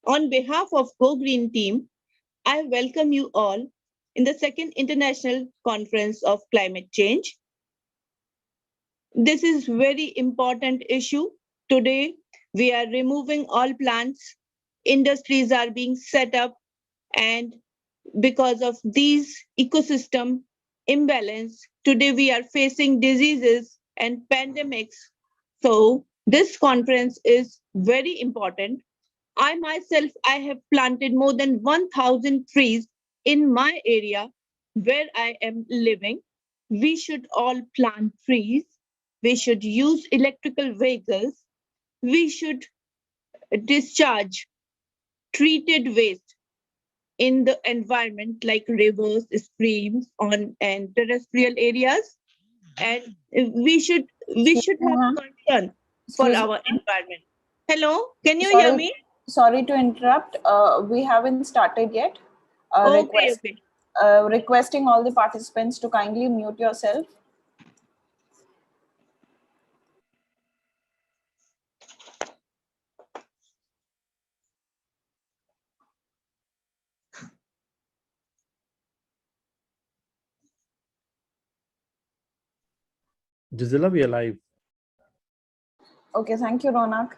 On behalf of Go Green team, I welcome you all in the second International Conference of Climate Change. This is very important issue. Today, we are removing all plants. Industries are being set up, and because of these ecosystem imbalance, today we are facing diseases and pandemics. So this conference is very important. I myself, I have planted more than 1,000 trees in my area where I am living. We should all plant trees. We should use electrical vehicles. We should discharge treated waste in the environment like rivers, streams, on and terrestrial areas. And we should have concern for Excuse me. our environment. Hello, can you hear Sorry, me? sorry to interrupt. We haven't started yet. Okay, okay. Requesting all the participants to kindly mute yourself. Gisela, we are live. Okay, thank you, Ronak.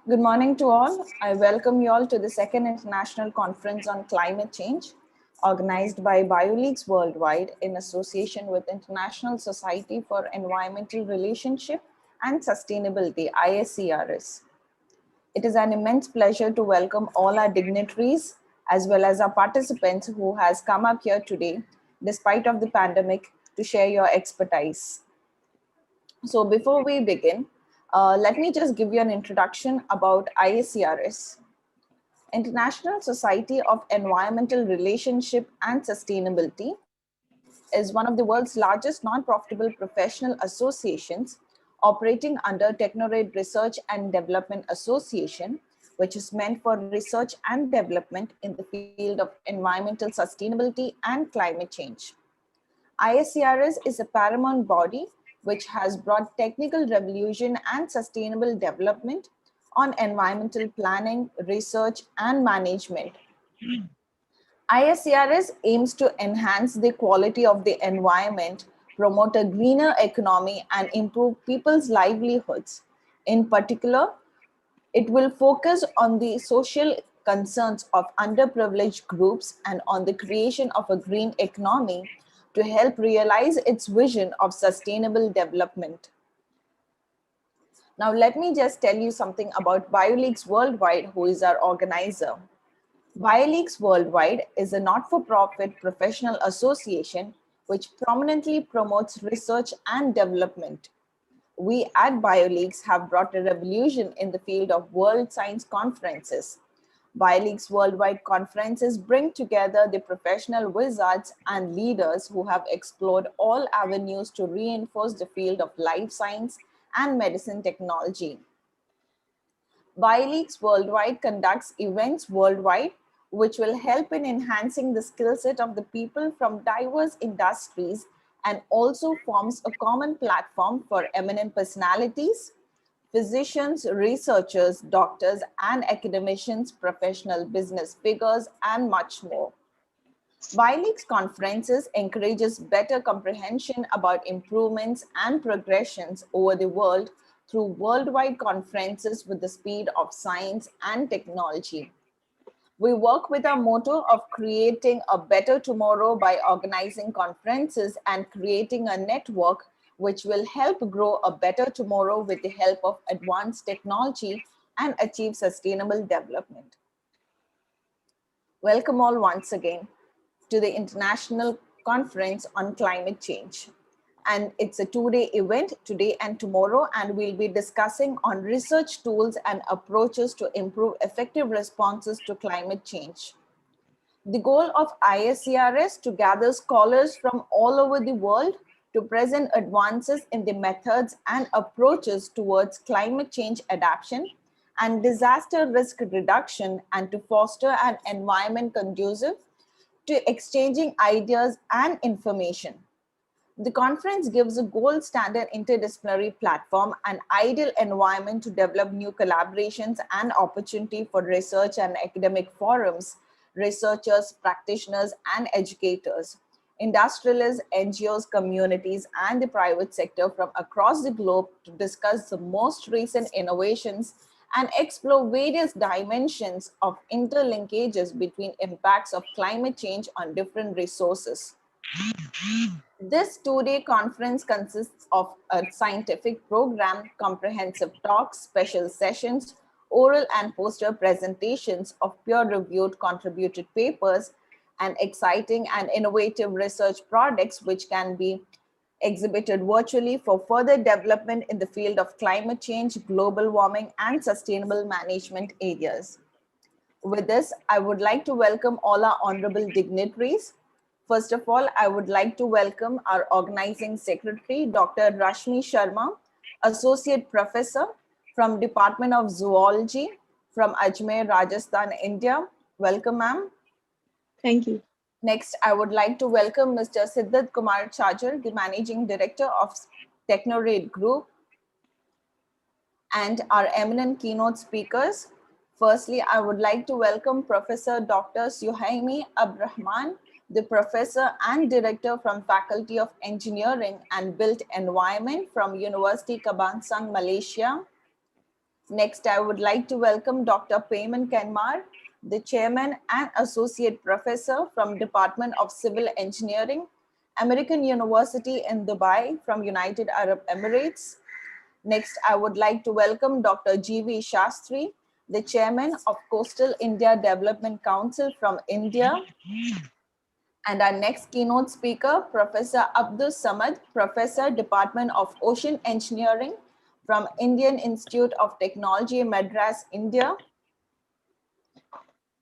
Good morning to all. I welcome you all to the second International Conference on Climate Change, organized by Bioleagues Worldwide in association with International Society for Environmental Relationship and Sustainability, ISCRS. It is an immense pleasure to welcome all our dignitaries as well as our participants who has come up here today, despite of the pandemic, to share your expertise. So before we begin, let me just give you an introduction about ISCRS. International Society of Environmental Relationship and Sustainability is one of the world's largest non-profitable professional associations operating under Technorate Research and Development Association, which is meant for research and development in the field of environmental sustainability and climate change. ISCRS is a paramount body which has brought technical revolution and sustainable development on environmental planning, research, and management. ISCRS aims to enhance the quality of the environment, promote a greener economy, and improve people's livelihoods. In particular, it will focus on the social concerns of underprivileged groups and on the creation of a green economy to help realize its vision of sustainable development. Now, let me just tell you something about Bioleagues Worldwide, who is our organizer. Bioleagues Worldwide is a not-for-profit professional association which prominently promotes research and development. We at Bioleagues have brought a revolution in the field of world science conferences. Bioleagues worldwide conferences bring together the professional wizards and leaders who have explored all avenues to reinforce the field of life science and medicine technology. Bioleagues Worldwide conducts events worldwide, which will help in enhancing the skill set of the people from diverse industries and also forms a common platform for eminent personalities, physicians, researchers, doctors, and academicians, professional business figures, and much more. Bioleagues conferences encourages better comprehension about improvements and progressions over the world through worldwide conferences with the speed of science and technology. We work with our motto of creating a better tomorrow by organizing conferences and creating a network which will help grow a better tomorrow with the help of advanced technology and achieve sustainable development. Welcome all once again to the International Conference on Climate Change. And it's a two-day event, today and tomorrow, and we'll be discussing on research tools and approaches to improve effective responses to climate change. The goal of ISCR is to gather scholars from all over the world to present advances in the methods and approaches towards climate change adaptation and disaster risk reduction, and to foster an environment conducive to exchanging ideas and information. The conference gives a gold standard interdisciplinary platform, an ideal environment to develop new collaborations and opportunity for research and academic forums, researchers, practitioners, and educators, industrialists, NGOs, communities, and the private sector from across the globe to discuss the most recent innovations and explore various dimensions of interlinkages between impacts of climate change on different resources. This two-day conference consists of a scientific program, comprehensive talks, special sessions, oral and poster presentations of peer-reviewed contributed papers, and exciting and innovative research products which can be exhibited virtually for further development in the field of climate change, global warming, and sustainable management areas. With this, I would like to welcome all our honorable dignitaries. First of all, I would like to welcome our organizing secretary, Dr. Rashmi Sharma, Associate Professor from Department of Zoology from Ajmer, Rajasthan, India. Welcome, ma'am. Thank you. Next, I would like to welcome Mr. Siddharth Kumar Chajar, the Managing Director of Technorate Group, and our eminent keynote speakers. Firstly, I would like to welcome Professor Dr. Suhaimi Abdurrahman, the Professor and Director from Faculty of Engineering and Built Environment from University Kebangsaan, Malaysia. Next, I would like to welcome Dr. Payman Kenmar, the Chairman and Associate Professor from Department of Civil Engineering, American University in Dubai from United Arab Emirates. Next, I would like to welcome Dr. G.V. Shastri, the Chairman of Coastal India Development Council from India. And our next keynote speaker, Professor Abdul Samad, Professor, Department of Ocean Engineering from Indian Institute of Technology, Madras, India.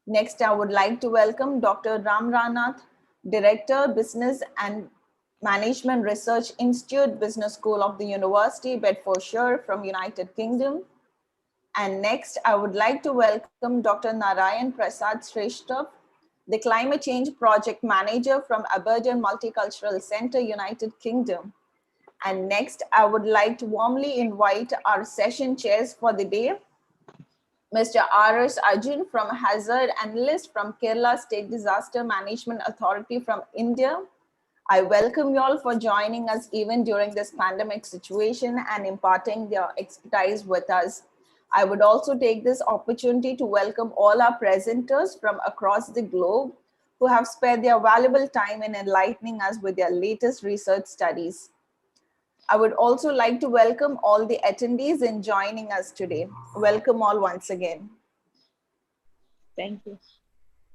Next, I would like to welcome Dr. Ram Ranath, Director, Business and Management Research Institute, Business School of the University, Bedfordshire from United Kingdom. And next, I would like to welcome Dr. Narayan Prasad Shrestha, the Climate Change Project Manager from Aberdeen Multicultural Center, United Kingdom. And next, I would like to warmly invite our session chairs for the day, Mr. R.S. Arjun from Hazard Analyst from Kerala State Disaster Management Authority from India. I welcome you all for joining us even during this pandemic situation and imparting their expertise with us. I would also take this opportunity to welcome all our presenters from across the globe who have spared their valuable time in enlightening us with their latest research studies. I would also like to welcome all the attendees in joining us today. Welcome all once again. Thank you.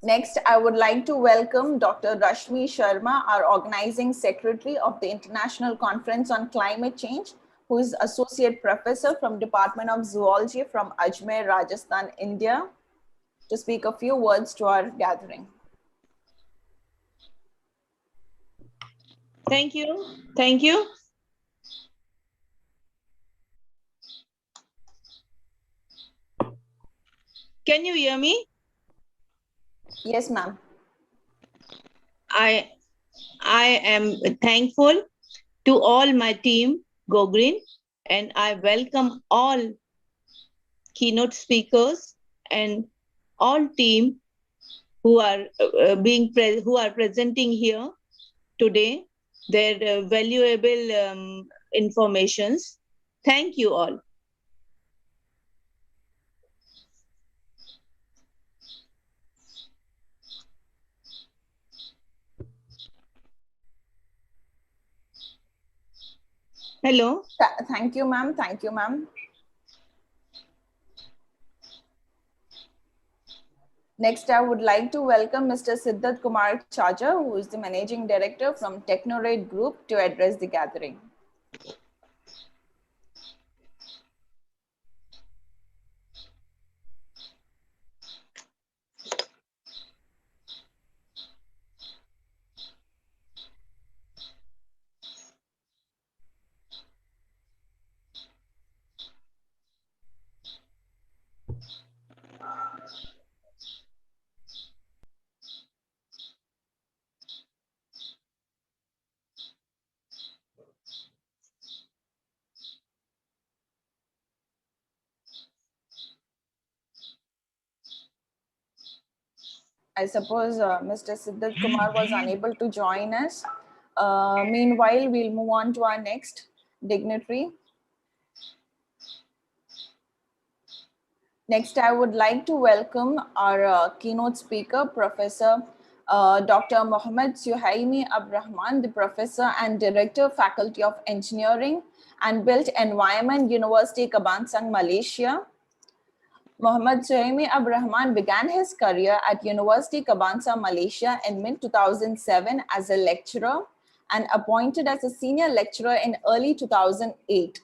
Next, I would like to welcome Dr. Rashmi Sharma, our organizing secretary of the International Conference on Climate Change, who is Associate Professor from Department of Zoology from Ajmer, Rajasthan, India. to speak a few words to our gathering. Thank you. Thank you. Can you hear me? Yes, ma'am. I am thankful to all my team, Go Green, and I welcome all keynote speakers and all team who are who are presenting here today their valuable informations. Thank you all. Hello. Thank you, ma'am. Thank you, ma'am. Next, I would like to welcome Mr. Siddharth Kumar Chaja, who is the Managing Director from Technorate Group, to address the gathering. I suppose Mr. Siddharth Kumar was unable to join us. Meanwhile, we'll move on to our next dignitary. Next, I would like to welcome our keynote speaker, Professor Dr. Mohammed Suhaimi Abdurrahman, the Professor and Director, Faculty of Engineering and Built Environment, University Kebangsaan, Malaysia. Mohammed Suhaimi Abdurrahman began his career at University Kebangsaan, Malaysia in mid-2007 as a lecturer and appointed as a senior lecturer in early 2008.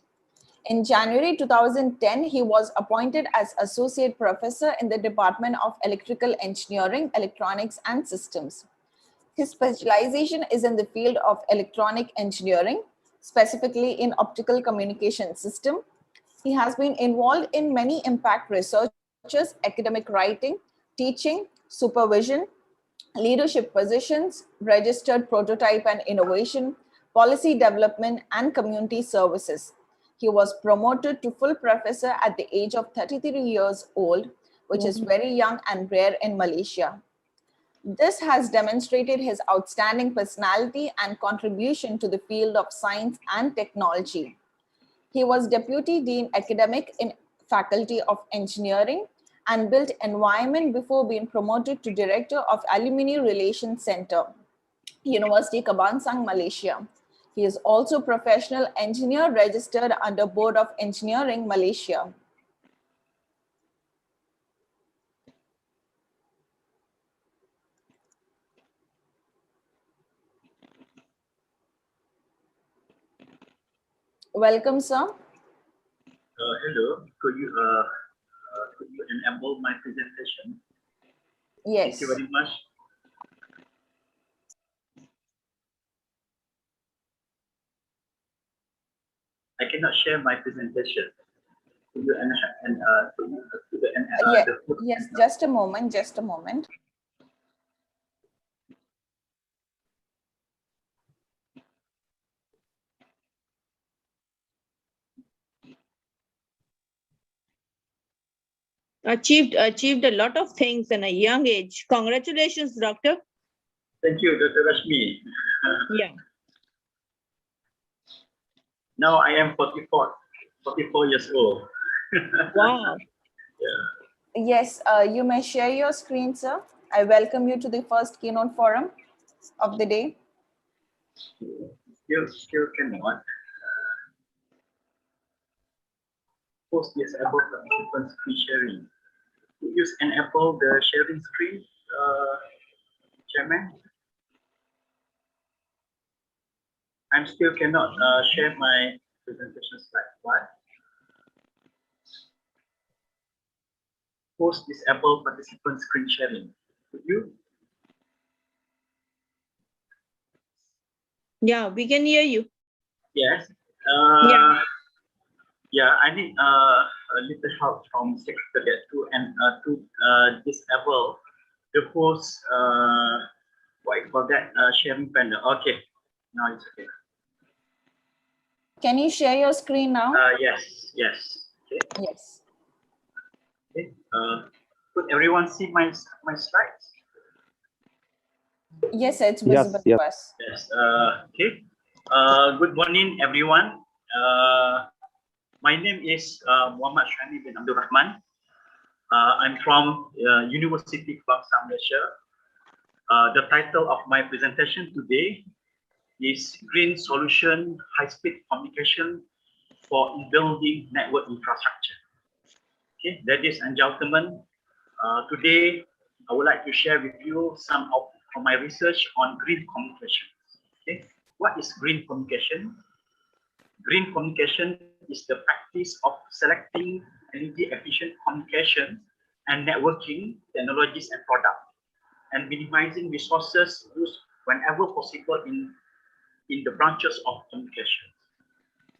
In January 2010, he was appointed as Associate Professor in the Department of Electrical Engineering, Electronics and Systems. His specialization is in the field of electronic engineering, specifically in optical communication system. He has been involved in many impact researches, academic writing, teaching, supervision, leadership positions, registered prototype and innovation, policy development, and community services. He was promoted to full professor at the age of 33 years old, which is very young and rare in Malaysia. This has demonstrated his outstanding personality and contribution to the field of science and technology. He was Deputy Dean Academic in Faculty of Engineering and Built Environment before being promoted to Director of Alumni Relations Center, University Kebangsaan, Malaysia. He is also professional engineer registered under Board of Engineering, Malaysia. Welcome, sir. Hello. Could you enable my presentation? Yes. Thank you very much. I cannot share my presentation. Could you yes, just a moment, just a moment. Achieved a lot of things in a young age. Congratulations, doctor. Thank you, Dr. Rashmi. Yeah. Now I am 44 years old. Wow. Yeah. Yes, you may share your screen, sir. I welcome you to the first keynote forum of the day. Still cannot. Post yes about the screen sharing. Use enable the sharing screen, Chairman. I'm still cannot share my presentation slide. Why? host disable participant screen sharing. Could you? Yeah, we can hear you. Yes. Yeah. Yeah, I need a little help from secretariat to disable the host what you call that sharing panel. Okay, now it's okay. Can you share your screen now? Yes. Okay. Yes. Okay. Could everyone see my slides? Yes, it's visible to us. Yes. Okay. Good morning, everyone. My name is Muhammad Shani bin Abdul Rahman. I'm from University Kebangsaan Malaysia. The title of my presentation today is Green Solution High-Speed Communication for Building Network Infrastructure. Okay, ladies and gentlemen, today I would like to share with you some of my research on green communication. Okay, what is green communication? Green communication is the practice of selecting energy-efficient communication and networking technologies and products, and minimizing resources used whenever possible in the branches of communication.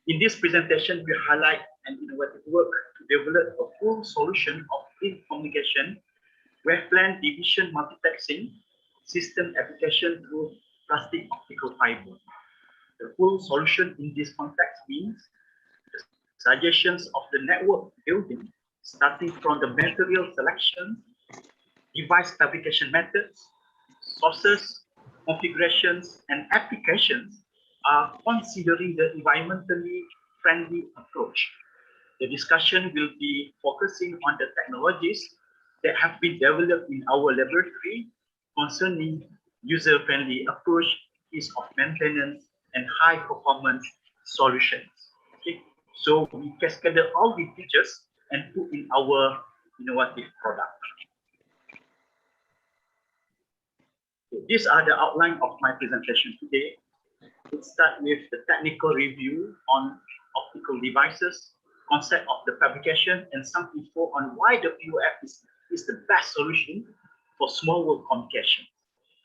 In this presentation, we highlight an innovative work to develop a full solution of green communication, wavelength division multiplexing, system application through plastic optical fiber. The full solution in this context means the suggestions of the network building, starting from the material selection, device fabrication methods, sources, configurations, and applications are considering the environmentally friendly approach. The discussion will be focusing on the technologies that have been developed in our laboratory concerning user-friendly approach, ease of maintenance, and high-performance solutions. Okay, so we cascaded all the features and put in our innovative product. These are the outline of my presentation today. Let's start with the technical review on optical devices, concept of the fabrication, and some info on why the POF is the best solution for small world communication.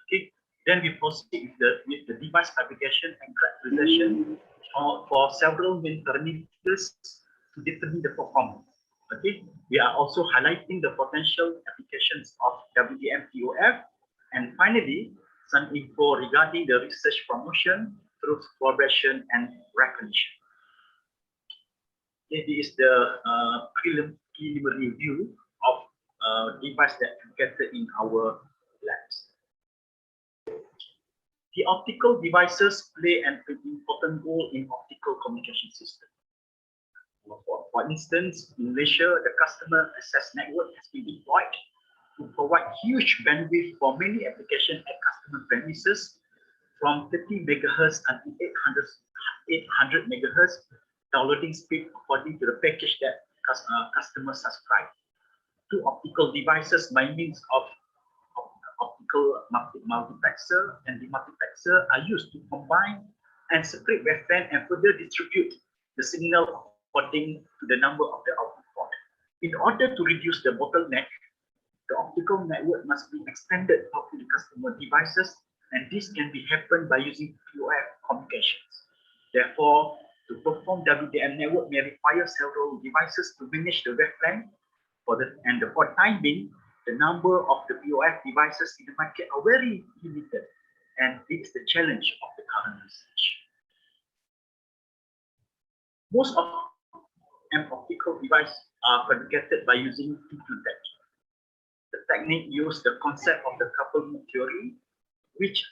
Okay, then we proceed with the device fabrication and characterization for several main parameters to determine the performance. Okay, we are also highlighting the potential applications of WDM POF, and finally, some info regarding the research promotion through collaboration and recognition. This is the preliminary review of device that fabricated in our labs. The optical devices play an important role in optical communication system. For instance, in Malaysia, the customer access network has been deployed to provide huge bandwidth for many applications at customer premises, from 30 MHz and 800 MHz downloading speed according to the package that customers subscribe to optical devices by means of optical multiplexer and demultiplexer are used to combine and separate waveband and further distribute the signal according to the number of the output port. In order to reduce the bottleneck, the optical network must be extended out to the customer devices, and this can be happen by using POF communications. Therefore, to perform WDM network may require several devices to manage the wavelength. For the time being, the number of the POF devices in the market are very limited, and this is the challenge of the current research. Most of an optical device are fabricated by using reputed technique. The technique uses the concept of the couple theory, which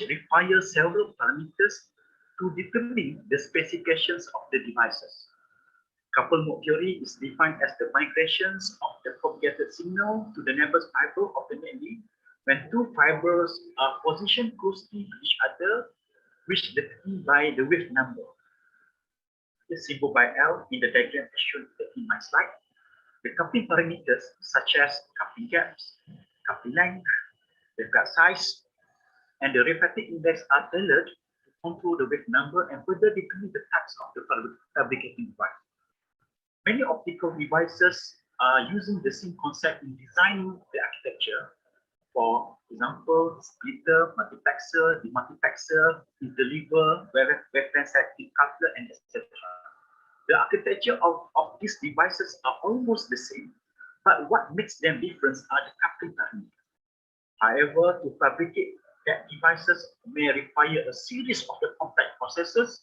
requires several parameters to determine the specifications of the devices. Couple mode theory is defined as the migrations of the propagated signal to the neighbor's fiber alternately when two fibers are positioned closely to each other, which determined by the wave number. This symbol by L in the diagram as shown in my slide. The coupling parameters such as coupling gaps, coupling length, waveguide size, and the refractive index are tailored to control the wave number and further determine the types of the fabricating device. Many optical devices using the same concept in designing the architecture. For example, splitter, multiplexer, demultiplexer, interleaver, webcam selective coupler, and etc. The architecture of these devices are almost the same, but what makes them different are the coupling technique. However, to fabricate that devices may require a series of the complex processes,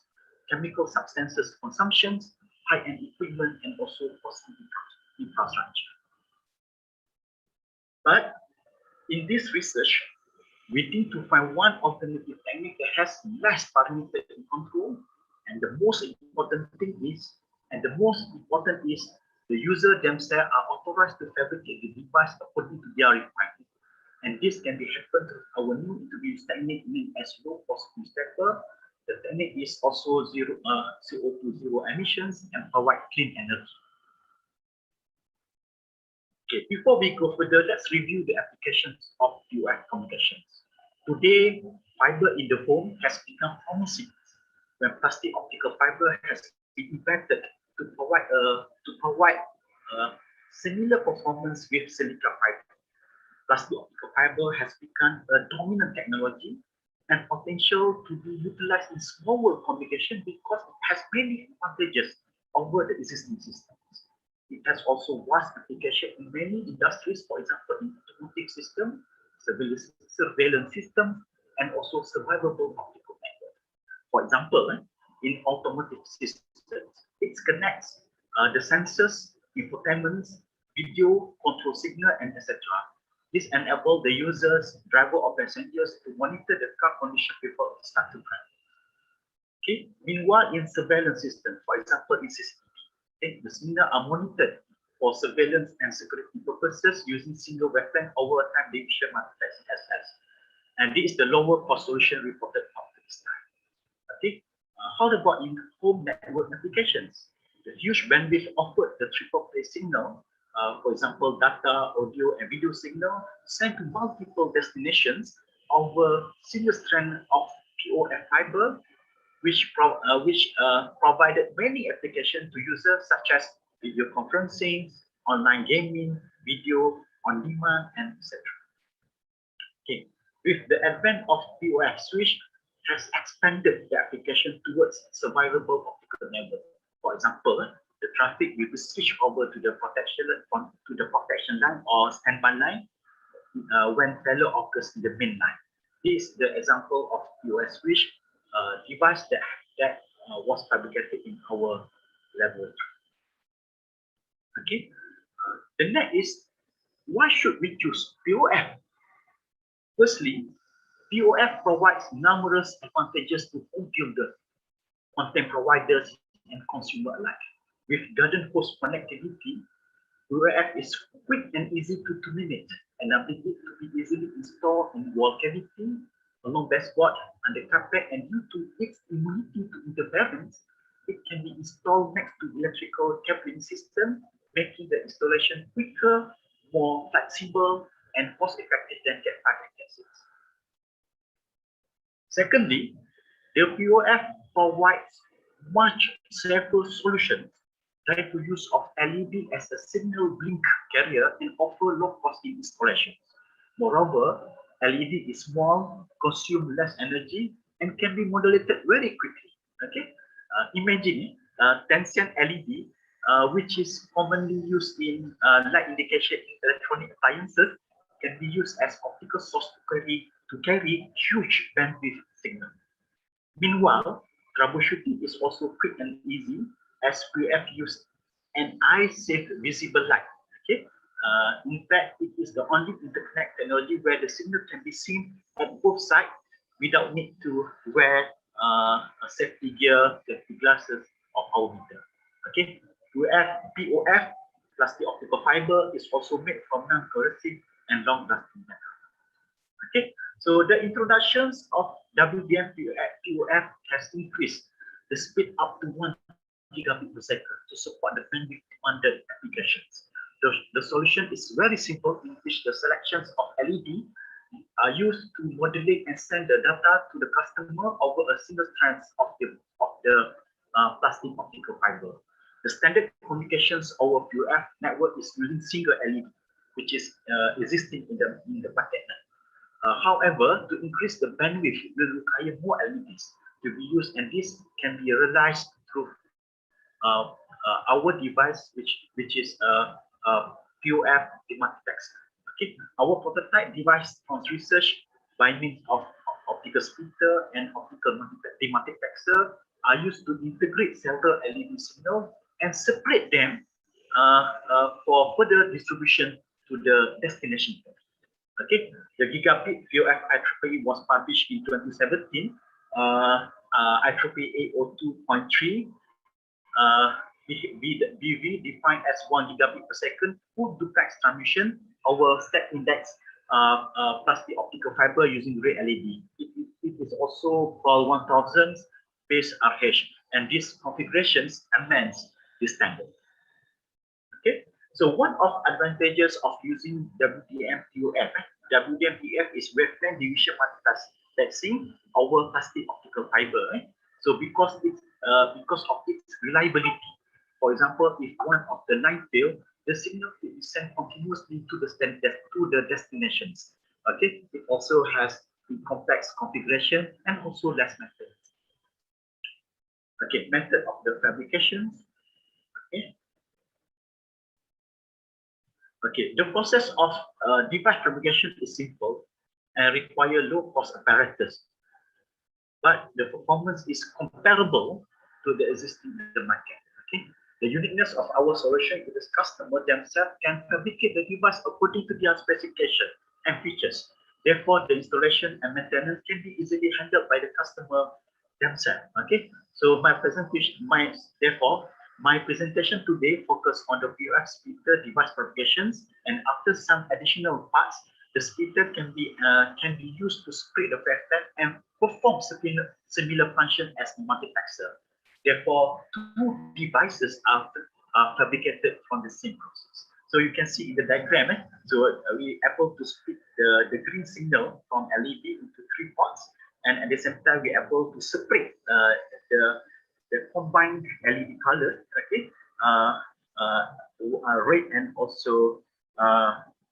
chemical substances consumptions, high-end equipment, and also costly infrastructure. But in this research, we need to find one alternative technique that has less parameter in control, and the most important thing is, the user themselves are authorized to fabricate the device according to their requirement. And this can be happened through our new introduced technique named as low cost stepper. The technique is also CO2 zero emissions and provide clean energy. Okay, before we go further, let's review the applications of POF communications. Today, fiber in the home has become promising when plastic optical fiber has been invented to provide similar performance with silica fiber. Plastic optical fiber has become a dominant technology and potential to be utilized in smaller communication because it has many advantages over the existing systems. It has also vast application in many industries, for example, in automotive system, surveillance system, and also survivable optical network. For example, in automotive systems, it connects the sensors, infotainment, video, control signal, and etc. This enables the users, driver, or passengers to monitor the car condition before it starts to drive. Okay. Meanwhile, in surveillance system, for example, in CCTV, the signal are monitored for surveillance and security purposes using single webcam over time division multiplexing SS. And this is the lower cost solution reported after this time. Okay. How about in home network applications? The huge bandwidth offered the triple play signal, for example, data, audio, and video signal sent to multiple destinations over single strand of POF fiber, which provided many applications to users such as video conferencing, online gaming, video on demand, and etc. Okay. With the advent of POF switch, has expanded the application towards survivable optical network. For example, the traffic will be switched over to the protection line or standby line when failure occurs in the main line. This is the example of POF switch device that was fabricated in our laboratory. Okay. The next is, why should we choose POF? Firstly, POF provides numerous advantages to home builders, content providers, and consumer alike. With garden hose connectivity, POF is quick and easy to terminate and ability to be easily installed in wall cavity, along baseboard, under carpet, and due to its immunity to interference, it can be installed next to electrical cabling system, making the installation quicker, more flexible, and cost-effective than Cat 5 and Cat 6. Secondly, the POF provides much safer solutions, try to use of LED as a signal blink carrier and offer low cost in installation. Moreover, LED is small, consume less energy, and can be modulated very quickly. Okay, imagine tension LED, which is commonly used in light indication in electronic appliances, can be used as optical source to carry huge bandwidth signal. Meanwhile, troubleshooting is also quick and easy as POF use an eye-safe visible light. Okay. In fact, it is the only interconnect technology where the signal can be seen at both sides without need to wear a safety gear, safety glasses, or power meter. Okay. POF, plastic optical fiber, is also made from non-corrosive and long-lasting metal. Okay, so the introductions of WDM POF has increased the speed up to 1 gigabit per second to support the bandwidth demanded applications. The solution is very simple, in which the selections of LED are used to modulate and send the data to the customer over a single strand of the plastic optical fiber. The standard communications over POF network is using single LED, which is existing in the bucket net. However, to increase the bandwidth, it will require more LEDs to be used, and this can be realized through our device, which is POF demultiplexer. Okay, our prototype device from research by means of optical splitter and optical demultiplexer are used to integrate several LED signals and separate them for further distribution to the destination. Okay, the gigabit POF IEEE was published in 2017. IEEE 802.3 BV defined as 1 gigabit per second full duplex transmission over step index plus the optical fiber using red LED. It is also called 1000 base RH, and these configurations amends the standard. Okay, so one of advantages of using WDM POF, WDM POF is wavelength division multiplexing over plastic optical fiber. So because of its reliability, for example, if one of the line fail, the signal will be sent continuously to the destinations. Okay, it also has the complex configuration and also less methods. Okay, method of the fabrications. Okay. Okay, the process of device fabrication is simple and require low-cost apparatus, but the performance is comparable to the existing in the market. Okay, the uniqueness of our solution is the customer themselves can fabricate the device according to their specification and features. Therefore, the installation and maintenance can be easily handled by the customer themselves. Okay, so my presentation today focus on the POF splitter device fabrications, and after some additional parts, the splitter can be used to split the wavelet and perform similar function as the multiplexer. Therefore, two devices are fabricated from the same process. So you can see in the diagram, so we able to split the green signal from LED into 3 parts, and at the same time we able to separate the combined LED color, okay, red and also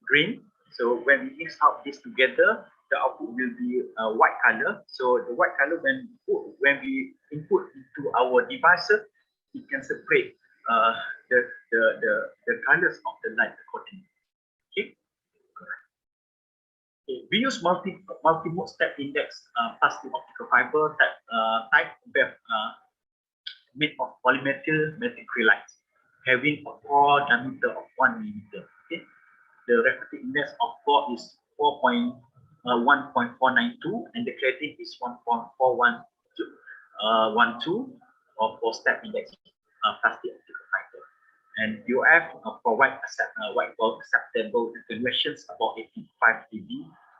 green. So when we mix out this together, the output will be white color. So the white color, when we input into our devices, it can separate the colors of the light accordingly. Okay. Okay. We use multi-mode step index plastic optical fiber type made of polymetal acrylides, having a core diameter of 1 millimeter. Okay. The refractive index of core is 1.492, and the cladding is 1.4112 for step index plastic optical fiber. And POF provide acceptable attenuations about 85 dB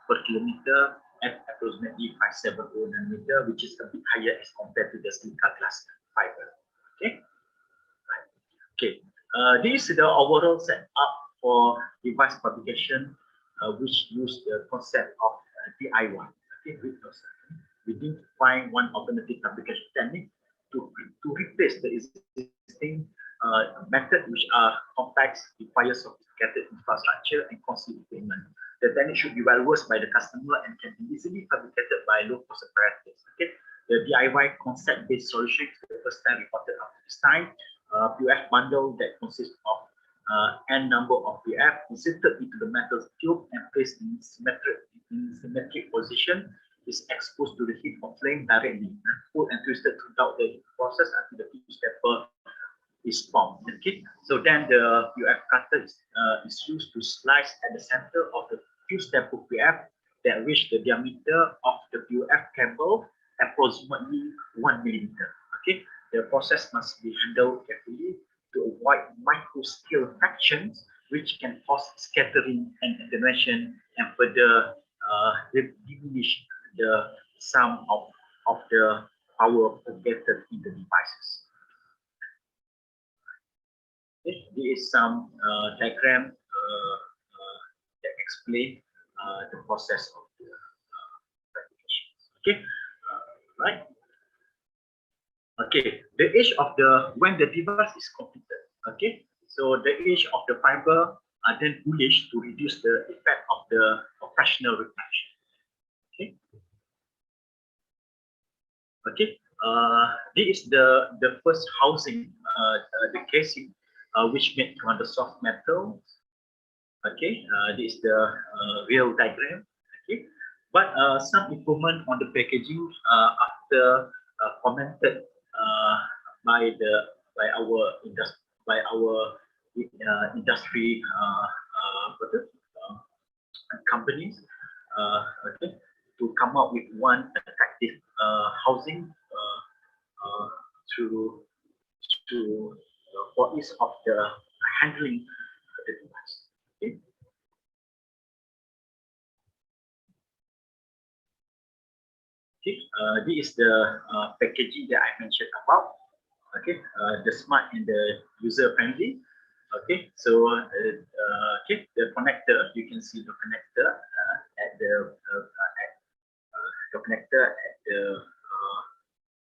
per kilometer at approximately 570 nanometer, which is a bit higher as compared to the silica glass fiber. Okay. Right. Okay. This is the overall setup for device fabrication, which use the concept of DIY. Okay, we need to find one alternative fabrication technique to replace the existing method, which are complex, require sophisticated infrastructure and costly equipment. The technique should be well versed by the customer and can be easily fabricated by low-cost apparatus. Okay, the DIY concept-based solution is the first time reported up to this time. POF bundle that consists of n number of POF inserted into the metal tube and placed in symmetric position is exposed to the heat of flame directly, pulled and twisted throughout the process until the fuse stepper is formed. Okay, so then the POF cutter is used to slice at the center of the fuse stepper POF that reach the diameter of the POF cable approximately 1 millimeter. Okay, the process must be handled carefully to avoid micro-scale fractions, which can cause scattering and attenuation and further diminish the sum of the power propagated in the devices. Okay, there is some diagram that explain the process of the fabrication. Okay, right. Okay, the age of when the device is completed. Okay, so the age of the fiber are then bullish to reduce the effect of the operational reflection. Okay. Okay. This is the first housing, the casing, which made from the soft metal. Okay, this is the real diagram. Okay, but some improvement on the packaging after commented by our industry companies, okay, to come up with one effective housing uh, to for ease of the handling the device. Okay. Okay, this is the packaging that I mentioned about. Okay, the smart and the user friendly. Okay, so okay, the connector, you can see the connector at the connector at the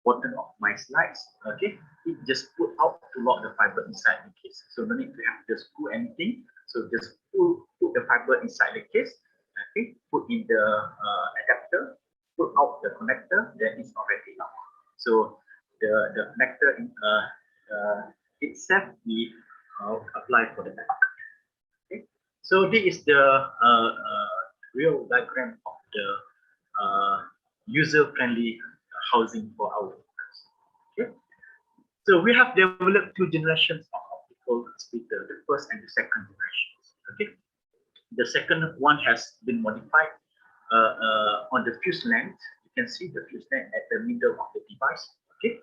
bottom of my slides. Okay, it just put out to lock the fiber inside the case. So no need to have to screw anything. So just put the fiber inside the case. Okay, put in the adapter, put out the connector, then it's already locked. So the connector itself we apply for the back. Okay, so this is the real diagram of the user-friendly housing for our workers. Okay, so we have developed two generations of optical splitter, the first and the second generations. Okay, the second one has been modified on the fuse length. You can see the fuse length at the middle of the device. Okay,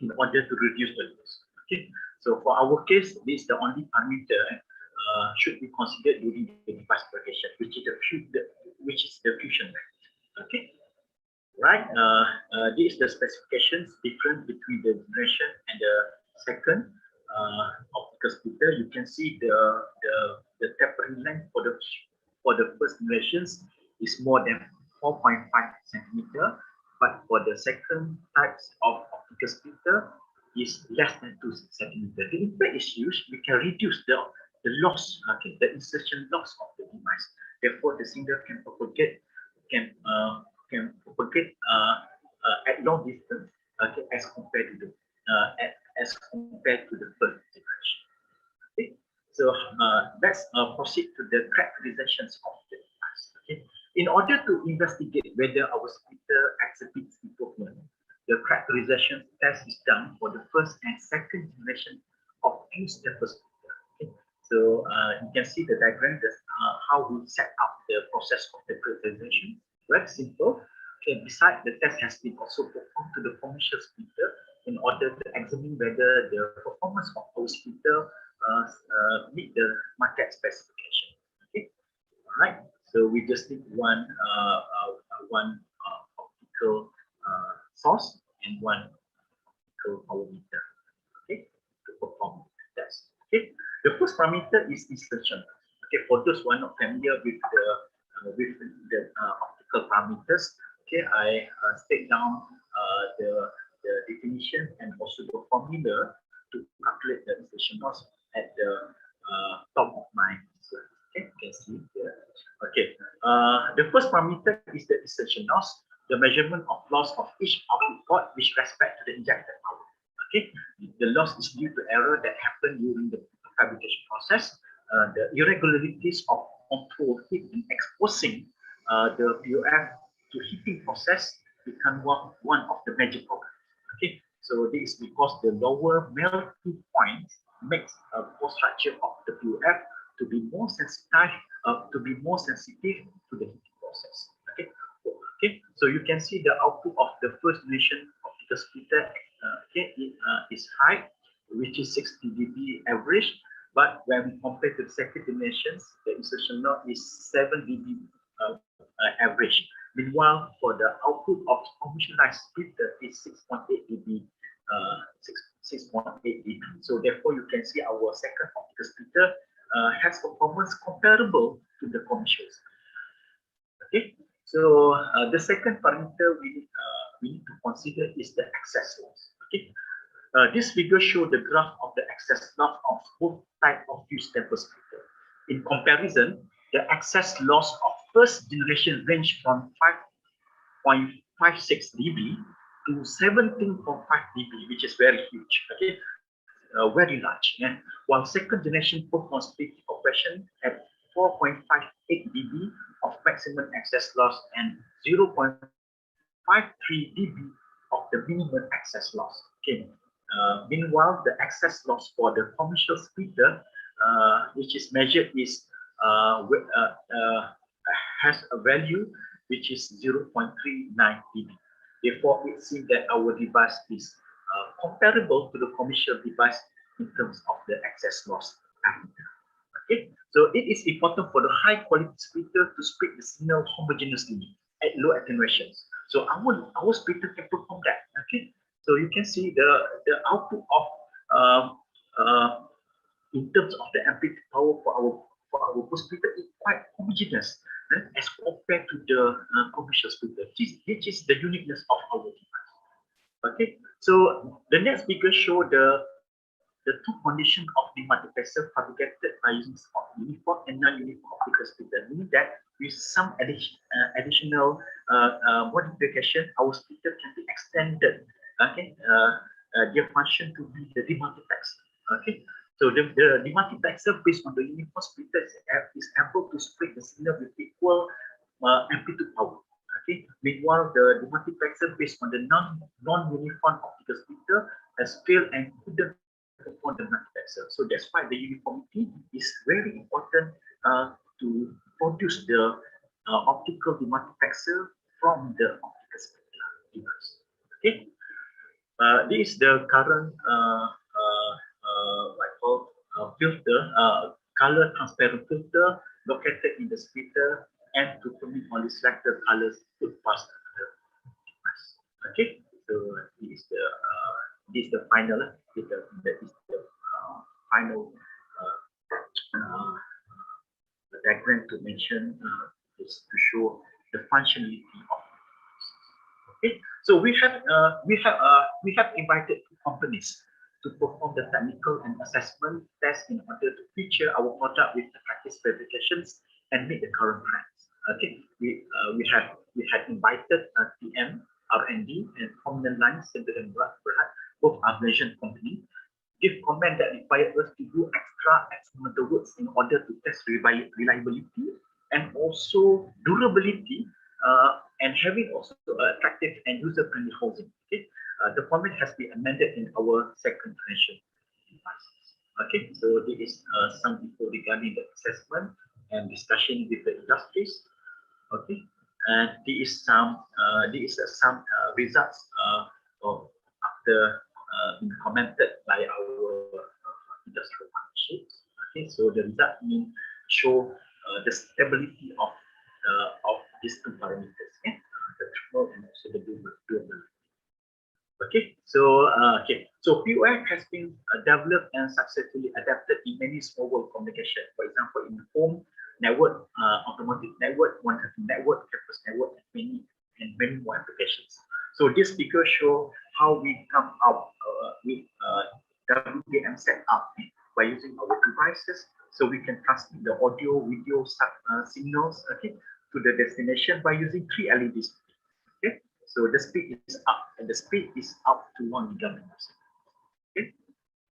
in order to reduce the loss. Okay, so for our case, this is the only parameter should be considered during the device propagation, which is the fusion length. Okay, right. This is the specifications different between the generation and the second optical splitter. You can see the tapering length for the first generations is more than 4.5 centimeter, but for the second types of optical splitter is less than 2 centimeter. The impact is huge. We can reduce the loss, okay, the insertion loss of the device. Therefore, the signal can propagate at long distance, okay, as compared to the first generation. Okay, so let's proceed to the characterizations of the device. Okay, in order to investigate whether our splitter exhibits improvement, the characterization test is done for the first and second generation of fused temper splitter. Okay, so you can see the diagram. That's how we set up the process of the characterization. Very simple. Okay, besides, the test has been also performed to the commercial splitter in order to examine whether the performance of our splitter meet the market specification. Okay, all right. So we just need one optical source and one optical power meter. Okay, to perform the test. Okay, the first parameter is insertion. Okay, for those who are not familiar with the optical parameters, okay, I state down the definition and also the formula to calculate the insertion loss at the top of my slide. Okay, you can see here. Okay, the first parameter is the insertion loss, the measurement of loss of each output port with respect to the injected power. Okay, the loss is due to error that happened during the fabrication process, the irregularities of control heat and exposing the POF to heating process become one of the major problems. Okay, so this is because the lower melting point makes a core structure of the POF to be more sensitive to the heating process. Okay, okay, so you can see the output of the first generation optical splitter. Okay, it is high, which is 60 dB average. But when we compare to the second generations, the insertion loss is 7 dB average. Meanwhile, for the output of commercialized splitter is 6.8 dB, 6.8 dB. So therefore, you can see our second optical splitter has performance comparable to the commercial splitter. Okay, so the second parameter we need to consider is the excess loss. Okay. This figure shows the graph of the excess loss of both type of fused temper splitter. In comparison, the excess loss of first generation range from 5.56 dB to 17.5 dB, which is very huge. Okay, very large. Yeah? While second generation performs splitting operation at 4.58 dB of maximum excess loss and 0.53 dB of the minimum excess loss. Okay. Meanwhile, the excess loss for the commercial splitter, which is measured, is has a value which is 0.39 dB. Therefore, it seems that our device is comparable to the commercial device in terms of the excess loss parameter. Okay, so it is important for the high quality splitter to split the signal homogeneously at low attenuations. So our splitter can perform that. Okay, so you can see the output of in terms of the amplitude power for our boost splitter is quite homogeneous as compared to the commercial splitter, which is the uniqueness of our device. Okay, so the next figure show the two conditions of the multiplexer fabricated by using uniform and non-uniform optical splitter, meaning that with some additional modification, our splitter can be extended. Okay, their function to be the demultiplexer. Okay, so the demultiplexer based on the uniform splitter is able to split the signal with equal amplitude power. Okay, meanwhile the demultiplexer based on the non-uniform optical splitter has failed and couldn't perform the multiplexer. So that's why the uniformity is very important to produce the optical demultiplexer from the optical splitter device. Okay, this is the current filter, color transparent filter located in the splitter and to permit only selected colors to pass the device. Okay, so this is the final final diagram to mention is to show the functionality of. Okay, so we have invited two companies to perform the technical and assessment test in order to feature our product with attractive specifications and meet the current trends. Okay, we had invited TM, R&D, and prominent lines, Center and Berhad, both are Malaysian company, give comment that required us to do extra experimental works in order to test reliability and also durability and having also attractive and user-friendly housing. Okay, the format has been amended in our second generation devices. Okay, so this is some info regarding the assessment and discussion with the industries. Okay, and this is some results of after being commented by our industrial partnerships. Okay, so the result show the stability of these two parameters, the thermal and also the durability. Okay, so POF has been developed and successfully adapted in many small world communication. For example, in home network, automotive network, one-to network, campus network, and many more applications. So this figure show how we come up with WDM setup by using our devices, so we can transmit the audio, video signals, okay, to the destination by using 3 LEDs. Okay, so the speed is up, and the speed is up to 1 gigabit. Okay,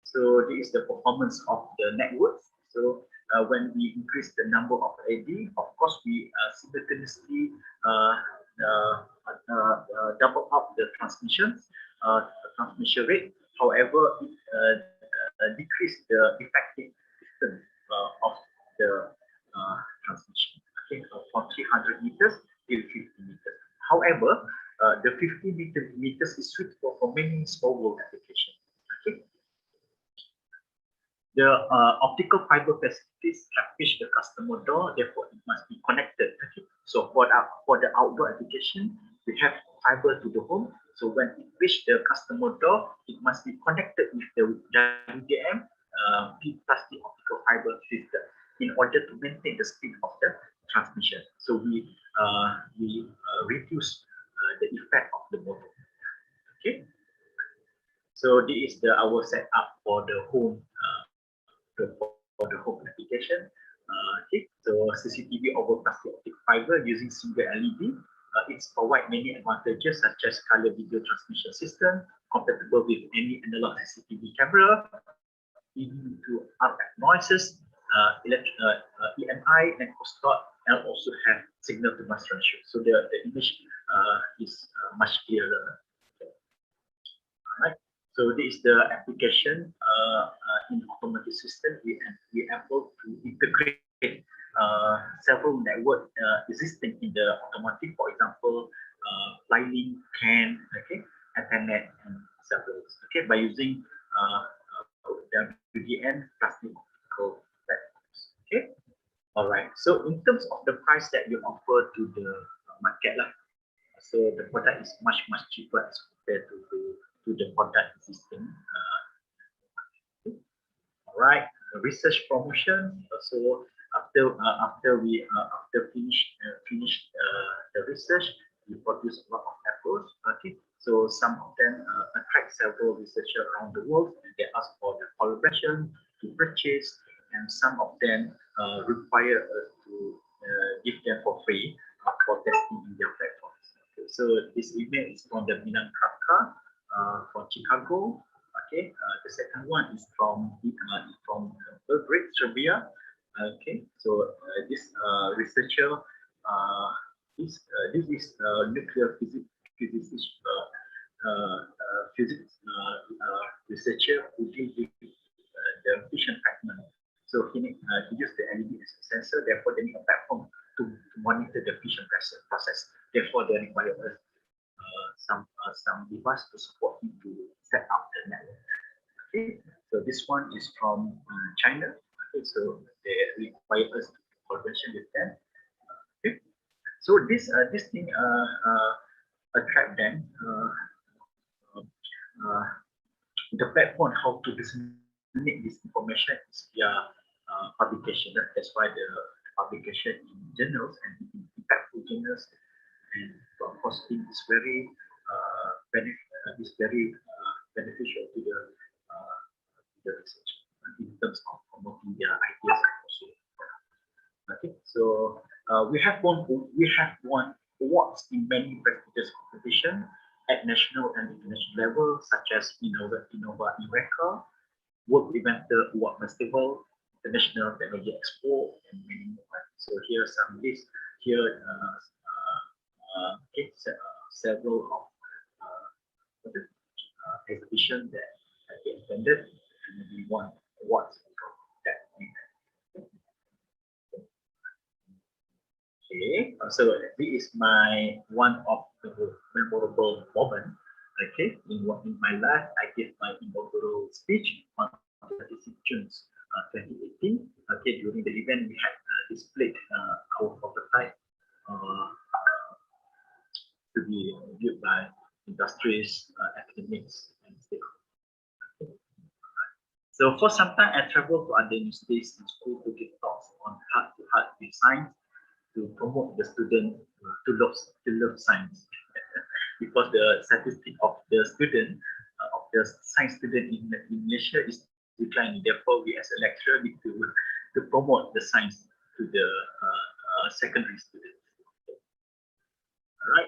so this is the performance of the network. So when we increase the number of LED, of course we simultaneously double up the transmission rate. However, it decrease the effective distance of the transmission, okay, from 300 meters till 50 meters. However, the 50 meters is suitable for many small world applications. Okay. The optical fiber facilities have reached the customer door, therefore it must be connected. Okay. So for the outdoor application, we have fiber to the home. So when it reaches the customer door, it must be connected with the WDM plastic optical fiber system in order to maintain the speed of the transmission. So we reduce the effect of the motor. Okay. So this is our setup for the home for the home application. Okay, so CCTV over plastic optic fiber using single LED. It's provide many advantages such as color video transmission system, compatible with any analog CCTV camera, immune to RF noises, EMI and crosstalk, and also have signal to noise ratio. So the image is much clearer. Alright. So this is the application in automotive system. We able to integrate several network existing in the automotive, for example, Flylink, CAN, okay, Ethernet, and several. Okay, by using WDM plastic optical platforms. Okay, all right. So in terms of the price that you offer to the market, so the product is much cheaper as compared to the product existing. All right, research promotion. So after finish the research, we produce a lot of apples. Okay, so some of them attract several researchers around the world, and they ask for the collaboration to purchase, and some of them require us to give them for free for testing in their platforms. Okay, so this email is from the Milan Kafka from Chicago. Okay, the second one is from Belgrade, Serbia. Okay, so this researcher, this is nuclear physicist physics researcher who deals with the fission fragment. So he used the LED as a sensor. Therefore, they need a platform to monitor the fission process. Therefore, they require some device to support him to set up the network. Okay, so this one is from China. Okay, so they require us to collaboration with them. Okay, so this thing attract them. The platform how to disseminate this information is via publication. That's why the publication in journals and impactful journals, and of course it is very beneficial to the research in terms of promoting their ideas also. Okay, so we have won awards in many prestigious competitions at national and international level, such as Innova Eureka, World Inventor Award Festival, International Technology Expo, and many more. So here are some lists. Here, several of exhibitions that they attended, and we won awards from that event. Okay, so this is my one of the memorable moment. Okay, in my life, I gave my inaugural speech on 26 June 2018. Okay, during the event, we had displayed our prototype to be viewed by industries, academics, and stakeholders. So for some time, I traveled to other universities and schools to give talks on heart-to-heart with science, to promote the student to love science. Because the statistic of the student of the science student in Malaysia is declining. Therefore, we as a lecturer need to promote the science to the secondary students. All right.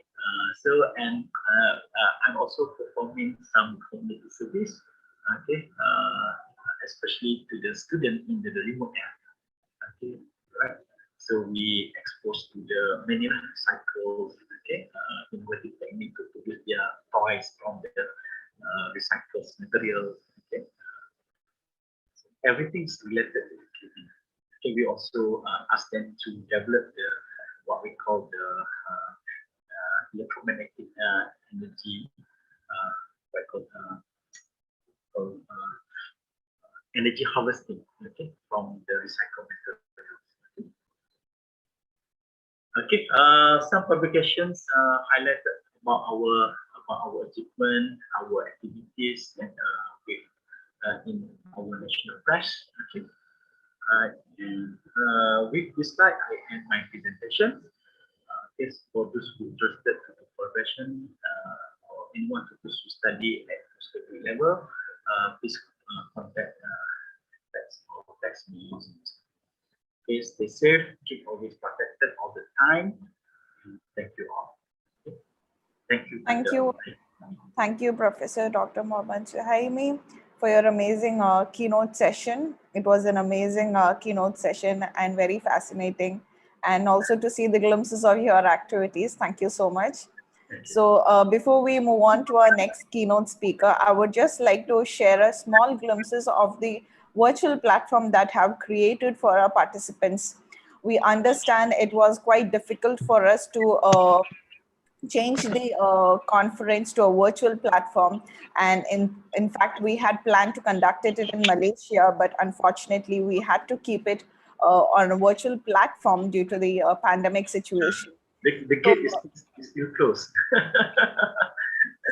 I'm also performing some community service. Okay. Especially to the student in the remote area. Okay. Right. So we expose to the many cycles, okay, innovative technique to produce their toys from the recycled materials, okay. So everything is related to the cleaning. Okay, we also ask them to develop the what we call the electromagnetic energy, energy harvesting, okay, from the recycled materials. Okay, some publications highlighted about our achievement, our activities, and in our national press. Okay, and with this slide, I end my presentation. Yes, for those who interested in the profession or anyone who wants to study at whatever, please contact text me. Okay, stay safe, keep always protected all the time. Thank you all. Okay. Thank you. Thank you. Thank you, Professor Dr. Mohammad Suhaimi, for your amazing keynote session. It was an amazing keynote session and very fascinating. And also to see the glimpses of your activities. Thank you so much. So before we move on to our next keynote speaker, I would just like to share a small glimpses of the virtual platform that have created for our participants. We understand it was quite difficult for us to change the conference to a virtual platform, and in fact we had planned to conduct it in Malaysia, but unfortunately we had to keep it on a virtual platform due to the pandemic situation. The gate is still closed.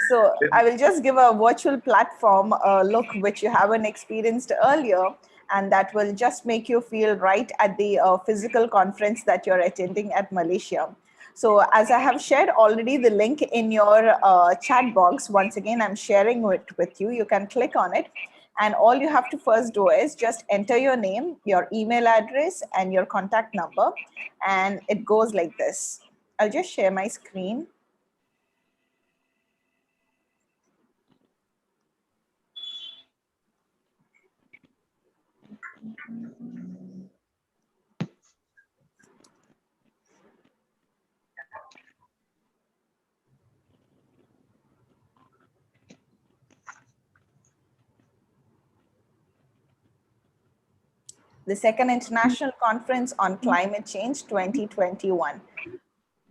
So I will just give a virtual platform look which you haven't experienced earlier, and that will just make you feel right at the physical conference that you're attending at Malaysia. So as I have shared already the link in your chat box, once again, I'm sharing it with you. You can click on it. And all you have to first do is just enter your name, your email address, and your contact number. And it goes like this. I'll just share my screen. The Second International Conference on Climate Change 2021.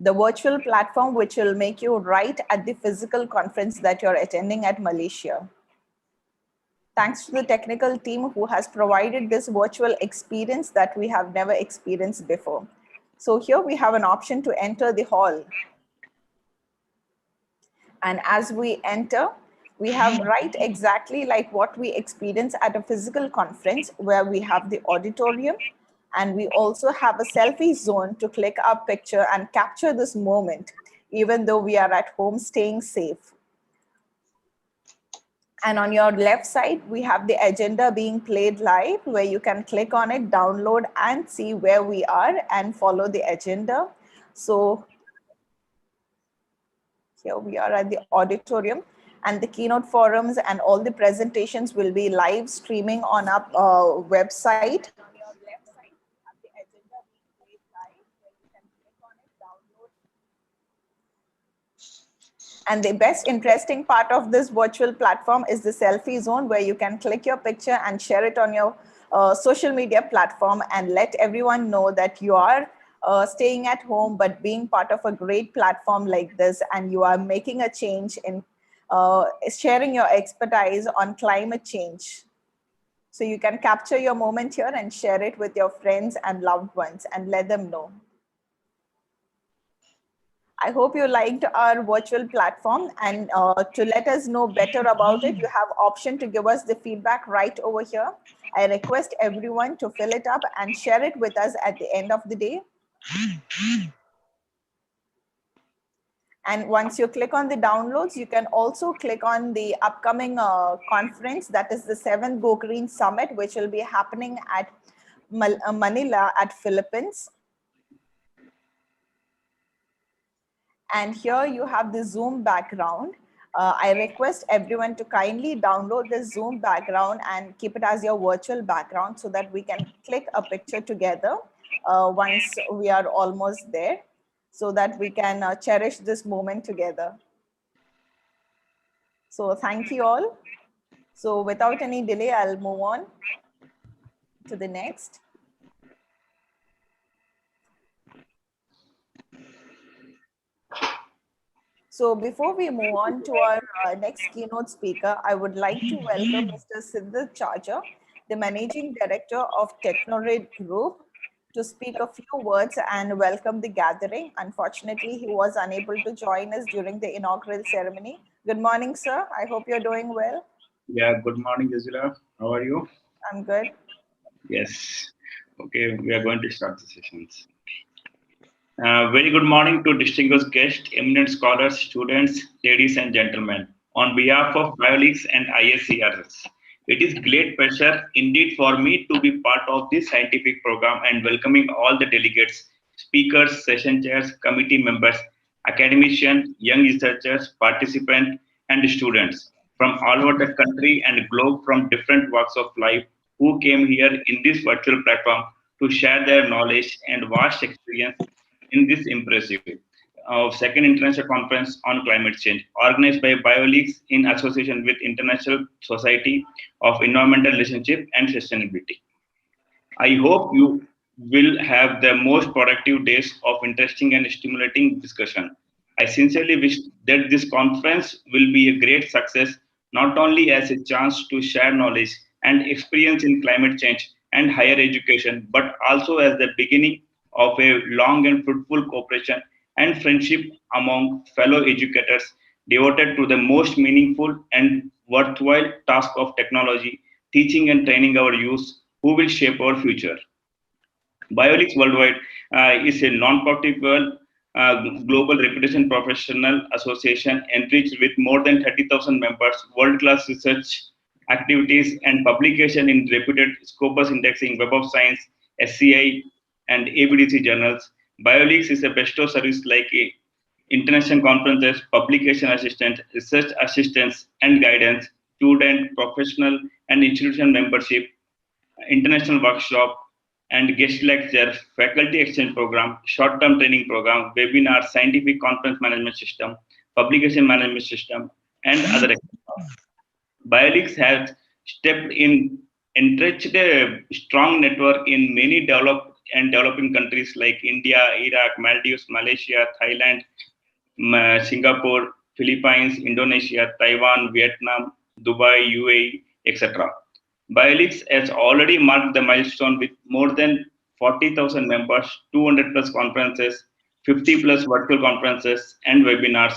The virtual platform which will make you right at the physical conference that you're attending at Malaysia. Thanks to the technical team who has provided this virtual experience that we have never experienced before. So here we have an option to enter the hall. And as we enter, we have right exactly like what we experience at a physical conference, where we have the auditorium, and we also have a selfie zone to click our picture and capture this moment, even though we are at home staying safe. And on your left side, we have the agenda being played live, where you can click on it, download, and see where we are and follow the agenda. So here we are at the auditorium, and the keynote forums and all the presentations will be live streaming on our website. And on your left side, you have the agenda being played live, where you can click on it, download. And the best interesting part of this virtual platform is the selfie zone, where you can click your picture and share it on your social media platform and let everyone know that you are staying at home, but being part of a great platform like this, and you are making a change in sharing your expertise on climate change. So you can capture your moment here and share it with your friends and loved ones and let them know. I hope you liked our virtual platform, and to let us know better about it, you have option to give us the feedback right over here. I request everyone to fill it up and share it with us at the end of the day. And once you click on the downloads, you can also click on the upcoming conference, that is the 7th Go Green Summit, which will be happening at Manila at Philippines. And here you have the Zoom background. I request everyone to kindly download the Zoom background and keep it as your virtual background, so that we can click a picture together once we are almost there, so that we can cherish this moment together. So thank you all. So without any delay, I'll move on to the next. So before we move on to our next keynote speaker, I would like to welcome Mr. Siddharth Charger, the Managing Director of Technored Group, to speak a few words and welcome the gathering. Unfortunately, he was unable to join us during the inaugural ceremony. Good morning, sir. I hope you're doing well. Yeah, good morning, Jazila. How are you? I'm good. Yes. Okay, we are going to start the sessions. Very good morning to distinguished guests, eminent scholars, students, ladies and gentlemen. on behalf of Bioleagues and ISCRS. It is great pleasure indeed for me to be part of this scientific program and welcoming all the delegates, speakers, session chairs, committee members, academicians, young researchers, participants, and students from all over the country and globe from different walks of life who came here in this virtual platform to share their knowledge and vast experience in this impressive second international conference on climate change, organized by Bioleagues in association with International Society of Environmental Relationship and Sustainability. I hope you will have the most productive days of interesting and stimulating discussion. I sincerely wish that this conference will be a great success, not only as a chance to share knowledge and experience in climate change and higher education, but also as the beginning of a long and fruitful cooperation and friendship among fellow educators devoted to the most meaningful and worthwhile task of technology, teaching and training our youth who will shape our future. Bioleagues Worldwide is a non-profit global reputation professional association enriched with more than 30,000 members, world-class research activities and publication in reputed Scopus indexing, Web of Science, SCI, and ABDC journals. Bioleagues is a bestow service like international conferences, publication assistance, research assistance and guidance, student, professional, and institutional membership, international workshop and guest lecture, faculty exchange program, short-term training program, webinar, scientific conference management system, publication management system, and other. Bioleagues has stepped in, entrenched a strong network in many developed and developing countries like India, Iraq, Maldives, Malaysia, Thailand, Singapore, Philippines, Indonesia, Taiwan, Vietnam, Dubai, UAE, etc. Bioleagues has already marked the milestone with more than 40,000 members, 200 plus conferences, 50 plus virtual conferences and webinars,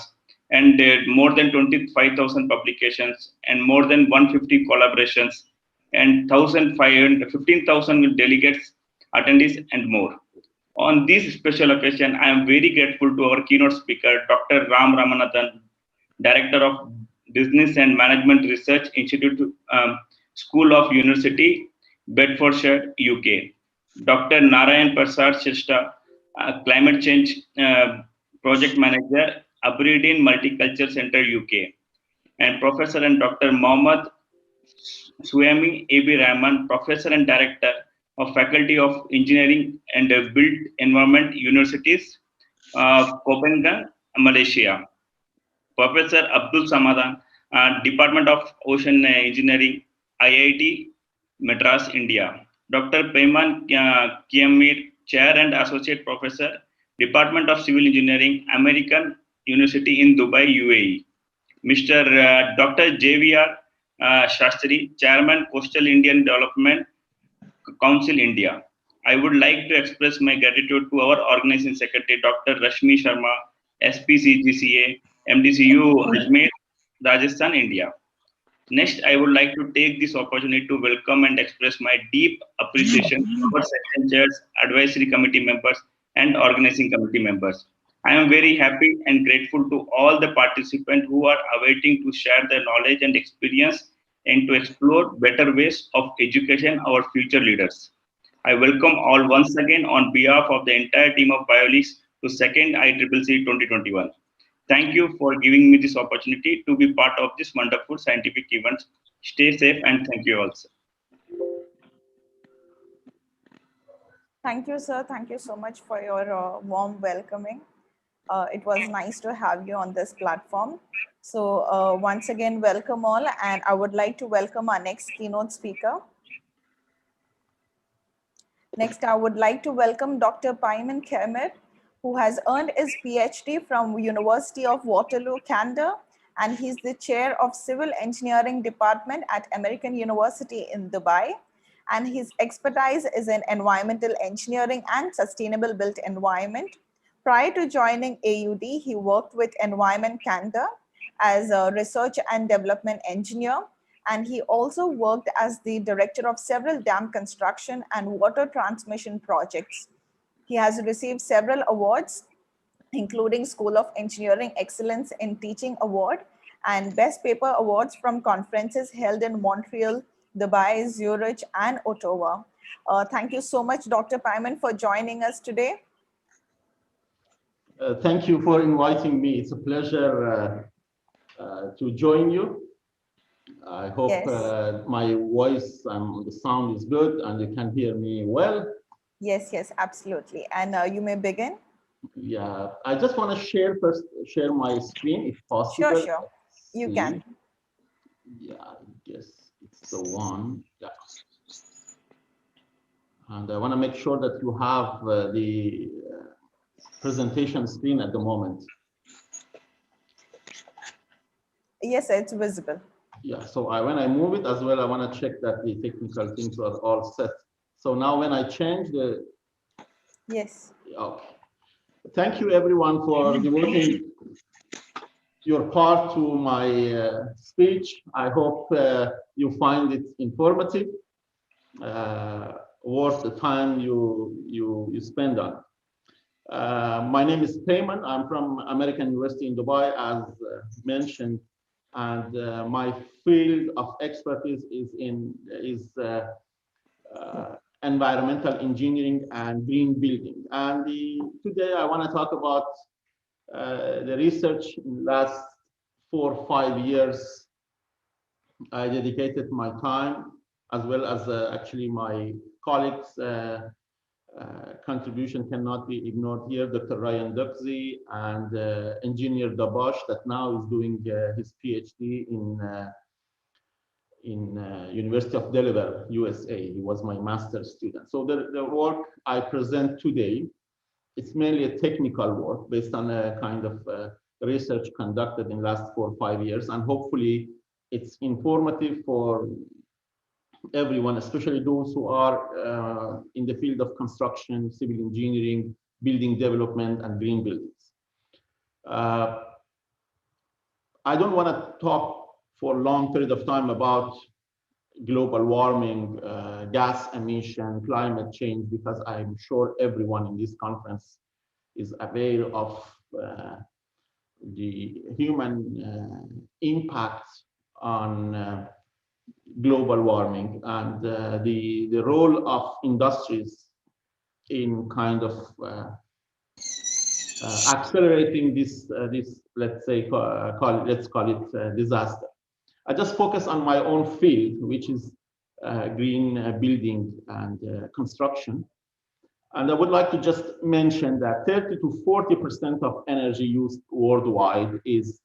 and more than 25,000 publications, and more than 150 collaborations, and 15,000 delegates, attendees, and more. On this special occasion, I am very grateful to our keynote speaker, Dr. Ram Ramanathan, Director of Business and Management Research Institute, School of University, Bedfordshire, UK. Dr. Narayan Prasad Shrestha, Climate Change Project Manager, Aberdeen Multicultural Center, UK. And Professor and Dr. Mohammad Suhaimi A.B. Rahman, Professor and Director of Faculty of Engineering and Built Environment Universities, Copenhagen, Malaysia. Professor Abdul Samadan, Department of Ocean Engineering, IIT, Madras, India. Dr. Payman Kiamir, Chair and Associate Professor, Department of Civil Engineering, American University in Dubai, UAE. Mr. Dr. JVR Shastri, Chairman, Coastal Indian Development Council, India. I would like to express my gratitude to our organizing secretary, Dr. Rashmi Sharma, SPCGCA, MDCU, Ajmer, Rajasthan, India. Next, I would like to take this opportunity to welcome and express my deep appreciation to our section chairs, advisory committee members, and organizing committee members. I am very happy and grateful to all the participants who are awaiting to share their knowledge and experience and to explore better ways of education our future leaders. I welcome all once again on behalf of the entire team of Bioleagues to second ICCC 2021. Thank you for giving me this opportunity to be part of this wonderful scientific event. Stay safe and thank you all, sir. Thank you, sir. Thank you so much for your warm welcoming. It was nice to have you on this platform. So once again, welcome all. And I would like to welcome our next keynote speaker. Next, I would like to welcome Dr. Payman Kiamir, who has earned his PhD from University of Waterloo, Canada, and he's the chair of Civil Engineering Department at American University in Dubai. And his expertise is in environmental engineering and sustainable built environment. Prior to joining AUD, he worked with Environment Canada as a research and development engineer. And he also worked as the director of several dam construction and water transmission projects. He has received several awards, including School of Engineering Excellence in Teaching Award and Best Paper awards from conferences held in Montreal, Dubai, Zurich, and Ottawa. Thank you so much, Dr. Paiman, for joining us today. Thank you for inviting me. It's a pleasure to join you. I hope Yes. my voice and the sound is good and you can hear me well. Yes, yes, absolutely. And you may begin. Yeah, I just want to share my screen if Sure, possible. sure. You See. can. Yeah, I guess it's the one. Yeah. And I want to make sure that you have the presentation screen at the moment. Yes, it's visible. Yeah, so when I move it as well, I want to check that the technical things are all set. So now when I change the... Yes. Okay. Thank you everyone for devoting your part to my speech. I hope you find it informative, worth the time you spend on. My name is Payman. I'm from American University in Dubai, as mentioned, and my field of expertise is environmental engineering and green building. And today I want to talk about the research in the last 4 or 5 years. I dedicated my time, as well as actually my colleagues' contribution cannot be ignored here. Dr. Ryan Duxey and Engineer Dabash, that now is doing his PhD in University of Delaware, USA. He was my master's student. So the work I present today, it's mainly a technical work based on a kind of research conducted in the last 4 or 5 years, and hopefully it's informative for everyone, especially those who are in the field of construction, civil engineering, building development, and green buildings. I don't want to talk for a long period of time about global warming, gas emission, climate change, because I'm sure everyone in this conference is aware of the human impact on global warming and the role of industries in kind of accelerating this let's say let's call it disaster. I just focus on my own field, which is green building and construction. And I would like to just mention that 30 to 40% of energy used worldwide is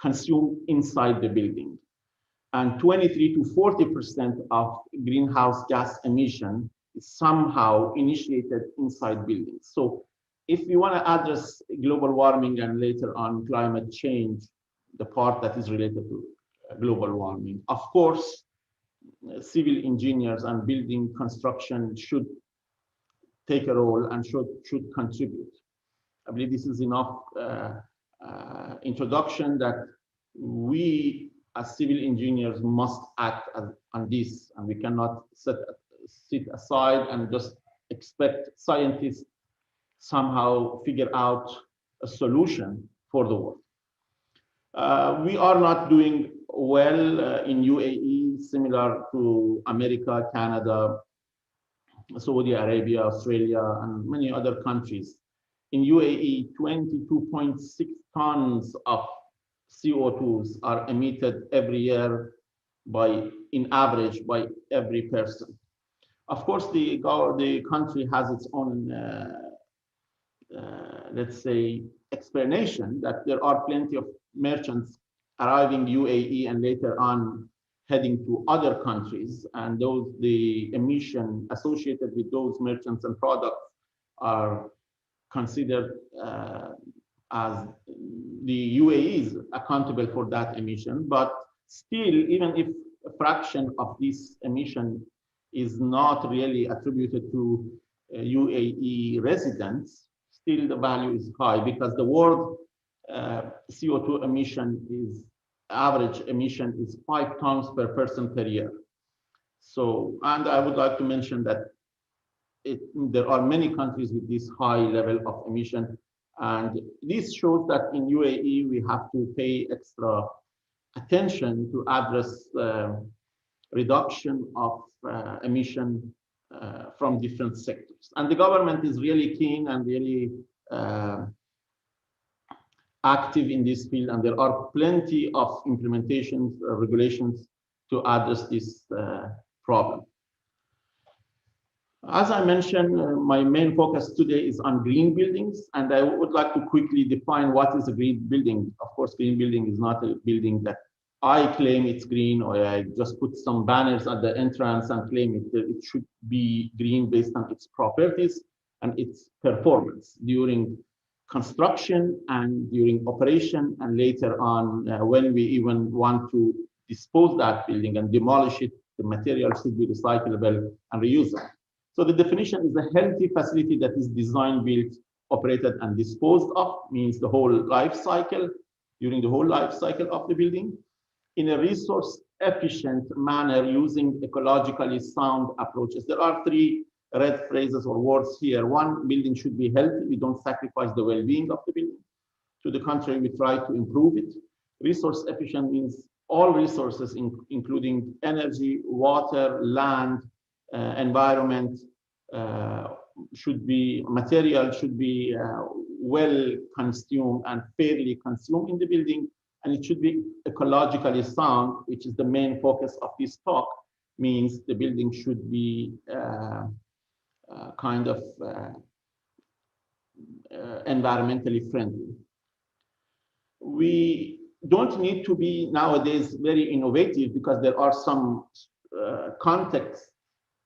consumed inside the building. And 23 to 40% of greenhouse gas emission is somehow initiated inside buildings. So if we want to address global warming and later on climate change, the part that is related to global warming, of course, civil engineers and building construction should take a role and should contribute. I believe this is enough introduction that we as civil engineers must act on this, and we cannot sit aside and just expect scientists somehow figure out a solution for the world. We are not doing well in UAE, similar to America, Canada, Saudi Arabia, Australia, and many other countries. In UAE, 22.6 tons of CO2s are emitted every year in average by every person. Of course, the country has its own, let's say, explanation that there are plenty of merchants arriving UAE and later on heading to other countries, and the emission associated with those merchants and products are considered as the UAE is accountable for that emission. But still, even if a fraction of this emission is not really attributed to UAE residents, still the value is high, because the world CO2 emission average emission is 5 tons per person per year. So, and I would like to mention that there are many countries with this high level of emission, and this shows that in UAE we have to pay extra attention to address reduction of emission from different sectors. And the government is really keen and really active in this field, and there are plenty of implementations, regulations to address this problem. As I mentioned, my main focus today is on green buildings, and I would like to quickly define what is a green building. Of course, green building is not a building that I claim it's green, or I just put some banners at the entrance and claim it should be green based on its properties and its performance during construction and during operation, and later on when we even want to dispose that building and demolish it, the material should be recyclable and reusable. So the definition is a healthy facility that is designed, built, operated, and disposed of, means the whole life cycle, during the whole life cycle of the building, in a resource efficient manner using ecologically sound approaches. There are three red phrases or words here. One, building should be healthy. We don't sacrifice the well-being of the building. To the contrary, we try to improve it. Resource efficient means all resources, including energy, water, land, environment, material should be well consumed and fairly consumed in the building, and it should be ecologically sound, which is the main focus of this talk, means the building should be environmentally friendly. We don't need to be nowadays very innovative because there are some contexts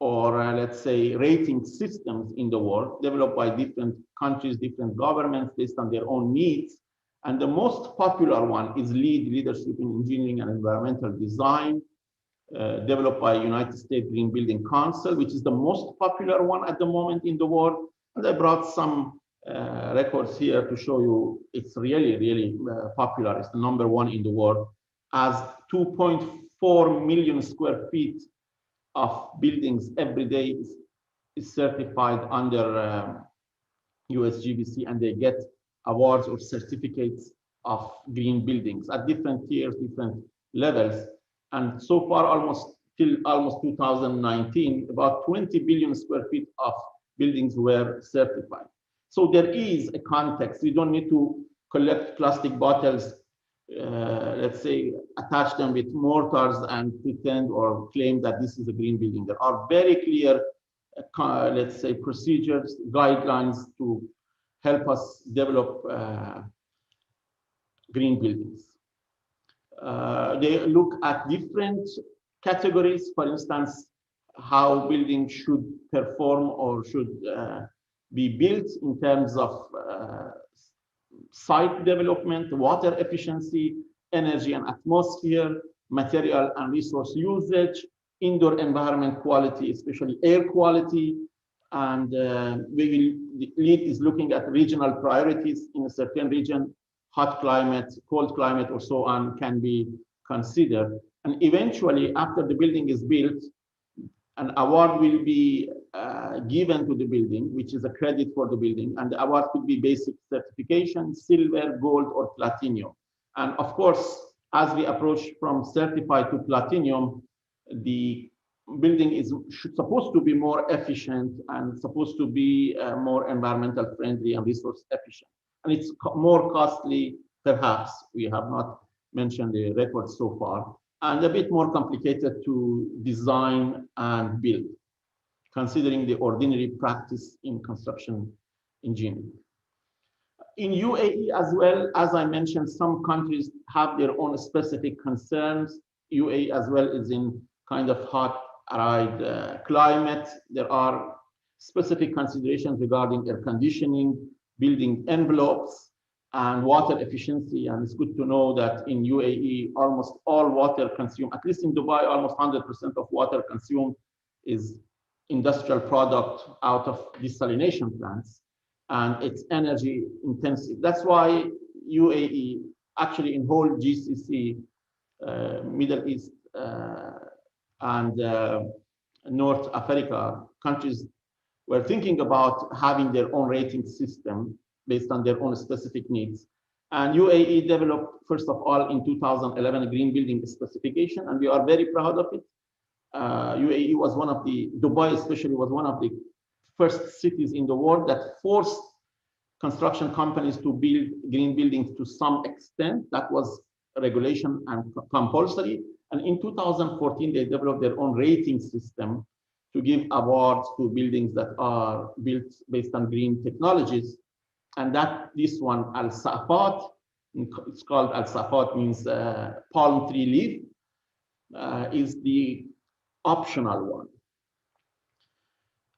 or let's say rating systems in the world developed by different countries, different governments based on their own needs. And the most popular one is Leadership in Engineering and Environmental Design, developed by United States Green Building Council, which is the most popular one at the moment in the world. And I brought some records here to show you it's really, really popular. It's the #1 in the world, as 2.4 million square feet of buildings every day is certified under USGBC, and they get awards or certificates of green buildings at different tiers, different levels. And so far, till almost 2019, about 20 billion square feet of buildings were certified. So there is a context. You don't need to collect plastic bottles, let's say, attach them with mortars and pretend or claim that this is a green building. There are very clear, let's say, procedures, guidelines to help us develop green buildings. They look at different categories, for instance, how buildings should perform or should be built in terms of site development, water efficiency, energy and atmosphere, material and resource usage, indoor environment quality, especially air quality. And the LEED is looking at regional priorities in a certain region. Hot climate, cold climate, or so on can be considered. And eventually, after the building is built, an award will be given to the building, which is a credit for the building. And the award could be basic certification, silver, gold, or platinum. And of course, as we approach from certified to platinum, the building is supposed to be more efficient and supposed to be more environmental friendly and resource efficient. And it's more costly, perhaps. We have not mentioned the records so far, and a bit more complicated to design and build, considering the ordinary practice in construction engineering. In UAE as well, as I mentioned, some countries have their own specific concerns. UAE as well is in kind of hot, arid climate. There are specific considerations regarding air conditioning, building envelopes, and water efficiency. And it's good to know that in UAE, almost all water consumed, at least in Dubai, almost 100% of water consumed is industrial product out of desalination plants, and it's energy intensive. That's why UAE, actually in whole GCC, Middle East and North Africa countries were thinking about having their own rating system based on their own specific needs. And UAE developed, first of all, in 2011, a green building specification, and we are very proud of it. UAE was one of the, Dubai especially was one of the first cities in the world that forced construction companies to build green buildings to some extent. That was regulation and compulsory. And in 2014, they developed their own rating system to give awards to buildings that are built based on green technologies. And that this one, Al Safat, it's called Al Safat, means palm tree leaf, is the optional one.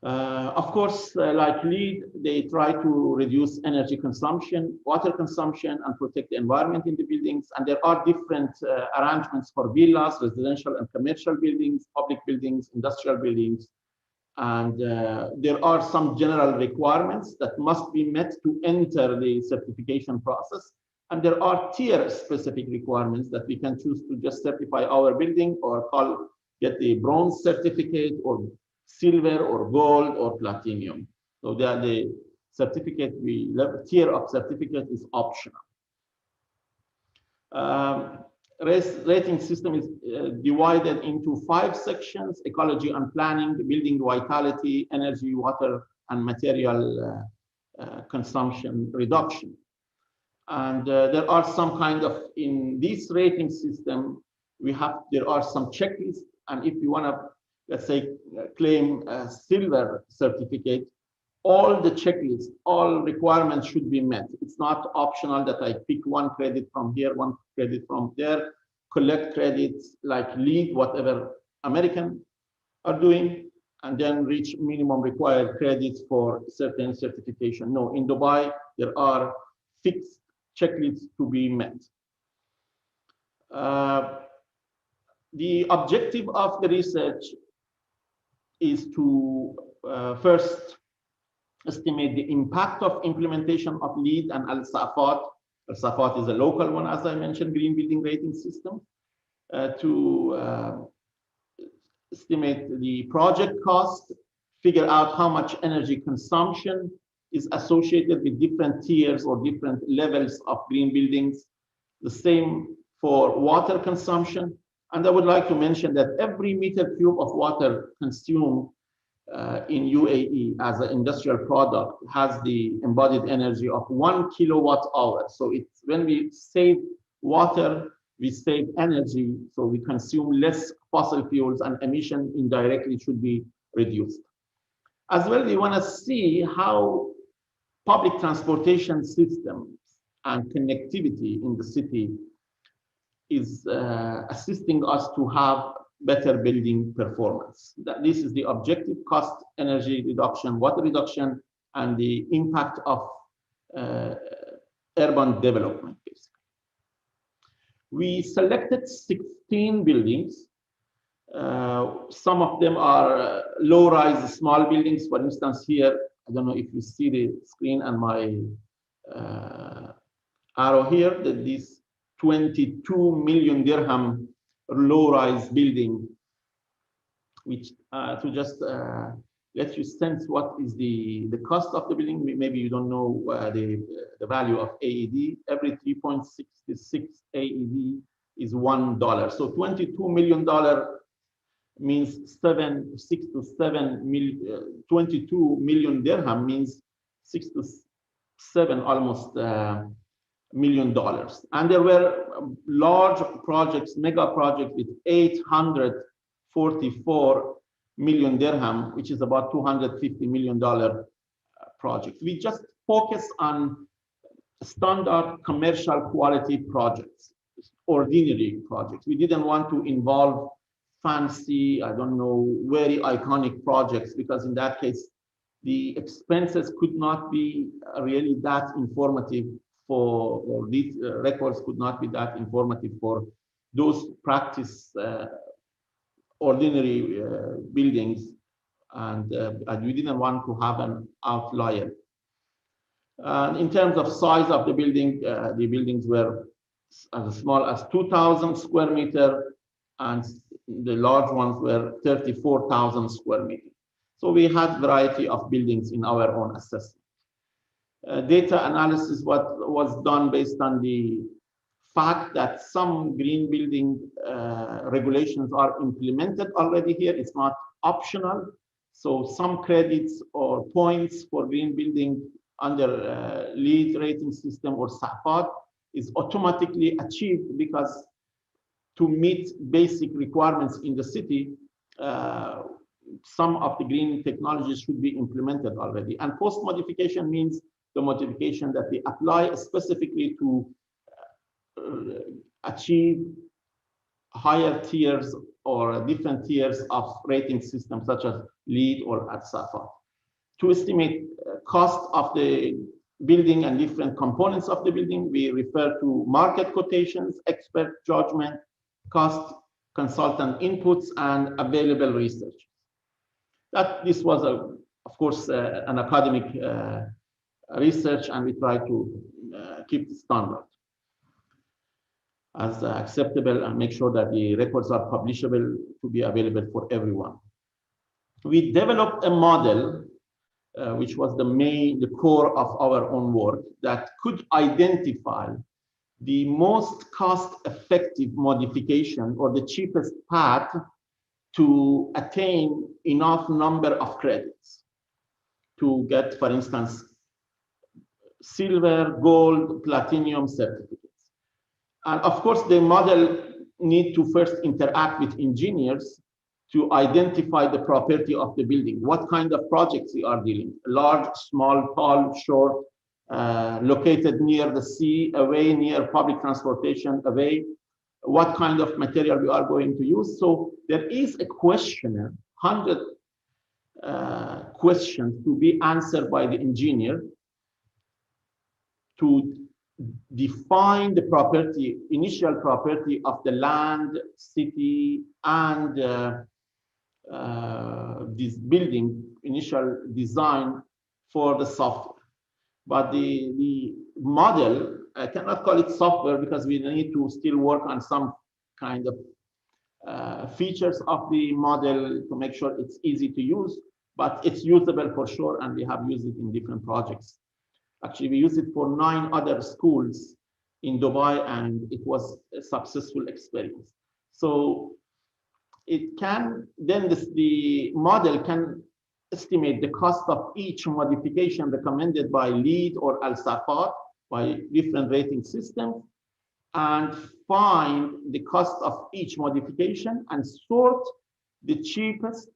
Of course, like LEED, they try to reduce energy consumption, water consumption, and protect the environment in the buildings. And there are different arrangements for villas, residential and commercial buildings, public buildings, industrial buildings. And there are some general requirements that must be met to enter the certification process. And there are tier-specific requirements that we can choose to just certify our building or get the bronze certificate or silver or gold or platinum. So the certificate, tier of certificate is optional. Rating system is divided into 5 sections: ecology and planning, building vitality, energy, water, and material consumption reduction. And there are some kind of, in this rating system, there are some checklists. And if you want to, let's say, claim a silver certificate, all the checklists, all requirements should be met. It's not optional that I pick one credit from here, one credit from there, collect credits like LEED, whatever American are doing, and then reach minimum required credits for certain certification. No, in Dubai, there are fixed checklists to be met. The objective of the research is to first estimate the impact of implementation of LEED and Al Safat. Al Safat is a local one, as I mentioned, green building rating system, to estimate the project cost, figure out how much energy consumption is associated with different tiers or different levels of green buildings. The same for water consumption. And I would like to mention that every meter cube of water consumed in UAE as an industrial product has the embodied energy of 1 kilowatt hour. So it's, when we save water, we save energy, so we consume less fossil fuels, and emission indirectly should be reduced. As well, we want to see how public transportation systems and connectivity in the city is assisting us to have better building performance. This is the objective: cost, energy reduction, water reduction, and the impact of urban development. We selected 16 buildings. Some of them are low-rise, small buildings. For instance, here, I don't know if you see the screen and my arrow here, that this 22 million dirham low-rise building, which to just let you sense what is the cost of the building. Maybe you don't know the value of AED. Every 3.66 AED is $1. So $22 million means 6 to 7 million. 22 million dirham means 6 to 7 almost $million. And there were large projects, mega projects with 844 million dirham, which is about $250 million projects. We just focus on standard commercial quality projects, ordinary projects. We didn't want to involve fancy, I don't know, very iconic projects, because in that case, the expenses could not be really that informative for, or these records could not be that informative for those practice ordinary buildings, and we didn't want to have an outlier. In terms of size of the buildings were as small as 2,000 square meter, and the large ones were 34,000 square meters. So we had variety of buildings in our own assessment. Data analysis was done based on the fact that some green building regulations are implemented already here. It's not optional. So some credits or points for green building under LEED rating system or SAFAT is automatically achieved because to meet basic requirements in the city, some of the green technologies should be implemented already. And post-modification means the modification that we apply specifically to achieve higher tiers or different tiers of rating systems such as LEED or SAFAT. To estimate cost of the building and different components of the building, we refer to market quotations, expert judgment, cost, consultant inputs, and available research. This was, of course, an academic research, and we try to keep the standard as acceptable and make sure that the records are publishable to be available for everyone. We developed a model which was the core of our own work that could identify the most cost-effective modification or the cheapest path to attain enough number of credits to get, for instance, silver, gold, platinum certificates. And of course, the model need to first interact with engineers to identify the property of the building. What kind of projects we are dealing? Large, small, tall, short, located near the sea, away, near public transportation, away. What kind of material we are going to use? So there is a questionnaire, 100 questions to be answered by the engineer to define the property, initial property of the land, city, and this building, initial design for the software. But the model, I cannot call it software because we need to still work on some kind of features of the model to make sure it's easy to use, but it's usable for sure, and we have used it in different projects. Actually, we used it for 9 other schools in Dubai, and it was a successful experience. So it can, then the model can estimate the cost of each modification recommended by LEED or Al-Safat by different rating systems, and find the cost of each modification and sort the cheapest,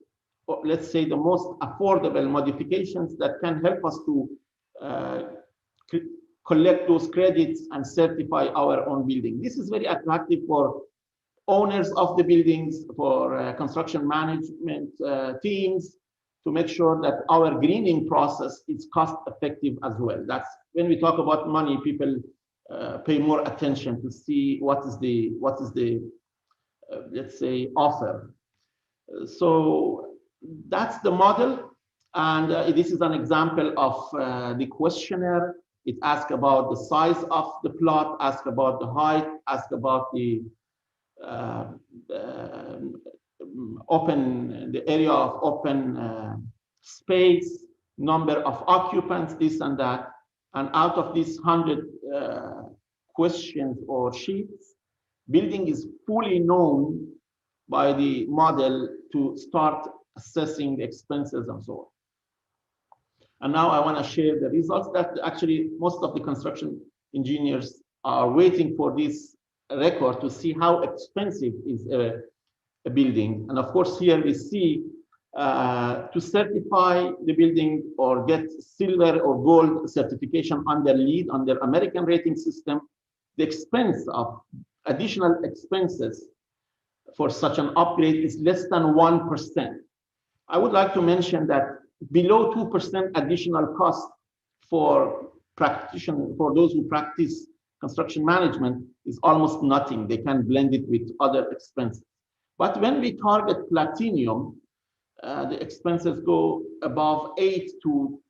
or let's say the most affordable modifications that can help us to collect those credits and certify our own building. This is very attractive for owners of the buildings, for construction management teams, to make sure that our greening process is cost effective as well. That's when we talk about money, people pay more attention to see what is the let's say offer. So that's the model, and this is an example of the questionnaire. It asks about the size of the plot, asks about the height, asks about the area of open space, number of occupants, this and that. And out of these 100 questions or sheets, building is fully known by the model to start assessing the expenses and so on. And now I want to share the results that actually most of the construction engineers are waiting for this record to see how expensive is a building. And of course, here we see to certify the building or get silver or gold certification under LEED, under American rating system, the expense of additional expenses for such an upgrade is less than 1%. I would like to mention that below 2% additional cost for practitioners, for those who practice construction management, is almost nothing. They can blend it with other expenses. But when we target platinum, the expenses go above 8 to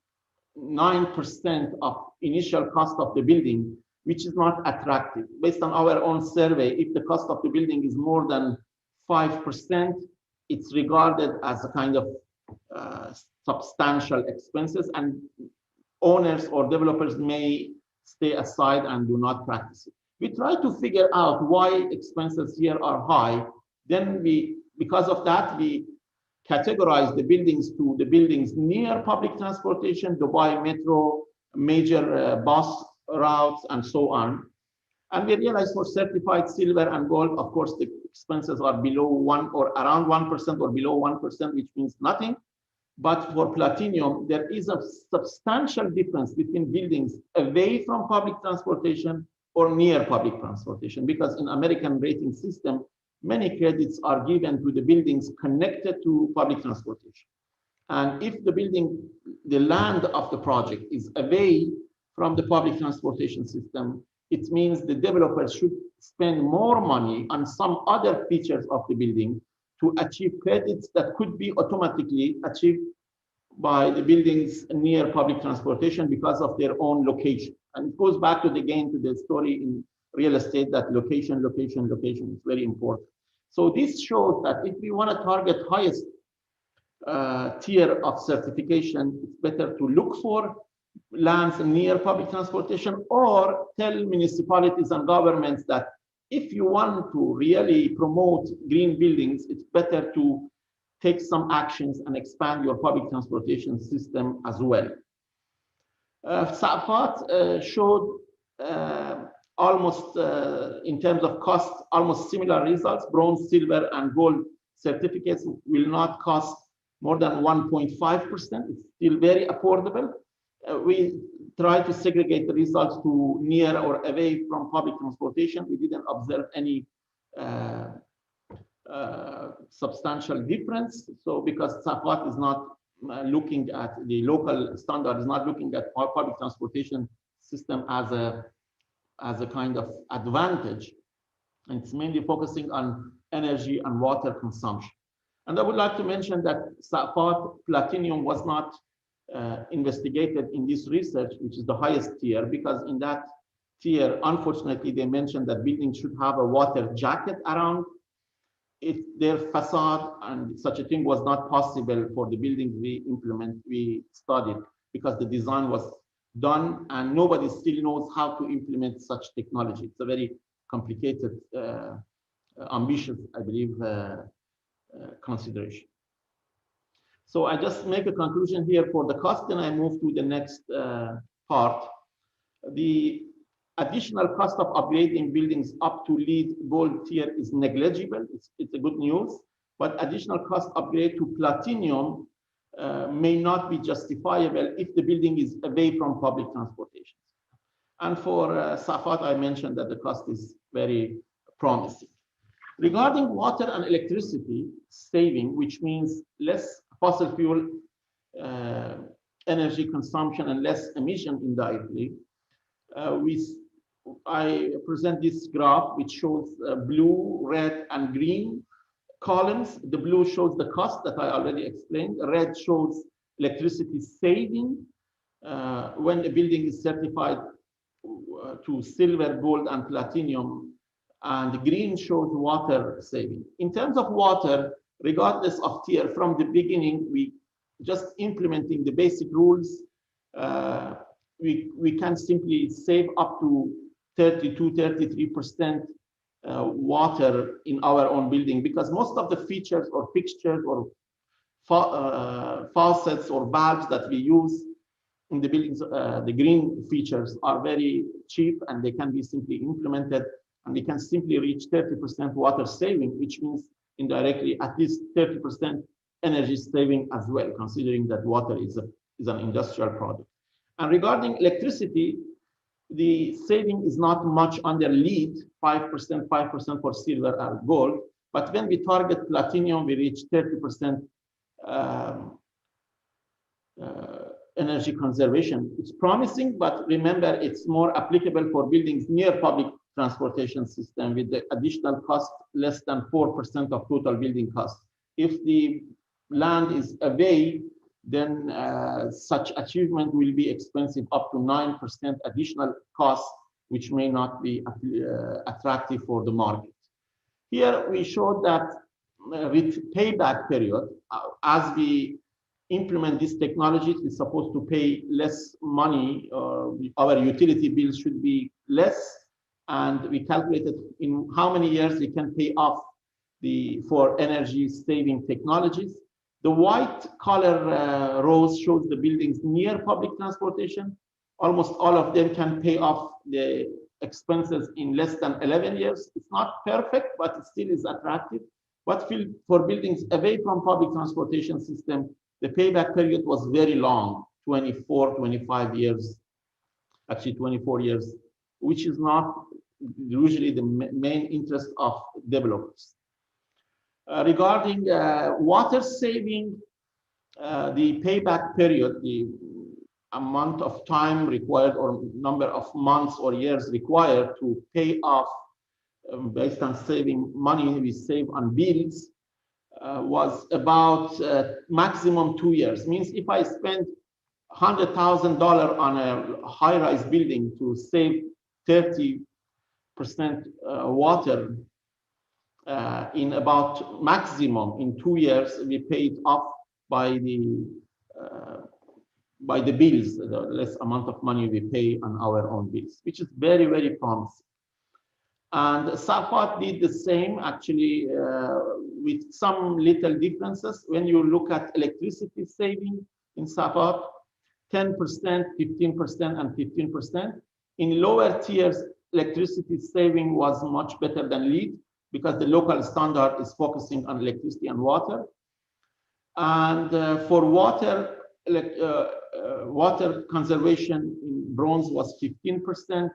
9% of initial cost of the building, which is not attractive. Based on our own survey, if the cost of the building is more than 5%, it's regarded as a kind of substantial expenses, and owners or developers may stay aside and do not practice it. We try to figure out why expenses here are high. Then because of that, we categorize the buildings to the buildings near public transportation, Dubai Metro, major bus routes, and so on. And we realize for certified silver and gold, of course, the expenses are below 1 or around 1% or below 1%, which means nothing. But for platinum, there is a substantial difference between buildings away from public transportation or near public transportation, because in American rating system, many credits are given to the buildings connected to public transportation. And if the building, the land of the project is away from the public transportation system, it means the developers should spend more money on some other features of the building to achieve credits that could be automatically achieved by the buildings near public transportation because of their own location. And it goes back to again to the story in real estate that location is very important. So this shows that if we want to target highest tier of certification, it's better to look for lands near public transportation, or tell municipalities and governments that if you want to really promote green buildings, it's better to take some actions and expand your public transportation system as well. Safat showed almost, in terms of cost, almost similar results. Bronze, silver, and gold certificates will not cost more than 1.5%. It's still very affordable. We try to segregate the results to near or away from public transportation. We didn't observe any substantial difference. So because Safat is not looking at the local standard, is not looking at our public transportation system as a kind of advantage, and it's mainly focusing on energy and water consumption. And I would like to mention that Safat platinum was not investigated in this research, which is the highest tier, because in that tier, unfortunately, they mentioned that buildings should have a water jacket around their facade, and such a thing was not possible for the buildings we studied, because the design was done and nobody still knows how to implement such technology. It's a very complicated, ambitious, I believe, consideration. So I just make a conclusion here for the cost, and I move to the next part. The additional cost of upgrading buildings up to LEED gold tier is negligible. It's a good news, but additional cost upgrade to platinum may not be justifiable if the building is away from public transportation. And for Safat, I mentioned that the cost is very promising. Regarding water and electricity saving, which means less fossil fuel energy consumption and less emission indirectly, I present this graph which shows blue, red, and green columns. The blue shows the cost that I already explained. Red shows electricity saving when a building is certified to silver, gold, and platinum, and green shows water saving. In terms of water, regardless of tier, from the beginning, we just implementing the basic rules, we can simply save up to 32–33% water in our own building, because most of the features or fixtures or faucets or valves that we use in the buildings, the green features are very cheap and they can be simply implemented, and we can simply reach 30% water saving, which means indirectly at least 30% energy saving as well, considering that water is an industrial product. And regarding electricity, the saving is not much under LEED, 5% for silver and gold, but when we target platinum, we reach 30% energy conservation. It's promising, but remember, it's more applicable for buildings near public transportation system with the additional cost less than 4% of total building cost. If the land is away, then such achievement will be expensive, up to 9% additional cost, which may not be attractive for the market. Here we showed that with payback period, as we implement these technologies, we're supposed to pay less money, our utility bills should be less, and we calculated in how many years we can pay off for energy saving technologies. The white color rows shows the buildings near public transportation. Almost all of them can pay off the expenses in less than 11 years. It's not perfect, but it still is attractive. But for buildings away from public transportation system, the payback period was very long, 24, 25 years, actually 24 years, which is not usually the main interest of developers. Regarding water saving, the payback period, the amount of time required or number of months or years required to pay off based on saving money we save on bills was about maximum 2 years. Means if I spend $100,000 on a high-rise building to save 30% water, in about maximum in 2 years, we paid off by the bills, the less amount of money we pay on our own bills, which is very, very promising. And Safat did the same, actually, with some little differences. When you look at electricity saving in Safat, 10%, 15%, and 15%. In lower tiers, electricity saving was much better than LEED because the local standard is focusing on electricity and water. And for water, water conservation in bronze was 15%.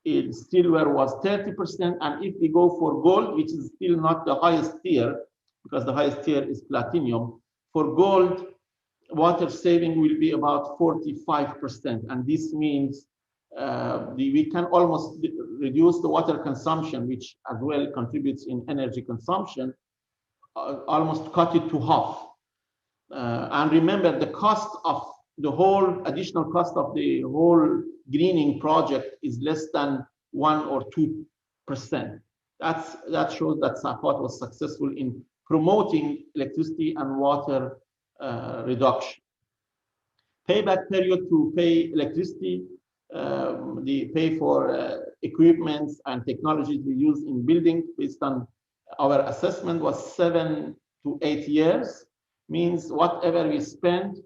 In silver was 30%, and if we go for gold, which is still not the highest tier, because the highest tier is platinum, for gold, water saving will be about 45%, and this means we can almost reduce the water consumption, which as well contributes in energy consumption, almost cut it to half. And remember, the cost of the whole additional cost of the whole greening project is less than 1 or 2%. That shows that Safat was successful in promoting electricity and water reduction. Payback period to pay electricity, the pay for equipments and technologies we use in building based on our assessment was 7 to 8 years, means whatever we spend,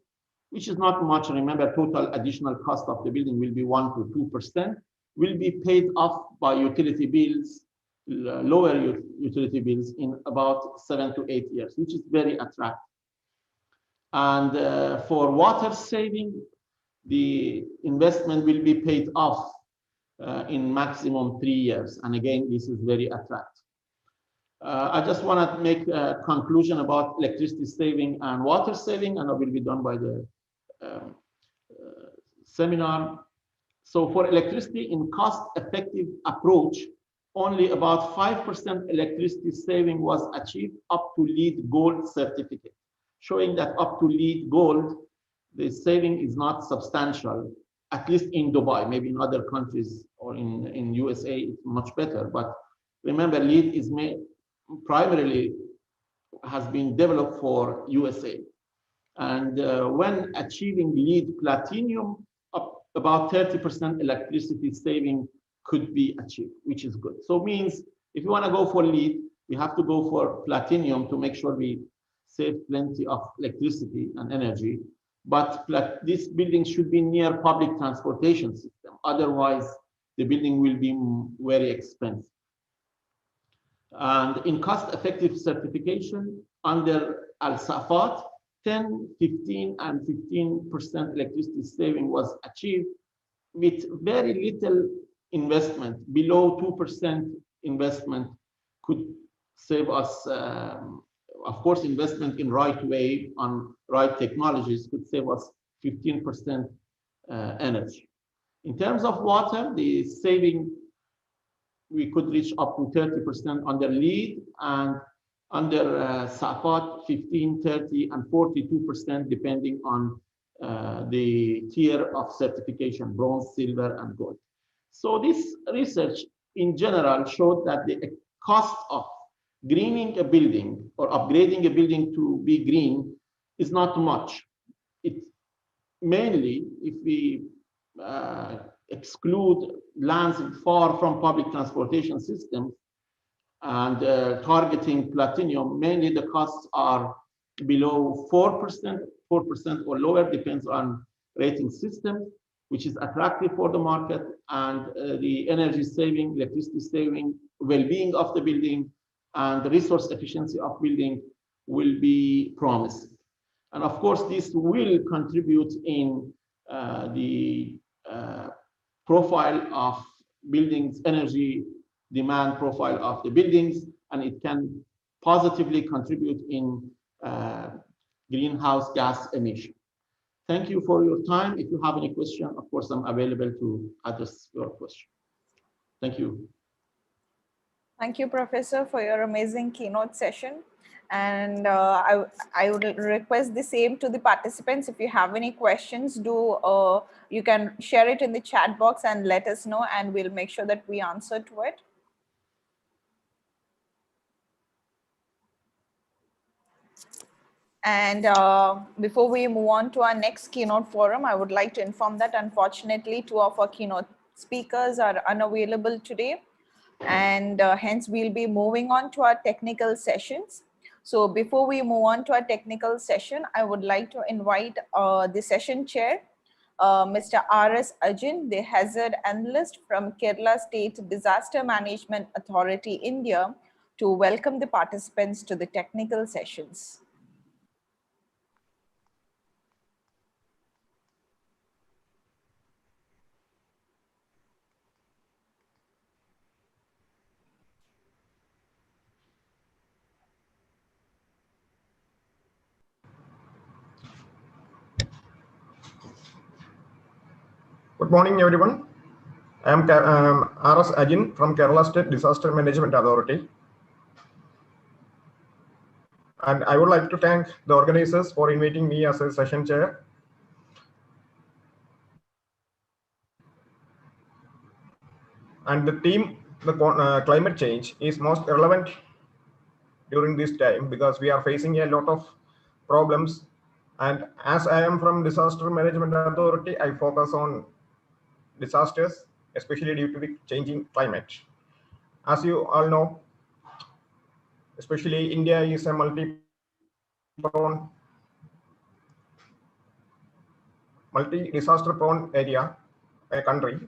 which is not much. Remember, total additional cost of the building will be 1 to 2%, will be paid off by utility bills, lower utility bills in about 7 to 8 years, which is very attractive. And for water saving, the investment will be paid off in maximum 3 years. And again, this is very attractive. I just want to make a conclusion about electricity saving and water saving, and I will be done by the seminar. So for electricity in cost-effective approach, only about 5% electricity saving was achieved up to LEED Gold certificate, showing that up to LEED Gold, the saving is not substantial, at least in Dubai. Maybe in other countries or in USA, it's much better. But remember, LEED is primarily has been developed for USA. And when achieving LEED Platinum, about 30% electricity saving could be achieved, which is good. So it means if you want to go for LEED, we have to go for Platinum to make sure we save plenty of electricity and energy. But this building should be near public transportation system. Otherwise, the building will be very expensive. And in cost-effective certification under Al-Safat, 10, 15, and 15% electricity saving was achieved with very little investment. Below 2% investment could save us, of course, investment in right way on right technologies could save us 15% energy. In terms of water, the saving, we could reach up to 30% under LEED, and under Safat, 15, 30, and 42%, depending on the tier of certification, bronze, silver, and gold. So this research in general showed that the cost of greening a building or upgrading a building to be green is not much. it mainly, if we exclude lands far from public transportation systems and targeting platinum, mainly the costs are below 4%, 4% or lower, depends on rating system, which is attractive for the market, and the energy saving, electricity saving, well-being of the building, and the resource efficiency of building will be promised. And of course, this will contribute in the profile of buildings, energy demand profile of the buildings, and it can positively contribute in greenhouse gas emission. Thank you for your time. If you have any question, of course, I'm available to address your question. Thank you. Thank you, Professor, for your amazing keynote session. And I would request the same to the participants. If you have any questions, you can share it in the chat box and let us know, and we'll make sure that we answer to it. And before we move on to our next keynote forum, I would like to inform that unfortunately, 2 of our keynote speakers are unavailable today. And hence we'll be moving on to our technical sessions. So before we move on to our technical session, I would like to invite the session chair, Mr. R.S. Ajin, the hazard analyst from Kerala State Disaster Management Authority, India, to welcome the participants to the technical sessions. Good morning, everyone. I am R.S. Ajin from Kerala State Disaster Management Authority. And I would like to thank the organizers for inviting me as a session chair. And the theme, the climate change, is most relevant during this time because we are facing a lot of problems. And as I am from Disaster Management Authority, I focus on disasters, especially due to the changing climate. As you all know, especially India is a multi-disaster prone area, a country,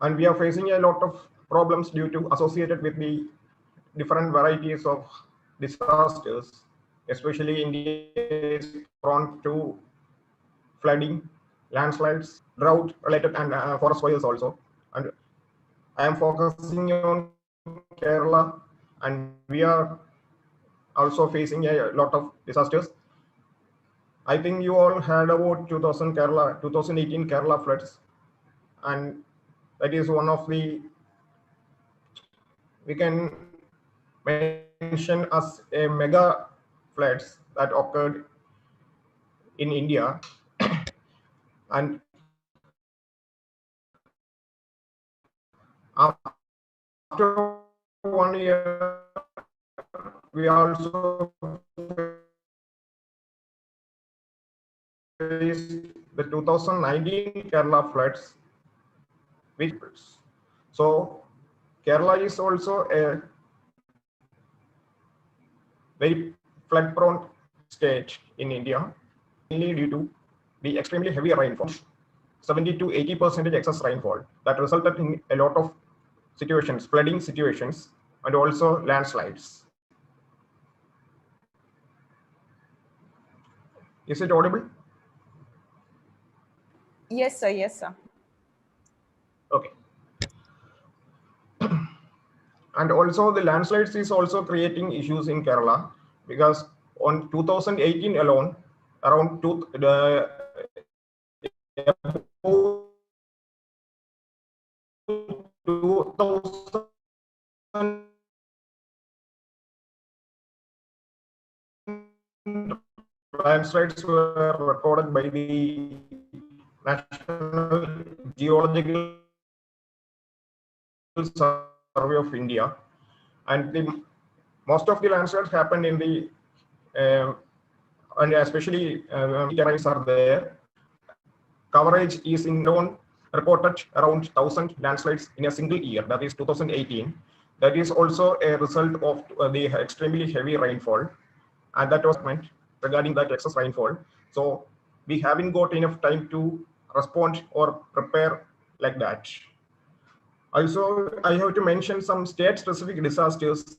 and we are facing a lot of problems due to associated with the different varieties of disasters. Especially India is prone to flooding, landslides, drought related, and forest fires also. And I am focusing on Kerala, and we are also facing a lot of disasters. I think you all heard about 2018 Kerala floods, and that is one of the, we can mention as a mega floods that occurred in India. And after 1 year, we also faced the 2019 Kerala floods, so Kerala is also a very flood prone state in India, mainly due to the extremely heavy rainfall, 70 to 80% excess rainfall that resulted in a lot of situations, flooding situations, and also landslides. Is it audible? Yes, sir. Yes, sir. Okay. And also the landslides is also creating issues in Kerala because on 2018 alone, around 2,000 landslides were recorded by the National Geological Survey of India, and most of the landslides happened in the and especially terrains are there. Coverage is in known reported around 1,000 landslides in a single year, that is 2018. That is also a result of the extremely heavy rainfall, and that was meant regarding that excess rainfall. So we haven't got enough time to respond or prepare like that. Also, I have to mention some state-specific disasters,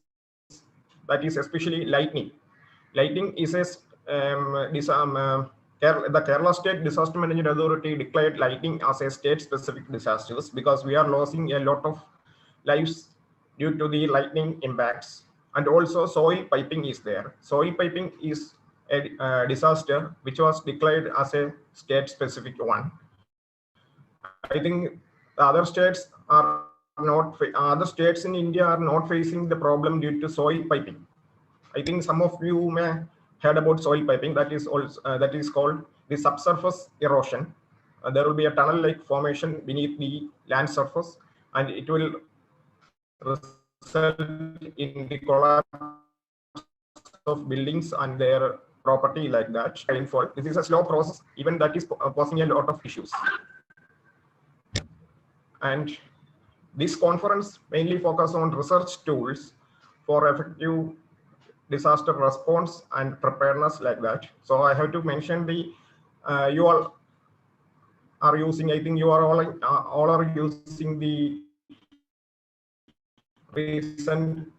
that is especially lightning. Lightning is a the Kerala State Disaster Management Authority declared lightning as a state-specific disasters because we are losing a lot of lives due to the lightning impacts. And also soil piping is there. Soil piping is a disaster which was declared as a state-specific one. I think the other states are not, other states in India are not facing the problem due to soil piping. I think some of you may heard about soil piping. That is also that is called the subsurface erosion. There will be a tunnel-like formation beneath the land surface, and it will result in the collapse of buildings and their property like that. Rainfall. This is a slow process, even that is causing a lot of issues. And this conference mainly focuses on research tools for effective disaster response and preparedness like that. So I have to mention the you all are using, I think you are all are using the recent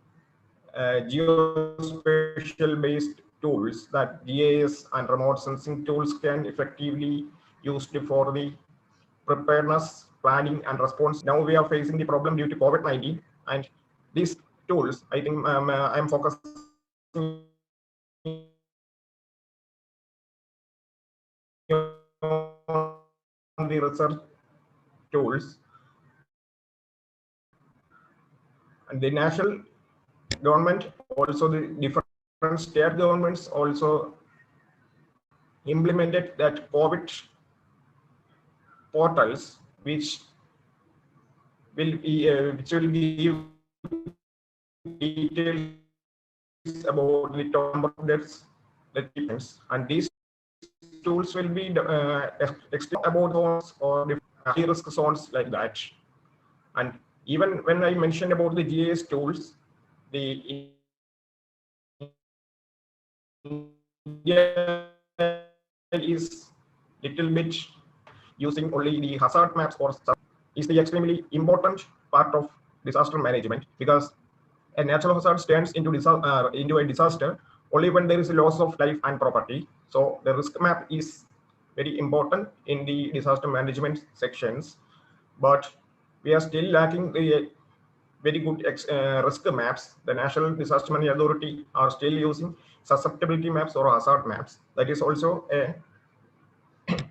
geospatial based tools that GIS and remote sensing tools can effectively used for the preparedness, planning and response. Now we are facing the problem due to COVID-19, and these tools, I think I'm focusing on the research tools. And the national government, also the different state governments also implemented that COVID portals, which will give details about the number of deaths, and these tools will be about zones or high risk zones like that. And even when I mentioned about the GIS tools, the India is little bit using only the hazard maps or is the extremely important part of disaster management, because a natural hazard turns into a disaster only when there is a loss of life and property. So the risk map is very important in the disaster management sections, but we are still lacking the very good risk maps. The National Disaster Management Authority are still using susceptibility maps or hazard maps. That is also a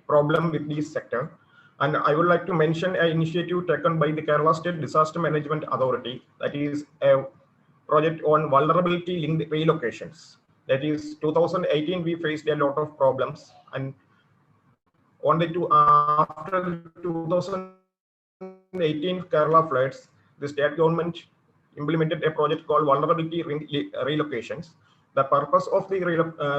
problem with this sector. And I would like to mention an initiative taken by the Kerala State Disaster Management Authority, that is a project on vulnerability linked relocations. That is 2018 we faced a lot of problems, and on the after 2018 Kerala floods, the state government implemented a project called vulnerability relocations. The purpose of the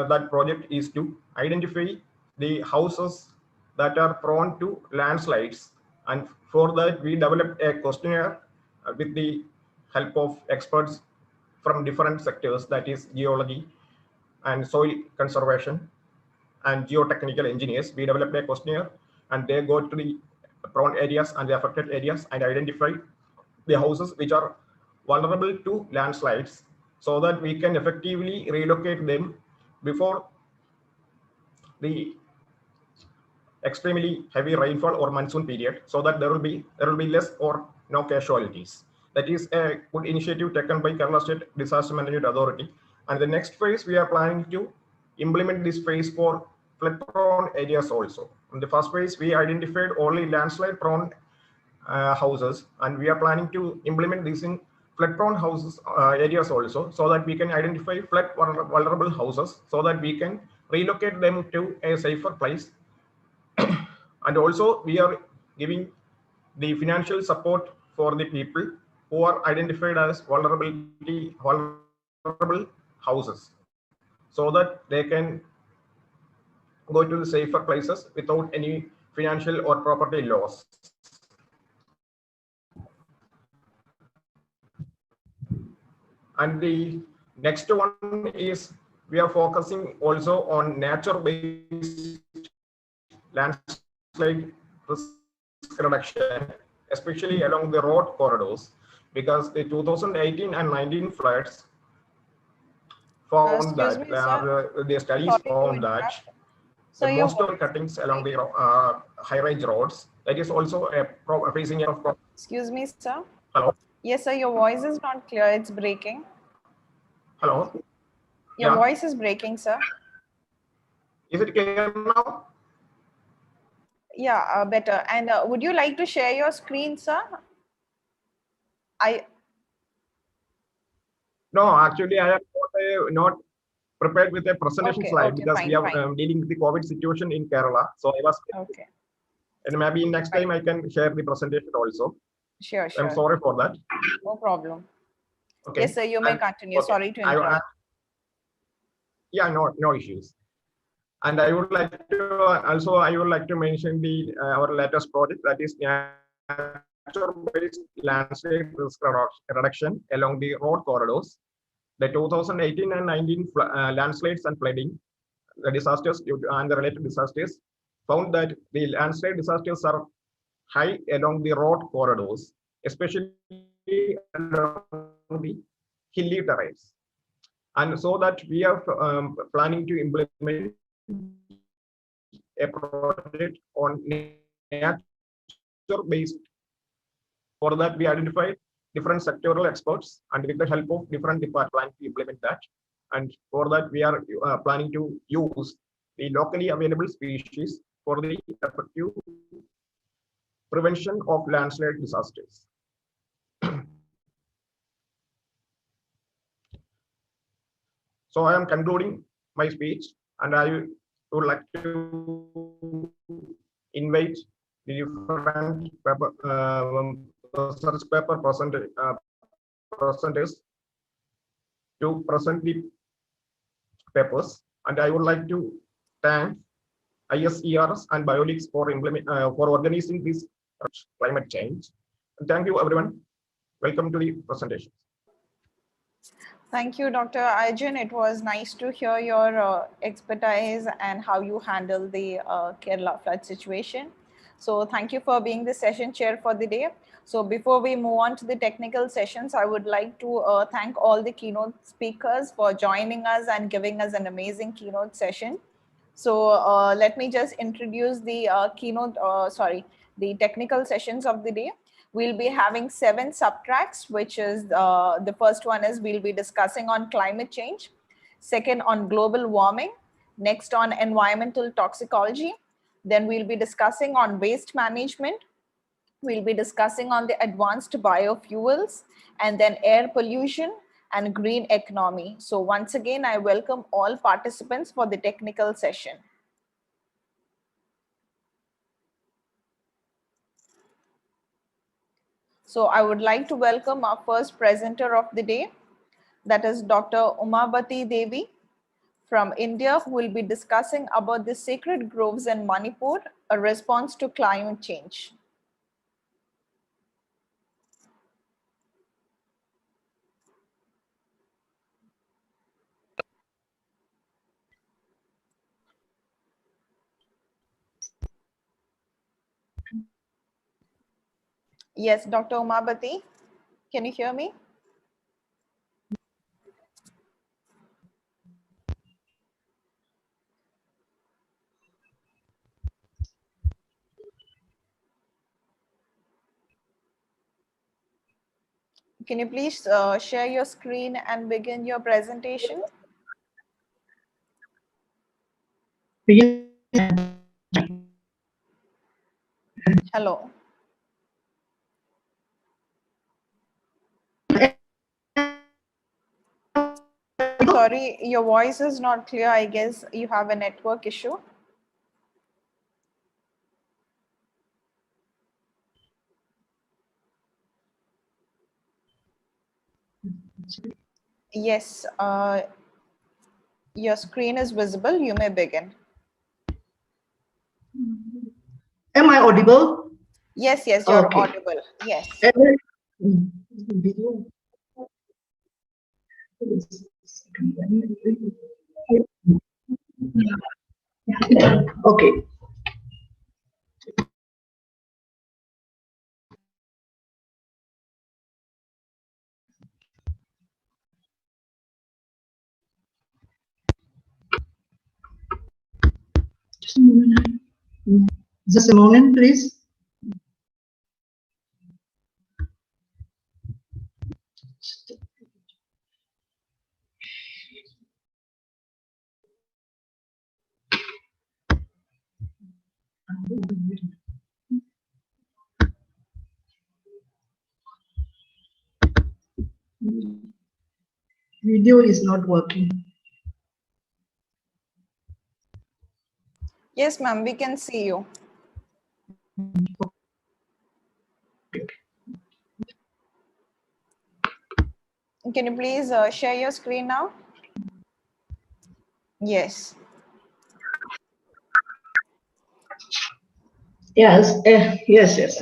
that project is to identify the houses that are prone to landslides, and for that we developed a questionnaire with the help of experts from different sectors, that is geology and soil conservation and geotechnical engineers. We developed a questionnaire, and they go to the prone areas and the affected areas and identify the houses which are vulnerable to landslides, so that we can effectively relocate them before the extremely heavy rainfall or monsoon period, so that there will be less or no casualties. That is a good initiative taken by Kerala State Disaster Management Authority. And the next phase, we are planning to implement this phase for flood-prone areas also. In the first phase, we identified only landslide-prone houses, and we are planning to implement this in flood-prone houses areas also, so that we can identify flood vulnerable houses, so that we can relocate them to a safer place. And also we are giving the financial support for the people who are identified as vulnerable houses, so that they can go to the safer places without any financial or property loss. And the next one is we are focusing also on nature-based landslide risk reduction, especially along the road corridors, because the 2018 and 19 floods found Excuse that me, sir. the studies Sorry to found that interrupt. the So your most of the voice cuttings is along the breaking. high-range roads, that is also facing a problem. Excuse me, sir. Hello? Yes, sir, your voice is not clear. It's breaking. Hello? Your Yeah. voice is breaking, sir. Is it clear now? Yeah, better. And would you like to share your screen, sir? No, actually, I am not prepared with a presentation Okay, slide okay, because we fine, are fine. dealing with the COVID situation in Kerala. So I was, Okay, and maybe next fine. time I can share the presentation also. Sure, I'm sure. sorry for that. No problem. Okay. Yes, sir, you may And, continue. okay. Sorry to interrupt. Yeah, no issues. And I would like to also I would like to mention the our latest project, that is nature-based landscape risk reduction along the road corridors. The 2018 and 19 landslides and flooding, the disasters and the related disasters, found that the landslide disasters are high along the road corridors, especially along the hilly terrains. And so that we are planning to implement a project on nature-based. For that, we identified different sectoral experts, and with the help of different departments, plan to implement that. And for that, we are planning to use the locally available species for the effective prevention of landslide disasters. So I am concluding my speech, and I would like to invite the different paper, research paper presenters to present the papers. And I would like to thank ISERS and Bioleagues for organizing this climate change. And thank you, everyone. Welcome to the presentation. Thank you, Dr. Arjun. It was nice to hear your expertise and how you handle the Kerala flood situation. So thank you for being the session chair for the day. So before we move on to the technical sessions, I would like to thank all the keynote speakers for joining us and giving us an amazing keynote session. So let me just introduce the the technical sessions of the day. We'll be having 7 subtracks, which is the first one is we'll be discussing on climate change, second on global warming, next on environmental toxicology, then we'll be discussing on waste management, we'll be discussing on the advanced biofuels, and then air pollution and green economy. So once again, I welcome all participants for the technical session. So I would like to welcome our first presenter of the day, that is Dr. Umabati Devi from India, who will be discussing about the sacred groves in Manipur, a response to climate change. Yes, Dr. Umabati, can you hear me? Can you please share your screen and begin your presentation? Hello. Sorry, your voice is not clear. I guess you have a network issue. Yes, your screen is visible. You may begin. Am I audible? Yes, yes, you're Okay. audible. Yes. Okay. Just a moment, please. Video is not working. Yes, ma'am, we can see you. Can you please share your screen now? Yes. Yes, yes.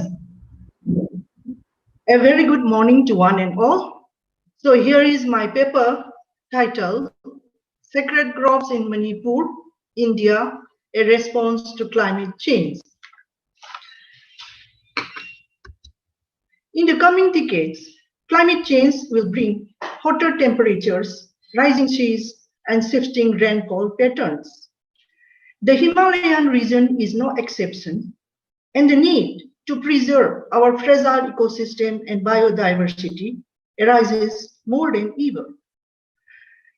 A very good morning to one and all. So here is my paper titled Sacred Groves in Manipur, India, a Response to Climate Change. In the coming decades, climate change will bring hotter temperatures, rising seas, and shifting rainfall patterns. The Himalayan region is no exception, and the need to preserve our fragile ecosystem and biodiversity arises more than ever.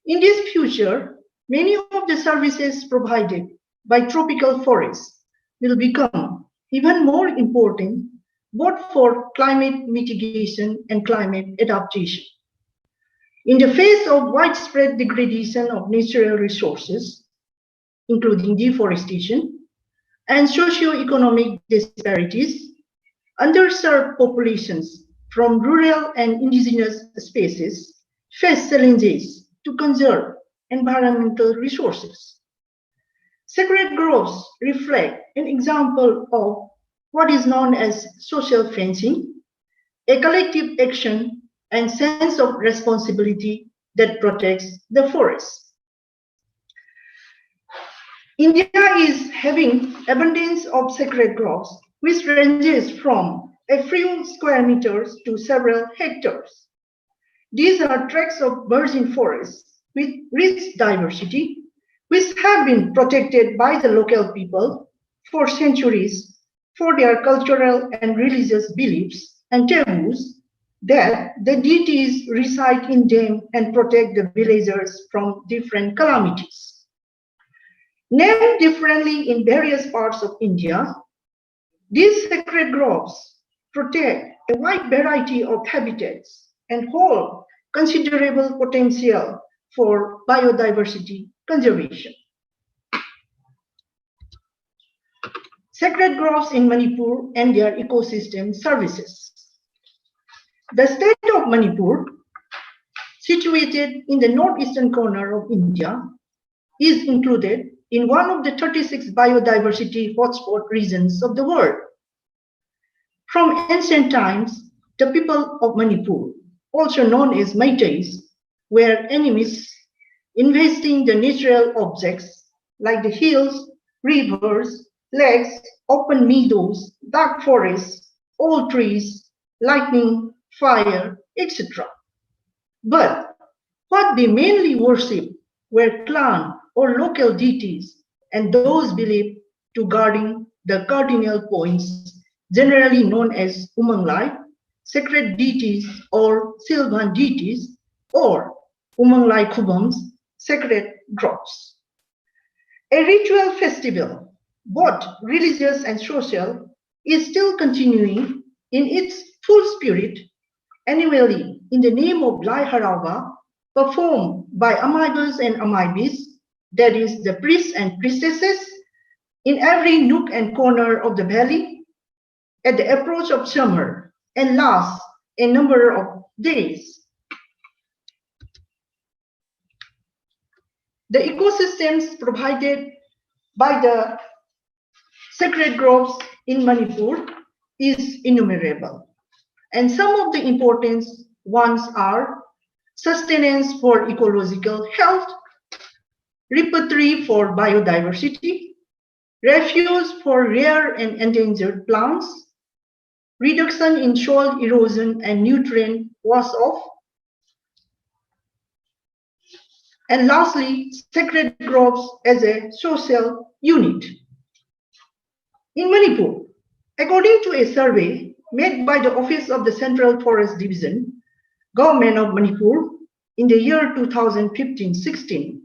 In this future, many of the services provided by tropical forests will become even more important both for climate mitigation and climate adaptation. In the face of widespread degradation of natural resources, including deforestation and socio-economic disparities, underserved populations from rural and indigenous spaces face challenges to conserve environmental resources. Sacred groves reflect an example of what is known as social fencing, a collective action and sense of responsibility that protects the forest. India is having abundance of sacred groves, which ranges from a few square meters to several hectares. These are tracts of virgin forests with rich diversity, which have been protected by the local people for centuries for their cultural and religious beliefs and taboos that the deities reside in them and protect the villagers from different calamities. Named differently in various parts of India, these sacred groves protect a wide variety of habitats and hold considerable potential for biodiversity conservation. Sacred groves in Manipur and their ecosystem services. The state of Manipur, situated in the northeastern corner of India, is included in one of the 36 biodiversity hotspot regions of the world. From ancient times, the people of Manipur, also known as Meiteis, were enemies, investing the natural objects like the hills, rivers, lakes, open meadows, dark forests, old trees, lightning, fire, etc. But what they mainly worshipped were clan or local deities and those believed to guarding the cardinal points, generally known as Umanglai, sacred deities or Sylvan deities, or Umanglai Kubams, sacred groves. A ritual festival, both religious and social, is still continuing in its full spirit annually in the name of Lai Harawa, performed by Amaibas and Amaibis, that is, the priests and priestesses, in every nook and corner of the valley at the approach of summer and lasts a number of days. The ecosystems provided by the sacred groves in Manipur is innumerable. And some of the important ones are sustenance for ecological health, repertory for biodiversity, refuge for rare and endangered plants, reduction in soil erosion and nutrient wash-off, and lastly, sacred groves as a social unit. In Manipur, according to a survey made by the Office of the Central Forest Division, Government of Manipur, in the year 2015-16,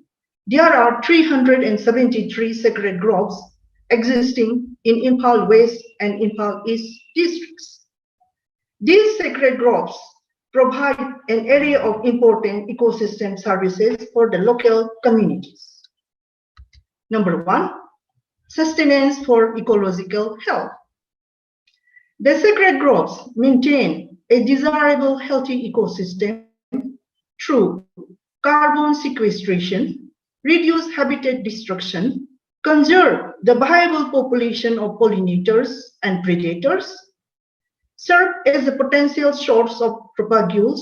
there are 373 sacred groves existing in Imphal West and Imphal East districts. These sacred groves provide an array of important ecosystem services for the local communities. Number one, sustenance for ecological health. The sacred groves maintain a desirable healthy ecosystem through carbon sequestration, reduce habitat destruction, conserve the viable population of pollinators and predators, serve as a potential source of propagules,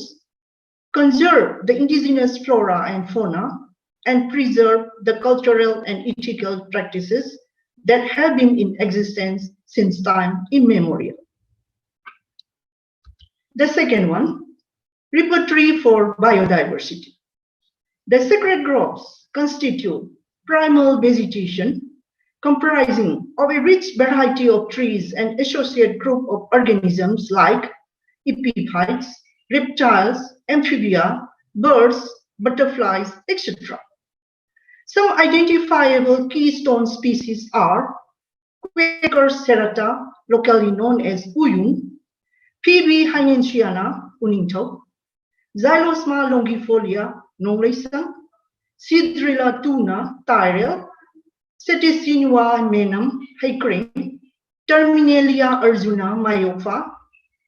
conserve the indigenous flora and fauna, and preserve the cultural and ethical practices that have been in existence since time immemorial. The second one, repertory for biodiversity. The sacred groves constitute primal vegetation comprising of a rich variety of trees and associated group of organisms like epiphytes, reptiles, amphibia, birds, butterflies, etc. Some identifiable keystone species are Quaker serrata, locally known as Uyung, Phoebe hynensiana, Unintau, Xylosma longifolia, Nongreisang, Sidrilla tuna, Tyrell, Ceticinua menum, Haikring, Terminalia arjuna, Myopha,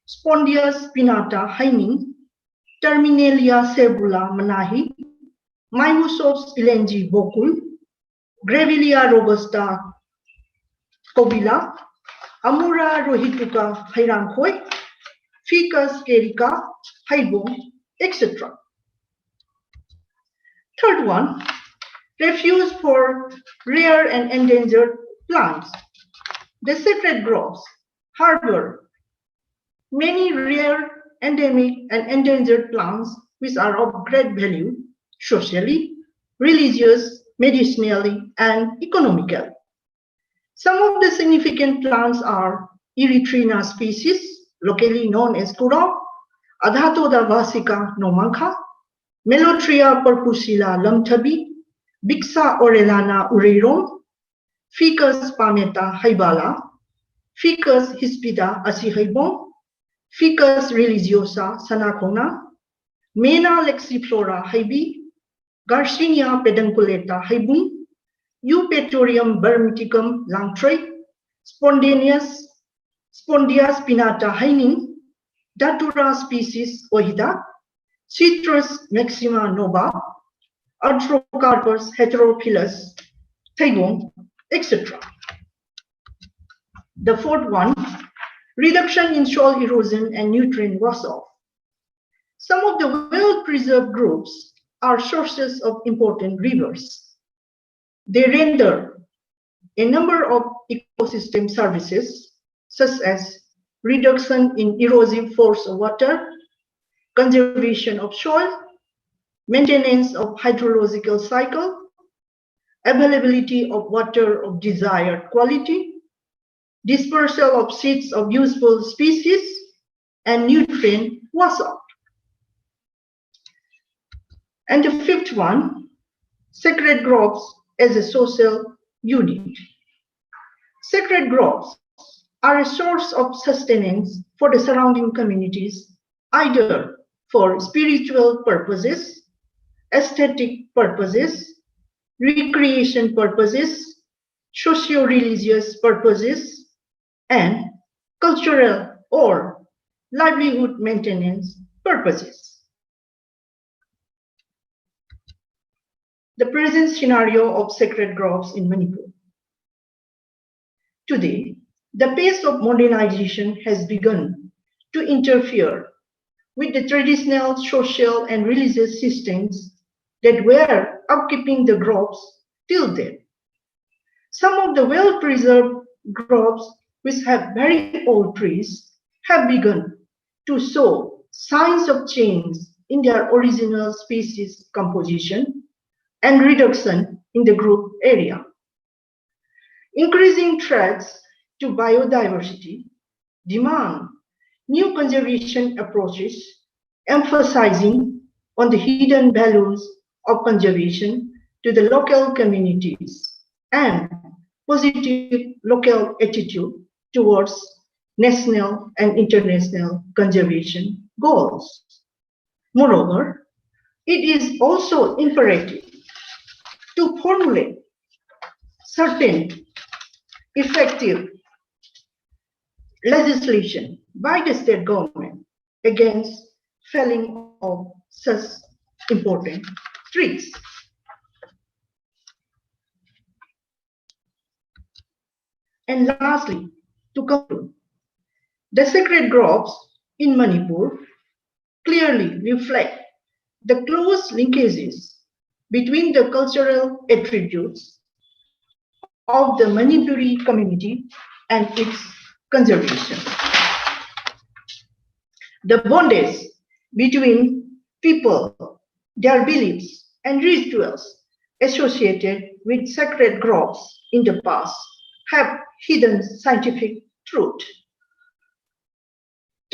Spondia spinata, Haining, Terminalia cerbula, Manahi, Mimosops ilenji, Bokul, Grevillea robusta, Kobila, Amura rohituka, Hairangkhoi, Ficus carica, Haibong, etc. Third one, refuge for rare and endangered plants. The sacred groves harbor many rare, endemic, and endangered plants which are of great value socially, religious, medicinally, and economically. Some of the significant plants are Erythrina species, locally known as Kura, Adhatoda vasica nomanka, Melotria purpusilla lumtabi, Bixa orellana ureiron, Ficus palmata haibala, Ficus hispida asihaibon, Ficus religiosa sanacona, Mena lexiflora haibi, Garcinia pedunculata haibung, Eupatorium burmiticum langtrei, Spondia spinata haining, Datura species ohida, Citrus maxima nova, Arthrocarpus heterophyllus, Thaibong, etc. The fourth one, reduction in soil erosion and nutrient wash-off. Some of the well-preserved groups are sources of important rivers. They render a number of ecosystem services, such as reduction in erosive force of water, conservation of soil, maintenance of hydrological cycle, availability of water of desired quality, dispersal of seeds of useful species, and nutrient wash-off. And the fifth one, sacred groves as a social unit. Sacred groves are a source of sustenance for the surrounding communities, either for spiritual purposes, aesthetic purposes, recreation purposes, socio-religious purposes, and cultural or livelihood maintenance purposes. The present scenario of sacred groves in Manipur. Today, the pace of modernization has begun to interfere with the traditional social and religious systems that were upkeeping the groves till then. Some of the well-preserved groves, which have very old trees, have begun to show signs of change in their original species composition and reduction in the group area. Increasing threats to biodiversity demand new conservation approaches emphasizing on the hidden values of conservation to the local communities and positive local attitude towards national and international conservation goals. Moreover, it is also imperative to formulate certain effective legislation by the state government against felling of such important trees. And lastly, to conclude, the sacred groves in Manipur clearly reflect the close linkages between the cultural attributes of the Manipuri community and its conservation. The bondage between people, their beliefs, and rituals associated with sacred groves in the past have hidden scientific truth.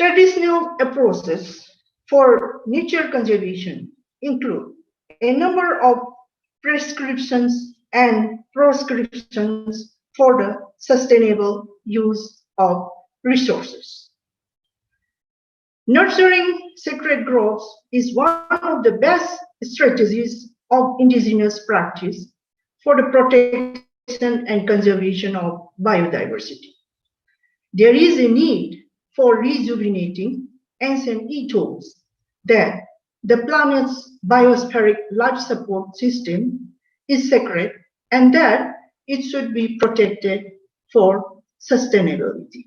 Traditional approaches for nature conservation include a number of prescriptions and proscriptions for the sustainable use of resources. Nurturing sacred groves is one of the best strategies of indigenous practice for the protection and conservation of biodiversity. There is a need for rejuvenating ancient ethos that the planet's biospheric life support system is sacred and that it should be protected for sustainability.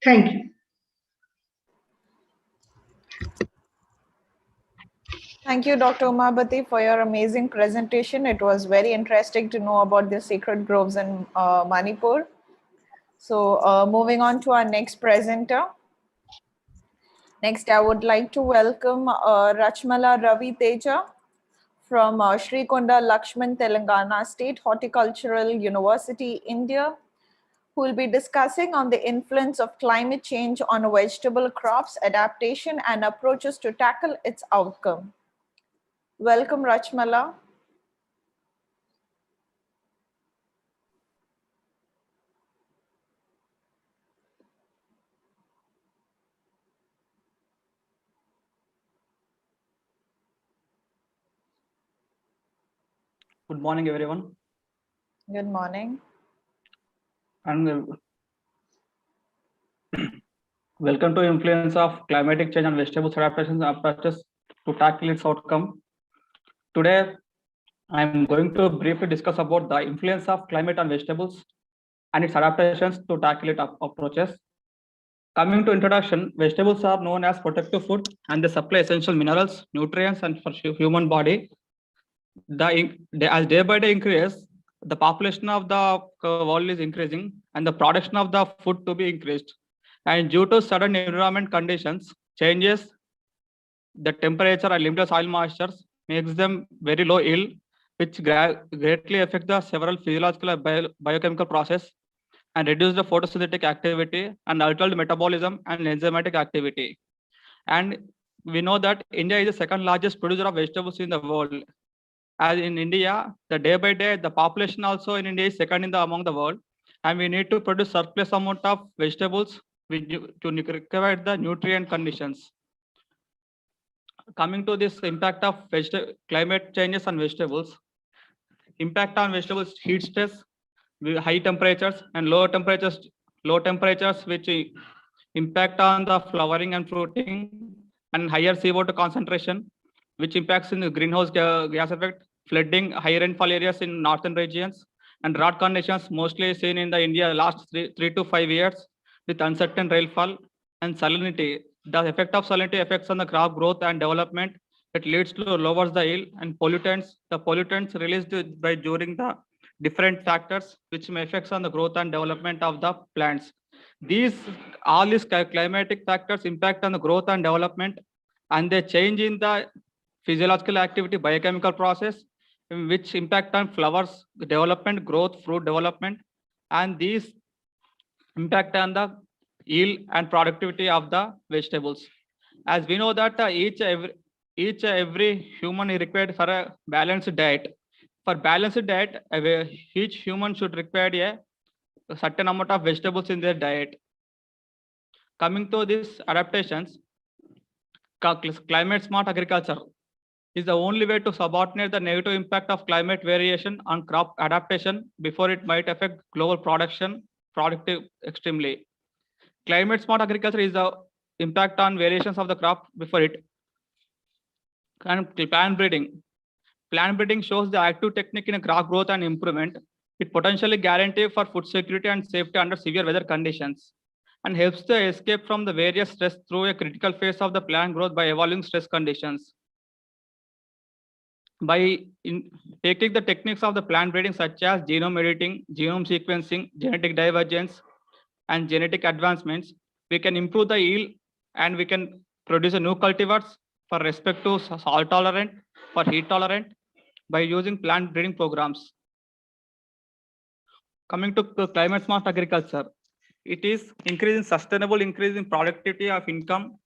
Thank you. Thank you, Dr. Umabati, for your amazing presentation. It was very interesting to know about the sacred groves in Manipur. So moving on to our next presenter. Next, I would like to welcome Rachmala Ravi Teja from Srikonda Lakshman, Telangana State Horticultural University, India, who will be discussing on the influence of climate change on vegetable crops, adaptation, and approaches to tackle its outcome. Welcome, Rachmala. Good morning, everyone. Good morning. And welcome to influence of climatic change on vegetable adaptations and approaches to tackle its outcome. Today, I am going to briefly discuss about the influence of climate on vegetables and its adaptations to tackle its approaches. Coming to introduction, vegetables are known as protective food and they supply essential minerals, nutrients, and for human body. As day by day increase, the population of the world is increasing and the production of the food to be increased. And due to sudden environment conditions, changes, the temperature and limited soil moistures makes them very low yield, which greatly affect the several physiological and biochemical process and reduce the photosynthetic activity and alter the metabolism and enzymatic activity. And we know that India is the second largest producer of vegetables in the world. As in India, the day by day, the population also in India is second among the world, and we need to produce surplus amount of vegetables to require the nutrient conditions. Coming to this impact of climate changes on vegetables, impact on vegetables, heat stress, high temperatures and low temperatures which impact on the flowering and fruiting, and higher CO2 concentration, which impacts in the greenhouse gas effect, flooding, high rainfall areas in northern regions, and drought conditions mostly seen in the India last 3 to 5 years with uncertain rainfall and salinity. The effect of salinity affects on the crop growth and development. It leads to lowers the yield and pollutants. The pollutants released by during the different factors which may affect on the growth and development of the plants. All these climatic factors impact on the growth and development, and they change in the physiological activity, biochemical process, which impact on flowers development, growth, fruit development, and these impact on the yield and productivity of the vegetables. As we know that every human is required for a balanced diet. For balanced diet, each human should require a certain amount of vegetables in their diet. Coming to these adaptations, climate smart agriculture is the only way to subordinate the negative impact of climate variation on crop adaptation before it might affect global productive extremely. Climate smart agriculture is the impact on variations of the crop before it. And plant breeding. Plant breeding shows the active technique in crop growth and improvement. It potentially guarantees for food security and safety under severe weather conditions, and helps to escape from the various stress through a critical phase of the plant growth by evolving stress conditions. By taking the techniques of the plant breeding such as genome editing, genome sequencing, genetic divergence, and genetic advancements, we can improve the yield and we can produce a new cultivars for respect to salt tolerant, for heat tolerant by using plant breeding programs. Coming to climate smart agriculture, it is sustainable increase in productivity of income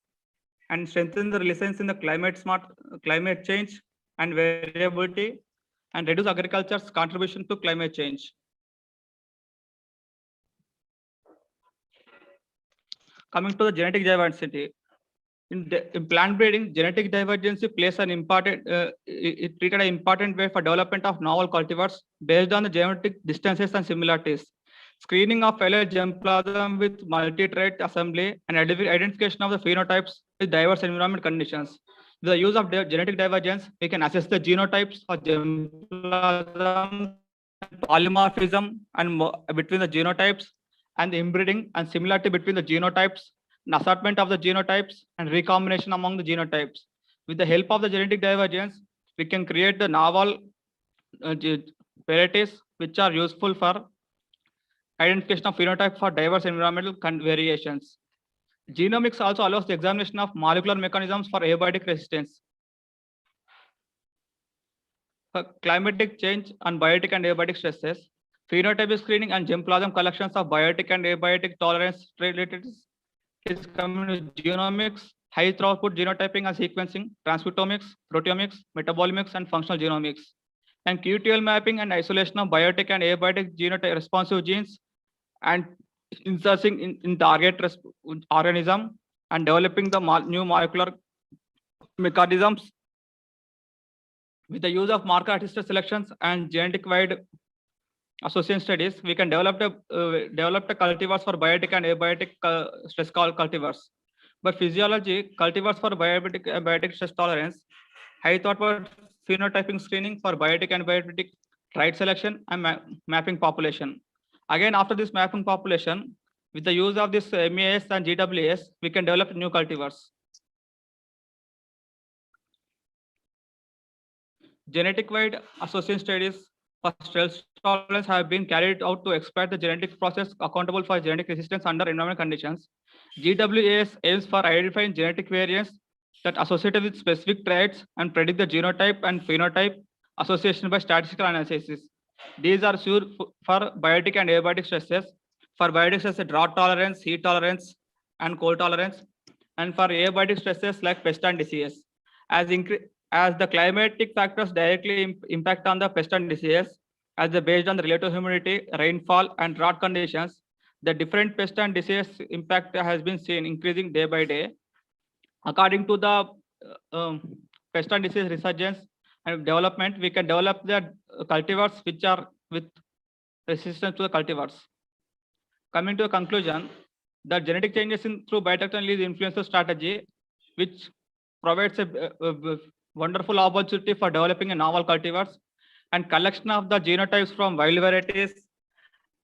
and strengthen the resilience in the climate change and variability, and reduce agriculture's contribution to climate change. Coming to the genetic diversity, in plant breeding, genetic divergency plays an important it treated an important way for development of novel cultivars based on the genetic distances and similarities. Screening of fellow germplasm with multi-trait assembly and identification of the phenotypes with diverse environment conditions. With the use of genetic divergence, we can assess the genotypes of germplasm, polymorphism and between the genotypes, and the inbreeding and similarity between the genotypes, and assortment of the genotypes, and recombination among the genotypes. With the help of the genetic divergence, we can create the novel varieties which are useful for identification of phenotype for diverse environmental variations. Genomics also allows the examination of molecular mechanisms for abiotic resistance. For climatic change and biotic and abiotic stresses, phenotype screening and germplasm collections of biotic and abiotic tolerance related is coming with genomics, high throughput genotyping and sequencing, transcriptomics, proteomics, metabolomics, and functional genomics, and QTL mapping and isolation of biotic and abiotic genotype responsive genes, and inserting in target organism and developing the new molecular mechanisms. With the use of marker assisted selections and genetic wide association studies, we can develop the cultivars for biotic and abiotic stress cultivars. By physiology, cultivars for biotic stress tolerance, high throughput phenotyping screening for biotic and abiotic trait selection and mapping population. Again, after this mapping population, with the use of this MAS and GWAS, we can develop new cultivars. Genetic wide association studies for stress tolerance have been carried out to exploit the genetic process accountable for genetic resistance under environmental conditions. GWAS aims for identifying genetic variants that associated with specific traits and predict the genotype and phenotype association by statistical analysis. These are sure for biotic and abiotic stresses. For biotic stresses, drought tolerance, heat tolerance, and cold tolerance, and for abiotic stresses like pest and disease. As the climatic factors directly impact on the pest and disease, as based on the relative humidity, rainfall, and drought conditions, the different pest and disease impact has been seen increasing day by day. According to the pest and disease resurgence and development, we can develop the cultivars which are with resistance to the cultivars. Coming to a conclusion, the genetic changes through biotechnology is influencer strategy, which provides a wonderful opportunity for developing a novel cultivars and collection of the genotypes from wild varieties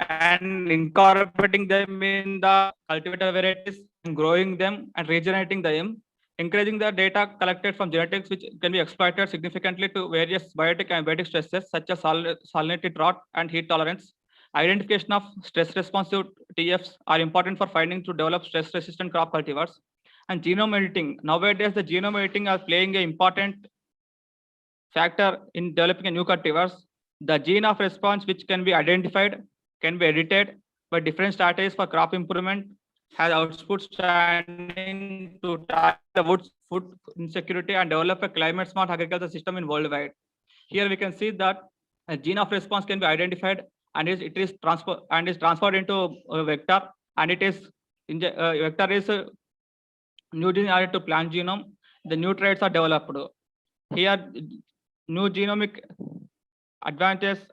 and incorporating them in the cultivator varieties and growing them and regenerating them, encouraging the data collected from genetics which can be exploited significantly to various biotic and abiotic stresses such as salinity, drought, and heat tolerance. Identification of stress responsive TFs are important for finding to develop stress resistant crop cultivars. And genome editing. Nowadays, the genome editing are playing an important factor in developing a new cultivars. The gene of response which can be identified can be edited by different strategies for crop improvement, has output standing to tackle the food insecurity and develop a climate smart agriculture system in worldwide. Here we can see that a gene of response can be identified and it is transferred into a vector, and it is vector is new gene added to plant genome. The new traits are developed. Here new genomic advantages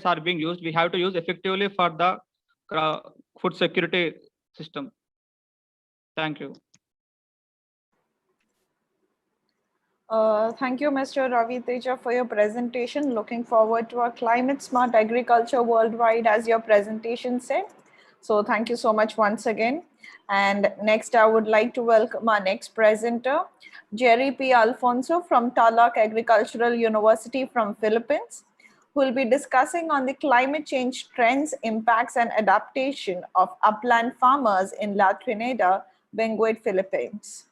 are being used. We have to use effectively for the food security system. Thank you. Thank you, Mr. Ravi Teja, for your presentation. Looking forward to our climate smart agriculture worldwide, as your presentation said. So thank you so much once again. And next, I would like to welcome our next presenter, Jerry P. Alfonso from Tarlac Agricultural University from Philippines, who will be discussing on the climate change trends, impacts, and adaptation of upland farmers in La Trinidad, Benguet, Philippines.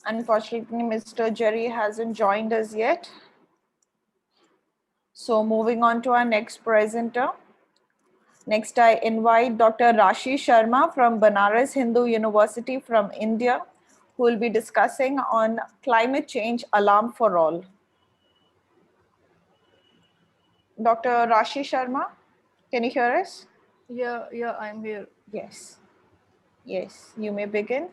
Unfortunately, Mr. Jerry hasn't joined us yet. So moving on to our next presenter. Next, I invite Dr. Rashi Sharma from Banaras Hindu University from India, who will be discussing on climate change alarm for all. Dr. Rashi Sharma, can you hear us? Yeah, I'm here. Yes. Yes, you may begin.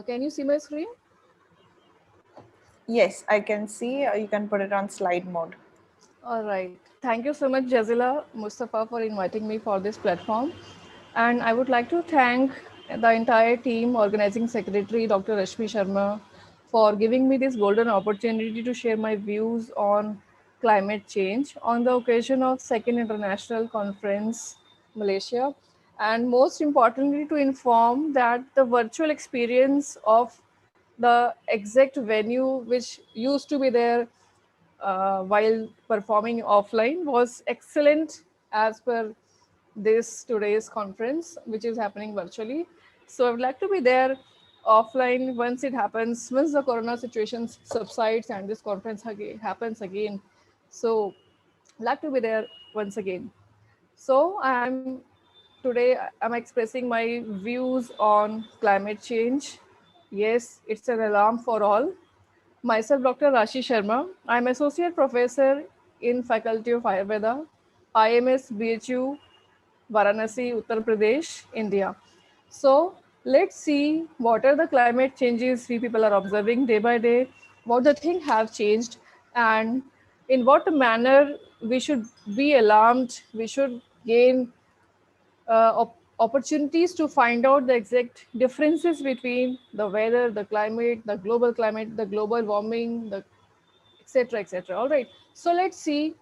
Can you see my screen? Yes, I can see. You can put it on slide mode. All right. Thank you so much, Jazila Mustafa, for inviting me for this platform. And I would like to thank the entire team, organizing secretary, Dr. Rashmi Sharma, for giving me this golden opportunity to share my views on climate change on the occasion of Second International Conference, Malaysia. And most importantly, to inform that the virtual experience of the exact venue which used to be there while performing offline was excellent as per this today's conference, which is happening virtually. So I would like to be there offline once it happens, once the corona situation subsides and this conference happens again. So I'd like to be there once again. So I'm expressing my views on climate change. Yes, it's an alarm for all. Myself, Dr. Rashi Sharma. I'm Associate Professor in Faculty of Ayurveda, IMS BHU, Varanasi, Uttar Pradesh, India. So let's see what are the climate changes we people are observing day by day, what the things have changed, and in what manner we should be alarmed, we should gain opportunities to find out the exact differences between the weather, the climate, the global warming, the etc. etc. All right. So let's see.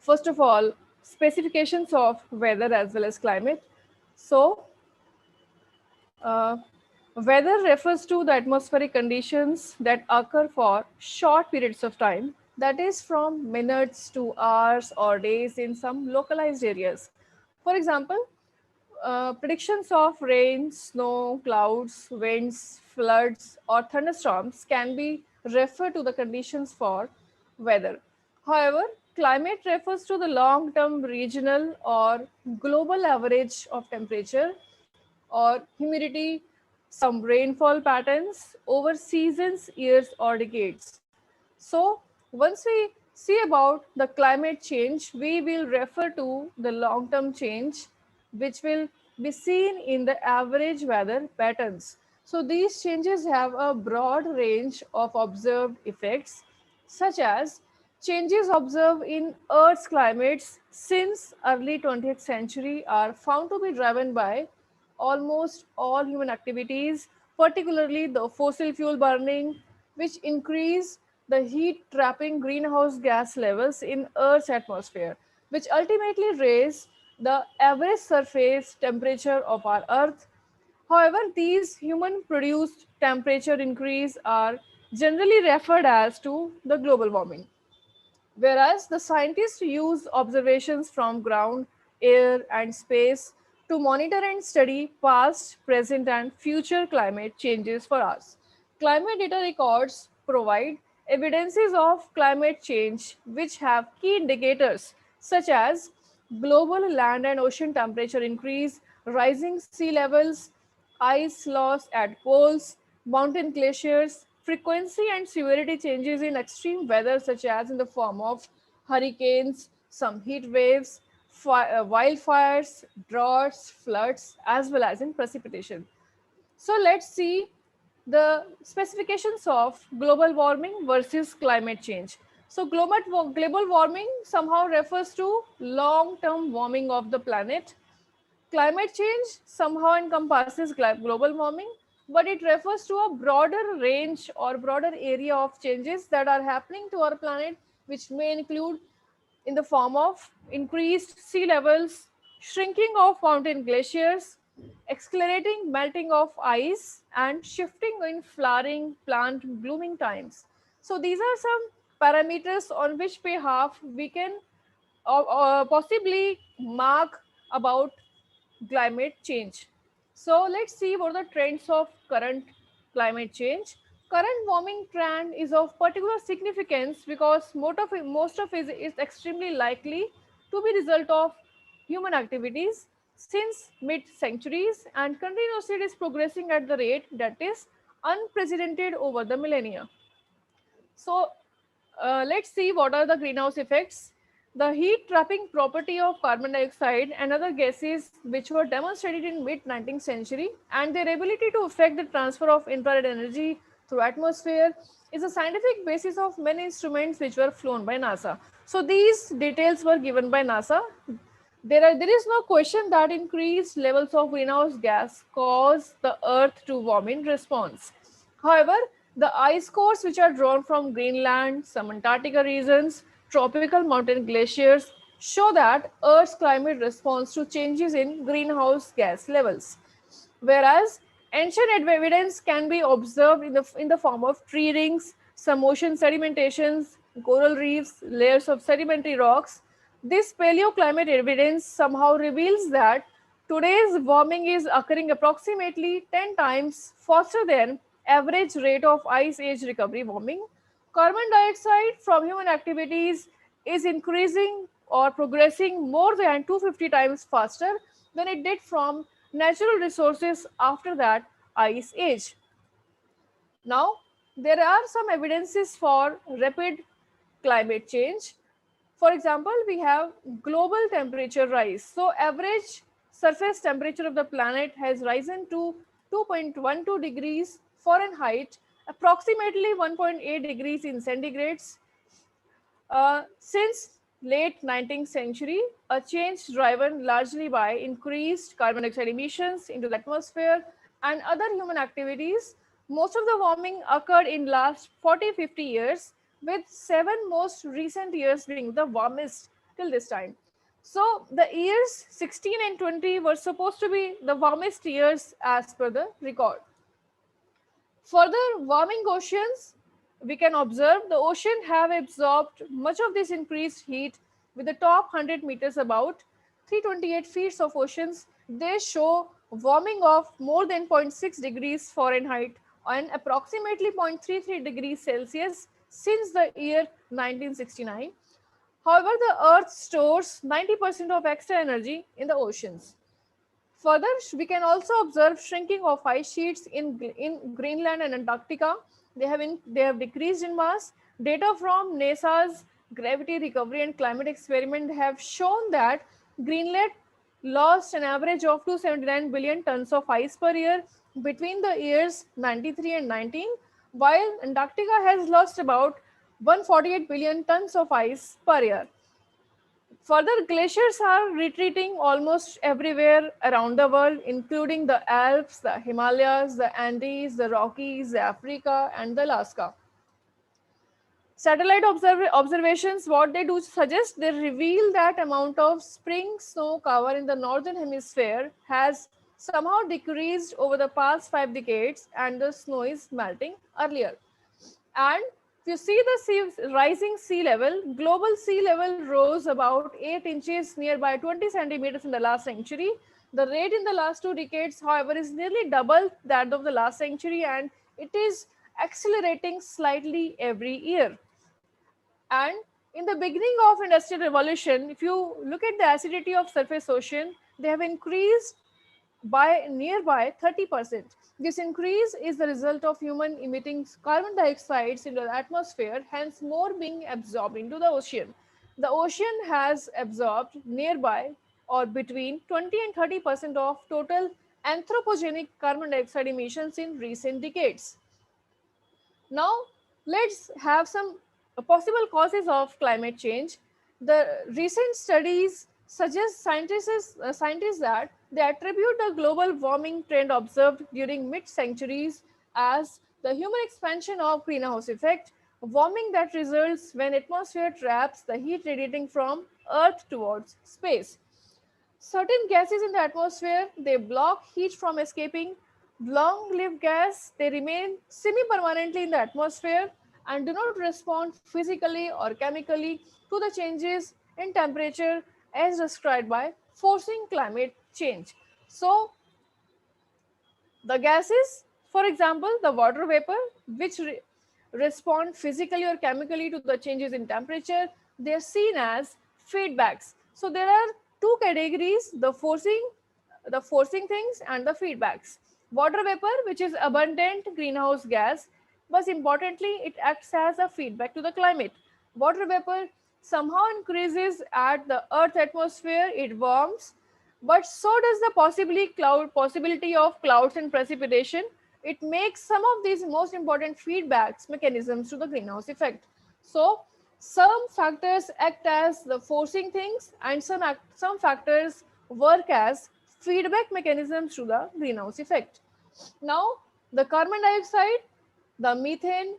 First of all, specifications of weather as well as climate. So Weather refers to the atmospheric conditions that occur for short periods of time, that is from minutes to hours or days in some localized areas. For example, predictions of rain, snow, clouds, winds, floods, or thunderstorms can be referred to the conditions for weather. However, climate refers to the long-term regional or global average of temperature or humidity, some rainfall patterns over seasons, years, or decades. So, once we see about the climate change, we will refer to the long-term change, which will be seen in the average weather patterns. So, these changes have a broad range of observed effects, such as changes observed in Earth's climates since early 20th century are found to be driven by almost all human activities, particularly the fossil fuel burning, which increase the heat trapping greenhouse gas levels in Earth's atmosphere, which ultimately raise the average surface temperature of our Earth. However, these human produced temperature increase are generally referred as to the global warming. Whereas the scientists use observations from ground, air, and space to monitor and study past, present, and future climate changes for us. Climate data records provide evidences of climate change which have key indicators such as global land and ocean temperature increase, rising sea levels, ice loss at poles, mountain glaciers, frequency and severity changes in extreme weather, such as in the form of hurricanes, some heat waves, wildfires, droughts, floods, as well as in precipitation. So let's see the specifications of global warming versus climate change. So global warming somehow refers to long-term warming of the planet. Climate change somehow encompasses global warming, but it refers to a broader range or broader area of changes that are happening to our planet, which may include in the form of increased sea levels, shrinking of mountain glaciers, accelerating melting of ice, and shifting in flowering plant blooming times. So these are some parameters on which behalf we can possibly mark about climate change. So let's see what are the trends of current climate change. Current warming trend is of particular significance because most of it is extremely likely to be result of human activities since mid-centuries, and continuously it is progressing at the rate that is unprecedented over the millennia. So let's see what are the greenhouse effects. The heat trapping property of carbon dioxide and other gases which were demonstrated in mid-19th century and their ability to affect the transfer of infrared energy through atmosphere is a scientific basis of many instruments which were flown by NASA. So these details were given by NASA. There is no question that increased levels of greenhouse gas cause the earth to warm in response. However, the ice cores which are drawn from Greenland, some Antarctica regions, tropical mountain glaciers show that Earth's climate responds to changes in greenhouse gas levels. Whereas ancient evidence can be observed in the form of tree rings, some ocean sedimentations, coral reefs, layers of sedimentary rocks. This paleoclimate evidence somehow reveals that today's warming is occurring approximately 10 times faster than average rate of ice age recovery warming. Carbon dioxide from human activities is increasing or progressing more than 250 times faster than it did from natural resources after that ice age. Now, there are some evidences for rapid climate change. For example, we have global temperature rise. So average surface temperature of the planet has risen to 2.12 degrees Fahrenheit, approximately 1.8 degrees in centigrades. Since late 19th century, a change driven largely by increased carbon dioxide emissions into the atmosphere and other human activities. Most of the warming occurred in last 40-50 years, with 7 most recent years being the warmest till this time. So the years 16 and 20 were supposed to be the warmest years as per the record. Further warming oceans, we can observe the ocean have absorbed much of this increased heat, with the top 100 meters about 328 feet of oceans. They show warming of more than 0.6 degrees Fahrenheit and approximately 0.33 degrees Celsius since the year 1969. However, the Earth stores 90% of extra energy in the oceans. Further, we can also observe shrinking of ice sheets in Greenland and Antarctica. They have decreased in mass. Data from NASA's Gravity Recovery and Climate Experiment have shown that Greenland lost an average of 279 billion tons of ice per year between the years 93 and 19, while Antarctica has lost about 148 billion tons of ice per year. Further, glaciers are retreating almost everywhere around the world, including the Alps, the Himalayas, the Andes, the Rockies, Africa, and the Alaska. Satellite observations, what they do suggest, they reveal that amount of spring snow cover in the northern hemisphere has somehow decreased over the past 5 decades, and the snow is melting earlier. And if you see the rising sea level, global sea level rose about 8 inches, nearby 20 centimeters in the last century. The rate in the last 2 decades, however, is nearly double that of the last century, and it is accelerating slightly every year. And in the beginning of Industrial Revolution, if you look at the acidity of surface ocean, they have increased by nearby 30%. This increase is the result of human emitting carbon dioxide into the atmosphere, hence more being absorbed into the ocean. The ocean has absorbed nearby or between 20 and 30% of total anthropogenic carbon dioxide emissions in recent decades. Now, let's have some possible causes of climate change. The recent studies suggest scientists that they attribute the global warming trend observed during mid-centuries as the human expansion of greenhouse effect, warming that results when atmosphere traps the heat radiating from Earth towards space. Certain gases in the atmosphere, they block heat from escaping. Long-lived gas, they remain semi-permanently in the atmosphere and do not respond physically or chemically to the changes in temperature as described by forcing climate change. So, the gases, for example, the water vapor, which respond physically or chemically to the changes in temperature, they are seen as feedbacks. So there are two categories, the forcing things and the feedbacks. Water vapor, which is abundant greenhouse gas, but importantly, it acts as a feedback to the climate. Water vapor somehow increases at the Earth atmosphere, it warms, but so does the possibility of clouds and precipitation. It makes some of these most important feedbacks mechanisms to the greenhouse effect. So some factors act as the forcing things, and some factors work as feedback mechanisms to the greenhouse effect. Now, the carbon dioxide, the methane,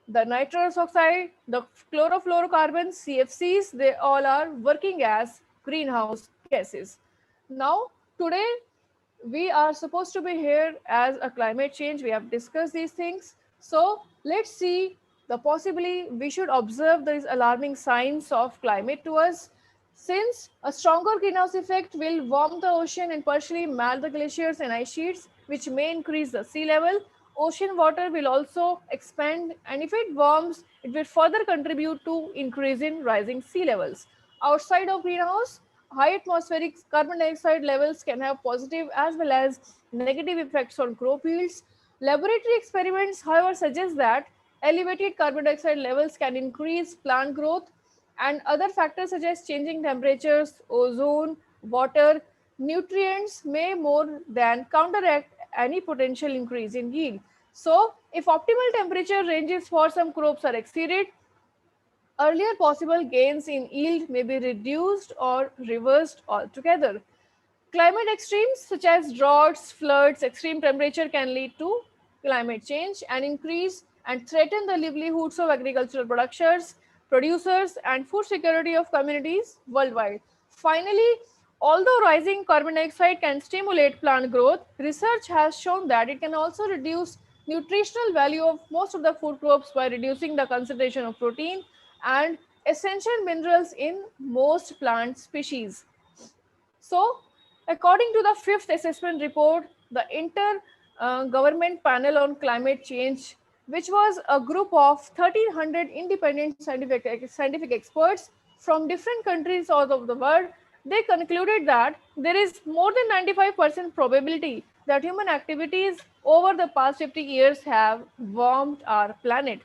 the nitrous oxide, the chlorofluorocarbons, CFCs, they all are working as greenhouse gases. Now, today we are supposed to be here as a climate change. We have discussed these things. So let's see the possibly we should observe these alarming signs of climate to us. Since a stronger greenhouse effect will warm the ocean and partially melt the glaciers and ice sheets, which may increase the sea level, ocean water will also expand, and if it warms, it will further contribute to increase in rising sea levels. Outside of greenhouse, high atmospheric carbon dioxide levels can have positive as well as negative effects on crop yields. Laboratory experiments, however, suggest that elevated carbon dioxide levels can increase plant growth, and other factors such as changing temperatures, ozone, water, nutrients may more than counteract any potential increase in yield. So, if optimal temperature ranges for some crops are exceeded, earlier possible gains in yield may be reduced or reversed altogether. Climate extremes such as droughts, floods, extreme temperature can lead to climate change and increase and threaten the livelihoods of agricultural producers and food security of communities worldwide. Finally, although rising carbon dioxide can stimulate plant growth, research has shown that it can also reduce nutritional value of most of the food groups by reducing the concentration of protein and essential minerals in most plant species. So, according to the fifth assessment report, the Inter-Government Panel on Climate Change, which was a group of 1,300 independent scientific experts from different countries all over the world, they concluded that there is more than 95% probability that human activities over the past 50 years have warmed our planet.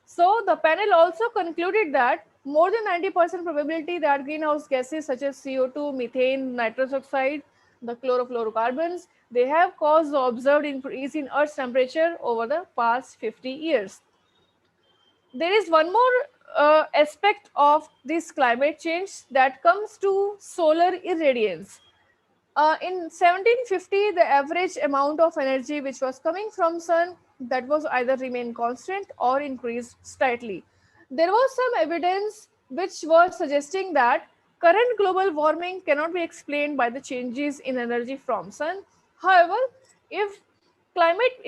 So the panel also concluded that more than 90% probability that greenhouse gases such as CO2, methane, nitrous oxide, the chlorofluorocarbons, they have caused the observed increase in Earth's temperature over the past 50 years. There is one more aspect of this climate change that comes to solar irradiance. In 1750, the average amount of energy which was coming from sun, that was either remain constant or increased slightly. There was some evidence which was suggesting that current global warming cannot be explained by the changes in energy from sun. However, if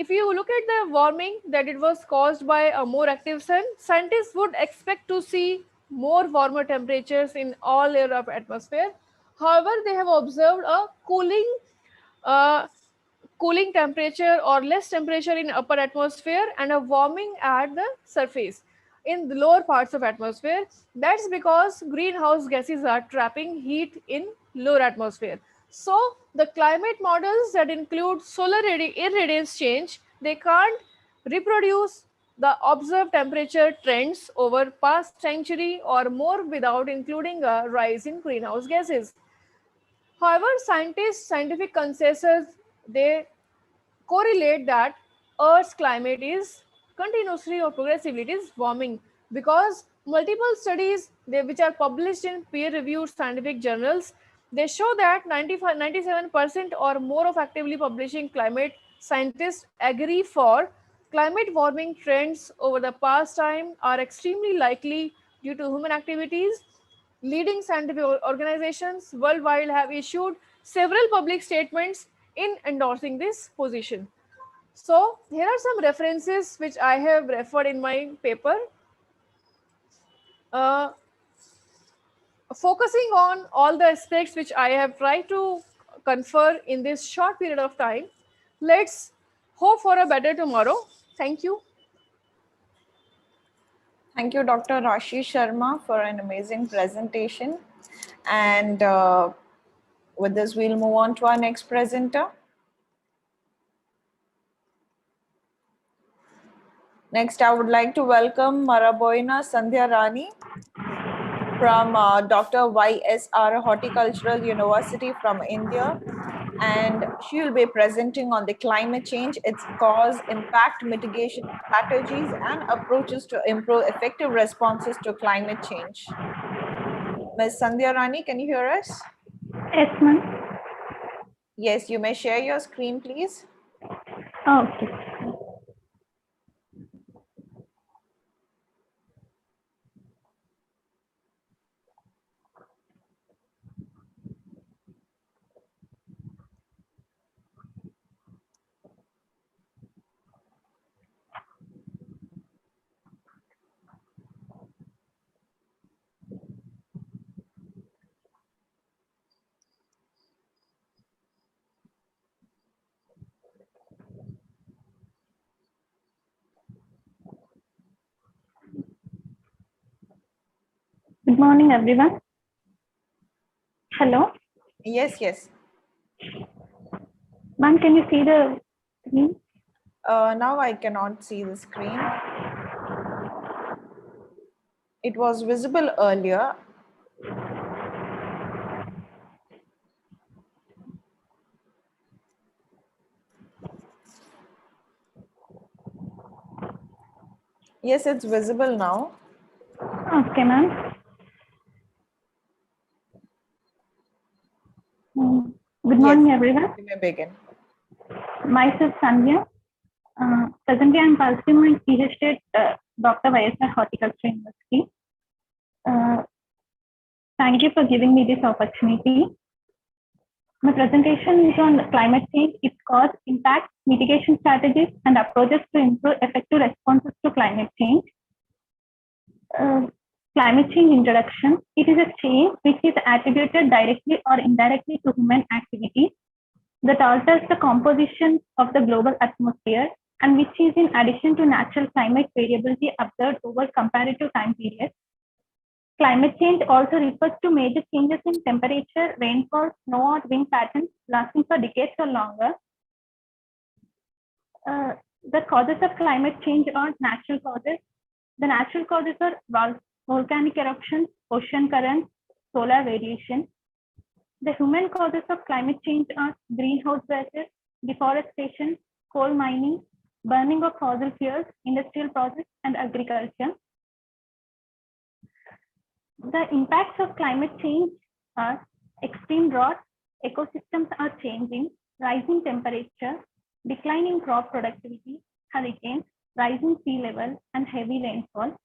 you look at the warming that it was caused by a more active sun, scientists would expect to see more warmer temperatures in all layer of atmosphere. However, they have observed a cooling temperature or less temperature in upper atmosphere and a warming at the surface in the lower parts of atmosphere. That's because greenhouse gases are trapping heat in lower atmosphere. So the climate models that include solar irradiance change, they can't reproduce the observed temperature trends over past century or more without including a rise in greenhouse gases. However, scientific consensus, they correlate that Earth's climate is continuously or progressively it is warming because multiple studies which are published in peer-reviewed scientific journals, they show that 97% or more of actively publishing climate scientists agree for climate warming trends over the past time are extremely likely due to human activities. Leading scientific organizations worldwide have issued several public statements in endorsing this position. So here are some references which I have referred in my paper. Focusing on all the aspects which I have tried to confer in this short period of time, let's hope for a better tomorrow. Thank you. Thank you, Dr. Rashi Sharma, for an amazing presentation. And with this, we'll move on to our next presenter. Next, I would like to welcome Maraboina Sandhya Rani from Dr. YSR Horticultural University from India. And she will be presenting on the climate change, its cause, impact, mitigation strategies, and approaches to improve effective responses to climate change. Ms. Sandhya Rani, can you hear us? Yes, ma'am. Yes, you may share your screen, please. Okay. Good morning, everyone. Hello? Yes, yes. Ma'am, can you see the screen? Now I cannot see the screen. It was visible earlier. Yes, it's visible now. Okay, ma'am. Good morning, everyone. You may begin. Myself, Sandhya. Presently, I am pursuing my PhD at Dr. YSR Horticulture University. Thank you for giving me this opportunity. My presentation is on climate change, its cause, impact, mitigation strategies, and approaches to improve effective responses to climate change. Climate change introduction. It is a change which is attributed directly or indirectly to human activity that alters the composition of the global atmosphere and which is in addition to natural climate variability observed over comparative time periods. Climate change also refers to major changes in temperature, rainfall, snow, or wind patterns lasting for decades or longer. The causes of climate change are natural causes. The natural causes are volcanic eruptions, ocean currents, solar radiation. The human causes of climate change are greenhouse gases, deforestation, coal mining, burning of fossil fuels, industrial process, and agriculture. The impacts of climate change are extreme drought, ecosystems are changing, rising temperature, declining crop productivity, hurricanes, rising sea level, and heavy rainfall.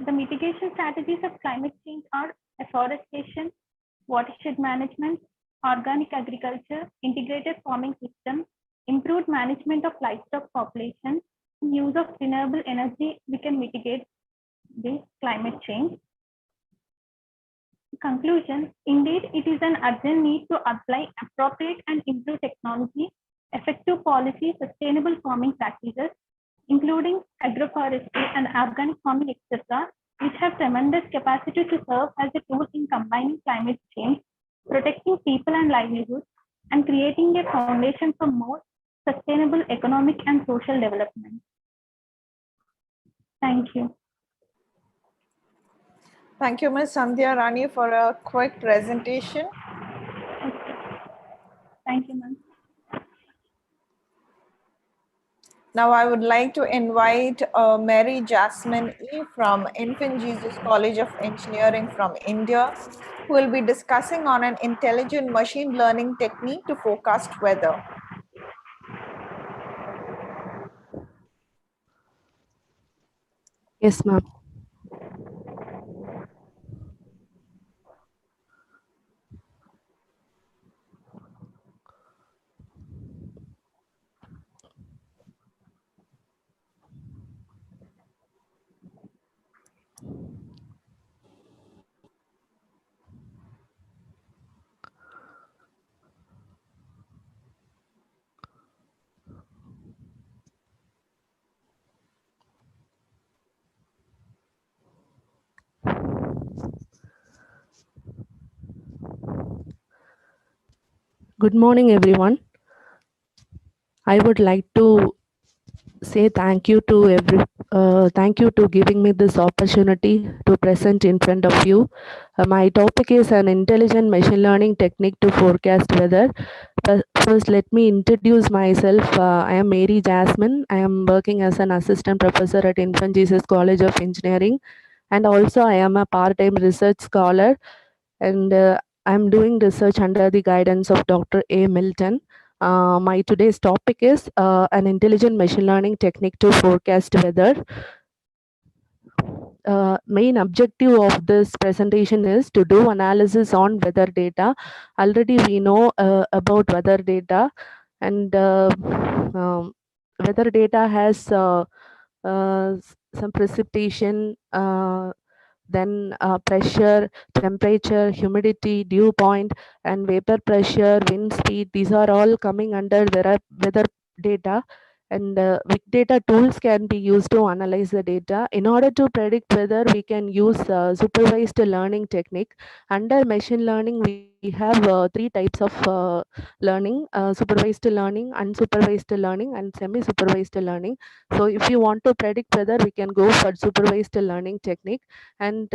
The mitigation strategies of climate change are afforestation, watershed management, organic agriculture, integrated farming systems, improved management of livestock population, use of renewable energy. We can mitigate the climate change. Conclusion, indeed, it is an urgent need to apply appropriate and improve technology, effective policy, sustainable farming practices, including agroforestry and organic farming, etc., which have tremendous capacity to serve as a tool in combining climate change, protecting people and livelihoods, and creating a foundation for more sustainable economic and social development. Thank you. Thank you, Ms. Sandhya Rani, for a quick presentation. Thank you, ma'am. Now I would like to invite Mary Jasmine E. from Infant Jesus College of Engineering from India, who will be discussing on an intelligent machine learning technique to forecast weather. Yes, ma'am. Good morning, everyone. I would like to say thank you to giving me this opportunity to present in front of you. My topic is an intelligent machine learning technique to forecast weather. First, let me introduce myself. I am Mary Jasmine. I am working as an assistant professor at Infant Jesus College of Engineering, and also I am a part-time research scholar, and I'm doing research under the guidance of Dr. A. Milton. My today's topic is an intelligent machine learning technique to forecast weather. Main objective of this presentation is to do analysis on weather data. Already we know about weather data, and weather data has some precipitation, then pressure, temperature, humidity, dew point, and vapor pressure, wind speed. These are all coming under weather data, and big data tools can be used to analyze the data. In order to predict weather, we can use supervised learning technique. Under machine learning, we have three types of learning: supervised learning, unsupervised learning, and semi-supervised learning. So if you want to predict weather, we can go for supervised learning technique, and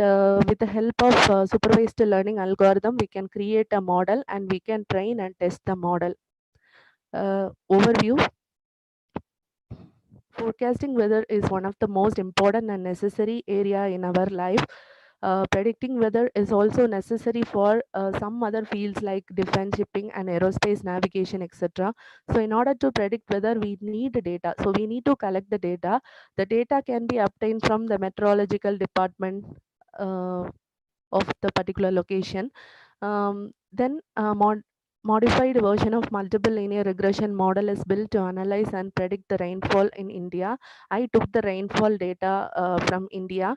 with the help of supervised learning algorithm, we can create a model and we can train and test the model. Overview. Forecasting weather is one of the most important and necessary area in our life. Predicting weather is also necessary for some other fields like defense, shipping, and aerospace navigation, etc. So in order to predict weather, we need data. So we need to collect the data. The data can be obtained from the meteorological department of the particular location. Then modified version of multiple linear regression model is built to analyze and predict the rainfall in India. I took the rainfall data from India,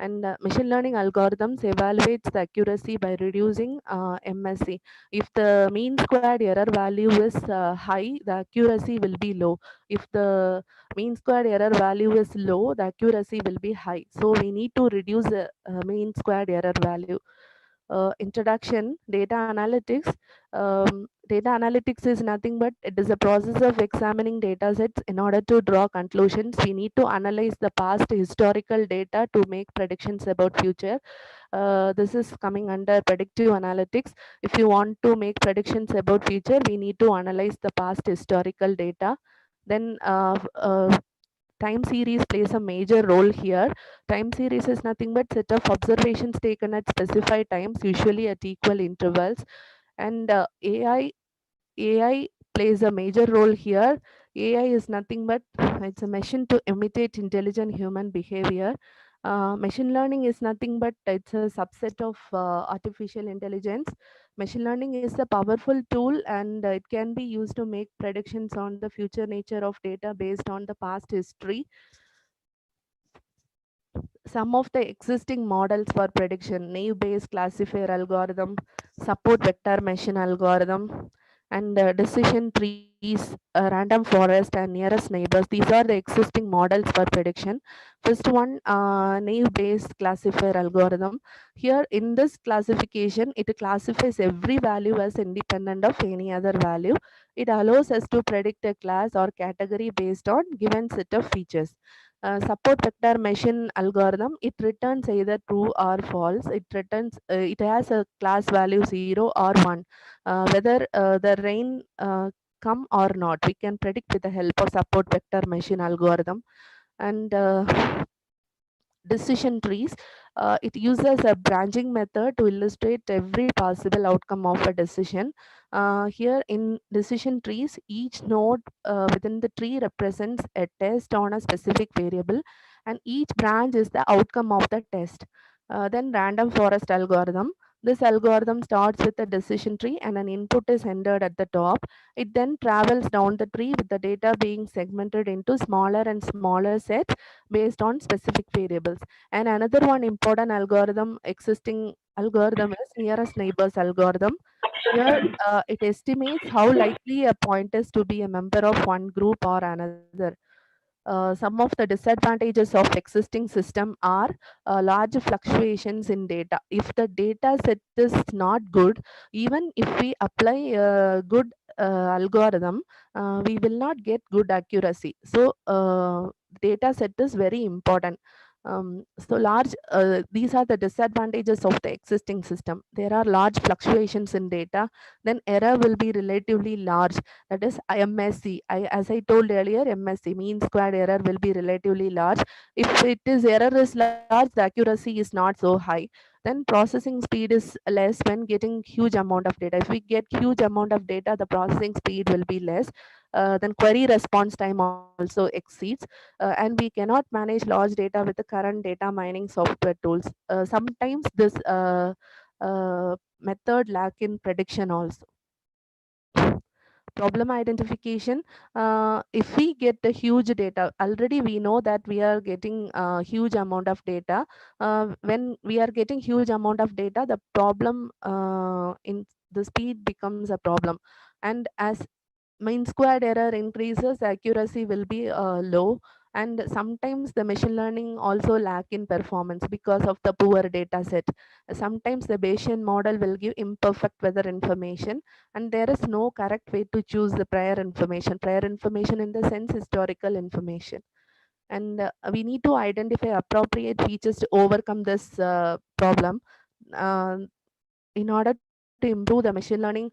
and machine learning algorithms evaluates the accuracy by reducing MSE. If the mean squared error value is high, the accuracy will be low. If the mean squared error value is low, the accuracy will be high. So we need to reduce the mean squared error value. Introduction, data analytics. Data analytics is nothing but it is a process of examining data sets in order to draw conclusions. We need to analyze the past historical data to make predictions about future. This is coming under predictive analytics. If you want to make predictions about future, we need to analyze the past historical data. Then time series plays a major role here. Time series is nothing but set of observations taken at specified times, usually at equal intervals. And AI plays a major role here. AI is nothing but it's a machine to imitate intelligent human behavior. Machine learning is nothing but it's a subset of artificial intelligence. Machine learning is a powerful tool, and it can be used to make predictions on the future nature of data based on the past history. Some of the existing models for prediction: naive-Bayes classifier algorithm, support vector machine algorithm, and decision trees, random forest, and nearest neighbors. These are the existing models for prediction. First one, naive-Bayes classifier algorithm. Here in this classification, it classifies every value as independent of any other value. It allows us to predict a class or category based on given set of features. Support vector machine algorithm, it returns either true or false. It has a class value 0 or 1. Whether the rain come or not, we can predict with the help of support vector machine algorithm. And decision trees, it uses a branching method to illustrate every possible outcome of a decision. Here in decision trees, each node within the tree represents a test on a specific variable, and each branch is the outcome of the test. Then random forest algorithm. This algorithm starts with a decision tree and an input is entered at the top. It then travels down the tree with the data being segmented into smaller and smaller sets based on specific variables. And another one important existing algorithm is nearest neighbors algorithm. Here, it estimates how likely a point is to be a member of one group or another. Some of the disadvantages of existing system are large fluctuations in data. If the data set is not good, even if we apply a good algorithm, we will not get good accuracy. So data set is very important. These are the disadvantages of the existing system. There are large fluctuations in data, then error will be relatively large, that is MSE. As I told earlier, MSE, mean squared error, will be relatively large. If error is large, the accuracy is not so high. Then processing speed is less when getting huge amount of data. If we get huge amount of data, the processing speed will be less. Then query response time also exceeds, and we cannot manage large data with the current data mining software tools. Sometimes this method lack in prediction also. Problem identification. If we get a huge data, already we know that we are getting a huge amount of data. When we are getting huge amount of data, the problem in the speed becomes a problem. And as mean squared error increases, accuracy will be low, and sometimes the machine learning also lack in performance because of the poor data set. Sometimes the Bayesian model will give imperfect weather information, and there is no correct way to choose the prior information in the sense historical information. And we need to identify appropriate features to overcome this problem. uh, in order to improve the machine learning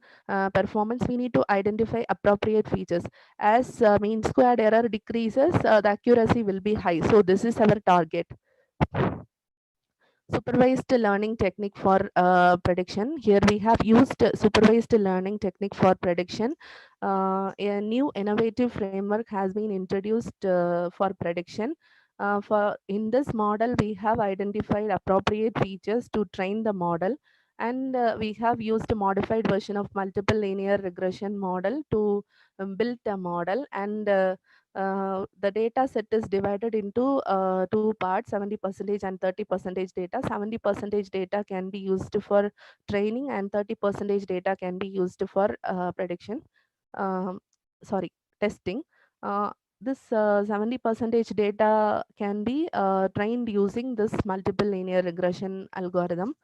performance, we need to identify appropriate features. As mean squared error decreases, the accuracy will be high. So this is our target. Supervised learning technique for prediction. Here we have used supervised learning technique for prediction. A new innovative framework has been introduced for prediction. In this model, we have identified appropriate features to train the model. And we have used a modified version of multiple linear regression model to build a model, and the data set is divided into two parts, 70% and 30% data. 70% data can be used for training and 30% data can be used for prediction. Um, sorry, testing. This 70% data can be trained using this multiple linear regression algorithm.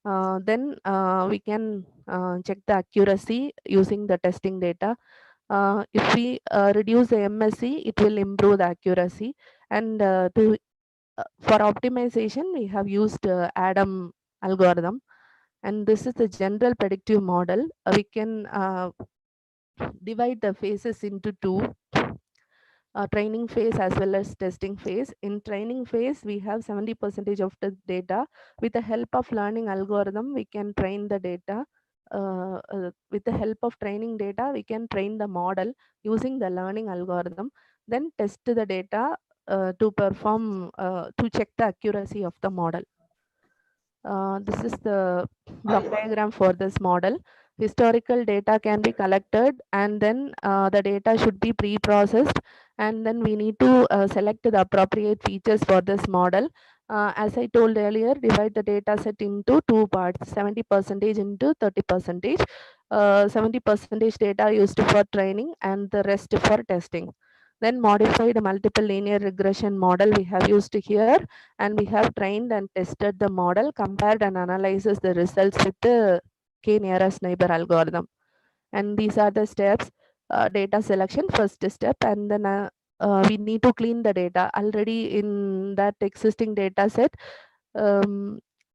Then we can check the accuracy using the testing data. If we reduce the MSE, it will improve the accuracy. And for optimization, we have used Adam algorithm. And this is the general predictive model. We can divide the phases into two. Training phase as well as testing phase. In training phase, we have 70% of the data. With the help of learning algorithm, we can train the data. With the help of training data, we can train the model using the learning algorithm, then test the data to check the accuracy of the model. This is the block diagram for this model. Historical data can be collected, and then the data should be pre-processed, and then we need to select the appropriate features for this model. As I told earlier, divide the data set into two parts, 70% into 30%. 70% data used for training and the rest for testing. Then modified multiple linear regression model we have used here, and we have trained and tested the model, compared and analyzes the results with the k nearest neighbor algorithm. And these are the steps. Data selection, first step, and then we need to clean the data. Already in that existing data set,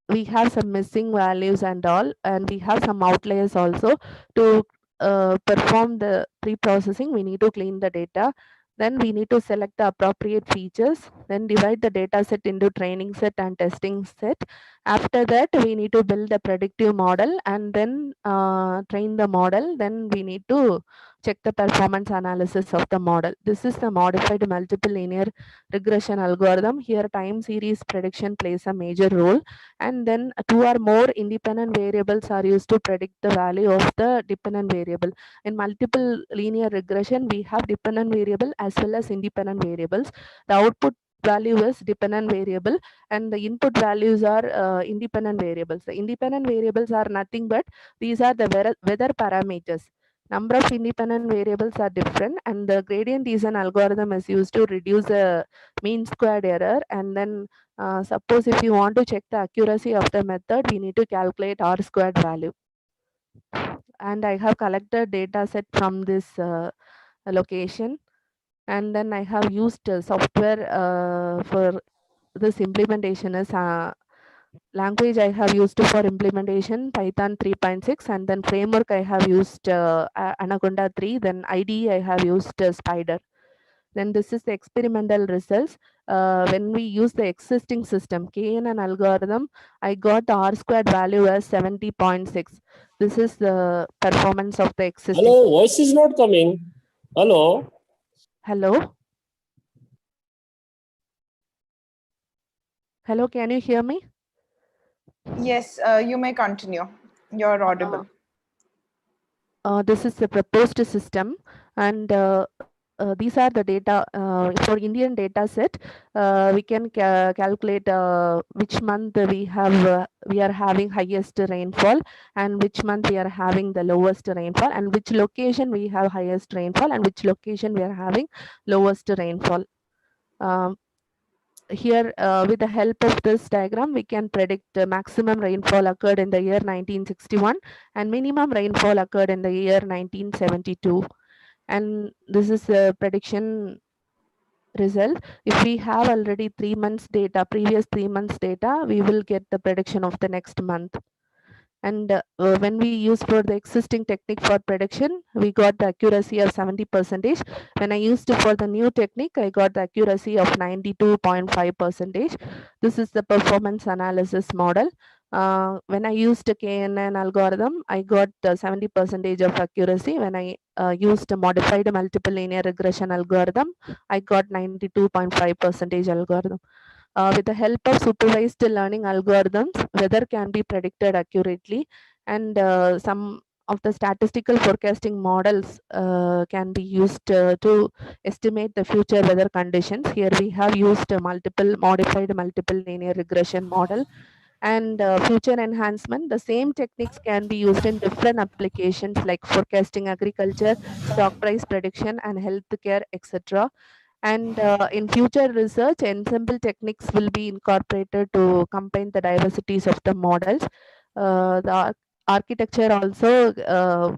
we have some missing values and all, and we have some outliers also. To perform the pre-processing, we need to clean the data. Then we need to select the appropriate features, then divide the data set into training set and testing set. After that, we need to build a predictive model and then train the model. Then we need to check the performance analysis of the model. This is the modified multiple linear regression algorithm. Here time series prediction plays a major role, and then two or more independent variables are used to predict the value of the dependent variable. In multiple linear regression, we have dependent variable as well as independent variables. The output value is dependent variable and the input values are independent variables. The independent variables are nothing but these are the weather parameters. Number of independent variables are different, and the gradient descent algorithm is used to reduce the mean squared error. And then suppose if you want to check the accuracy of the method, we need to calculate R squared value. And I have collected data set from this location, and then I have used software for this implementation is language I have used for implementation Python 3.6, and then framework I have used Anaconda 3, then IDE I have used Spider. Then this is the experimental results. When we use the existing system KNN algorithm, I got the R squared value as 70.6. This is the performance of the existing. Hello, voice is not coming. Hello. Hello. Hello, can you hear me? Yes, you may continue. You're audible. This is the proposed system, and these are the data for Indian data set. We can calculate which month we are having highest rainfall, and which month we are having the lowest rainfall, and which location we have highest rainfall, and which location we are having lowest rainfall. Here, with the help of this diagram, we can predict the maximum rainfall occurred in the year 1961 and minimum rainfall occurred in the year 1972. And this is the prediction result. If we have already 3 months data, previous 3 months data, we will get the prediction of the next month. And when we use for the existing technique for prediction, we got the accuracy of 70%. When I used for the new technique, I got the accuracy of 92.5%. This is the performance analysis model. When I used the KNN algorithm, I got 70% of accuracy. When I used a modified multiple linear regression algorithm, I got 92.5% algorithm. With the help of supervised learning algorithms, weather can be predicted accurately, and some of the statistical forecasting models can be used to estimate the future weather conditions. Here we have used a modified multiple linear regression model. And future enhancement, the same techniques can be used in different applications like forecasting agriculture, stock price prediction, and healthcare, etc. And in future research, ensemble techniques will be incorporated to combine the diversities of the models. The architecture also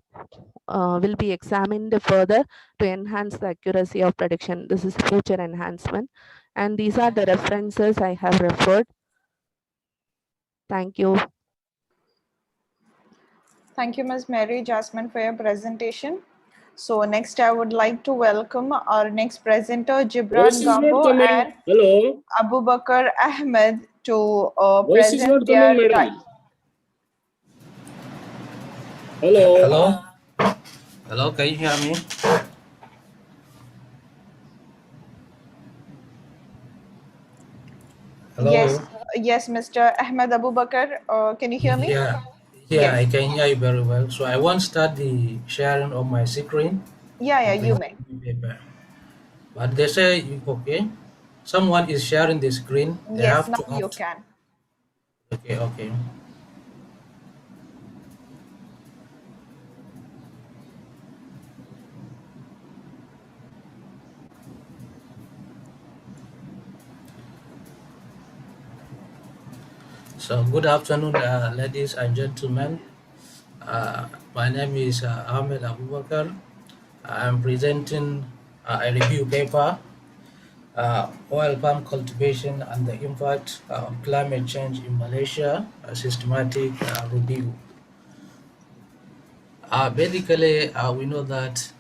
will be examined further to enhance the accuracy of prediction. This is future enhancement. And these are the references I have referred. Thank you. Thank you, Ms. Mary Jasmine, for your presentation. So next, I would like to welcome our next presenter, Gibran Gambo and Hello. Abu Bakar Ahmed to Voice is not present their coming, madam. Hello. Hello. Hello, can you hear me? Hello. Yes, Mr. Ahmed Abu Bakar. Can you hear me? Yeah, Yes. I can hear you very well. So I won't start the sharing of my screen. Yeah, you may. But they say, okay, someone is sharing the screen. They Yes, have now to you opt. can. Okay. So good afternoon, ladies and gentlemen. My name is Ahmed Abubakar. I'm presenting a review paper, oil palm cultivation and the impact of climate change in Malaysia, a systematic review. Basically, we know that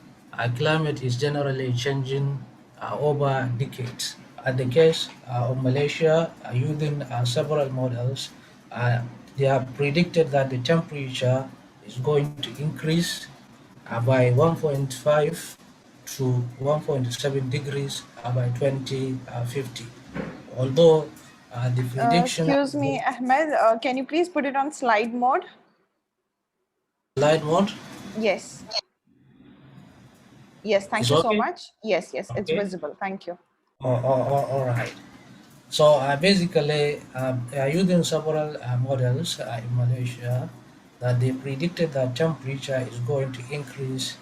climate is generally changing over decades. In the case of Malaysia, using several models, they have predicted that the temperature is going to increase by 1.5 to 1.7 degrees by 2050. Although the prediction... Excuse me, Ahmed, can you please put it on slide mode? Slide mode? Yes. Yes, thank you so much. Yes, it's visible. Thank you. All right. So basically, using several models in Malaysia, that they predicted that temperature is going to increase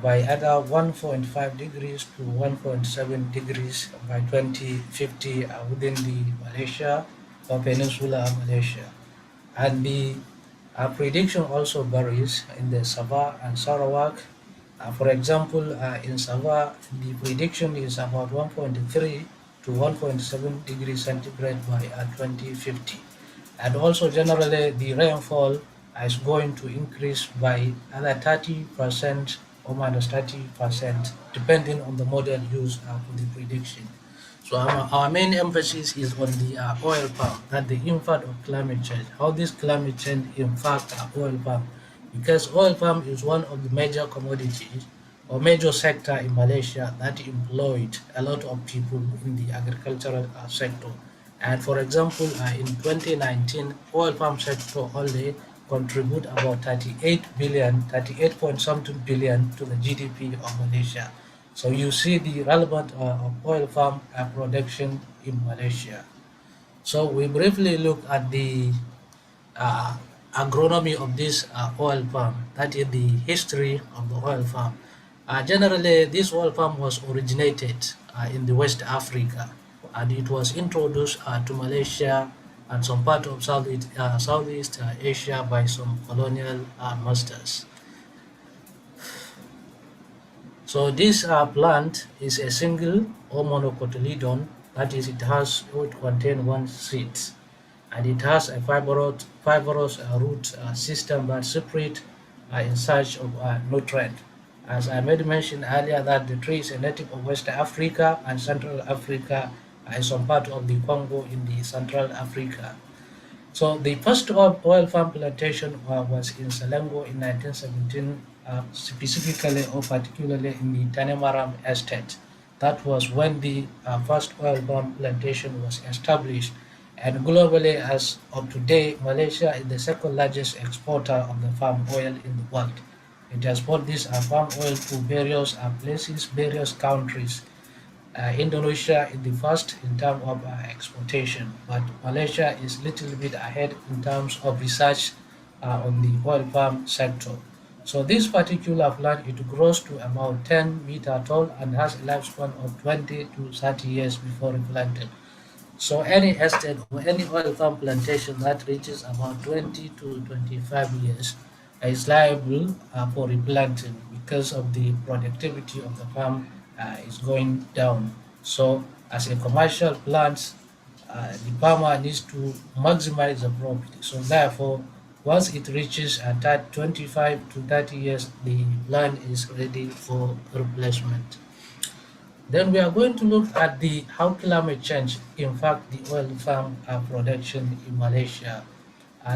by either 1.5 degrees to 1.7 degrees by 2050 within the Malaysia or Peninsula Malaysia. And the prediction also varies in the Sabah and Sarawak. For example, in Sabah, the prediction is about 1.3 to 1.7 degrees centigrade by 2050. And also generally the rainfall is going to increase by another 30% or minus 30% depending on the model used for the prediction. So our main emphasis is on the oil palm, that the impact of climate change, how this climate change impacts oil palm, because oil palm is one of the major commodities or major sector in Malaysia that employed a lot of people in the agricultural sector. And for example, in 2019, oil palm sector only contribute about 38 point something billion to the GDP of Malaysia. So you see the relevance of oil palm production in Malaysia. So we briefly look at the agronomy of this oil palm, that is the history of the oil palm. Generally, this oil palm was originated in the West Africa, and it was introduced to Malaysia and some part of Southeast Asia by some colonial masters. So this plant is a single or monocotyledon, that is, it contains one seed, and it has a fibrous root system that separate in search of nutrient. As I made mention earlier, that the tree is a native of West Africa and Central Africa and some part of the Congo in the Central Africa. So the first oil palm plantation was in Selangor in 1917, specifically or particularly in the Tanemaram estate. That was when the first oil palm plantation was established. And globally, as of today, Malaysia is the second largest exporter of the palm oil in the world. It exports this palm oil to various places, various countries. Indonesia is the first in terms of exportation, but Malaysia is little bit ahead in terms of research on the oil palm sector. So this particular plant, it grows to about 10-meter tall and has a lifespan of 20 to 30 years before replanted. So any estate or any oil palm plantation that reaches about 20 to 25 years is liable for replanting because of the productivity of the palm is going down. So as a commercial plant, the farmer needs to maximize the profit. So therefore, once it reaches that 25 to 30 years, the land is ready for replacement. Then we are going to look at the how climate change impact the oil palm production in Malaysia.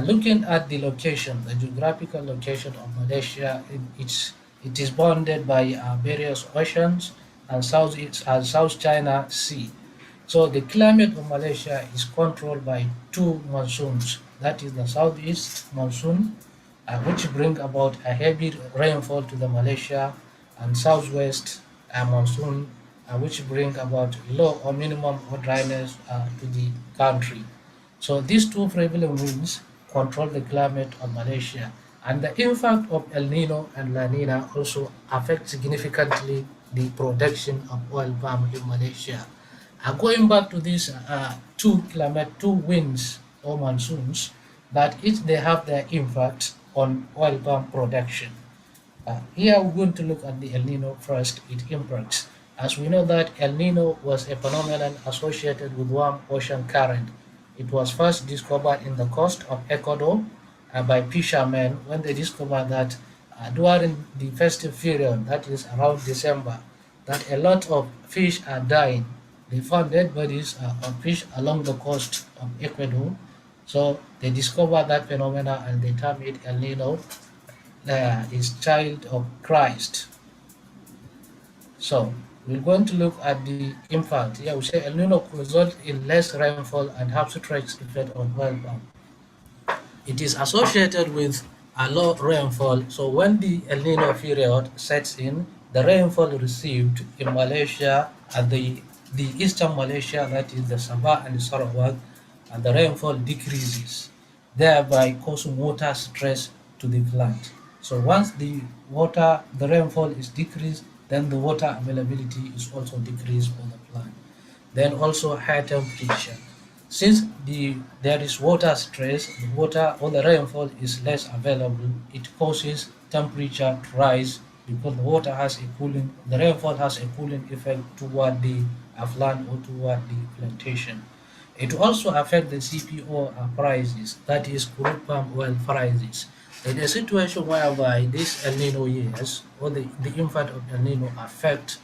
Looking at the location, the geographical location of Malaysia, it is bounded by various oceans and South China Sea. So the climate of Malaysia is controlled by two monsoons. That is the southeast monsoon, which bring about a heavy rainfall to the Malaysia, and southwest monsoon, which bring about low or minimum or dryness to the country. So these two prevalent winds control the climate of Malaysia, and the impact of El Nino and La Nina also affect significantly the production of oil palm in Malaysia. Going back to these two winds or monsoons, that each they have their impact on oil palm production. Here we're going to look at the El Nino first, its impacts. As we know that El Nino was a phenomenon associated with warm ocean current. It was first discovered in the coast of Ecuador by fishermen when they discovered that during the festive period, that is around December, that a lot of fish are dying. They found dead bodies of fish along the coast of Ecuador. So they discovered that phenomena and they termed it El Nino, is child of Christ. So we're going to look at the impact. Here we say El Nino could result in less rainfall and have strikes effect on oil palm. It is associated with a low rainfall. So when the El Nino period sets in, the rainfall received in Malaysia and the eastern Malaysia, that is the Sabah and the Sarawak, and the rainfall decreases, thereby causing water stress to the plant. So once the rainfall is decreased, then the water availability is also decreased for the plant. Then also high temperature. Since there is water stress, the water or the rainfall is less available, it causes temperature to rise because the rainfall has a cooling effect toward the plant or toward the plantation. It also affects the CPO prices, that is crude palm oil prices. In a situation whereby this El Nino years or the impact of El Nino affect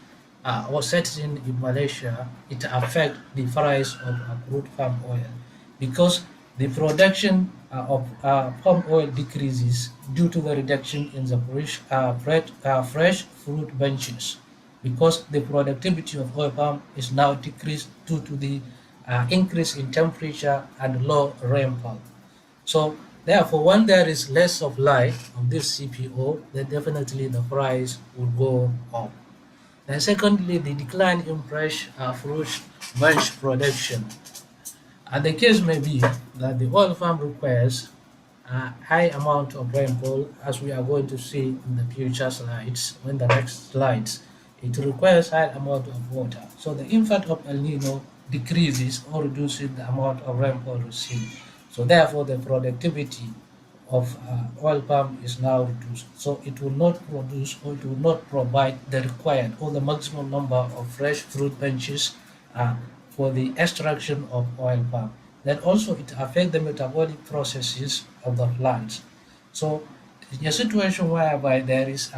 or sets in Malaysia, it affects the price of crude palm oil because the production of palm oil decreases due to the reduction in the fresh fruit benches because the productivity of oil palm is now decreased due to the increase in temperature and low rainfall. So therefore, when there is less supply of this CPO, then definitely the price will go up. And secondly, the decline in fresh fruit bunch production. And the case may be that the oil farm requires a high amount of rainfall, as we are going to see in the future slides, when the next slides. It requires high amount of water. So the impact of El Nino decreases or reduces the amount of rainfall received. So therefore, the productivity of oil palm is now reduced. So it will not produce or it will not provide the required or the maximum number of fresh fruit benches for the extraction of oil palm. Then also it affects the metabolic processes of the plants. So in a situation whereby there is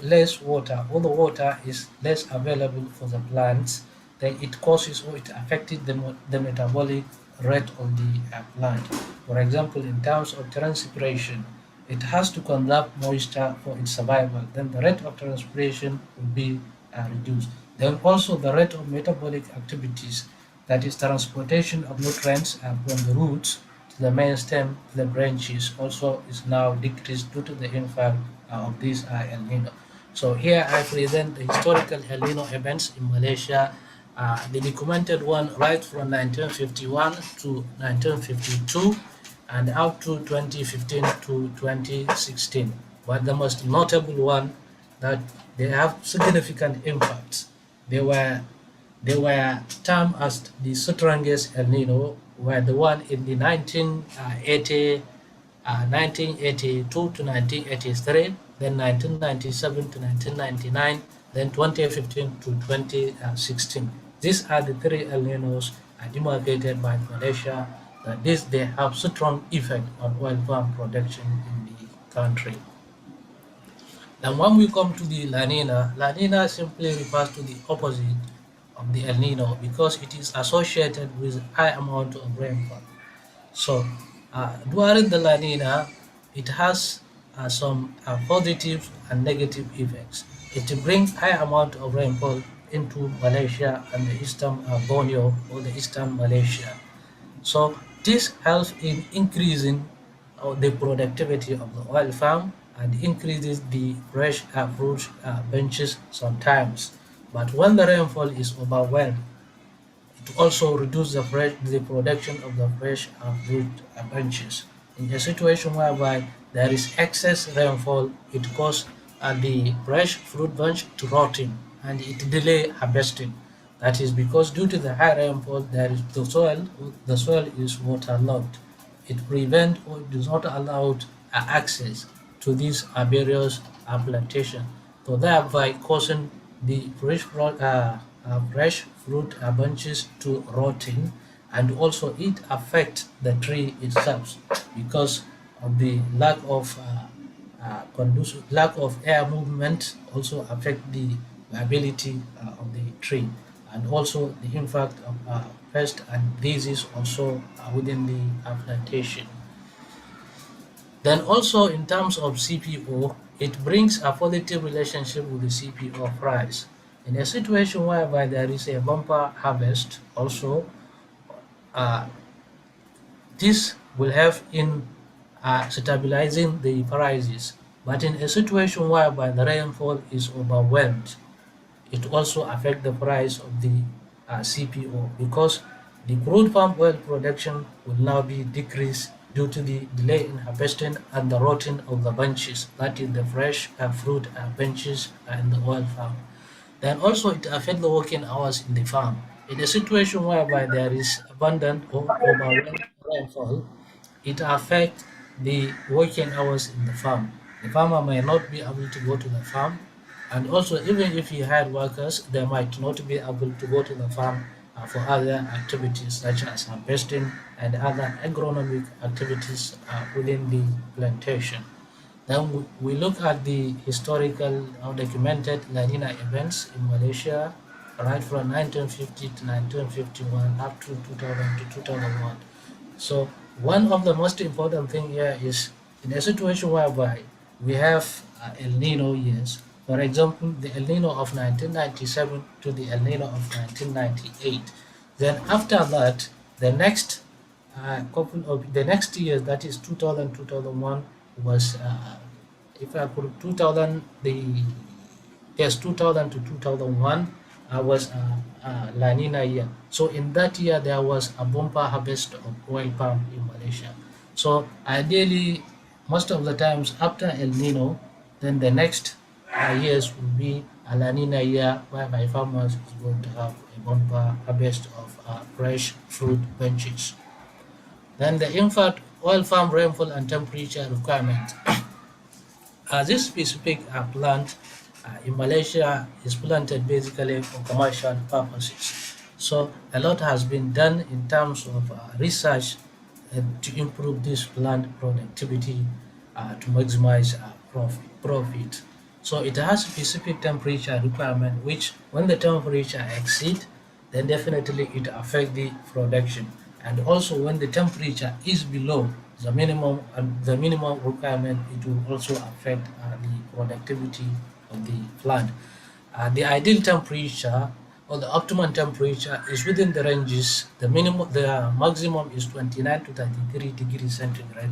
less water or the water is less available for the plants, then it causes or it affected the metabolic rate of the plant. For example, in terms of transpiration, it has to conserve moisture for its survival. Then the rate of transpiration will be reduced. Then also the rate of metabolic activities, that is transportation of nutrients from the roots to the main stem to the branches, also is now decreased due to the impact of this El Nino. So here I present the historical El Nino events in Malaysia, the documented one right from 1951 to 1952 and up to 2015 to 2016. But the most notable one that they have significant impacts. They were termed as the strongest El Nino, were the one in the 1982 to 1983, then 1997 to 1999, then 2015 to 2016. These are the three El Ninos demarcated by Malaysia. They have strong effect on oil palm production in the country. Then when we come to the La Nina simply refers to the opposite of the El Nino because it is associated with high amount of rainfall. So during the La Nina, it has some positive and negative effects. It brings high amount of rainfall into Malaysia and the eastern Borneo or the eastern Malaysia. So this helps in increasing the productivity of the oil farm and increases the fresh fruit benches sometimes. But when the rainfall is overwhelmed, it also reduces the production of the fresh fruit bunches. In a situation whereby there is excess rainfall, it causes the fresh fruit bunch to rotting and it delay harvesting. That is because due to the high rainfall, the soil is waterlogged. It prevents or does not allow access to these various plantation, so thereby causing the fresh fruit bunches to rotting, and also it affects the tree itself because of the lack of air movement also affect the ability of the tree, and also the impact of pest and disease also within the plantation. Then also in terms of CPO, it brings a positive relationship with the CPO price. In a situation whereby there is a bumper harvest also, this will help in stabilizing the prices. But in a situation whereby the rainfall is overwhelmed, it also affects the price of the CPO because the crude palm oil production will now be decreased due to the delay in harvesting and the rotting of the bunches, that is the fresh fruit bunches in the oil farm. Then also it affects the working hours in the farm. In a situation whereby there is abundant or overwhelming rainfall, it affects the working hours in the farm. The farmer may not be able to go to the farm, and also even if he hired workers, they might not be able to go to the farm for other activities such as harvesting and other agronomic activities within the plantation. Then we look at the historical or documented La Nina events in Malaysia right from 1950 to 1951 up to 2000 to 2001. So one of the most important thing here is in a situation whereby we have El Nino years, for example, the El Nino of 1997 to the El Nino of 1998. Then after that, the next the next years, that is 2000, 2001, was if I put 2000, the yes 2000 to 2001 was La Nina year. So in that year there was a bumper harvest of oil palm in Malaysia. So ideally, most of the times after El Nino, then the next years will be a La Nina year whereby farmers is going to have a bumper harvest of fresh fruit bunches. Then the infant oil farm rainfall and temperature requirement. This specific plant in Malaysia is planted basically for commercial purposes. So a lot has been done in terms of research to improve this plant productivity to maximize profit. So it has specific temperature requirement, which when the temperature exceed, then definitely it affects the production. And also when the temperature is below the minimum requirement, it will also affect the productivity of the plant. The ideal temperature or the optimum temperature is within the ranges. The maximum is 29 to 33 degrees centigrade.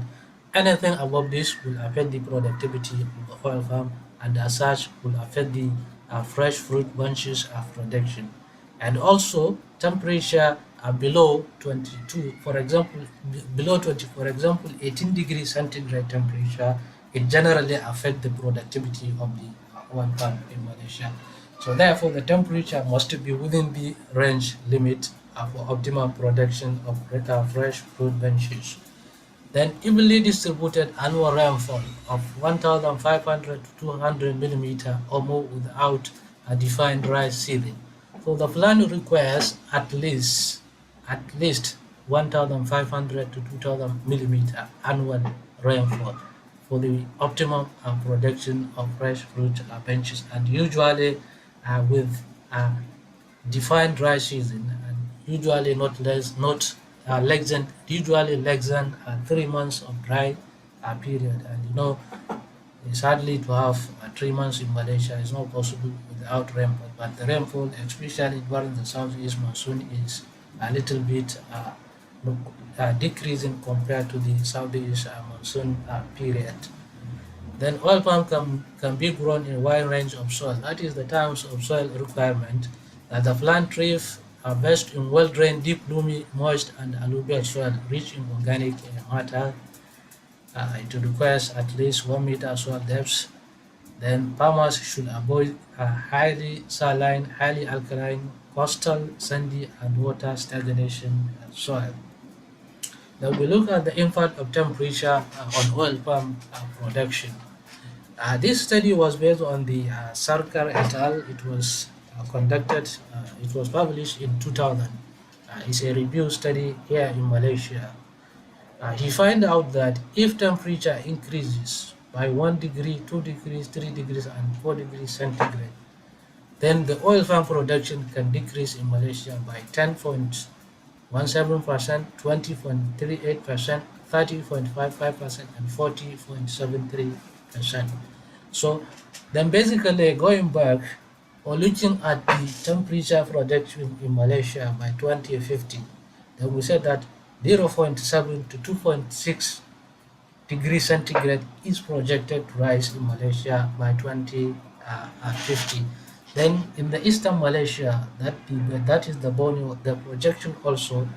Anything above this will affect the productivity of the oil palm, and as such will affect the fresh fruit bunches production. And also temperature below 22, for example, below 20, for example, 18 degrees centigrade temperature, it generally affect the productivity of the oil palm in Malaysia. So therefore, the temperature must be within the range limit for optimal production of fresh fruit bunches. Then evenly distributed annual rainfall of 1,500 to 200 millimeter or more without a defined dry season. So the plan requires at least 1,500 to 2,000 millimeter annual rainfall for the optimum production of fresh fruit benches, and usually with defined dry season, and usually less than 3 months of dry period. And you know, it's hardly to have 3 months in Malaysia. It's not possible without rainfall. But the rainfall, especially during the southeast monsoon, is a little bit decreasing compared to the southeast monsoon period. Then oil palm can be grown in a wide range of soil. That is the types of soil requirement. That the plant trees are best in well-drained, deep, loamy, moist, and alluvial soil rich in organic matter. It requires at least 1 meter soil depth. Then farmers should avoid highly saline, highly alkaline, coastal, sandy, and water stagnation soil. Then we look at the impact of temperature on oil palm production. This study was based on the Sarkar et al. It was it was published in 2000. It's a review study here in Malaysia. He found out that if temperature increases by 1 degree, 2 degrees, 3 degrees, and 4 degrees centigrade, then the oil palm production can decrease in Malaysia by 10.17%, 20.38%, 30.55%, and 40.73%. So then basically going back or looking at the temperature projection in Malaysia by 2050, then we said that 0.7 to 2.6 degrees centigrade is projected to rise in Malaysia by 2050. Then in the eastern Malaysia, that is the Borneo, the projection also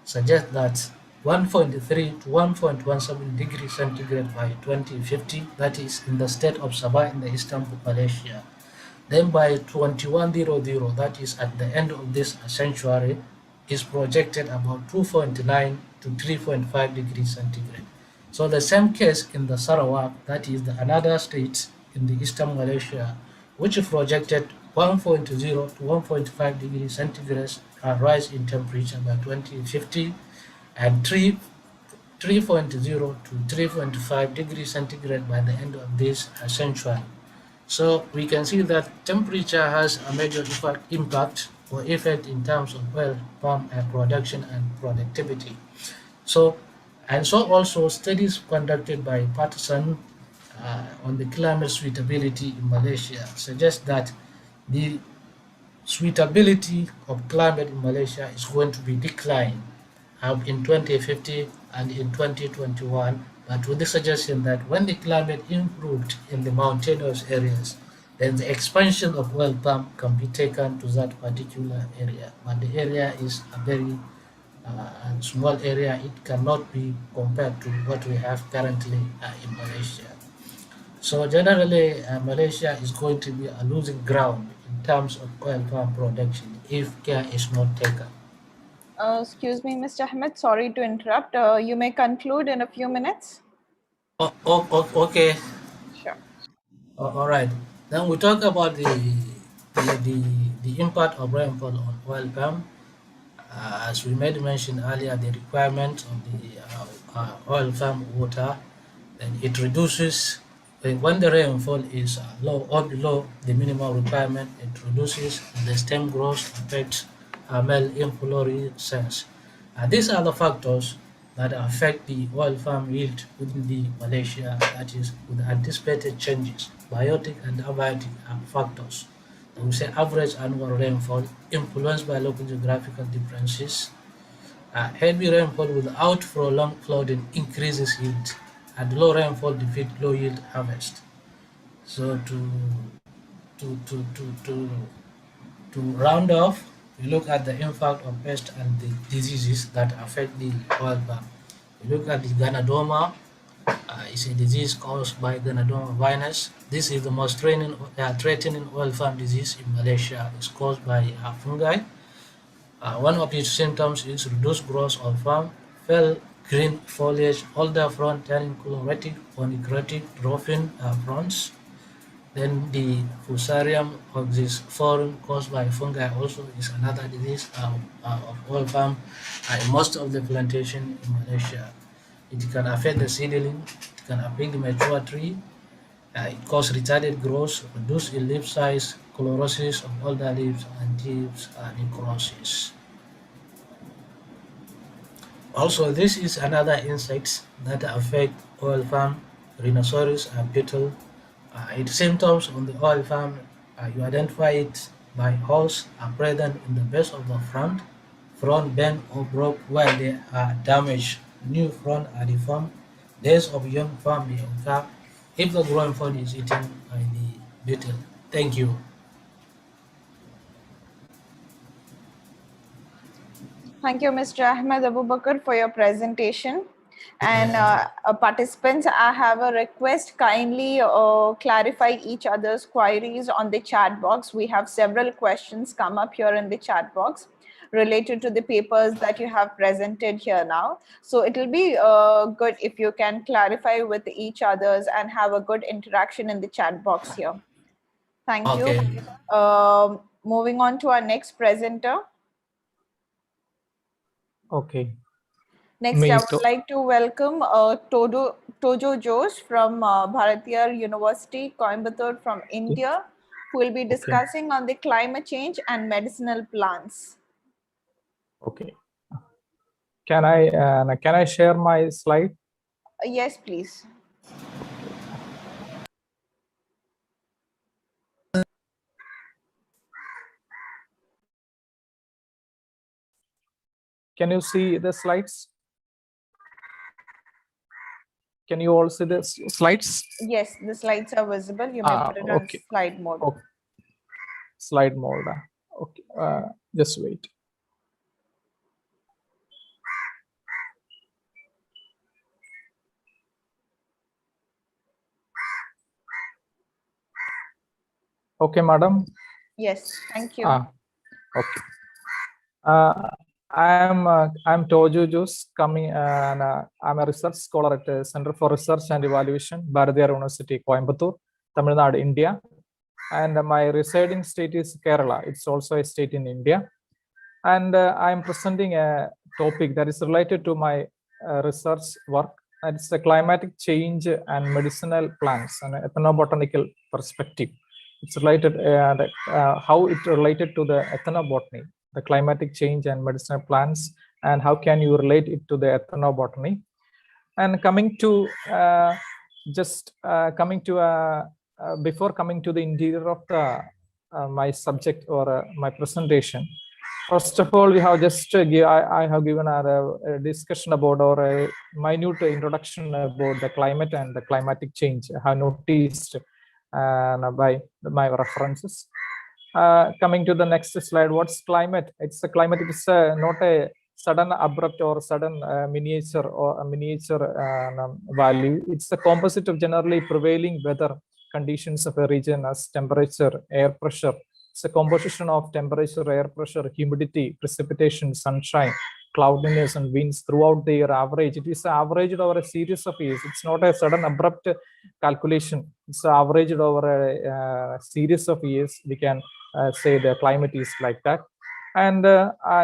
suggests that 1.3 to 1.17 degrees centigrade by 2050, that is in the state of Sabah in the eastern Malaysia. Then by 2100, that is at the end of this century, is projected about 2.9 to 3.5 degrees centigrade. So the same case in the Sarawak, that is another state in the eastern Malaysia, which projected 1.0 to 1.5 degrees centigrade rise in temperature by 2050, and 3.0 to 3.5 degrees centigrade by the end of this century. So we can see that temperature has a major impact or effect in terms of oil palm production and productivity. So also studies conducted by Patterson on the climate suitability in Malaysia suggest that the suitability of climate in Malaysia is going to be declined in 2050 and in 2021, but with the suggestion that when the climate improved in the mountainous areas, then the expansion of oil palm can be taken to that particular area. But the area is a very small area. It cannot be compared to what we have currently in Malaysia. So generally, Malaysia is going to be a losing ground in terms of oil palm production if care is not taken. Excuse me, Mr. Ahmed, sorry to interrupt. You may conclude in a few minutes. Okay. Sure. All right. Then we talk about the impact of rainfall on oil palm. As we made mention earlier, the requirement of the oil palm water, then it reduces when the rainfall is low or below the minimum requirement. It reduces the stem growth, affects male inflorescence. These are the factors that affect the oil palm yield within the Malaysia, that is with anticipated changes, biotic and abiotic factors. we say average annual rainfall influenced by local geographical differences. Heavy rainfall without prolonged flooding increases yield, and low rainfall defeat low yield harvest. So to to to to to round off, we look at the impact of pests and the diseases that affect the oil palm. We look at the Ganoderma. It's a disease caused by Ganoderma virus. This is the most threatening oil palm disease in Malaysia. It's caused by fungi. One of its symptoms is reduced growth of palm, pale green foliage, older frond turning chlorotic, ponicrotic, dropping fronds. Then the fusarium oxysporum caused by fungi also is another disease of oil palm in most of the plantation in Malaysia. It can affect the seedling, it can affect the mature tree, it causes retarded growth, reduced in leaf size, chlorosis of all the leaves, and leaves necrosis. Also, this is another insect that affect oil palm, rhinoceros, and beetle. Its symptoms on the oil palm, you identify it by holes are present in the base of the frond bent or broke while they are damaged. New frond are deformed. Days of young palm may occur if the growing frond is eaten by the beetle. Thank you. Thank you, Mr. Ahmed Abubakar, for your presentation. And participants, I have a request. Kindly clarify each other's queries on the chat box. We have several questions come up here in the chat box related to the papers that you have presented here now. So it will be good if you can clarify with each others and have a good interaction in the chat box here. Thank you. Moving on to our next presenter. Okay. Next, I would like to welcome Tojo Jose from Bharatiya University, Coimbatore from India, who will be discussing on the climate change and medicinal plants. Okay. Can I share my slide? Yes, please. Can you see the slides? Can you all see the slides? Yes, the slides are visible. You may put it on slide mode. Okay. Slide mode. Okay. Just wait. Okay, madam. Yes, thank you. Okay. I'm Tojo Jose, and I'm a research scholar at the Center for Research and Evaluation, Bharatiya University, Coimbatore, Tamil Nadu, India. And my residing state is Kerala. It's also a state in India. And I'm presenting a topic that is related to my research work. And it's the climatic change and medicinal plants and ethnobotanical perspective. It's related how it related to the ethnobotany, the climatic change and medicinal plants, and how can you relate it to the ethnobotany. And coming to before coming to the interior of the my subject or my presentation, first of all, we have just I have given a discussion about or a minute introduction about the climate and the climatic change. I have noticed by my references. Coming to the next slide, what's climate? It's the climate. It's not a sudden abrupt or sudden miniature or a miniature value. It's a composite of generally prevailing weather conditions of a region as temperature, air pressure. It's a composition of temperature, air pressure, humidity, precipitation, sunshine, cloudiness, and winds throughout the year average. It is averaged over a series of years. It's not a sudden abrupt calculation. It's averaged over a series of years. We can say the climate is like that. And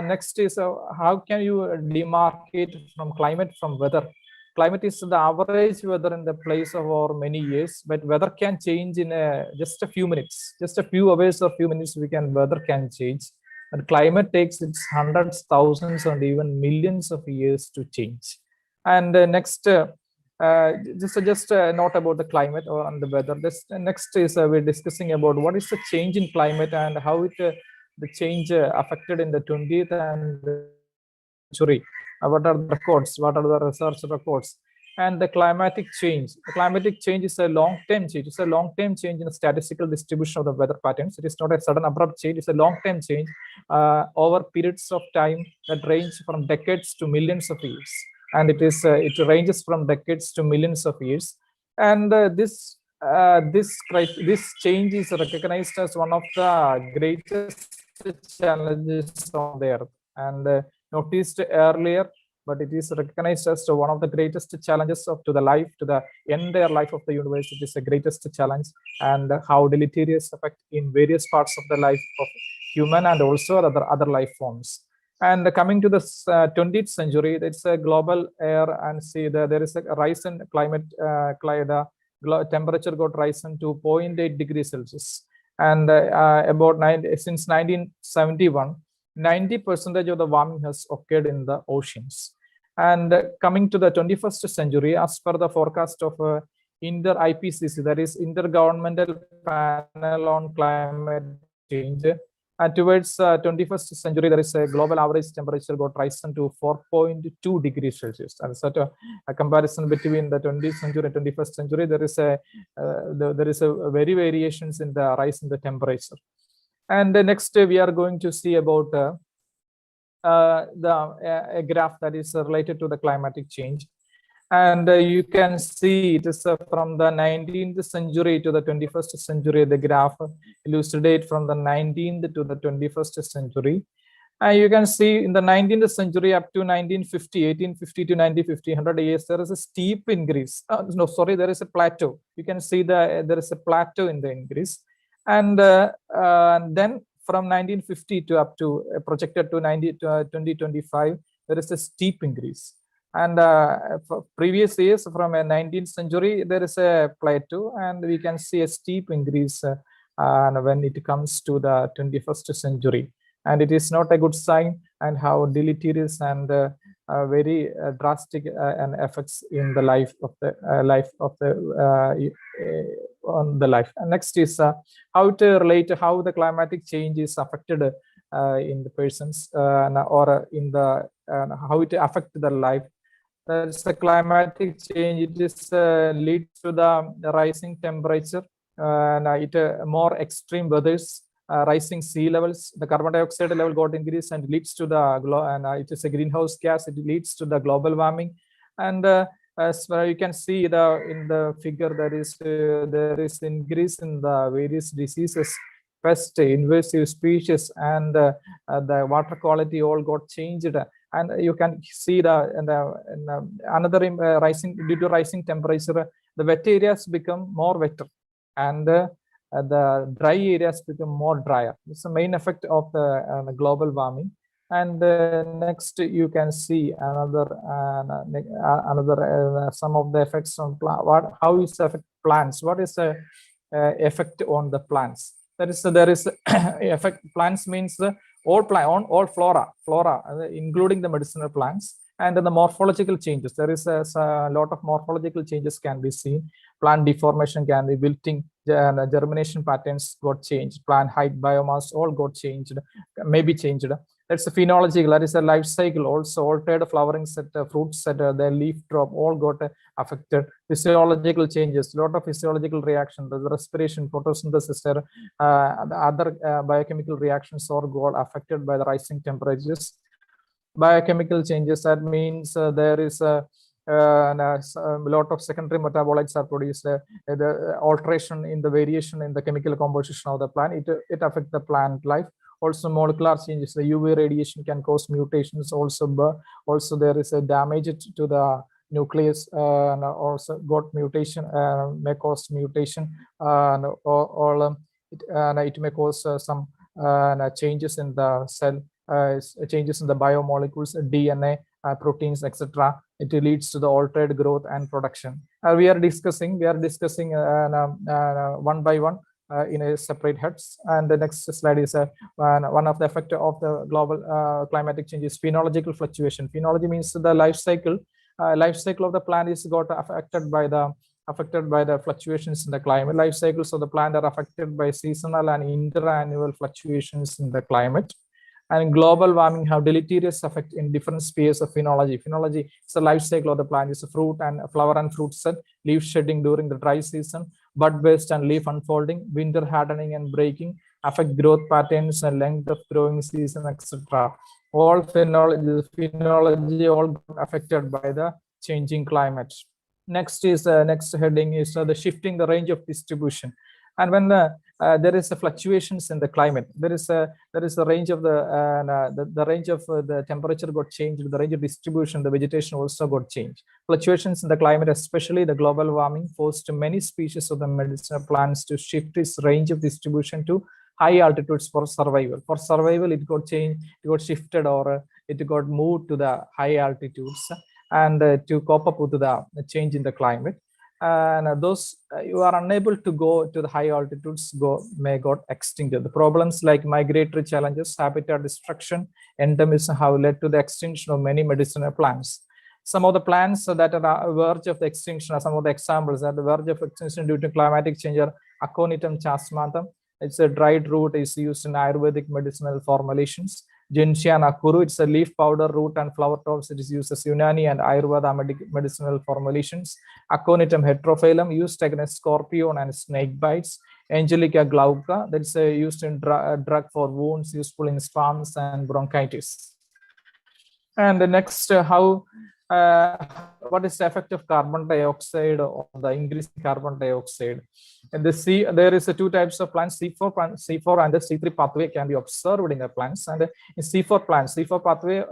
next is how can you demarcate from climate from weather? Climate is the average weather in the place of over many years, but weather can change in just a few minutes. Just a few hours or few minutes, weather can change. And climate takes its hundreds, thousands, and even millions of years to change. And next, Just a note about the climate or on the weather. This next is we're discussing about what is the change in climate and how it the change affected in the 20th and century. What are the records? What are the research records? And the climatic change. The climatic change is a long-term change. It's a long-term change in the statistical distribution of the weather patterns. It is not a sudden abrupt change. It's a long-term change over periods of time that range from decades to millions of years. And it ranges from decades to millions of years. And this change is recognized as one of the greatest challenges on the earth, and noticed earlier, but it is recognized as one of the greatest challenges to the entire life of the universe. It is the greatest challenge, and how deleterious effect in various parts of the life of human and also other life forms. And coming to the 20th century, it's a global air and sea. There is a rise in climate. Temperature got risen to 0.8 degrees Celsius, and since 1971. 90% of the warming has occurred in the oceans. And coming to the 21st century, as per the forecast of IPCC, that is Intergovernmental Panel on Climate Change, and towards 21st century, there is a global average temperature got risen to 4.2 degrees Celsius. And such a comparison between the 20th century and 21st century, there is a very variations in the rise in the temperature. And next, we are going to see about a graph that is related to the climatic change. And you can see it is from the 19th century to the 21st century. The graph illustrates from the 19th to the 21st century. And you can see in the 19th century up to 1850 to 1950, 100 years, there is a steep increase. There is a plateau. You can see there is a plateau in the increase. And then from 1950 to up to projected to 2025, there is a steep increase. And for previous years from a 19th century, there is a plateau, and we can see a steep increase when it comes to the 21st century. And it is not a good sign, and how deleterious and very drastic and effects in the life of the on the life. And next is how to relate how the climatic change is affected in the persons or in the how it affects the life. That's the climatic change. It is leads to the rising temperature and more extreme weathers. Rising sea levels, the carbon dioxide level got increased and leads to the it is a greenhouse gas. It leads to the global warming, and as you can see in the figure, there is increase in the various diseases, pest, invasive species, and the water quality all got changed. And you can see another rising due to rising temperature, the wet areas become more wetter, and the dry areas become more drier. It's the main effect of the global warming. And next, you can see another some of the effects on how it affect plants. What is the effect on the plants? There is effect. Plants means all flora, including the medicinal plants. And the morphological changes, there is a lot of morphological changes can be seen. Plant deformation can be wilting, germination patterns got changed, plant height, biomass all got changed, maybe changed. That's the phenological, that is a life cycle. Also altered flowering set, fruits set, the leaf drop all got affected. Physiological changes, a lot of physiological reaction, the respiration, photosynthesis, other biochemical reactions all got affected by the rising temperatures. Biochemical changes, that means there is a lot of secondary metabolites are produced. The alteration in the variation in the chemical composition of the plant, it affects the plant life. Also molecular changes, the UV radiation can cause mutations. Also there is a damage to the nucleus, and also got mutation, may cause mutation, it may cause some changes in the cell, changes in the biomolecules, DNA, proteins, etc. It leads to the altered growth and production. We are discussing one by one in a separate heads. And the next slide is one of the effects of the global climatic change is phenological fluctuation. Phenology means the life cycle life cycle of the plant is got affected by the fluctuations in the climate. Life cycles of the plant are affected by seasonal and interannual fluctuations in the climate. And global warming have deleterious effect in different spheres of phenology. Phenology is the life cycle of the plant. It's a fruit and flower and fruit set, leaf shedding during the dry season, bud burst and leaf unfolding, winter hardening and breaking, affect growth patterns and length of growing season, etc. All phenology all affected by the changing climate. Next heading is the shifting the range of distribution. And when there is a fluctuations in the climate, there is a range of the range of the temperature got changed, the range of distribution, the vegetation also got changed. Fluctuations in the climate, especially the global warming, forced many species of the medicinal plants to shift its range of distribution to high altitudes for survival. For survival, it got changed, it got shifted, or it got moved to the high altitudes, and to cope up with the change in the climate. And those you are unable to go to the high altitudes may got extincted. The problems like migratory challenges, habitat destruction, endemism have led to the extinction of many medicinal plants. Some of the plants that are on the verge of the extinction are some of the examples at the verge of extinction due to climatic change are Aconitum chasmatum. It's a dried root, is used in Ayurvedic medicinal formulations. Gentian akuru, it's a leaf powder, root and flower tops. It is used as Unani and Ayurveda medicinal formulations. Aconitum heterophyllum, used against scorpion and snake bites. Angelica glauca, that's used in drug for wounds, useful in spasms and bronchitis. And the next, what is the effect of carbon dioxide on the increase in carbon dioxide? And there is two types of plants, C4 and the C3 pathway can be observed in the plants. And in C4 plants, C4 pathway,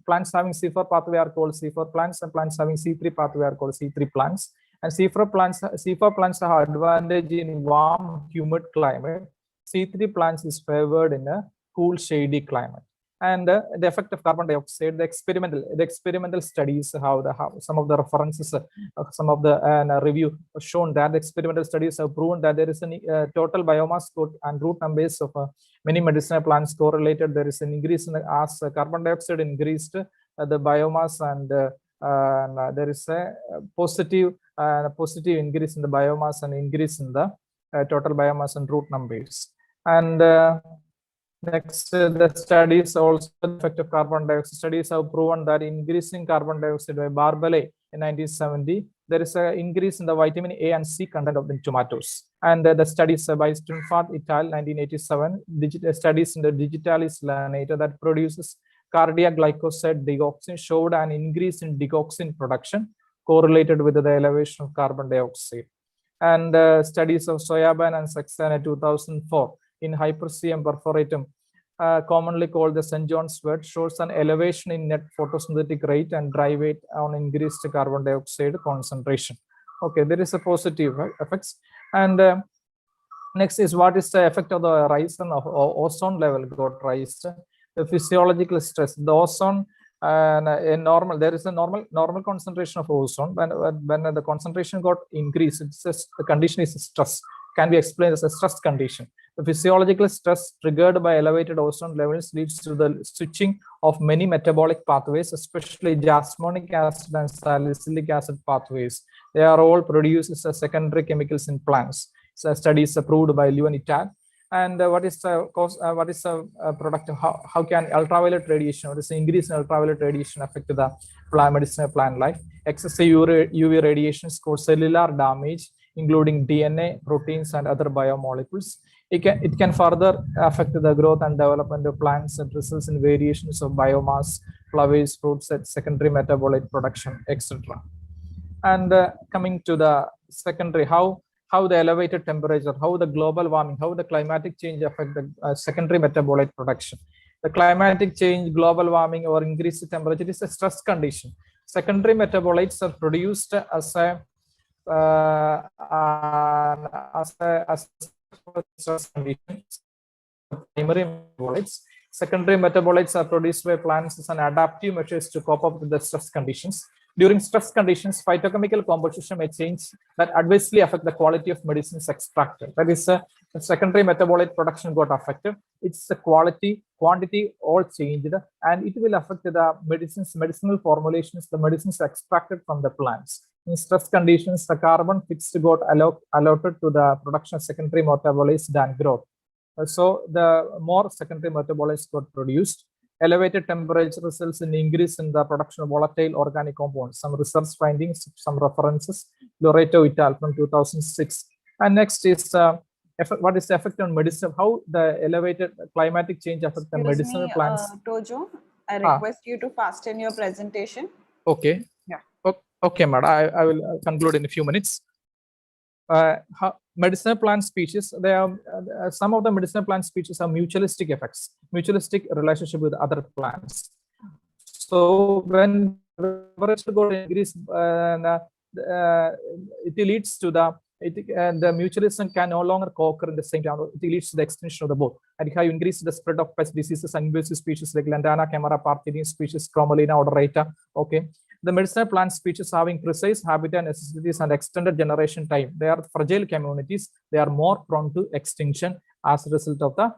plants having C4 pathway are called C4 plants, and plants having C3 pathway are called C3 plants. And C4 plants have advantage in warm, humid climate. C3 plants is favored in a cool, shady climate. And the effect of carbon dioxide, the experimental studies, how some of the references, some of the review shown that the experimental studies have proven that there is a total biomass and root numbers of many medicinal plants correlated. There is an increase in as carbon dioxide increased the biomass, and there is a positive increase in the biomass and increase in the total biomass and root numbers. And next, the studies also, the effect of carbon dioxide studies have proven that increasing carbon dioxide by Barbelé in 1970, there is an increase in the vitamin A and C content of the tomatoes. And the studies by Stunfart et al. 1987, studies in the Digitalis Lanata that produces cardiac glycoside digoxin showed an increase in digoxin production correlated with the elevation of carbon dioxide. And studies of soyabean and Saxana 2004 in Hypercium perforatum, commonly called the St. John's wort, shows an elevation in net photosynthetic rate and dry weight on increased carbon dioxide concentration. Okay, there is a positive effects. And next is what is the effect of the rise of ozone level got raised. The physiological stress, the ozone, there is a normal concentration of ozone. When the concentration got increased, the condition is stress, can be explained as a stress condition. The physiological stress triggered by elevated ozone levels leads to the switching of many metabolic pathways, especially jasmonic acid and salicylic acid pathways. They are all produced as secondary chemicals in plants. So studies approved by Lewin et al. And what is the cause? What is the product? How can ultraviolet radiation, or is the increase in ultraviolet radiation affect the medicinal plant life? Excessive UV radiations cause cellular damage, including DNA, proteins, and other biomolecules. It can further affect the growth and development of plants and results in variations of biomass, flowers, fruits, secondary metabolite production, etc. And coming to the secondary, how the elevated temperature, how the global warming, how the climatic change affect the secondary metabolite production. The climatic change, global warming, or increased temperature is a stress condition. Secondary metabolites are produced as a stress condition. Primary metabolites. Secondary metabolites are produced by plants as an adaptive measures to cope up with the stress conditions. During stress conditions, phytochemical composition may change that adversely affect the quality of medicines extracted. That is, the secondary metabolite production got affected. It's the quality, quantity all changed, and it will affect the medicinal formulations, the medicines extracted from the plants. In stress conditions, the carbon fixed got allotted to the production of secondary metabolites than growth. So the more secondary metabolites got produced. Elevated temperature results in increase in the production of volatile organic compounds. Some research findings, some references, Loreto et al. From 2006. And next is what is the effect on medicine? How the elevated climatic change affects the medicinal plants? Tojo, I request you to fasten your presentation. Okay. Yeah. Okay, madam. I will conclude in a few minutes. Medicinal plant species, they are some of the medicinal plant species have mutualistic effects, mutualistic relationship with other plants. So when temperature got increased, it leads to the mutualism can no longer co-occur in the same time. It leads to the extinction of the both. And if you increase the spread of pest diseases and invasive species like Lantana, Camara, Parthidian species, Chromalina, odorata. Okay. The medicinal plant species having precise habitat necessities and extended generation time. They are fragile communities. They are more prone to extinction as a result of the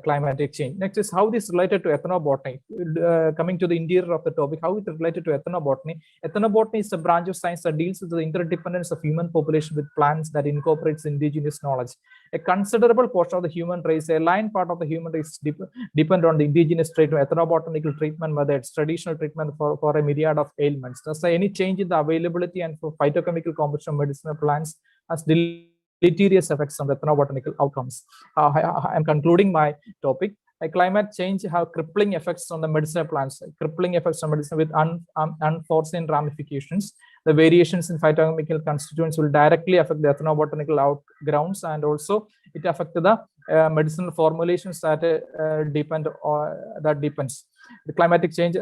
climatic change. Next is how this related to ethnobotany. Coming to the interior of the topic, how it related to ethnobotany. Ethnobotany is a branch of science that deals with the interdependence of human population with plants that incorporates indigenous knowledge. A considerable portion of the human race, a line part of the human race depend on the indigenous treatment, ethnobotanical treatment methods, traditional treatment for a myriad of ailments. Thus, any change in the availability and for phytochemical composition of medicinal plants has deleterious effects on the ethnobotanical outcomes. I am concluding my topic. Climate change have crippling effects on the medicinal plants, crippling effects on medicine with unforeseen ramifications. The variations in phytochemical constituents will directly affect the ethnobotanical outgrounds, and also it affects the medicinal formulations that depends. The climatic change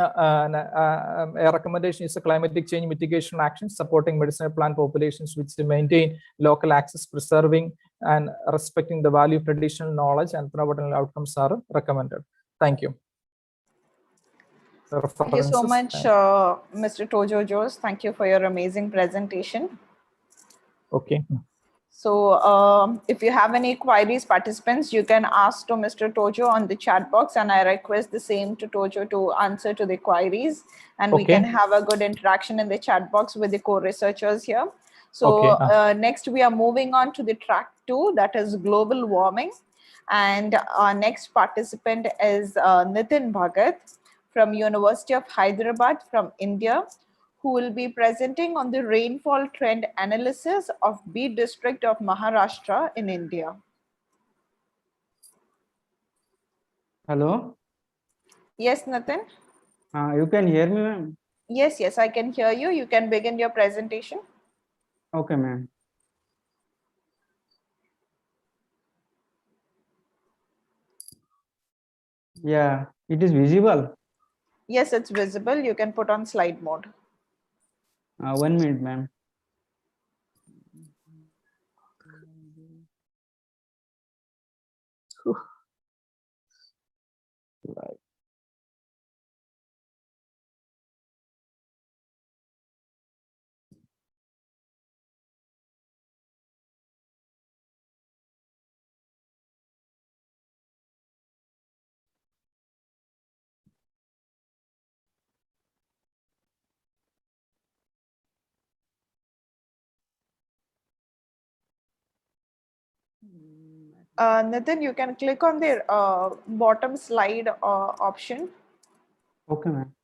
a recommendation is a climatic change mitigation action supporting medicinal plant populations which maintain local access, preserving and respecting the value of traditional knowledge, and ethnobotanical outcomes are recommended. Thank you. Thank you so much, Mr. Tojo Jose. Thank you for your amazing presentation. Okay. So if you have any queries, participants, you can ask to Mr. Tojo on the chat box, and I request the same to Tojo to answer to the queries, and we can have a good interaction in the chat box with the co-researchers here. So next we are moving on to the track 2, that is global warming. And our next participant is Nitin Bhagat from University of Hyderabad from India, who will be presenting on the rainfall trend analysis of B district of Maharashtra in India. Hello. Yes, Nitin. You can hear me, ma'am? Yes, I can hear you. You can begin your presentation. Okay, ma'am. Yeah, it is visible. Yes, it's visible. You can put on slide mode. 1 minute, ma'am. Right. Nitin, you can click on the bottom slide option. Okay, ma'am.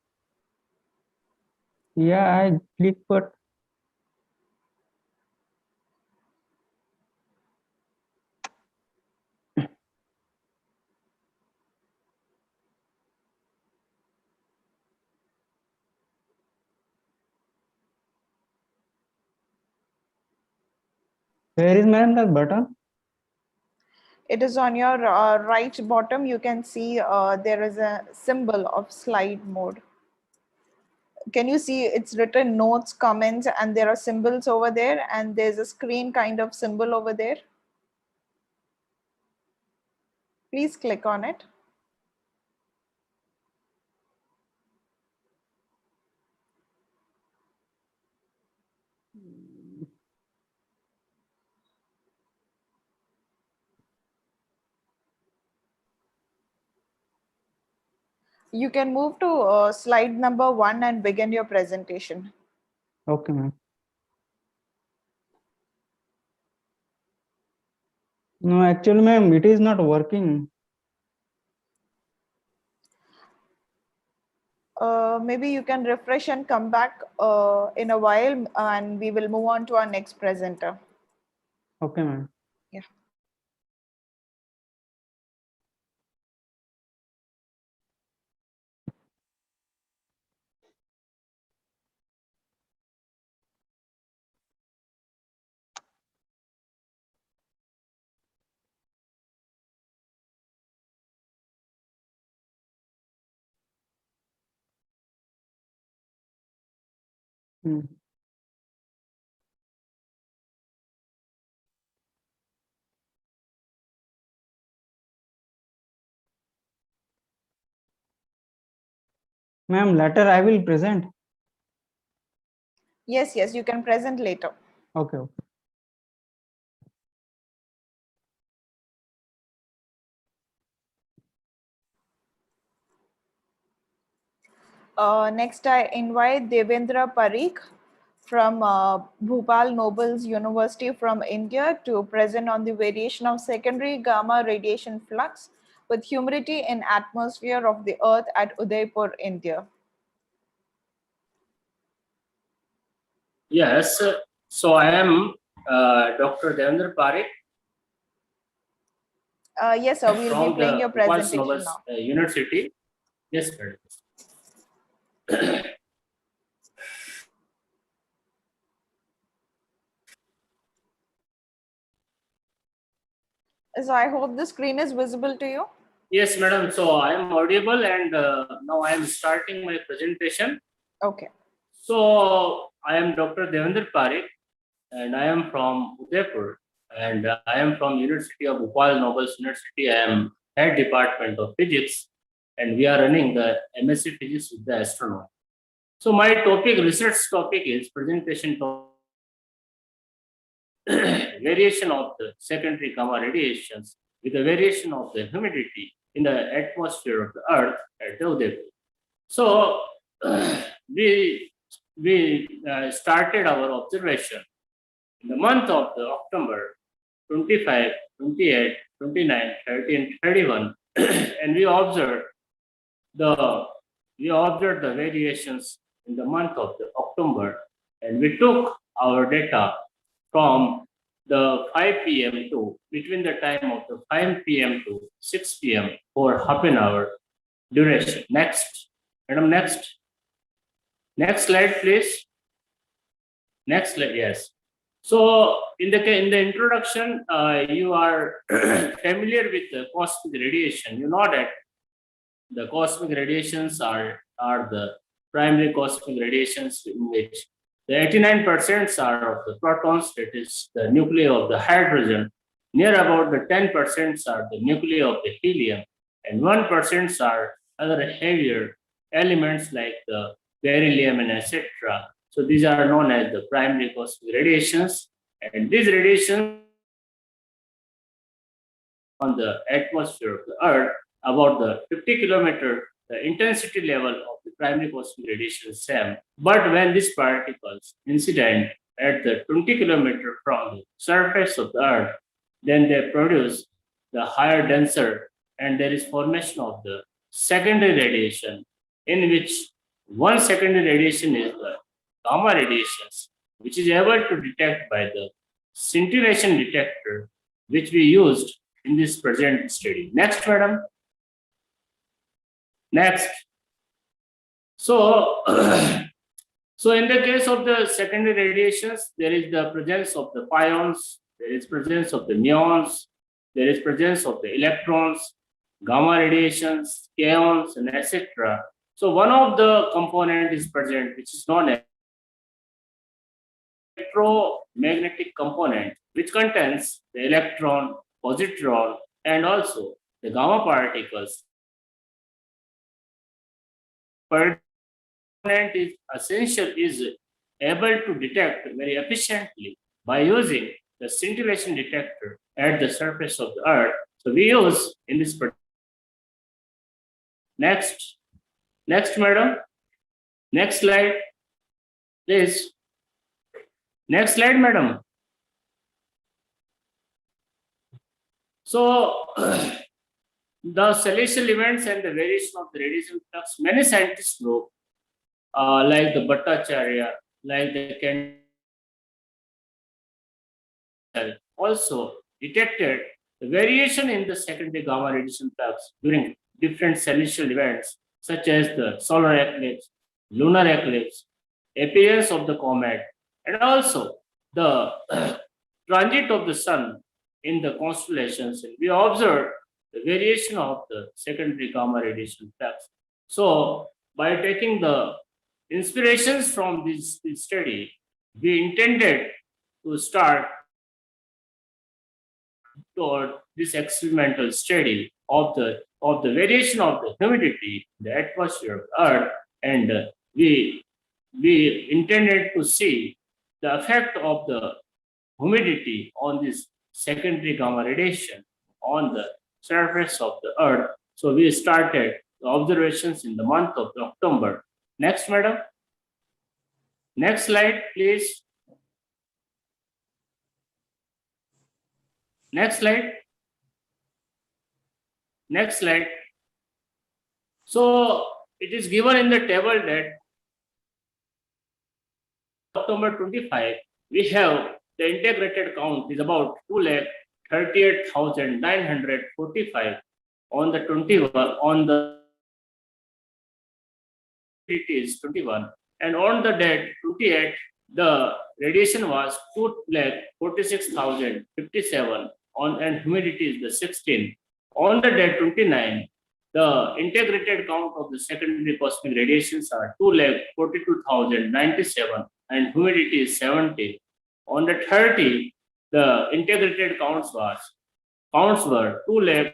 Yeah, I click, but where is, ma'am, the button? It is on your right bottom. You can see there is a symbol of slide mode. Can you see it's written notes, comments, and there are symbols over there, and there's a screen kind of symbol over there. Please click on it. You can move to slide number 1 and begin your presentation. Okay, ma'am. No, actually, ma'am, it is not working. Maybe you can refresh and come back in a while, and we will move on to our next presenter. Okay, ma'am. Yeah. Ma'am, later I will present. Yes, you can present later. Okay. Next, I invite Devendra Parikh from Bhopal Nobles University from India to present on the variation of secondary gamma radiation flux with humidity in atmosphere of the Earth at Udaipur, India. Yes, so I am Dr. Devendra Parikh. Yes, sir, we will be playing your Bhopal presentation Nobles now. University. Yes, madam. So I hope the screen is visible to you. Yes, madam. So I am audible, and now I am starting my presentation. Okay. So I am Dr. Devendra Parikh, and I am from Udaipur, and I am from University of Bhopal Nobles University. I am head department of physics, and we are running the MSc Physics with the astronomy. So my topic, research topic, is presentation topic. Variation of the secondary gamma radiations with the variation of the humidity in the atmosphere of the Earth at the Udaipur. So we started our observation in the month of the October 25, 28, 29, 30, and 31, and we observed the variations in the month of the October, and we took our data from the 5 p.m. to between the time of the 5 p.m. to 6 p.m. for half an hour duration. Next, madam, next slide, please. Next slide, yes. So in the introduction, you are familiar with the cosmic radiation. You know that the cosmic radiations are the primary cosmic radiations in which the 89% are of the protons, that is the nuclei of the hydrogen. Near about the 10% are the nuclei of the helium, and 1% are other heavier elements like the beryllium and etc. So these are known as the primary cosmic radiations, and these radiations on the atmosphere of the Earth about the 50 kilometer, the intensity level of the primary cosmic radiation is same. But when these particles incident at the 20 kilometer from the surface of the Earth, then they produce the higher denser, and there is formation of the secondary radiation, in which one secondary radiation is the gamma radiations, which is able to detect by the scintillation detector, which we used in this present study. Next, madam. Next. So, so in the case of the secondary radiations, there is the presence of the pions, there is presence of the muons, there is presence of the electrons, gamma radiations, kaons, and etc. So one of the component is present, which is known as electromagnetic component, which contains the electron, positron, and also the gamma particles. Component is essential is able to detect very efficiently by using the scintillation detector at the surface of the Earth. So we use in this particular. Next, madam. Next slide, please. Next slide, madam. So the celestial events and the variation of the radiation flux, many scientists know, like the Bhattacharya, like the also detected the variation in the secondary gamma radiation flux during different celestial events, such as the solar eclipse, lunar eclipse, appearance of the comet, and also the transit of the sun in the constellations. We observed the variation of the secondary gamma radiation flux. So, by taking the inspirations from this study, we intended to start toward this experimental study of the variation of the humidity in the atmosphere of Earth, and we intended to see the effect of the humidity on this secondary gamma radiation on the surface of the Earth. So we started the observations in the month of October. Next, madam. Next slide, please. Next slide. Next slide. So it is given in the table that October 25, we have the integrated count is about 2,38,945 on the 21, on the it is 21, and on the date 28, the radiation was 2,46,057 on, and humidity is the 16. On the day 29, the integrated count of the secondary cosmic radiations are 2,42,097 and humidity is 70. On the 30, the integrated counts were 2,96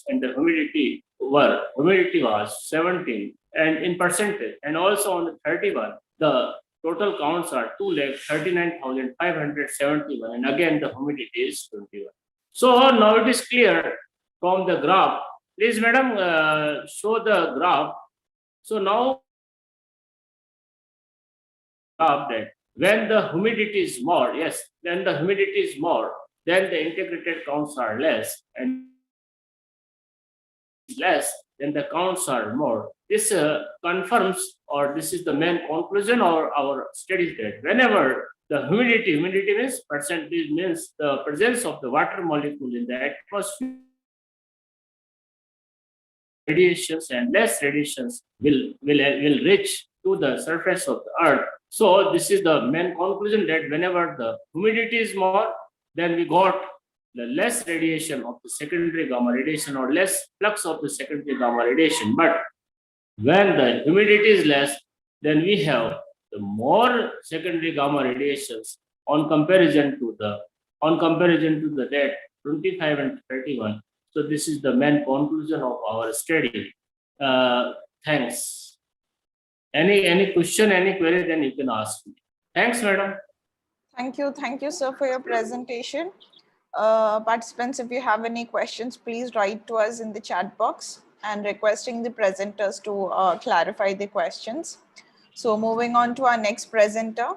and the humidity was 17 and in percentage. And also on the 31, the total counts are 2,39,571 and again the humidity is 21. So now it is clear from the graph. Please, madam, show the graph. So now that when the humidity is more, yes, then the humidity is more, then the integrated counts are less, and less, then the counts are more. This confirms, or this is the main conclusion of our studies, that whenever the humidity means percentage, means the presence of the water molecule in the atmosphere, radiations and less radiations will reach to the surface of the Earth. So this is the main conclusion, that whenever the humidity is more, then we got the less radiation of the secondary gamma radiation or less flux of the secondary gamma radiation. But when the humidity is less, then we have the more secondary gamma radiations on comparison to the date 25 and 31. So this is the main conclusion of our study. Thanks. Any question, any query, then you can ask me. Thanks, madam. Thank you, sir, for your presentation. Participants, if you have any questions, please write to us in the chat box, and requesting the presenters to clarify the questions. So moving on to our next presenter.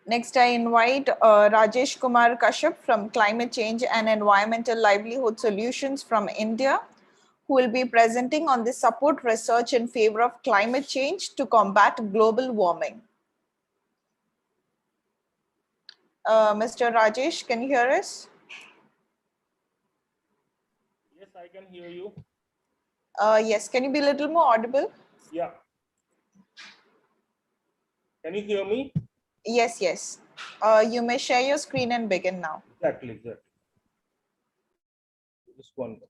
Next, I invite Rajesh Kumar Kashyap from Climate Change and Environmental Livelihood Solutions from India, who will be presenting on the support research in favor of climate change to combat global warming. Mr. Rajesh, can you hear us? Yes, I can hear you. Yes, can you be a little more audible? Yeah. Can you hear me? Yes. You may share your screen and begin now. Exactly. Just one minute.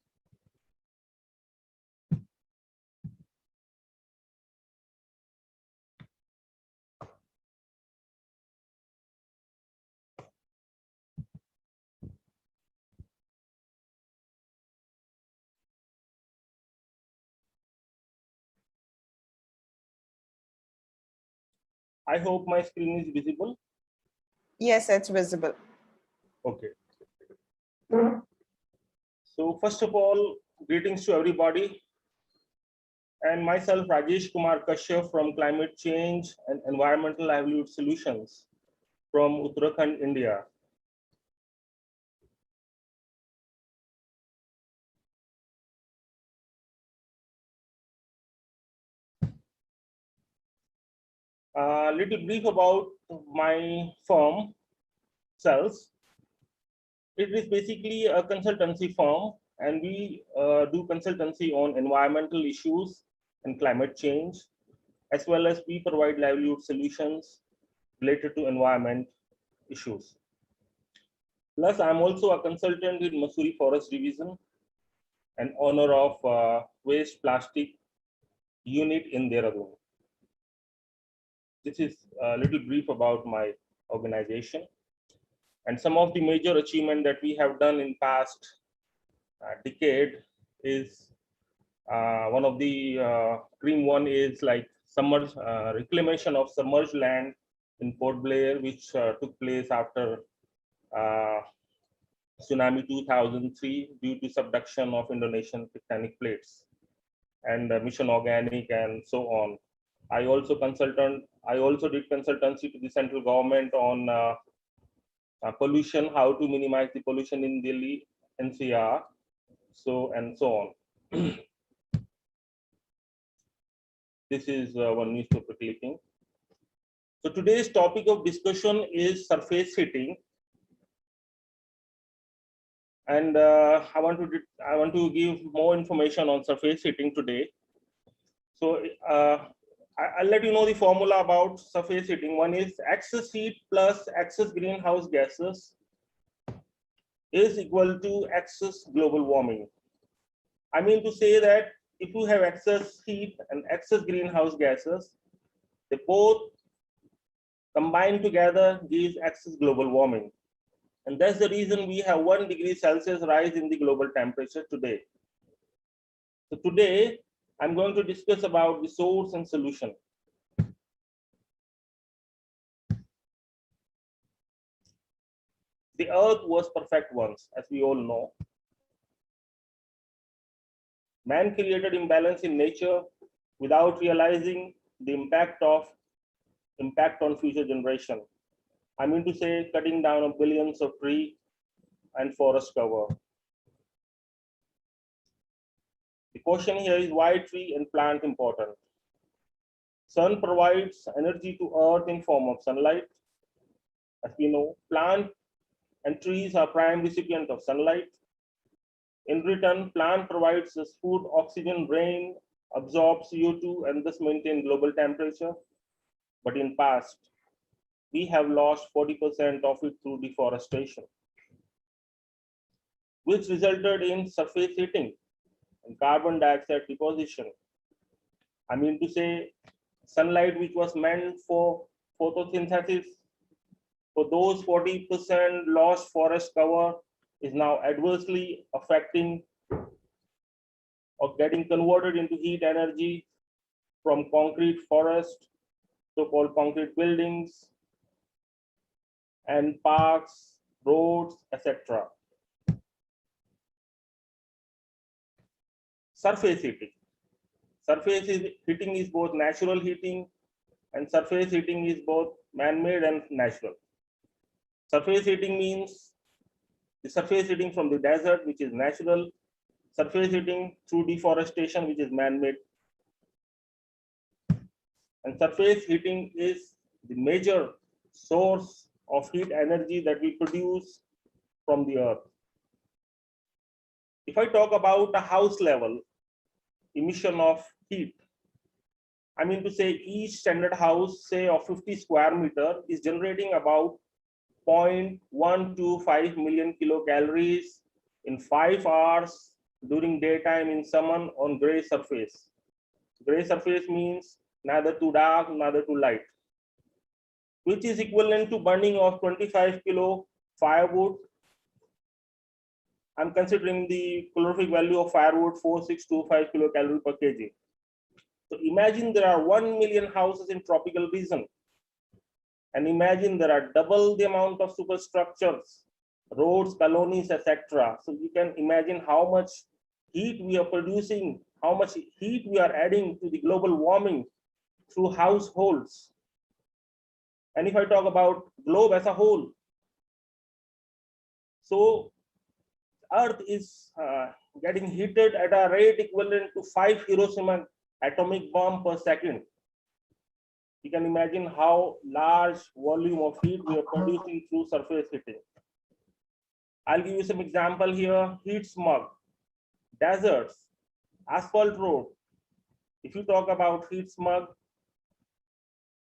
I hope my screen is visible. Yes, it's visible. Okay. So first of all, greetings to everybody. And myself, Rajesh Kumar Kashyap from Climate Change and Environmental Livelihood Solutions from Uttarakhand, India. A little brief about my firm, Cells. It is basically a consultancy firm, and we do consultancy on environmental issues and climate change, as well as we provide livelihood solutions related to environment issues. Plus, I'm also a consultant in Mussoorie Forest Division and owner of waste plastic unit in Dehradun. This is a little brief about my organization. And some of the major achievement that we have done in past decade is one of the green one is like reclamation of submerged land in Port Blair, which took place after tsunami 2003 due to subduction of Indonesian tectonic plates, and Mission Organic and so on. I also did consultancy to the central government on pollution, how to minimize the pollution in Delhi NCR, and so on. This is one newspaper clipping. So today's topic of discussion is surface heating, and I want to give more information on surface heating today. So I'll let you know the formula about surface heating. One is excess heat plus excess greenhouse gases is equal to excess global warming. I mean to say that if you have excess heat and excess greenhouse gases, they both combined together gives excess global warming. And that's the reason we have 1 degree Celsius rise in the global temperature today. So today, I'm going to discuss about the source and solution. The earth was perfect once, as we all know. Man created imbalance in nature without realizing the impact on future generation. I mean to say, cutting down of billions of trees and forest cover. The question here is why tree and plant important? Sun provides energy to earth in form of sunlight. As we know, plant and trees are prime recipient of sunlight. In return, plant provides us food, oxygen, rain, absorbs CO2, and thus maintain global temperature. But in past, we have lost 40% of it through deforestation, which resulted in surface heating and carbon dioxide deposition. I mean to say, sunlight which was meant for photosynthesis, for those 40% lost forest cover is now adversely affecting or getting converted into heat energy from concrete forest, so-called concrete buildings, and parks, roads, etc. Surface heating. Surface heating is both natural heating, and surface heating is both man-made and natural. Surface heating means the surface heating from the desert, which is natural, surface heating through deforestation, which is man-made. And surface heating is the major source of heat energy that we produce from the earth. If I talk about a house level emission of heat, I mean to say each standard house, say of 50 square meter, is generating about 0.125 million kilocalories in 5 hours during daytime in summer on gray surface. Gray surface means neither too dark, neither too light, which is equivalent to burning of 25 kilo firewood. I'm considering the calorific value of firewood 4625 kilocalorie per kg. So imagine there are 1 million houses in tropical region. And imagine there are double the amount of superstructures, roads, colonies, etc. So you can imagine how much heat we are producing, how much heat we are adding to the global warming through households. And if I talk about globe as a whole, so Earth is getting heated at a rate equivalent to 5 Hiroshima atomic bomb per second. You can imagine how large volume of heat we are producing through surface heating. I'll give you some example here. Heat smog, deserts, asphalt road. If you talk about heat smog,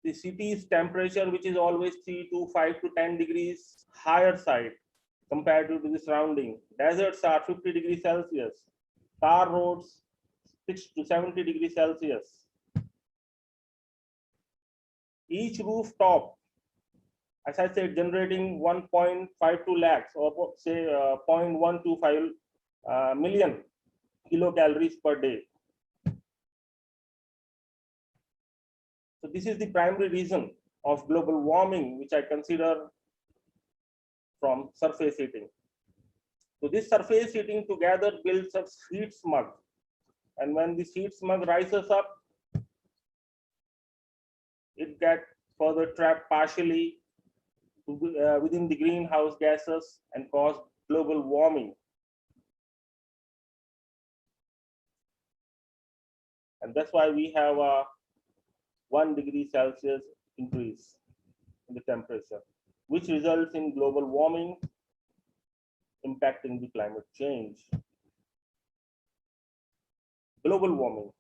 the city's temperature, which is always 5 to 10 degrees higher side compared to the surrounding. Deserts are 50 degrees Celsius. Tar roads, 6 to 70 degrees Celsius. Each rooftop, as I said, generating 1.52 lakhs or say 0.125 million kilocalories per day. So this is the primary reason of global warming, which I consider from surface heating. So this surface heating together builds up heat smog. And when this heat smog rises up, it gets further trapped partially within the greenhouse gases and cause global warming. And that's why we have a 1 degree Celsius increase in the temperature, which results in global warming impacting the climate change. Global warming.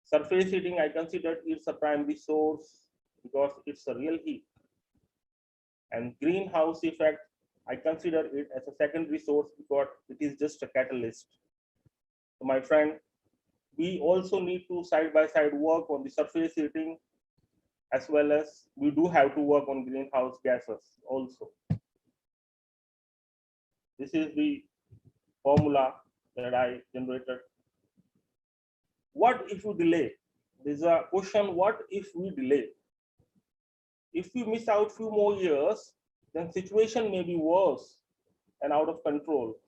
Surface heating, I consider it's a primary source because it's a real heat. And greenhouse effect, I consider it as a secondary source because it is just a catalyst. So my friend, we also need to side by side work on the surface heating, as well as we do have to work on greenhouse gases also. This is the formula that I generated. What if we delay? There's a question, what if we delay? If we miss out few more years, then situation may be worse and out of control.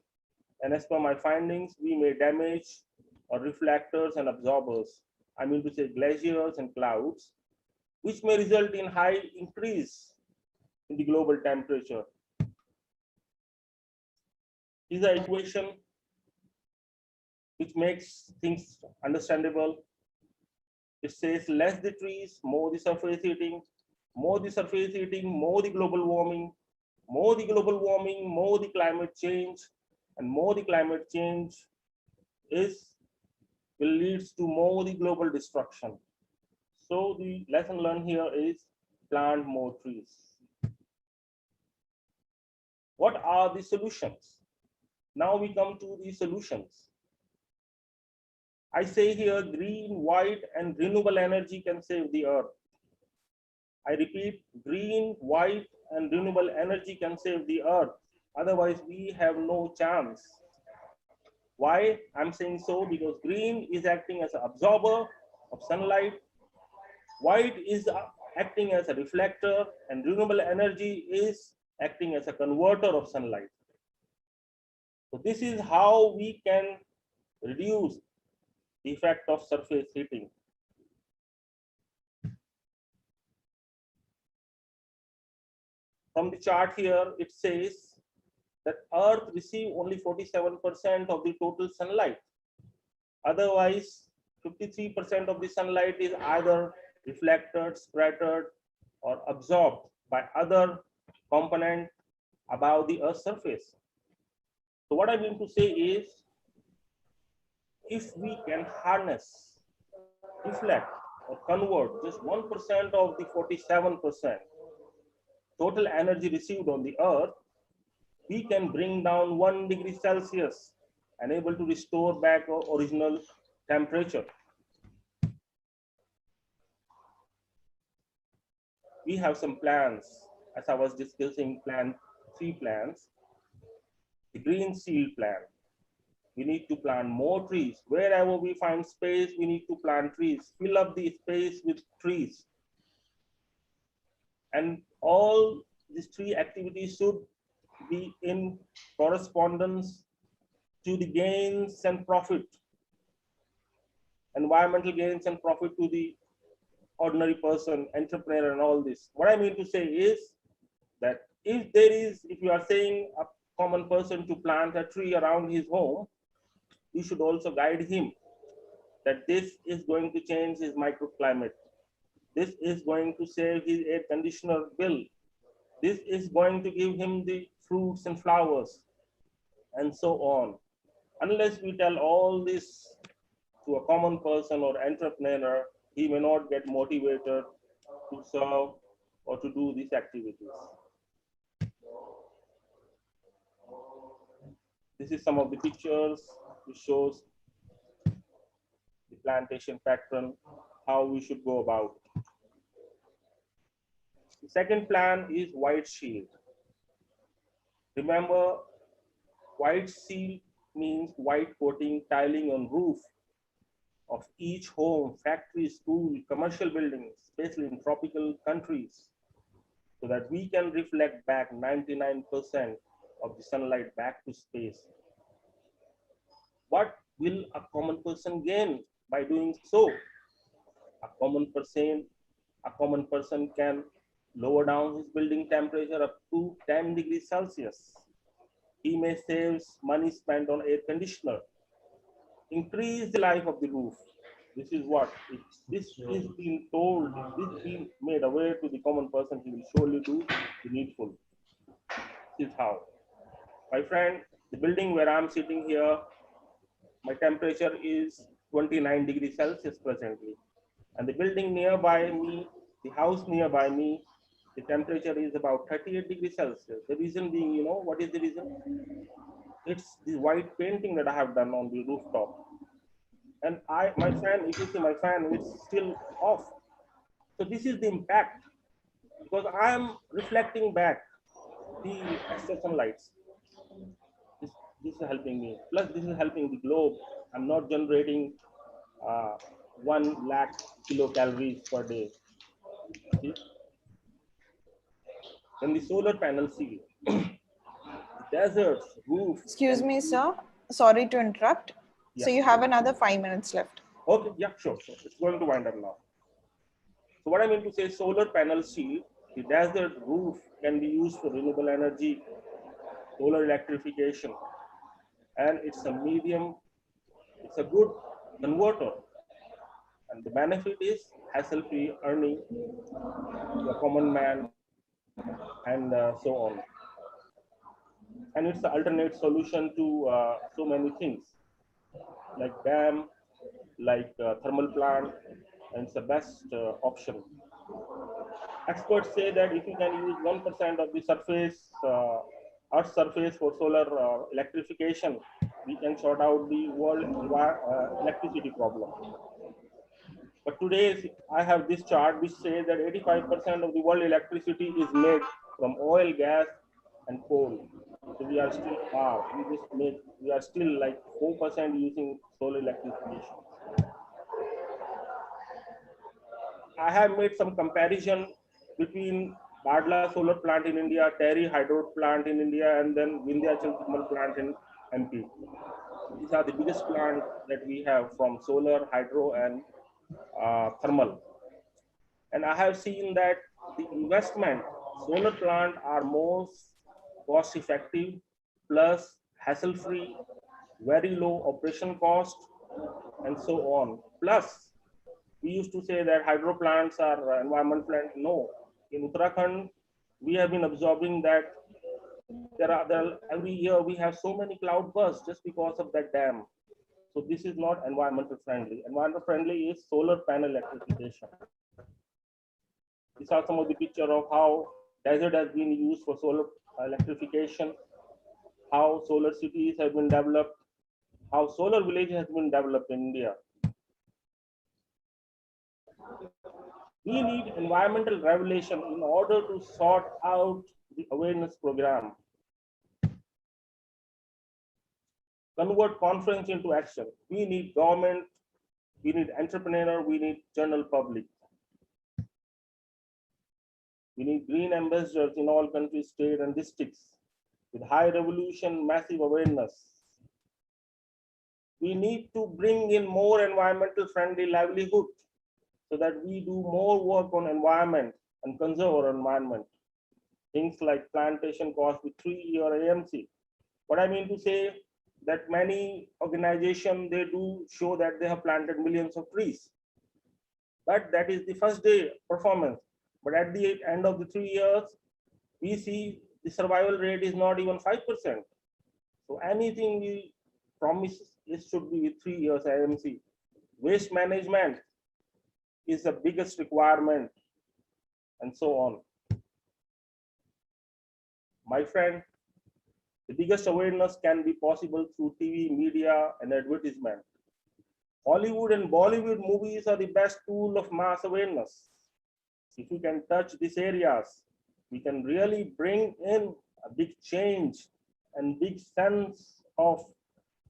And as per my findings, we may damage our reflectors and absorbers. I mean to say glaciers and clouds, which may result in high increase in the global temperature. Is an equation which makes things understandable. It says less the trees, more the surface heating, more the surface heating, more the global warming, more the global warming, more the climate change, and more the climate change will lead to more the global destruction. So the lesson learned here is plant more trees. What are the solutions? Now we come to the solutions. I say here green, white, and renewable energy can save the earth. I repeat, green, white, and renewable energy can save the earth. Otherwise, we have no chance. Why I'm saying so? Because green is acting as an absorber of sunlight. White is acting as a reflector, and renewable energy is acting as a converter of sunlight. So this is how we can reduce the effect of surface heating. From the chart here, it says that Earth receives only 47% of the total sunlight. Otherwise, 53% of the sunlight is either reflected, scattered, or absorbed by other component above the Earth's surface. So what I mean to say is, if we can harness, reflect, or convert just 1% of the 47% total energy received on the Earth, we can bring down 1 degree Celsius and able to restore back our original temperature. We have some plans, as I was discussing, 3 plans. The Green Seal plan. We need to plant more trees. Wherever we find space, we need to plant trees. Fill up the space with trees. And all these three activities should be in correspondence to the gains and profit, environmental gains and profit to the ordinary person, entrepreneur, and all this. What I mean to say is that if you are saying a common person to plant a tree around his home, you should also guide him that this is going to change his microclimate. This is going to save his air conditioner bill. This is going to give him the fruits and flowers, and so on. Unless we tell all this to a common person or entrepreneur, he may not get motivated to serve or to do these activities. This is some of the pictures which shows the plantation pattern, how we should go about. The second plan is white shield. Remember, white shield means white coating tiling on roof of each home, factory, school, commercial buildings, especially in tropical countries, so that we can reflect back 99% of the sunlight back to space. What will a common person gain by doing so? A common person can lower down his building temperature up to 10 degrees Celsius. He may save money spent on air conditioner, increase the life of the roof. This is what, if this is being told, if this is being made aware to the common person, he will surely do the needful. This is how. My friend, the building where I'm sitting here, my temperature is 29 degrees Celsius presently. And the building nearby me, the house nearby me, the temperature is about 38 degrees Celsius. The reason being, you know, what is the reason? It's the white painting that I have done on the rooftop. And my fan, if you see my fan, it's still off. So this is the impact, because I am reflecting back the extra sunlights. This is helping me. Plus, this is helping the globe. I'm not generating 1 lakh kilocalories per day. See? Then the solar panel seal. Deserts, roofs. Excuse me, sir. Sorry to interrupt. Yeah. So you have another 5 minutes left. Okay, yeah, sure. It's going to wind up now. So what I mean to say, solar panel shield, the desert roof can be used for renewable energy, solar electrification, and it's a medium, it's a good converter. And the benefit is hassle-free earning to a common man, and so on. And it's the alternate solution to so many things, like dam, like thermal plant, and it's the best option. Experts say that if you can use 1% of the surface, Earth's surface for solar electrification, we can sort out the world electricity problem. But today, I have this chart which says that 85% of the world electricity is made from oil, gas, and coal. So we are still far. We are still like 4% using solar electrification. I have made some comparison between Badla solar plant in India, Terry hydro plant in India, and then Vindhyachal thermal plant in MP. These are the biggest plants that we have from solar, hydro, and thermal. And I have seen that the investment, solar plant are most cost effective, plus hassle-free, very low operation cost, and so on. Plus, we used to say that hydro plants are environment plant. No, in Uttarakhand, we have been observing that every year we have so many cloud bursts just because of that dam. So this is not environmental friendly. Environmental friendly is solar panel electrification. These are some of the picture of how desert has been used for solar electrification, how solar cities have been developed, how solar village has been developed in India. We need environmental regulation in order to sort out the awareness program. Convert conference into action. We need government, we need entrepreneur, we need general public. We need green ambassadors in all countries, states, and districts with high revolution, massive awareness. We need to bring in more environmental friendly livelihood so that we do more work on environment and conserve our environment. Things like plantation cost with 3-year AMC. What I mean to say that many organizations, they do show that they have planted millions of trees. But that is the first day performance. But at the end of the 3 years, we see the survival rate is not even 5%. So anything we promise, it should be with 3 years IMC. Waste management is the biggest requirement, and so on. My friend, the biggest awareness can be possible through TV, media, and advertisement. Hollywood and Bollywood movies are the best tool of mass awareness. If we can touch these areas, we can really bring in a big change and big sense of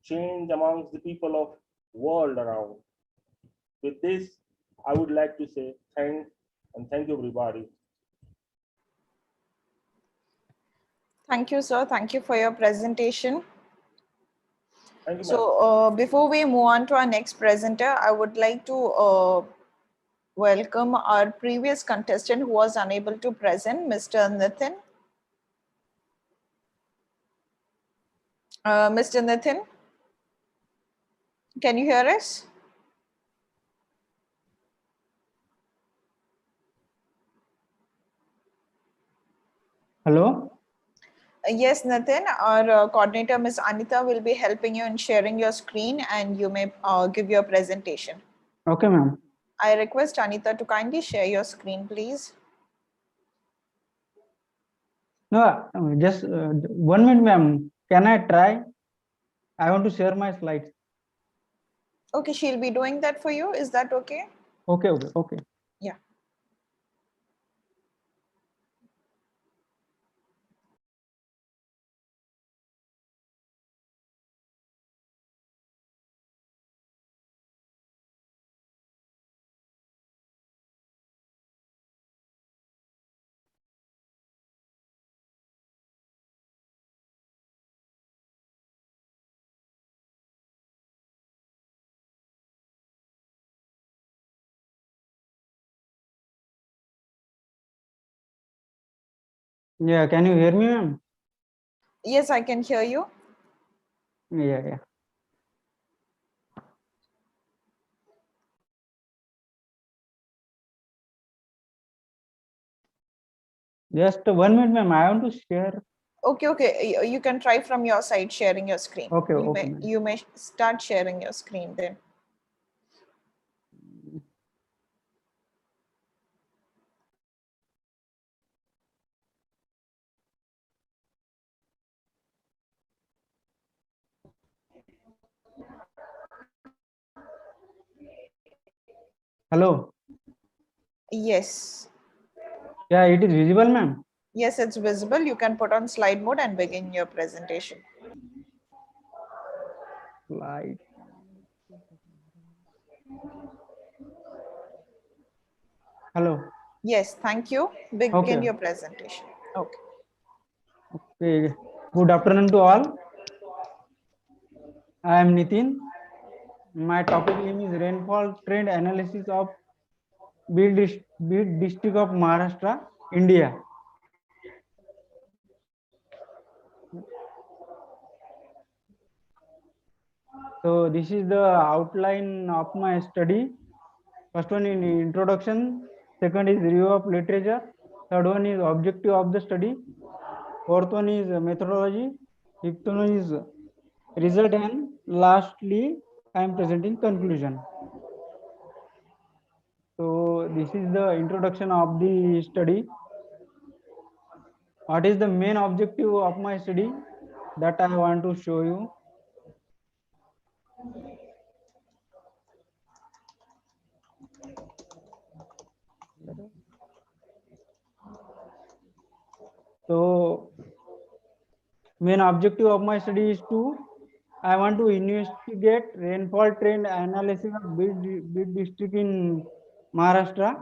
change amongst the people of world around. With this, I would like to say thank you everybody. Thank you, sir. Thank you for your presentation. Thank you, so before we move on to our next presenter, I would like to welcome our previous contestant who was unable to present, Mr. Nitin. Mr. Nitin, can you hear us? Hello? Yes, Nitin, our coordinator, Ms. Anita, will be helping you in sharing your screen, and you may give your presentation. Okay, ma'am. I request Anita to kindly share your screen, please. No, just 1 minute, ma'am. Can I try? I want to share my slides. Okay, she'll be doing that for you. Is that okay? Okay, okay, okay. Yeah. Yeah, can you hear me, ma'am? Yes, I can hear you. Yeah. Just 1 minute, ma'am. I want to share. Okay. You can try from your side sharing your screen. Okay, You may start sharing your screen then. Hello? Yes. Yeah, it is visible, ma'am. Yes, it's visible. You can put on slide mode and begin your presentation. Slide. Hello. Yes, thank you. Begin your presentation. Okay. Okay. Good afternoon to all. I am Nitin. My topic name is rainfall trend analysis of Bid district of Maharashtra, India. So this is the outline of my study. First one is introduction. Second is review of literature. Third one is objective of the study. Fourth one is methodology. Fifth one is result, and lastly I am presenting conclusion. So this is the introduction of the study. What is the main objective of my study that I want to show you? So main objective of my study is I want to investigate rainfall trend analysis of Bid district in Maharashtra.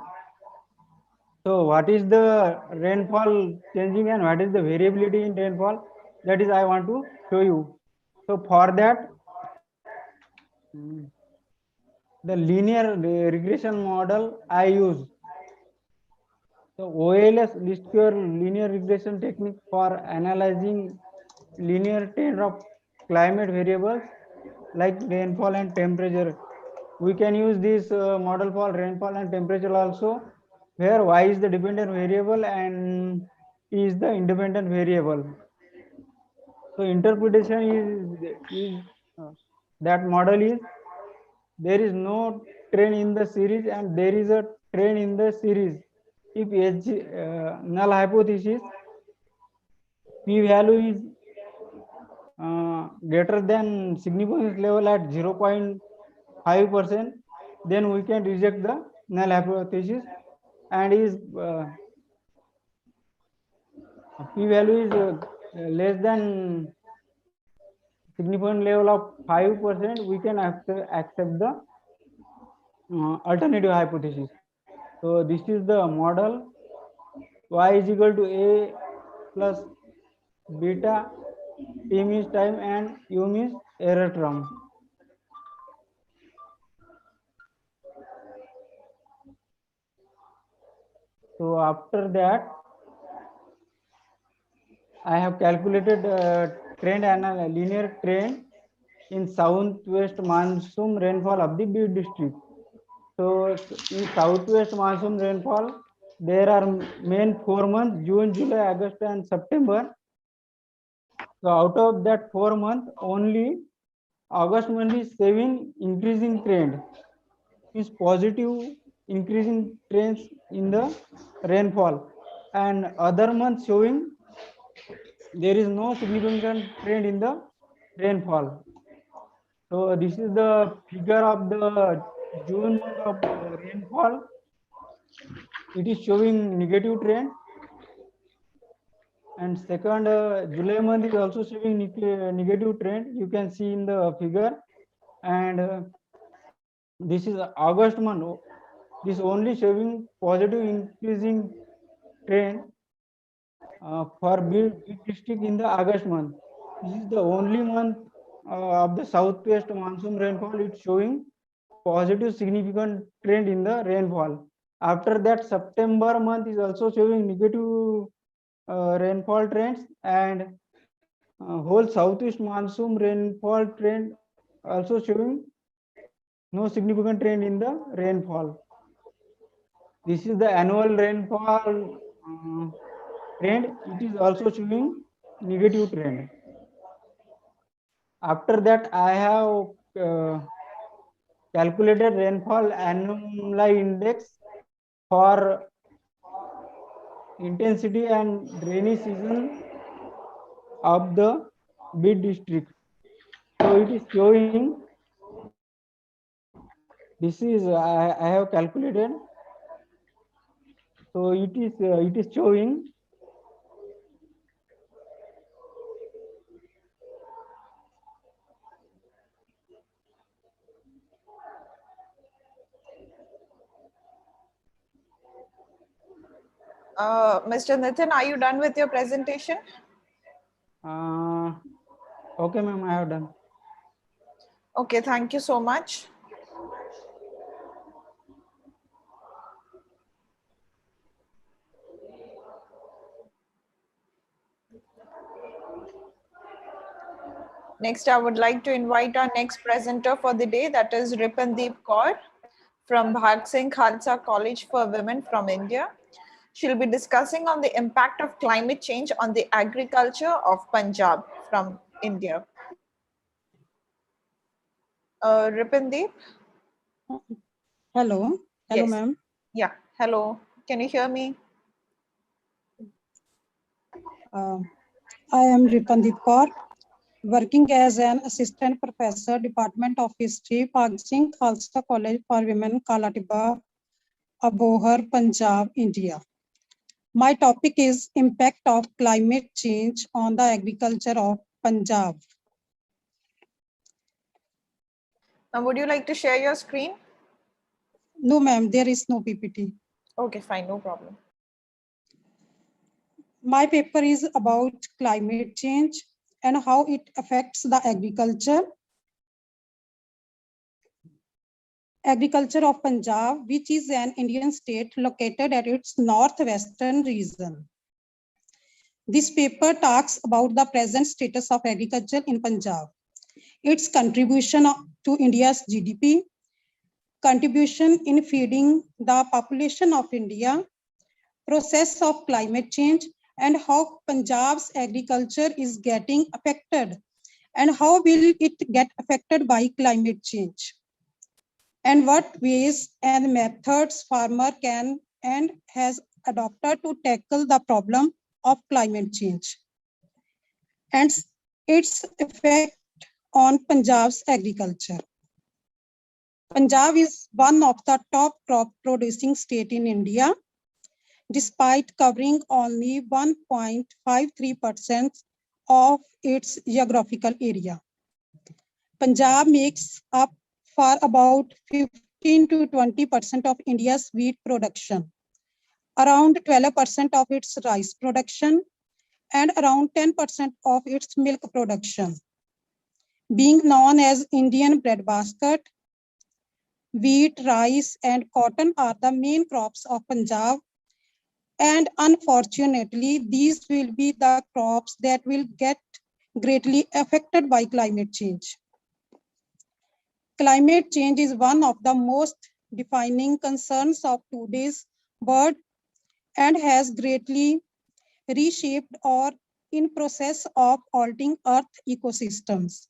So what is the rainfall changing and what is the variability in rainfall? That is I want to show you. So for that, the linear regression model I use. So OLS list your linear regression technique for analyzing linear trend of climate variables like rainfall and temperature. We can use this model for rainfall and temperature also, where y is the dependent variable and t is the independent variable. So interpretation is that model is there is no trend in the series and there is a trend in the series. If null hypothesis p value is greater than significance level at 0.5%, then we can reject the null hypothesis, and is p value is less than significant level of 5%, we can accept the alternative hypothesis. So this is the model. Y is equal to a plus beta, t means time and u means error term. So after that, I have calculated trend and a linear trend in southwest monsoon rainfall of the Bid district. So in southwest monsoon rainfall, there are main 4 months: June, July, August, and September. So out of that 4 months, only August month is showing increasing trend, is positive increasing trends in the rainfall, and other months showing there is no significant trend in the rainfall. So this is the figure of the June month of rainfall. It is showing negative trend, and second July month is also showing negative trend. You can see in the figure, and this is August month. This only showing positive increasing trend for Bid district in the August month. This is the only month of the southwest monsoon rainfall. It's showing positive significant trend in the rainfall. After that, September month is also showing negative rainfall trends, and whole southeast monsoon rainfall trend also showing no significant trend in the rainfall. This is the annual rainfall trend. It is also showing negative trend. After that, I have calculated rainfall anomaly index for intensity and rainy season of the Bid district. So it is showing, this is I have calculated. So it is showing Mr. Nitin, are you done with your presentation? okay, ma'am, I have done. Okay, thank you so much. Next, I would like to invite our next presenter for the day, that is Ripandeep Kaur from Bhag Singh Khalsa College for Women from India. She'll be discussing on the impact of climate change on the agriculture of Punjab from India. Ripandeep? Hello. Hello, ma'am. Yeah, hello. Can you hear me? I am Ripandeep Kaur, working as an assistant professor, Department of History, Bhag Singh Khalsa College for Women, Kalatibba, Abohar, Punjab, India. My topic is impact of climate change on the agriculture of Punjab. Now, would you like to share your screen? No, ma'am, there is no PPT. Okay, fine, no problem. My paper is about climate change and how it affects the agriculture of Punjab, which is an Indian state located at its northwestern region. This paper talks about the present status of agriculture in Punjab, its contribution to India's GDP, contribution in feeding the population of India, process of climate change, and how Punjab's agriculture is getting affected, and how will it get affected by climate change, and what ways and methods farmer can and has adopted to tackle the problem of climate change and its effect on Punjab's agriculture. Punjab is one of the top crop producing state in India, despite covering only 1.53% of its geographical area. Punjab makes up for about 15 to 20% of India's wheat production, around 12% of its rice production, and around 10% of its milk production. Being known as Indian breadbasket, wheat, rice, and cotton are the main crops of Punjab. And unfortunately, these will be the crops that will get greatly affected by climate change. Climate change is one of the most defining concerns of today's world and has greatly reshaped or in process of altering Earth ecosystems.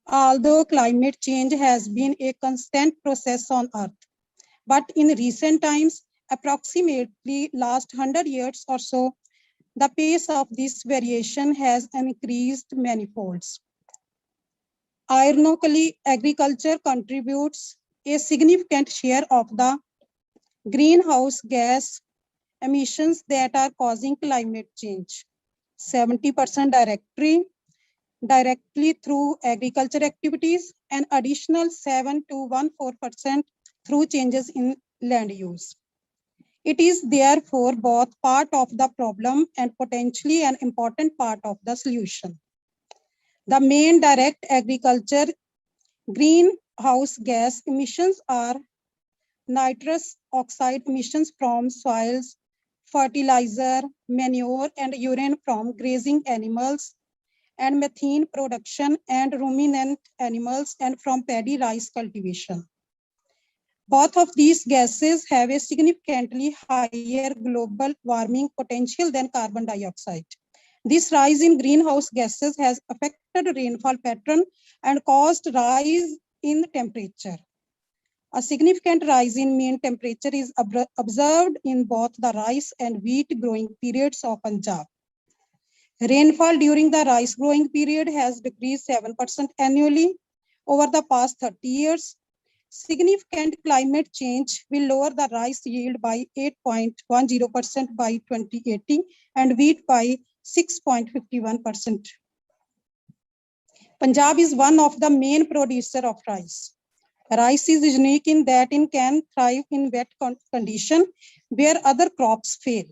Although climate change has been a constant process on Earth, but in recent times, approximately last 100 years or so, the pace of this variation has increased manifolds. Ironically, agriculture contributes a significant share of the greenhouse gas emissions that are causing climate change. 70% directly through agriculture activities, and additional 7 to 14% through changes in land use. It is therefore both part of the problem and potentially an important part of the solution. The main direct agriculture greenhouse gas emissions are nitrous oxide emissions from soils, fertilizer, manure, and urine from grazing animals, and methane production and ruminant animals and from paddy rice cultivation. Both of these gases have a significantly higher global warming potential than carbon dioxide. This rise in greenhouse gases has affected rainfall pattern and caused rise in temperature. A significant rise in mean temperature is observed in both the rice and wheat growing periods of Punjab. Rainfall during the rice growing period has decreased 7% annually over the past 30 years. Significant climate change will lower the rice yield by 8.10% by 2080 and wheat by 6.51%. Punjab is one of the main producers of rice. Rice is unique in that it can thrive in wet condition where other crops fail.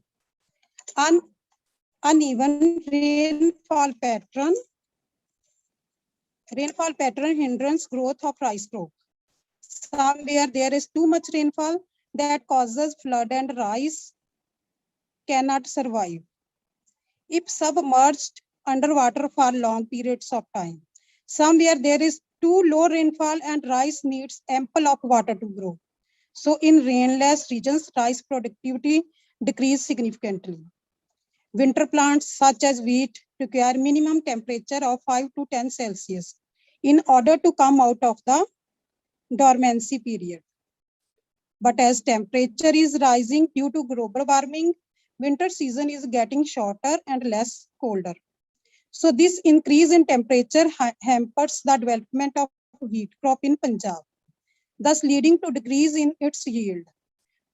Uneven rainfall pattern hinders growth of rice crop. Somewhere there is too much rainfall that causes flood and rice cannot survive if submerged underwater for long periods of time. Somewhere there is too low rainfall and rice needs ample of water to grow. So in rainless regions, rice productivity decreases significantly. Winter plants such as wheat require minimum temperature of 5 to 10 Celsius in order to come out of the dormancy period. But as temperature is rising due to global warming, winter season is getting shorter and less colder. So this increase in temperature hampers the development of wheat crop in Punjab, thus leading to decrease in its yield.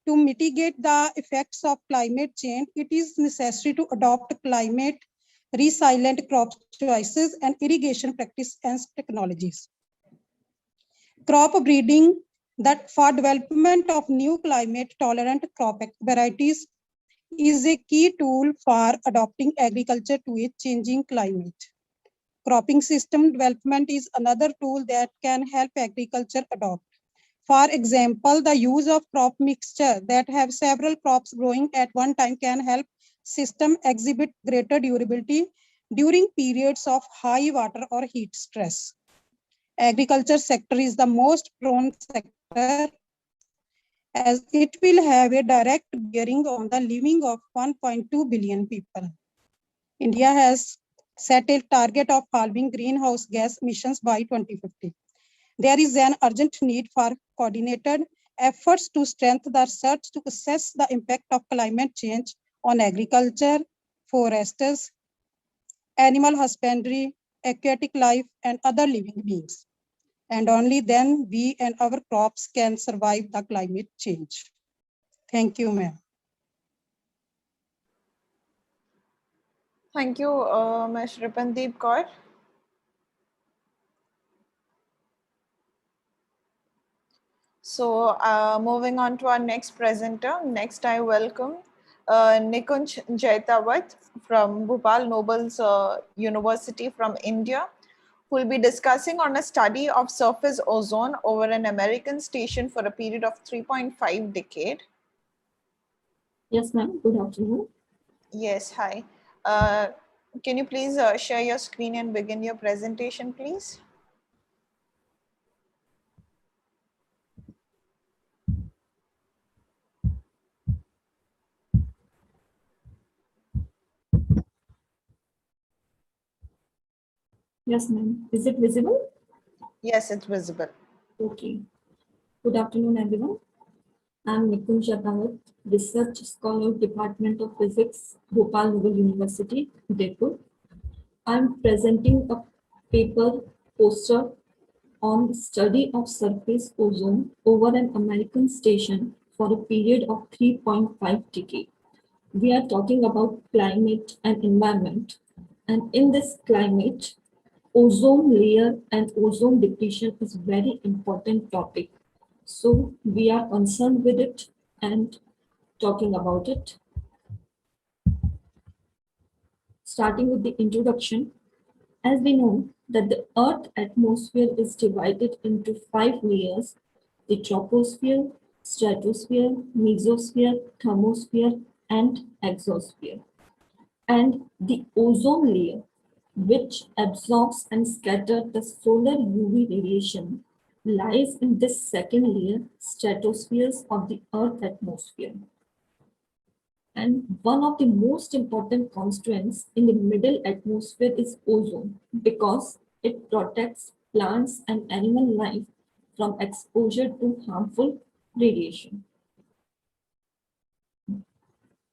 To mitigate the effects of climate change, it is necessary to adopt climate resilient crop choices and irrigation practice and technologies. Crop breeding that for development of new climate tolerant crop varieties is a key tool for adopting agriculture to a changing climate. Cropping system development is another tool that can help agriculture adopt. For example, the use of crop mixture that have several crops growing at one time can help system exhibit greater durability during periods of high water or heat stress. Agriculture sector is the most prone sector as it will have a direct bearing on the living of 1.2 billion people. India has set a target of halving greenhouse gas emissions by 2050. There is an urgent need for coordinated efforts to strengthen the research to assess the impact of climate change on agriculture, forests, animal husbandry, aquatic life, and other living beings. And only then we and our crops can survive the climate change. Thank you, ma'am. Thank you, Ms. Ripandeep Kaur. So moving on to our next presenter. Next, I welcome Nikunj Jaitawat from Bhopal Nobles University from India, who will be discussing on a study of surface ozone over an American station for a period of 3.5 decade. Yes, ma'am. Good afternoon. Yes, hi. Can you please share your screen and begin your presentation, please? Yes, ma'am. Is it visible? Yes, it's visible. Okay. Good afternoon, everyone. I'm Nikunj Jaitawat, Research Scholar, Department of Physics, Bhopal Noble University, Jaipur. I'm presenting a paper poster on study of surface ozone over an American station for a period of 3.5 decades. We are talking about climate and environment. And in this climate, ozone layer and ozone depletion is very important topic. So we are concerned with it and talking about it. Starting with the introduction, as we know that the Earth atmosphere is divided into 5 layers: the troposphere, stratosphere, mesosphere, thermosphere, and exosphere. And the ozone layer, which absorbs and scatters the solar UV radiation, lies in this second layer, stratospheres of the Earth atmosphere. And one of the most important constituents in the middle atmosphere is ozone, because it protects plants and animal life from exposure to harmful radiation.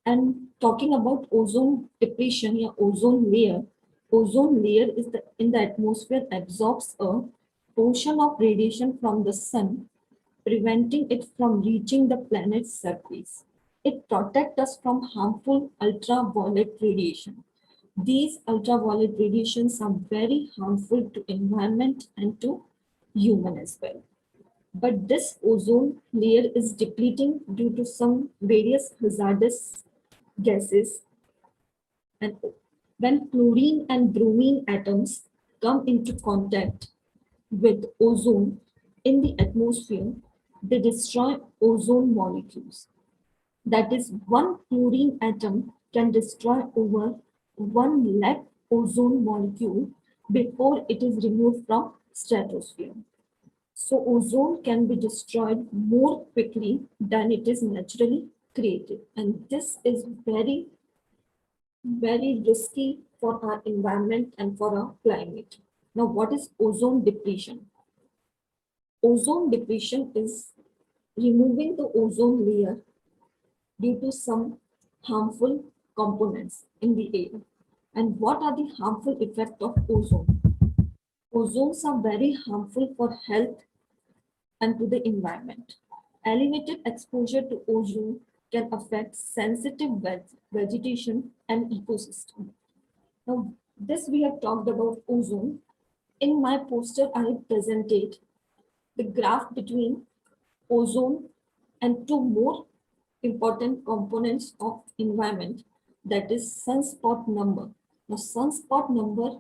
And talking about ozone depletion, ozone layer is in the atmosphere absorbs a portion of radiation from the sun, preventing it from reaching the planet's surface. It protects us from harmful ultraviolet radiation. These ultraviolet radiations are very harmful to environment and to human as well. But this ozone layer is depleting due to some various hazardous gases. And when chlorine and bromine atoms come into contact with ozone in the atmosphere, they destroy ozone molecules. That is, one chlorine atom can destroy over 1 lakh ozone molecule before it is removed from stratosphere. So ozone can be destroyed more quickly than it is naturally created. And this is very, very risky for our environment and for our climate. Now, what is ozone depletion? Ozone depletion is removing the ozone layer due to some harmful components in the air. And what are the harmful effects of ozone? Ozones are very harmful for health and to the environment. Elevated exposure to ozone can affect sensitive vegetation and ecosystem. Now, this we have talked about ozone. In my poster, I have presented the graph between ozone and 2 more important components of environment, that is sunspot number. Now, sunspot number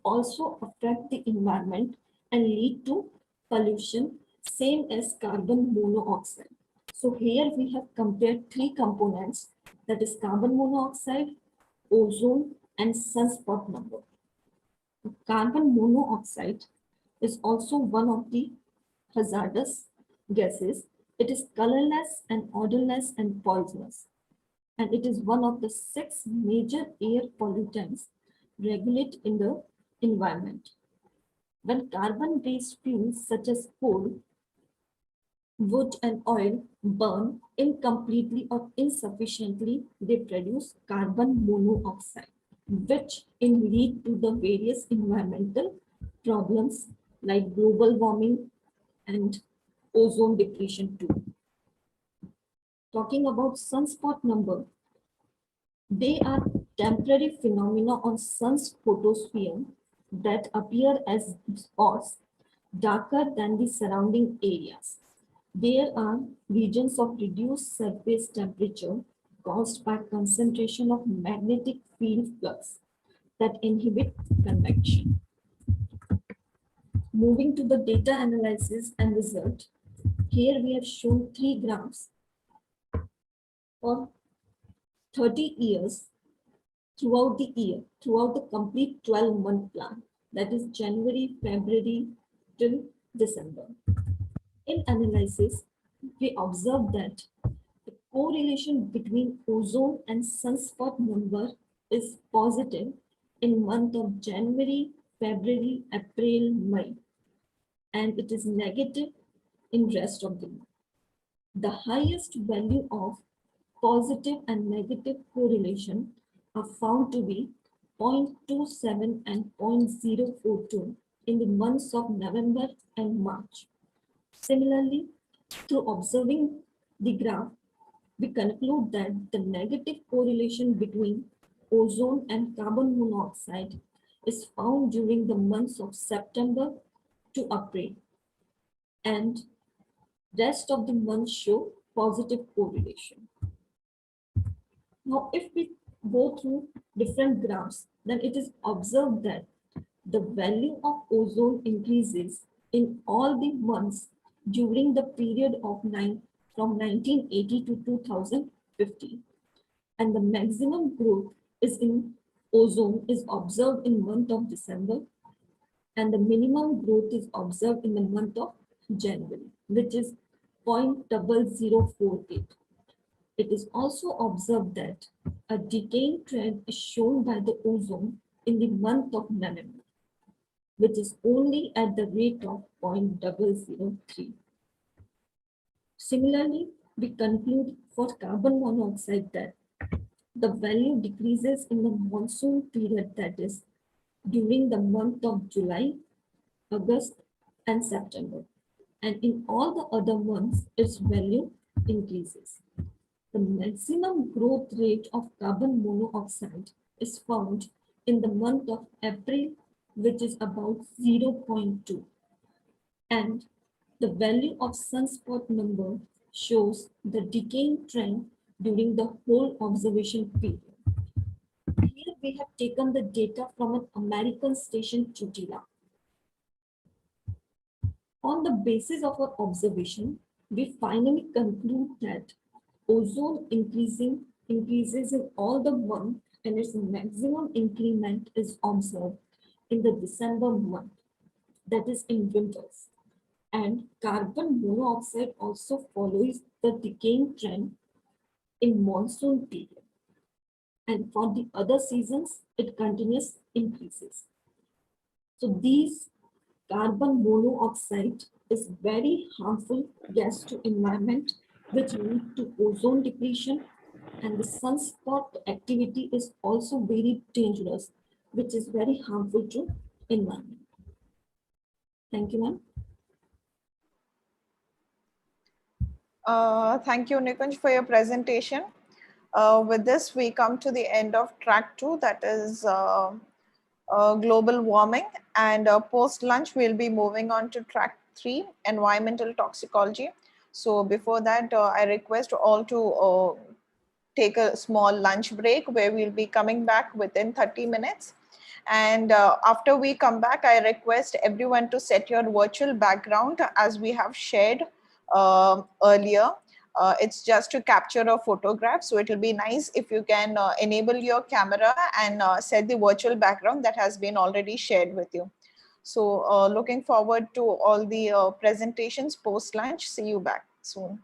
also affect the environment and lead to pollution, same as carbon monoxide. So here we have compared three components, that is carbon monoxide, ozone, and sunspot number. Carbon monoxide is also one of the hazardous gases. It is colorless and odorless and poisonous. And it is one of the 6 major air pollutants regulated in the environment. When carbon-based fuels such as coal, wood, and oil burn incompletely or insufficiently, they produce carbon monoxide, which in lead to the various environmental problems like global warming and ozone depletion too. Talking about sunspot number, they are temporary phenomena on sun's photosphere that appear as spots darker than the surrounding areas. There are regions of reduced surface temperature caused by concentration of magnetic field flux that inhibit convection. Moving to the data analysis and result, here we have shown 3 graphs for 30 years throughout the year, throughout the complete 12-month plan, that is January, February till December. In analysis, we observed that the correlation between ozone and sunspot number is positive in month of January, February, April, May, and it is negative in rest of the month. The highest value of positive and negative correlation are found to be 0.27 and 0.042 in the months of November and March. Similarly, through observing the graph, we conclude that the negative correlation between ozone and carbon monoxide is found during the months of September to April, and rest of the months show positive correlation. Now, if we go through different graphs, then it is observed that the value of ozone increases in all the months during the period of from 1980 to 2050. And the maximum growth is in ozone is observed in month of December, and the minimum growth is observed in the month of January, which is 0.0048. It is also observed that a decaying trend is shown by the ozone in the month of November, which is only at the rate of 0.003. Similarly, we conclude for carbon monoxide that the value decreases in the monsoon period, that is during the month of July, August, and September. And in all the other months, its value increases. The maximum growth rate of carbon monoxide is found in the month of April, which is about 0.2. And the value of sunspot number shows the decaying trend during the whole observation period. Here we have taken the data from an American station, Chutila. On the basis of our observation, we finally conclude that ozone increases in all the months, and its maximum increment is observed in the December month, that is in winters. And carbon monoxide also follows the decaying trend in monsoon period. And for the other seasons, it continues increases. So these carbon monoxide is very harmful gas to environment, which lead to ozone depletion, and the sunspot activity is also very dangerous, which is very harmful to environment. Thank you, ma'am. Thank you, Nikunj, for your presentation. With this, we come to the end of track 2, that is global warming, and post lunch we'll be moving on to track 3, environmental toxicology. So before that, I request all to take a small lunch break where we'll be coming back within 30 minutes. And after we come back, I request everyone to set your virtual background as we have shared earlier. It's just to capture a photograph. So it will be nice if you can enable your camera and set the virtual background that has been already shared with you. So looking forward to all the presentations post lunch. See you back soon.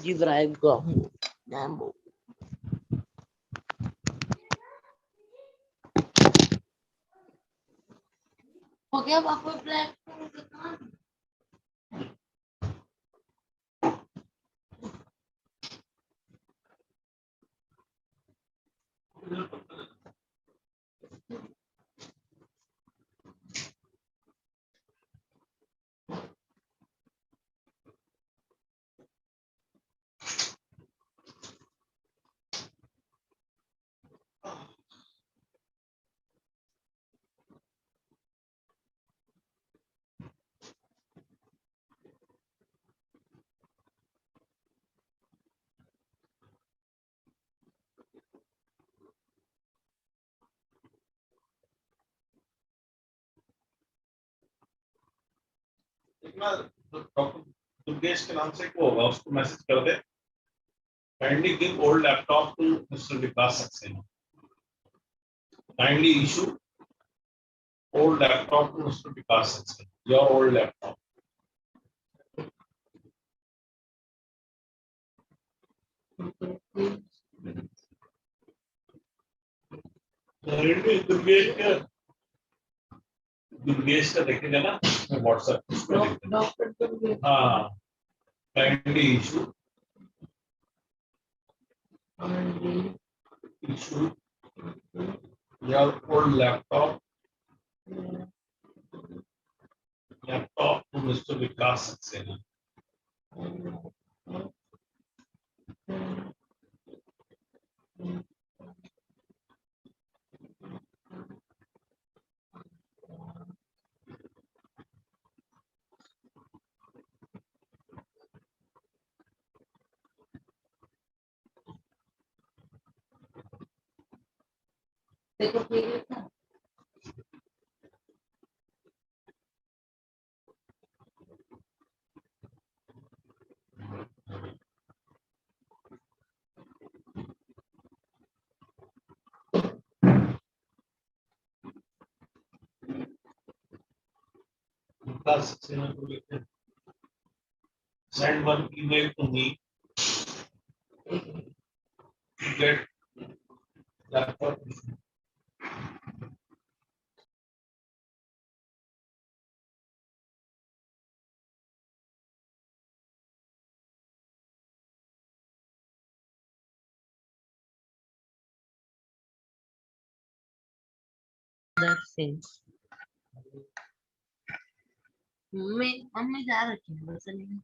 Give right go. Gambo. Okay, apa plan? Doctor Durgesh के नाम से को होगा उसको message कर दे kindly give old laptop to mister Vikas Saxena kindly issue old laptop to Mr. Vikas Saxena. Your old laptop. Durgesh का देखेगा ना व्हाट्सएप हाँ kindly issue your old laptop to Mr. Vikas Saxena. Vikas Saxena to send one email to me to get laptop. That things. Mummy जा रखी है बस नहीं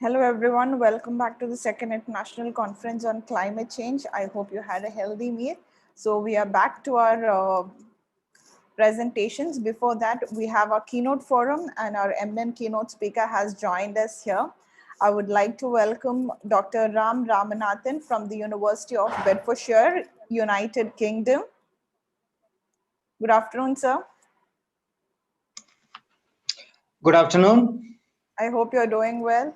Hello everyone, welcome back to the second international conference on climate change. I hope you had a healthy meal. So we are back to our presentations. Before that, we have our keynote forum and our keynote speaker has joined us here. I would like to welcome Dr. Ram Ramanathan from the University of Bedfordshire, United Kingdom. Good afternoon, sir. Good afternoon. I hope you're doing well.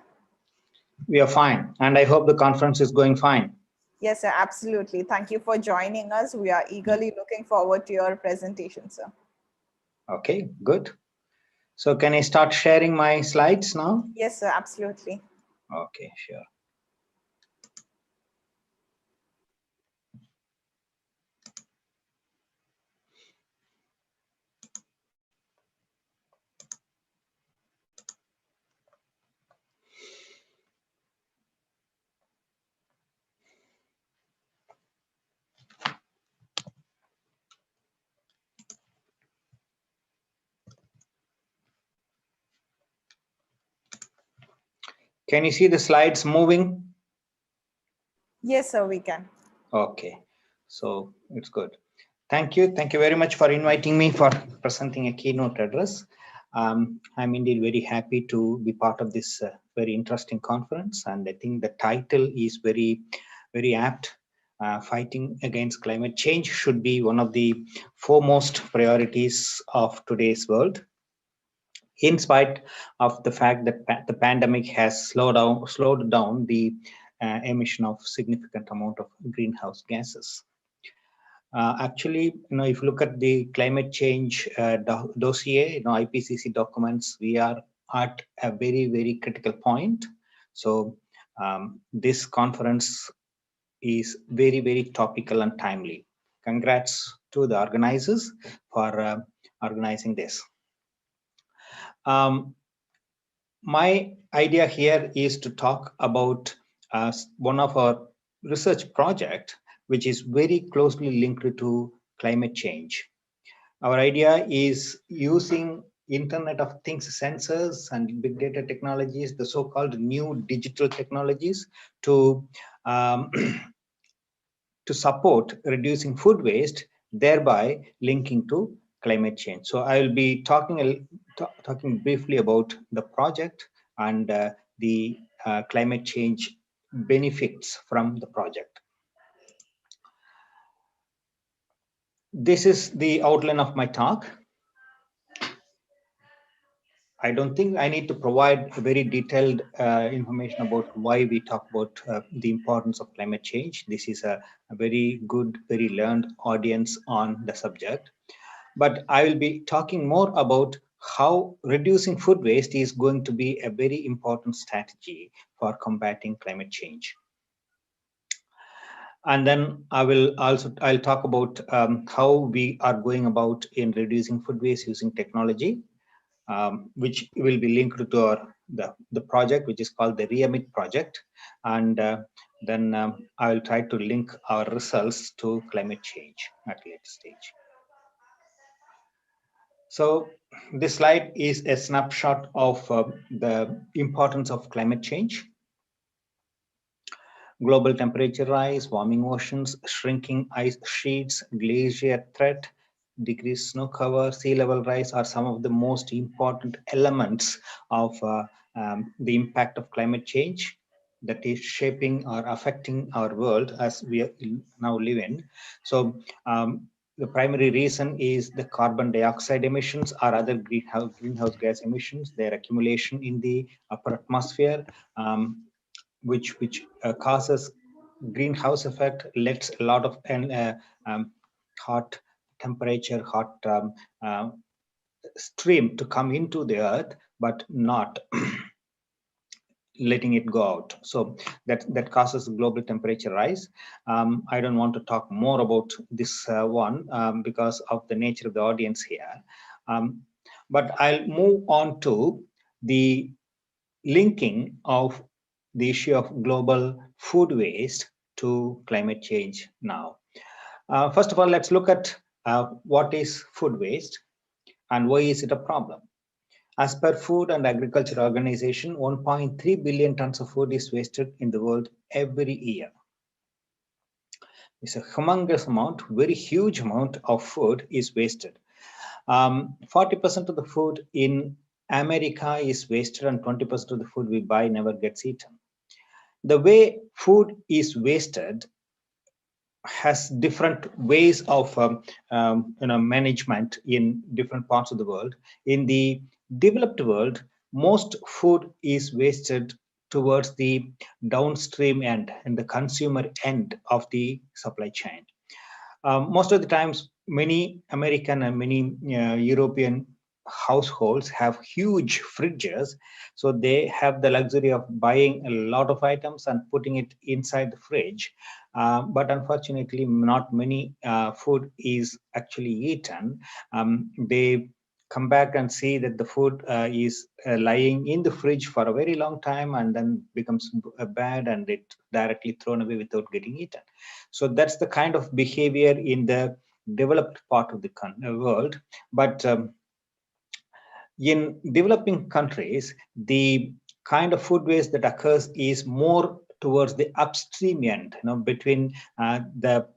We are fine, and I hope the conference is going fine. Yes, sir, absolutely. Thank you for joining us. We are eagerly looking forward to your presentation, sir. Okay, good. So can I start sharing my slides now? Yes, sir, absolutely. Okay, sure. Can you see the slides moving? Yes, sir, we can. Okay, so it's good. Thank you. Thank you very much for inviting me for presenting a keynote address. I'm indeed very happy to be part of this very interesting conference, and I think the title is very, very apt. Fighting against climate change should be one of the foremost priorities of today's world, in spite of the fact that the pandemic has slowed down the emission of significant amount of greenhouse gases. Actually, if you look at the climate change dossier, IPCC documents, we are at a very, very critical point. So this conference is very, very topical and timely. Congrats to the organizers for organizing this. My idea here is to talk about one of our research project, which is very closely linked to climate change. Our idea is using Internet of Things sensors and big data technologies, the so-called new digital technologies, to to support reducing food waste, thereby linking to climate change. So I will be talking briefly about the project and the climate change benefits from the project. This is the outline of my talk. I don't think I need to provide very detailed information about why we talk about the importance of climate change. This is a very good, very learned audience on the subject. But I will be talking more about how reducing food waste is going to be a very important strategy for combating climate change. And then I'll talk about how we are going about in reducing food waste using technology, which will be linked to the project, which is called the REEMIT project. And then I will try to link our results to climate change at a later stage. So this slide is a snapshot of the importance of climate change. Global temperature rise, warming oceans, shrinking ice sheets, glacier threat, decreased snow cover, sea level rise are some of the most important elements of the impact of climate change that is shaping or affecting our world as we now live in. So the primary reason is the carbon dioxide emissions or other greenhouse gas emissions, their accumulation in the upper atmosphere, which causes greenhouse effect, lets a lot of hot temperature, hot stream to come into the earth, but not letting it go out. So that causes global temperature rise. I don't want to talk more about this one because of the nature of the audience here. But I'll move on to the linking of the issue of global food waste to climate change now. First of all, let's look at what is food waste and why is it a problem. As per Food and Agriculture Organization, 1.3 billion tons of food is wasted in the world every year. It's a humongous amount, very huge amount of food is wasted. 40% of the food in America is wasted and 20% of the food we buy never gets eaten. The way food is wasted has different ways of management in different parts of the world. In the developed world, most food is wasted towards the downstream end and the consumer end of the supply chain. Most of the times, many American and many European households have huge fridges, so they have the luxury of buying a lot of items and putting it inside the fridge. But unfortunately, not many food is actually eaten. They come back and see that the food is lying in the fridge for a very long time and then becomes bad and it directly thrown away without getting eaten. So that's the kind of behavior in the developed part of the world. But in developing countries, the kind of food waste that occurs is more towards the upstream end, between the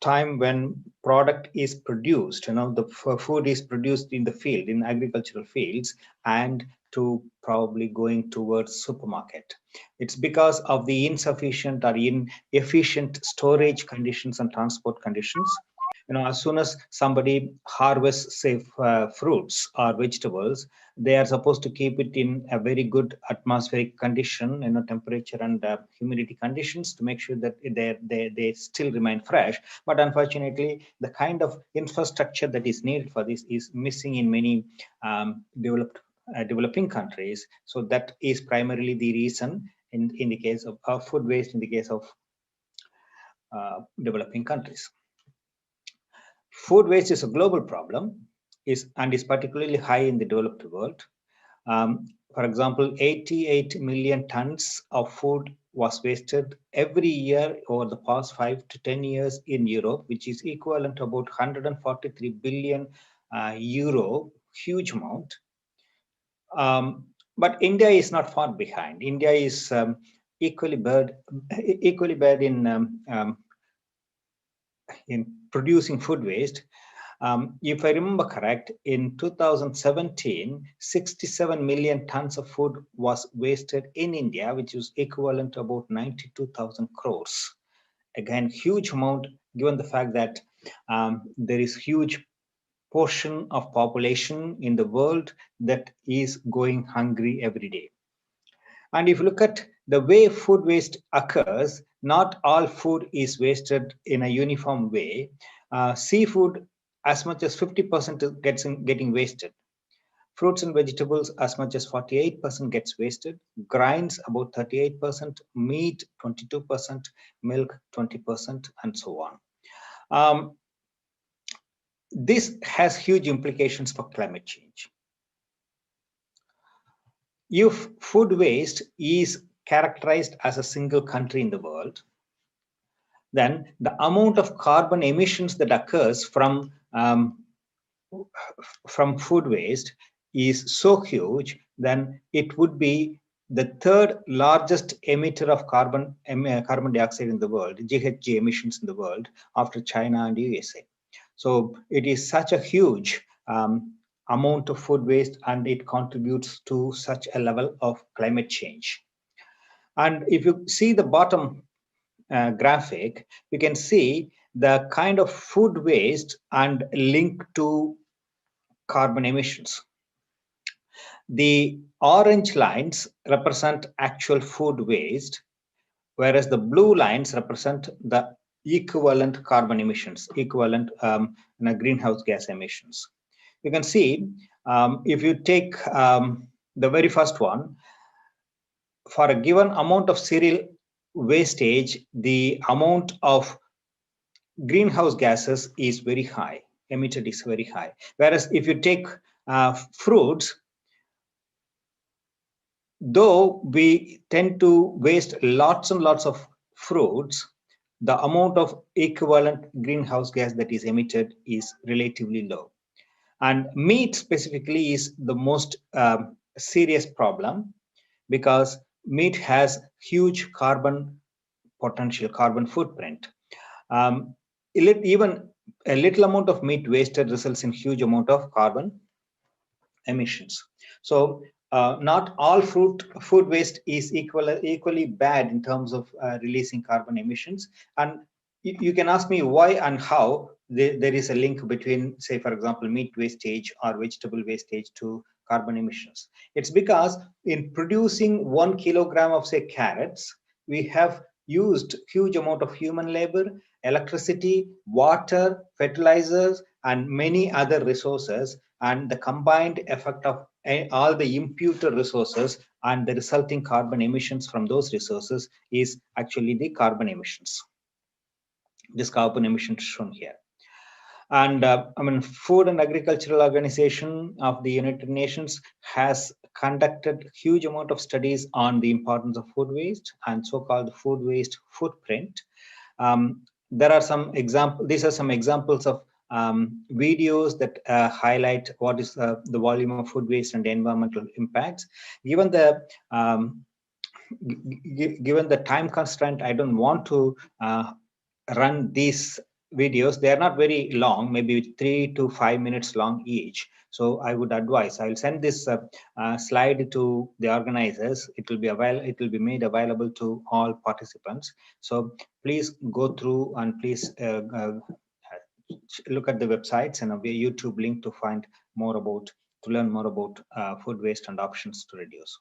time when product is produced, the food is produced in the field, in agricultural fields, and to probably going towards supermarket. It's because of the insufficient or inefficient storage conditions and transport conditions. As soon as somebody harvests, say, fruits or vegetables, they are supposed to keep it in a very good atmospheric condition, temperature and humidity conditions to make sure that they still remain fresh. But unfortunately, the kind of infrastructure that is needed for this is missing in many developing countries. So that is primarily the reason in the case of food waste in the case of developing countries. Food waste is a global problem and is particularly high in the developed world. For example, 88 million tons of food was wasted every year over the past 5 to 10 years in Europe, which is equivalent to about 143 billion euro, huge amount. But India is not far behind. India is equally bad in producing food waste. If I remember correct, in 2017, 67 million tons of food was wasted in India, which is equivalent to about 92,000 crores. Again, huge amount given the fact that there is huge portion of population in the world that is going hungry every day. And if you look at the way food waste occurs, not all food is wasted in a uniform way. Seafood, as much as 50% gets getting wasted. Fruits and vegetables, as much as 48% gets wasted. Grains, about 38%. Meat, 22%. Milk, 20%, and so on. This has huge implications for climate change. If food waste is characterized as a single country in the world, then the amount of carbon emissions that occurs from food waste is so huge, then it would be the third largest emitter of carbon dioxide in the world, GHG emissions in the world, after China and USA. So it is such a huge amount of food waste, and it contributes to such a level of climate change. And if you see the bottom graphic, you can see the kind of food waste and link to carbon emissions. The orange lines represent actual food waste, whereas the blue lines represent the equivalent carbon emissions, equivalent greenhouse gas emissions. You can see, if you take the very first one, for a given amount of cereal wastage, the amount of greenhouse gases is very high, emitted is very high. Whereas if you take fruits, though we tend to waste lots and lots of fruits, the amount of equivalent greenhouse gas that is emitted is relatively low. And meat specifically is the most serious problem, because meat has huge carbon potential, carbon footprint. Even a little amount of meat wasted results in huge amount of carbon emissions. So not all food waste is equally bad in terms of releasing carbon emissions. And you can ask me why and how there is a link between, say, for example, meat wastage or vegetable wastage to carbon emissions. It's because in producing 1 kilogram of, say, carrots, we have used huge amount of human labor, electricity, water, fertilizers, and many other resources, and the combined effect of all the imputed resources and the resulting carbon emissions from those resources is actually the carbon emissions. This carbon emissions shown here. And Food and Agricultural Organization of the United Nations has conducted huge amount of studies on the importance of food waste and so-called food waste footprint. There are some examples. These are some examples of videos that highlight what is the volume of food waste and the environmental impacts. Given the time constraint, I don't want to run these videos. They are not very long, maybe 3 to 5 minutes long each. So I would advise, I'll send this slide to the organizers. It will be made available to all participants. So please go through and please look at the websites and a YouTube link to learn more about food waste and options to reduce.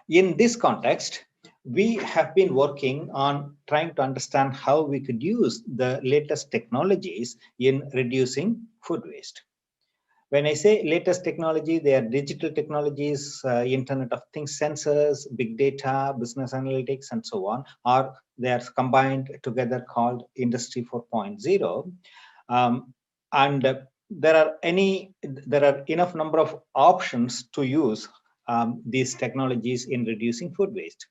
In this context, we have been working on trying to understand how we could use the latest technologies in reducing food waste. When I say latest technology, they are digital technologies, Internet of Things sensors, big data, business analytics, and so on, or they are combined together called Industry 4.0. And there are enough number of options to use these technologies in reducing food waste.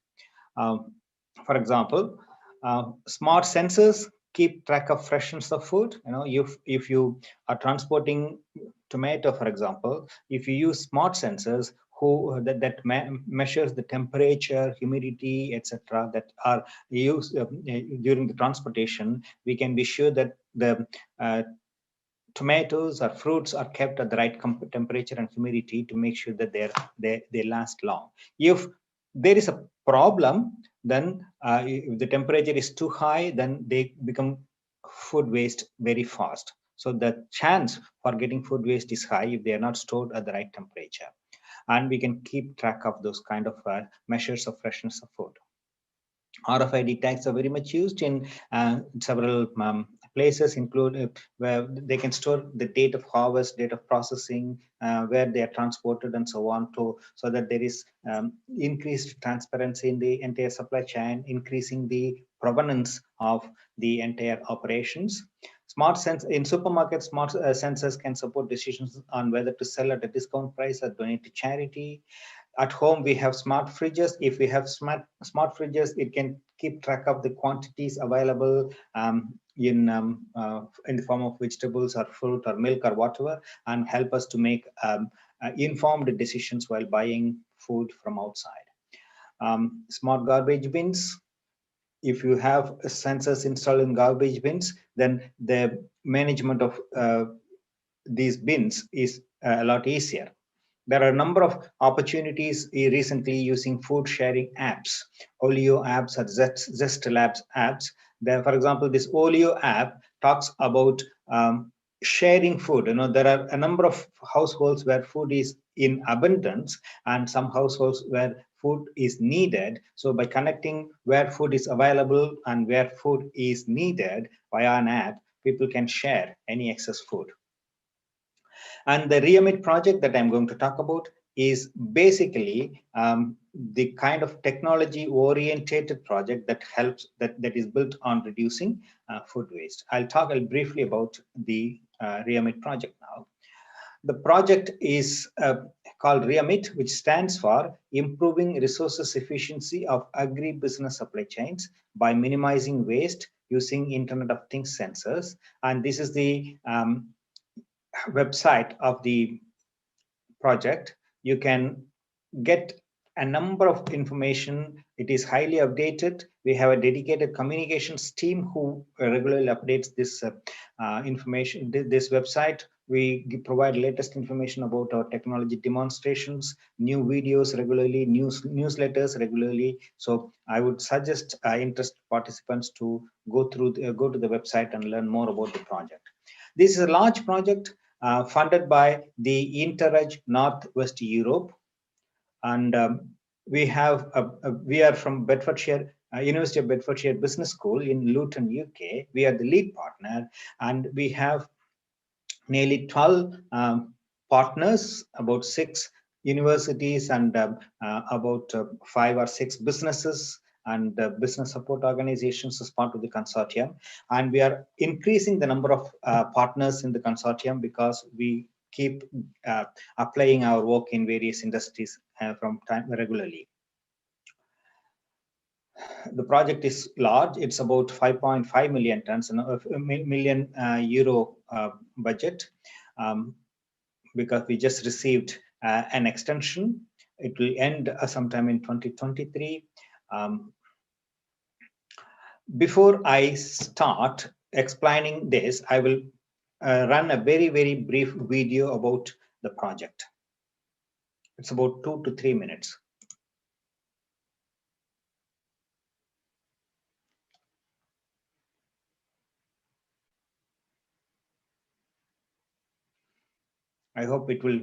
For example, smart sensors keep track of freshness of food. If you are transporting tomato, for example, if you use smart sensors that measures the temperature, humidity, etc., that are used during the transportation, we can be sure that the tomatoes or fruits are kept at the right temperature and humidity to make sure that they last long. If there is a problem, then if the temperature is too high, then they become food waste very fast. So the chance for getting food waste is high if they are not stored at the right temperature. And we can keep track of those kind of measures of freshness of food. RFID tags are very much used in several places, include where they can store the date of harvest, date of processing, where they are transported, and so on, so that there is increased transparency in the entire supply chain, increasing the provenance of the entire operations. Smart sense in supermarkets, smart sensors can support decisions on whether to sell at a discount price or donate to charity. At home, we have smart fridges. If we have smart fridges, it can keep track of the quantities available in the form of vegetables or fruit or milk or whatever, and help us to make informed decisions while buying food from outside. Smart garbage bins. If you have sensors installed in garbage bins, then the management of these bins is a lot easier. There are a number of opportunities recently using food sharing apps, Olio apps or Zest Labs apps. There, for example, this Olio app talks about sharing food. There are a number of households where food is in abundance and some households where food is needed. So by connecting where food is available and where food is needed via an app, people can share any excess food. And the Reemit project that I'm going to talk about is basically the kind of technology-oriented project that helps, that is built on reducing food waste. I'll talk briefly about the Reemit project now. The project is called Reemit, which stands for Improving Resources Efficiency of Agri-Business Supply Chains by Minimizing Waste Using Internet of Things Sensors. And this is the website of the project, you can get a number of information. It is highly updated. We have a dedicated communications team who regularly updates this information, this website. We provide latest information about our technology demonstrations, new videos regularly, newsletters regularly. So I would suggest interested participants to go to the website and learn more about the project. This is a large project funded by the Interreg Northwest Europe, and we are from Bedfordshire, University of Bedfordshire Business School in Luton, UK. We are the lead partner, and we have nearly 12 partners, about 6 universities, and about 5 or 6 businesses and business support organizations as part of the consortium. And we are increasing the number of partners in the consortium because we keep applying our work in various industries from time regularly. The project is large. It's about 5.5 million tons, million euro budget, because we just received an extension. It will end sometime in 2023. Before I start explaining this, I will run a very, very brief video about the project. It's about 2 to 3 minutes. I hope it will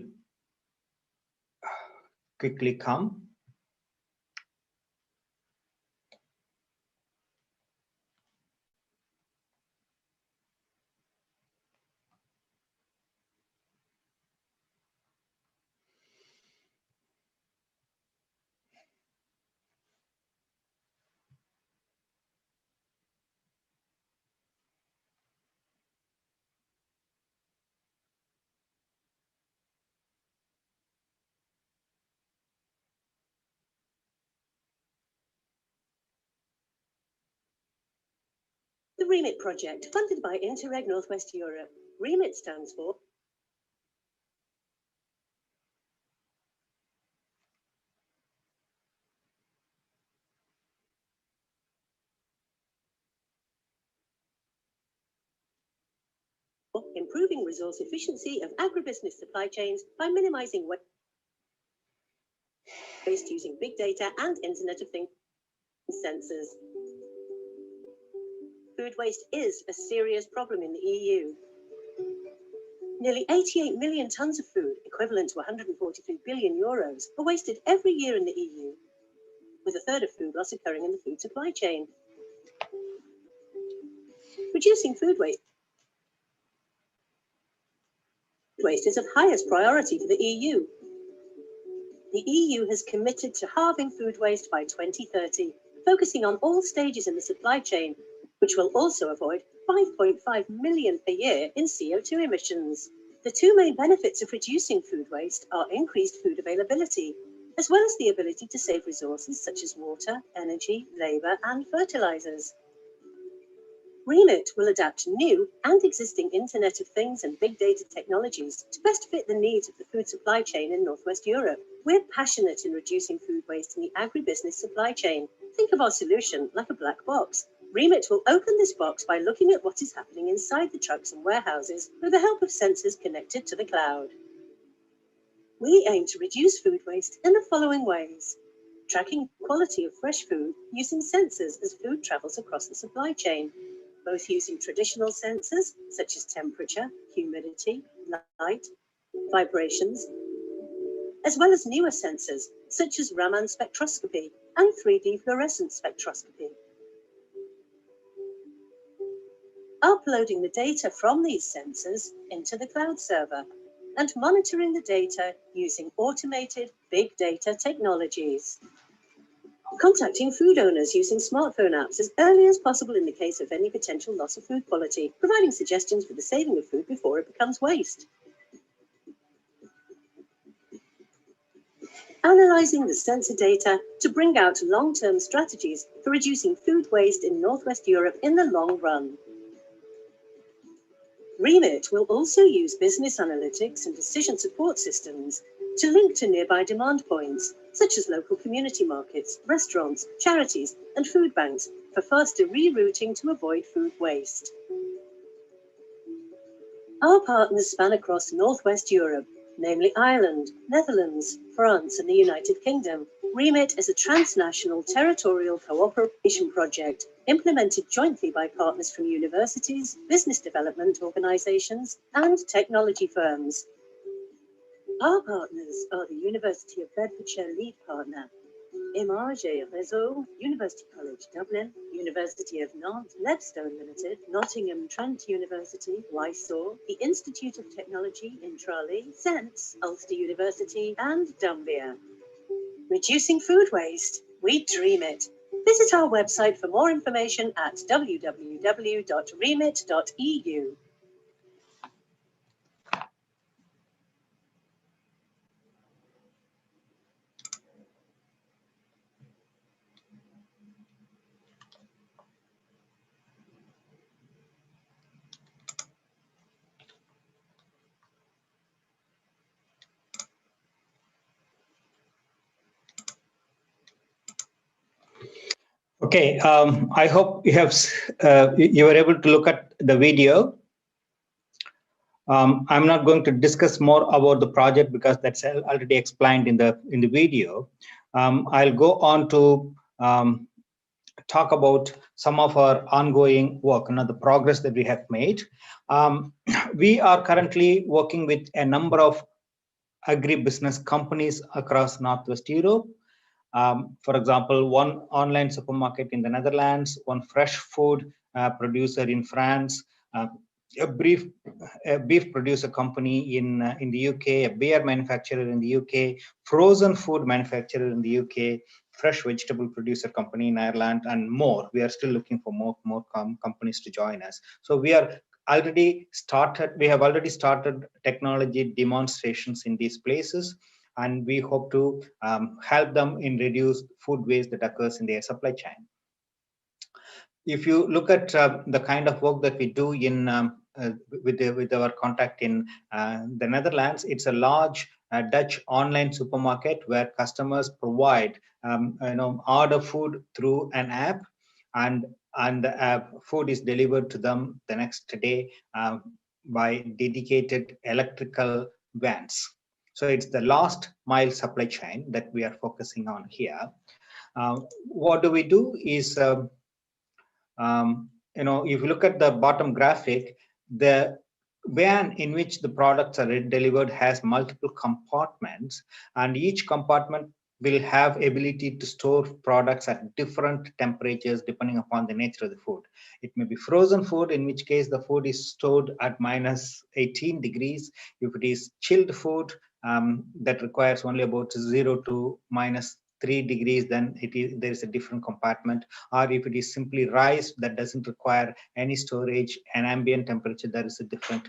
quickly come. The REMIT project, funded by Interreg Northwest Europe. REMIT stands for improving resource efficiency of agribusiness supply chains by minimizing waste using big data and Internet of Things sensors. Food waste is a serious problem in the EU. Nearly 88 million tons of food, equivalent to 143 billion euros, are wasted every year in the EU, with a third of food loss occurring in the food supply chain. Reducing food waste is of highest priority for the EU. The EU has committed to halving food waste by 2030, focusing on all stages in the supply chain, which will also avoid 5.5 million per year in CO2 emissions. The two main benefits of reducing food waste are increased food availability, as well as the ability to save resources such as water, energy, labour and fertilizers. REMIT will adapt new and existing Internet of Things and big data technologies to best fit the needs of the food supply chain in Northwest Europe. We're passionate in reducing food waste in the agribusiness supply chain. Think of our solution like a black box. REMIT will open this box by looking at what is happening inside the trucks and warehouses with the help of sensors connected to the cloud. We aim to reduce food waste in the following ways: tracking quality of fresh food using sensors as food travels across the supply chain, both using traditional sensors such as temperature, humidity, light, vibrations, as well as newer sensors such as Raman spectroscopy and 3D fluorescent spectroscopy. Uploading the data from these sensors into the cloud server and monitoring the data using automated big data technologies. Contacting food owners using smartphone apps as early as possible in the case of any potential loss of food quality, providing suggestions for the saving of food before it becomes waste. Analysing the sensor data to bring out long-term strategies for reducing food waste in Northwest Europe in the long run. Remit will also use business analytics and decision support systems to link to nearby demand points, such as local community markets, restaurants, charities, and food banks, for faster rerouting to avoid food waste. Our partners span across Northwest Europe, namely Ireland, Netherlands, France, and the United Kingdom. Remit is a transnational territorial cooperation project implemented jointly by partners from universities, business development organizations, and technology firms. Our partners are the University of Bedfordshire lead partner, Image Réseau, University College Dublin, University of Nantes, Ledstone Limited, Nottingham Trent University, Mysore, the Institute of Technology in Tralee, Sense, Ulster University, and Dumbia. Reducing food waste, we dream it. Visit our website for more information at www.remit.eu. Okay, I hope you have you were able to look at the video. I'm not going to discuss more about the project because that's already explained in the video. I'll go on to talk about some of our ongoing work, the progress that we have made. We are currently working with a number of agribusiness companies across Northwest Europe. For example, one online supermarket in the Netherlands, one fresh food producer in France, a beef producer company in the UK, a beer manufacturer in the UK, frozen food manufacturer in the UK, fresh vegetable producer company in Ireland, and more. We are still looking for more companies to join us. So we have already started technology demonstrations in these places, and we hope to help them in reduce food waste that occurs in their supply chain. If you look at the kind of work that we do in with our contact in the Netherlands, it's a large Dutch online supermarket where customers provide order food through an app, and the food is delivered to them the next day by dedicated electrical vans. So it's the last mile supply chain that we are focusing on here. What do we do is, if you look at the bottom graphic, the van in which the products are delivered has multiple compartments, and each compartment will have ability to store products at different temperatures depending upon the nature of the food. It may be frozen food, in which case the food is stored at -18 degrees. If it is chilled food, that requires only about 0 to -3 degrees, then there is a different compartment. Or if it is simply rice that doesn't require any storage and ambient temperature, there is a different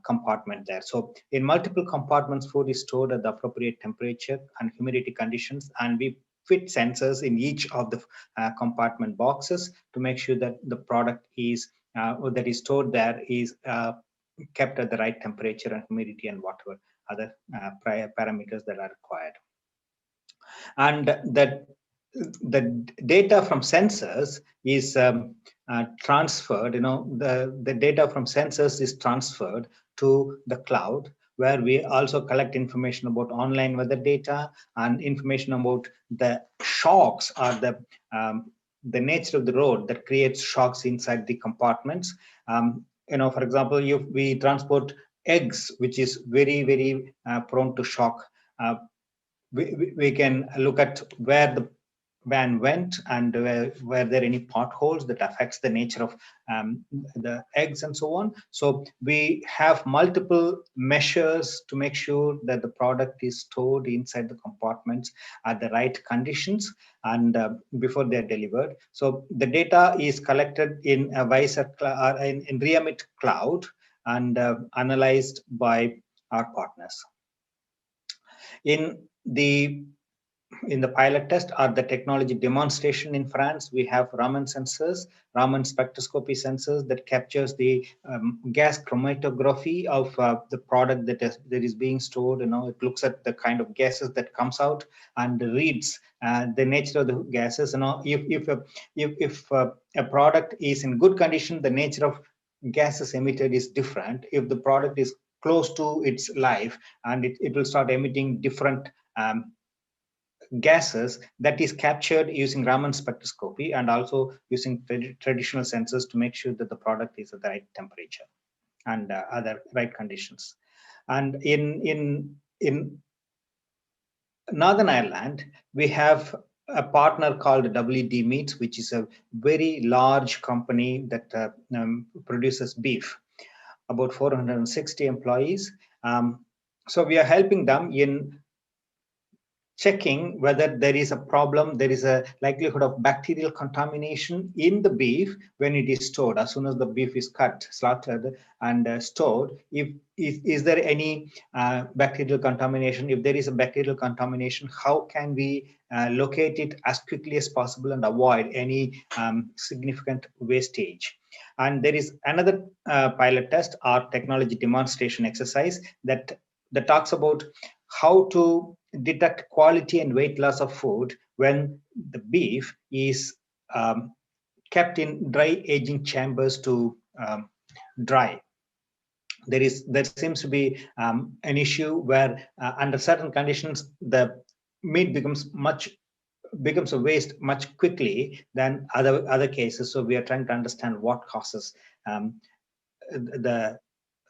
compartment there. So in multiple compartments, food is stored at the appropriate temperature and humidity conditions, and we fit sensors in each of the compartment boxes to make sure that the product that is stored there is kept at the right temperature and humidity and whatever other parameters that are required. And the data from sensors is transferred. The data from sensors is transferred to the cloud, where we also collect information about online weather data and information about the shocks or the nature of the road that creates shocks inside the compartments. For example, if we transport eggs, which is very, very prone to shock, we can look at where the van went and were there any potholes that affects the nature of the eggs and so on. So we have multiple measures to make sure that the product is stored inside the compartments at the right conditions and before they're delivered. So the data is collected in a in Remit cloud and analyzed by our partners. In the in the pilot test are the technology demonstration in France. We have Raman sensors, Raman spectroscopy sensors that captures the gas chromatography of the product that is being stored. It looks at the kind of gases that comes out and reads the nature of the gases. If a product is in good condition, the nature of gases emitted is different. If the product is close to its life, and it will start emitting different gases, that is captured using Raman spectroscopy and also using traditional sensors to make sure that the product is at the right temperature and other right conditions. And in Northern Ireland, we have a partner called WD Meats, which is a very large company that produces beef, about 460 employees. So we are helping them in checking whether there is a problem, there is a likelihood of bacterial contamination in the beef when it is stored. As soon as the beef is cut, slaughtered, and stored, is there any bacterial contamination? If there is a bacterial contamination, how can we locate it as quickly as possible and avoid any significant wastage? And there is another pilot test or technology demonstration exercise that talks about how to detect quality and weight loss of food when the beef is kept in dry aging chambers to dry. There seems to be an issue where under certain conditions the meat becomes a waste much quickly than other cases. So we are trying to understand what causes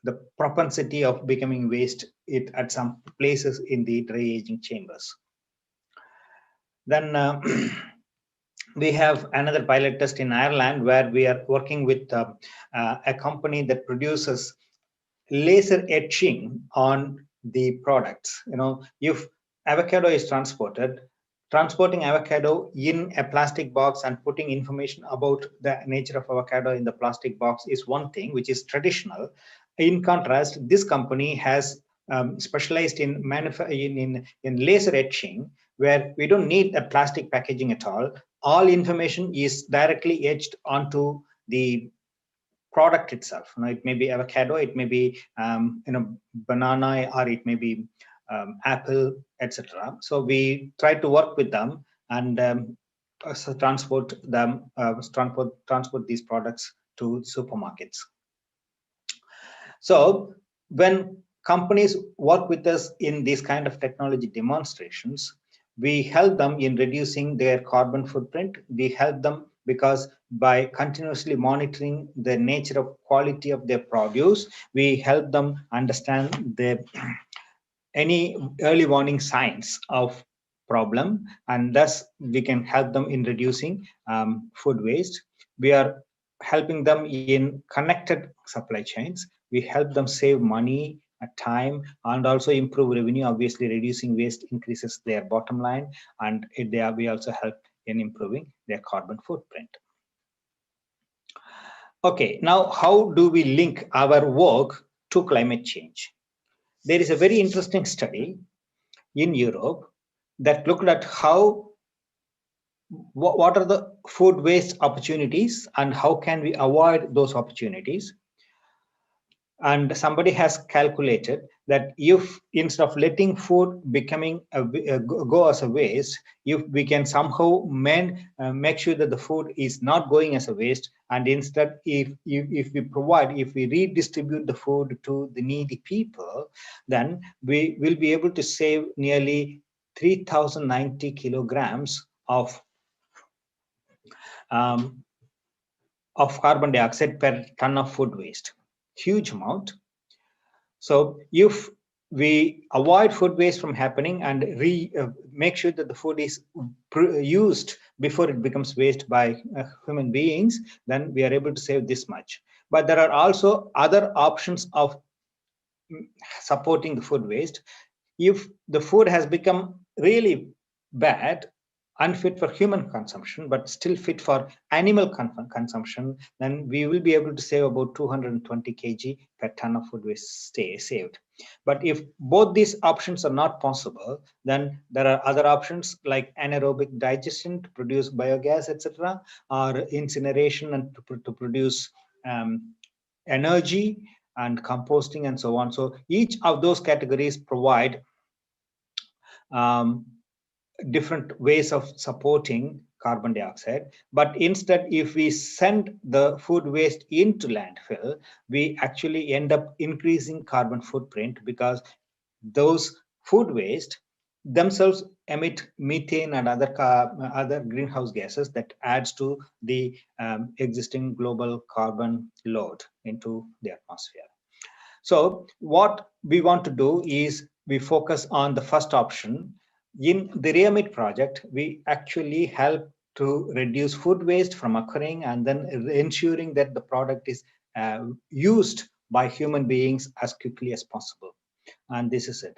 the propensity of becoming waste at some places in the dry aging chambers. Then we have another pilot test in Ireland where we are working with a company that produces laser etching on the products. If avocado is transporting avocado in a plastic box and putting information about the nature of avocado in the plastic box is one thing, which is traditional. In contrast, this company has specialized in laser etching, where we don't need a plastic packaging at all. All information is directly etched onto the product itself. It may be avocado, it may be banana, or it may be apple, etc. So we try to work with them and transport these products to supermarkets. So when companies work with us in these kind of technology demonstrations, we help them in reducing their carbon footprint. We help them because by continuously monitoring the nature of quality of their produce, we help them understand any early warning signs of problem, and thus we can help them in reducing food waste. We are helping them in connected supply chains. We help them save money, time, and also improve revenue. Obviously, reducing waste increases their bottom line, and we also help in improving their carbon footprint. Okay, now how do we link our work to climate change? There is a very interesting study in Europe that looked at what are the food waste opportunities and how can we avoid those opportunities. And somebody has calculated that if instead of letting food go as a waste, if we can somehow make sure that the food is not going as a waste, and instead if we redistribute the food to the needy people, then we will be able to save nearly 3,090 kilograms of carbon dioxide per ton of food waste. Huge amount. So if we avoid food waste from happening and make sure that the food is used before it becomes waste by human beings, then we are able to save this much. But there are also other options of supporting the food waste. If the food has become really bad unfit for human consumption, but still fit for animal consumption, then we will be able to save about 220 kg per ton of food waste saved. But if both these options are not possible, then there are other options like anaerobic digestion to produce biogas, etc., or incineration and to produce energy, and composting and so on. So each of those categories provide different ways of supporting carbon dioxide. But instead, if we send the food waste into landfill, we actually end up increasing carbon footprint, because those food waste themselves emit methane and other greenhouse gases that adds to the existing global carbon load into the atmosphere. So what we want to do is we focus on the first option. In the REAMIT project, we actually help to reduce food waste from occurring, and then ensuring that the product is used by human beings as quickly as possible. And this is it.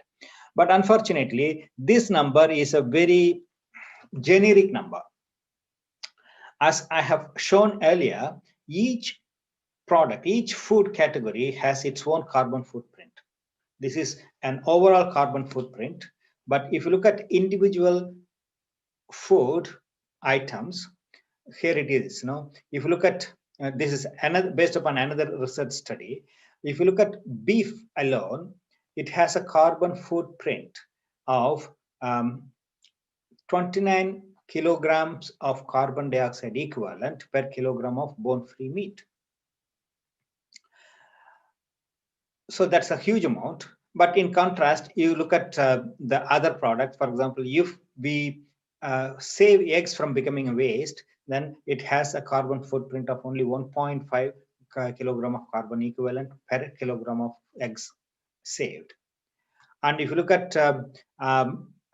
But unfortunately, this number is a very generic number. As I have shown earlier, each product, each food category has its own carbon footprint. This is an overall carbon footprint. But if you look at individual food items, here it is. If you look at this is another based upon another research study. If you look at beef alone, it has a carbon footprint of 29 kilograms of carbon dioxide equivalent per kilogram of bone-free meat. So that's a huge amount. But in contrast, you look at the other products. For example, if we save eggs from becoming a waste, then it has a carbon footprint of only 1.5 kilogram of carbon equivalent per kilogram of eggs saved. And if you look at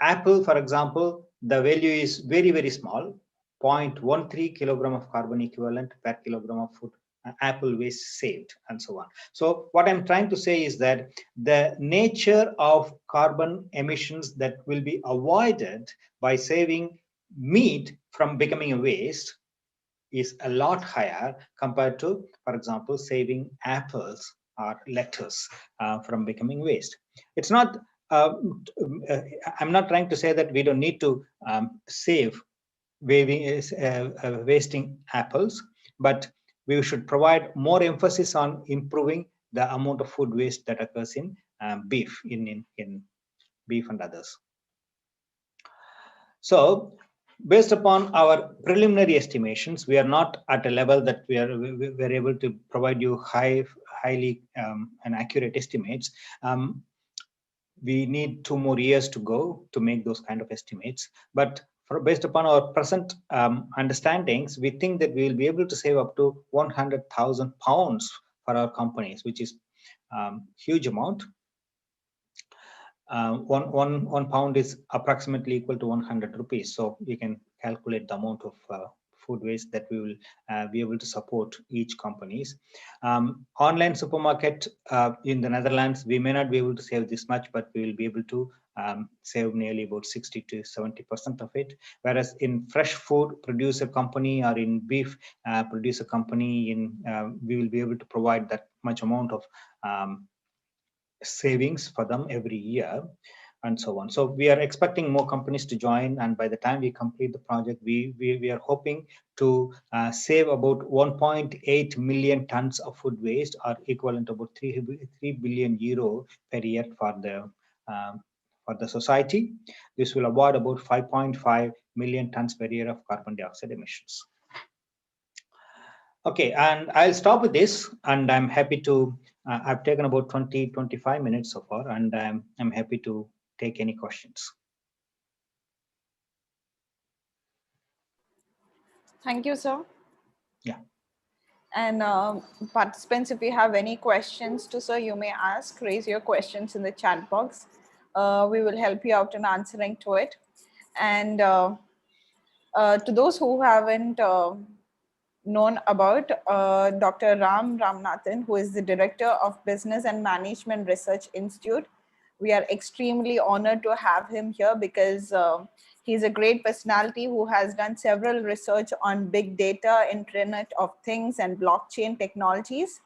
apple, for example, the value is very, very small, 0.13 kilogram of carbon equivalent per kilogram of food apple waste saved, and so on. So what I'm trying to say is that the nature of carbon emissions that will be avoided by saving meat from becoming a waste is a lot higher compared to, for example, saving apples or lettuce from becoming waste. It's not, I'm not trying to say that we don't need to save wasting apples, but we should provide more emphasis on improving the amount of food waste that occurs in beef, in beef and others. So based upon our preliminary estimations, we are not at a level that we're able to provide you highly and accurate estimates. We need 2 more years to go to make those kind of estimates. But based upon our present understandings, we think that we will be able to save up to 100,000 pounds for our companies, which is huge amount. One pound is approximately equal to 100 rupees. So we can calculate the amount of food waste that we will be able to support each companies. Online supermarket in the Netherlands, we may not be able to save this much, but we will be able to save nearly about 60 to 70% of it. Whereas in fresh food producer company or in beef producer company, we will be able to provide that much amount of savings for them every year, and so on. So we are expecting more companies to join, and by the time we complete the project, we are hoping to save about 1.8 million tons of food waste, or equivalent to about 3 billion euro per year for the society. This will avoid about 5.5 million tons per year of carbon dioxide emissions. Okay, and I'll stop with this, and I'm happy to, I've taken about 20-25 minutes so far, and I'm happy to take any questions. Thank you, sir. Yeah. And participants, if you have any questions to sir, you may ask, raise your questions in the chat box. We will help you out in answering to it. And to those who haven't known about Dr. Ramanathan, who is the Director of Business and Management Research Institute We are extremely honored to have him here because he's a great personality who has done several research on big data, Internet of Things, and blockchain technologies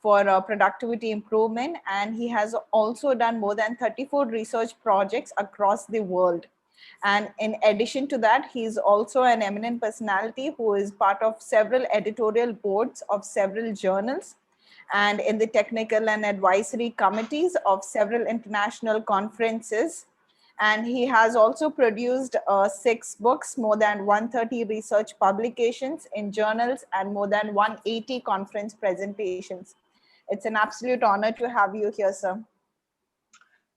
for productivity improvement. And he has also done more than 34 research projects across the world. And in addition to that, he's also an eminent personality who is part of several editorial boards of several journals and in the technical and advisory committees of several international conferences. And he has also produced 6 books, more than 130 research publications in journals, and more than 180 conference presentations. It's an absolute honor to have you here, sir.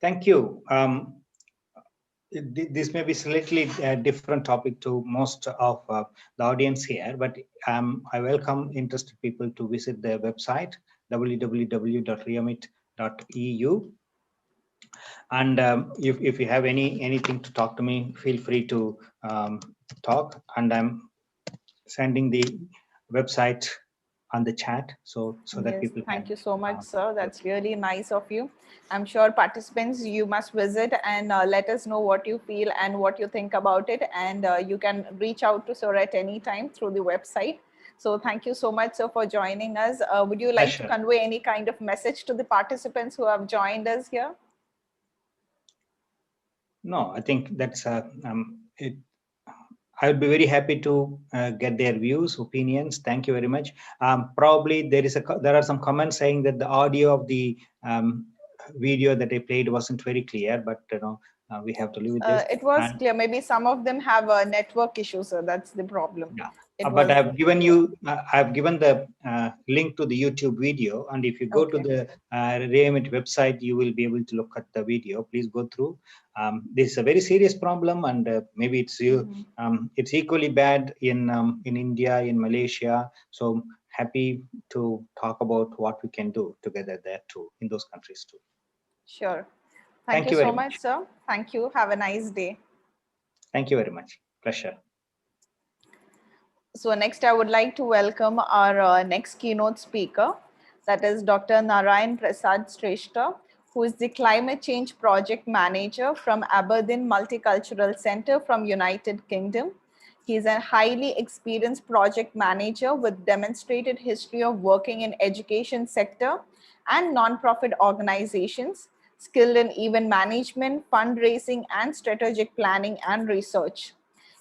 Thank you. This may be slightly different topic to most of the audience here, but I welcome interested people to visit their website, www.reamit.eu. And if you have anything to talk to me, feel free to talk, and I'm sending the website on the chat so that Yes, people thank can, you so much, sir. That's really nice of you. I'm sure participants, you must visit and let us know what you feel and what you think about it. And you can reach out to sir at any time through the website. So thank you so much, sir, for joining us. Would you like to convey any kind of message to the participants who have joined us here? No, I think that's it. I would be very happy to get their views, opinions. Thank you very much. Probably there are some comments saying that the audio of the video that I played wasn't very clear, but we have to live with this. It was clear. Maybe some of them have a network issue, so that's the problem. Yeah. But I've given the link to the YouTube video, and if you go to the Reamit website, you will be able to look at the video. Please go through. This is a very serious problem, and maybe it's it's equally bad in India, in Malaysia. So happy to talk about what we can do together there too, in those countries too. Sure. Thank you so much, sir. Thank you. Have a nice day. Thank you very much. Pleasure. So next, I would like to welcome our next keynote speaker, that is Dr. Narayan Prasad Shrestha, who is the Climate Change Project Manager from Aberdeen Multicultural Center from United Kingdom. He is a highly experienced project manager with demonstrated history of working in education sector and non-profit organizations, skilled in event management, fundraising, and strategic planning and research.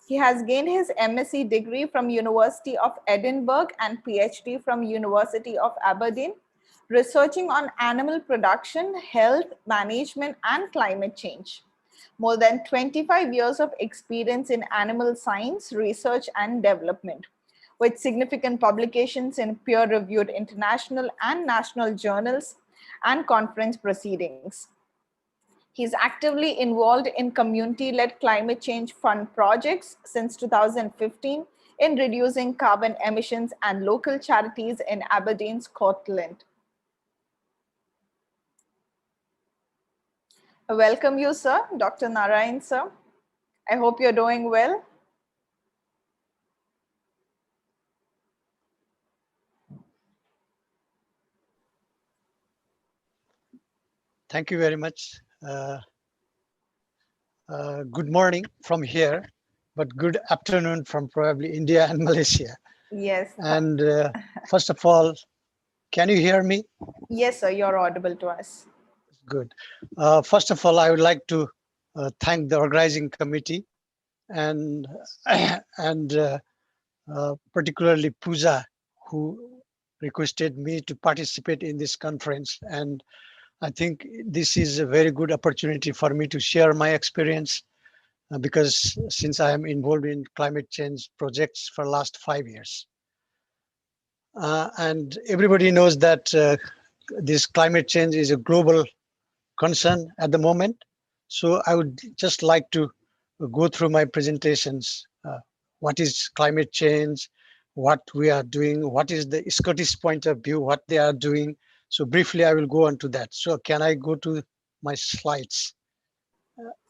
He has gained his MSc degree from University of Edinburgh and PhD from University of Aberdeen, researching on animal production, health, management, and climate change. More than 25 years of experience in animal science, research, and development, with significant publications in peer-reviewed international and national journals and conference proceedings. He's actively involved in community-led climate change fund projects since 2015 in reducing carbon emissions and local charities in Aberdeen, Scotland. I welcome you, sir, Dr. Narayan, sir. I hope you're doing well. Thank you very much. Good morning from here, but good afternoon from probably India and Malaysia. Yes. And first of all, can you hear me? Yes, sir, you're audible to us. Good. First of all, I would like to thank the organizing committee and particularly Pooja, who requested me to participate in this conference. And I think this is a very good opportunity for me to share my experience because since I am involved in climate change projects for the last 5 years. And everybody knows that this climate change is a global concern at the moment. So I would just like to go through my presentations. What is climate change? What we are doing? What is the Scottish point of view? What they are doing? So briefly, I will go on to that. So can I go to my slides?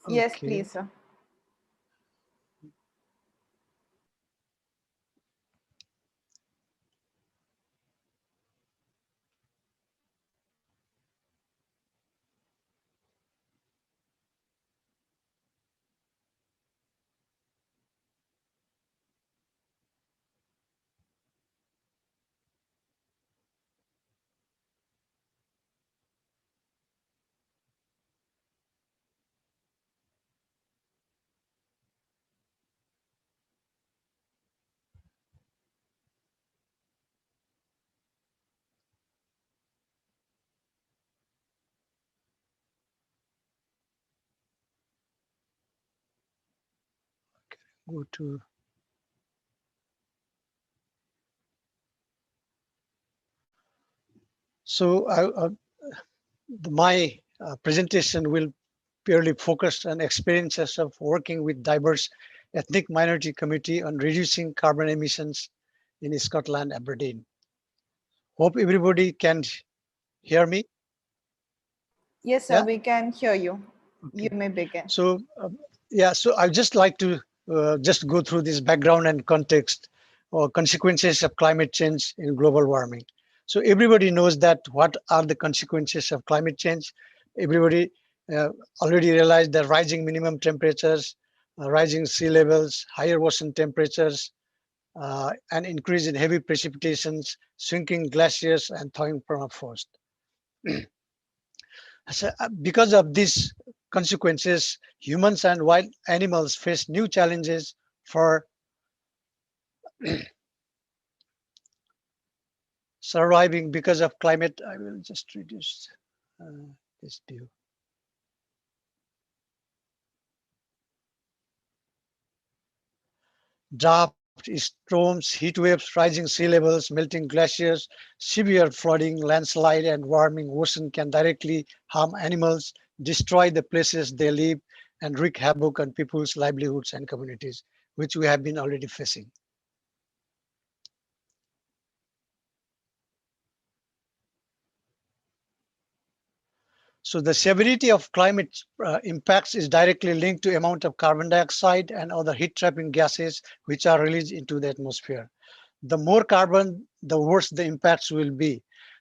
Yes, please, sir. go to. So my presentation will purely focus on experiences of working with diverse ethnic minority community on reducing carbon emissions in Scotland, Aberdeen. Hope everybody can hear me. Yes, sir, Yeah? we can hear you. You may begin. So, yeah, so I'd just like to just go through this background and context or consequences of climate change in global warming. So everybody knows that what are the consequences of climate change. Everybody already realized that rising minimum temperatures, rising sea levels, higher ocean temperatures, an increase in heavy precipitations, shrinking glaciers, and thawing permafrost. So, because of these consequences, humans and wild animals face new challenges for surviving because of climate. I will just reduce this view. Drought, storms, heat waves, rising sea levels, melting glaciers, severe flooding, landslide, and warming ocean can directly harm animals, destroy the places they live, and wreak havoc on people's livelihoods and communities, which we have been already facing. So the severity of climate impacts is directly linked to amount of carbon dioxide and other heat trapping gases which are released into the atmosphere. The more carbon, the worse the impacts will be.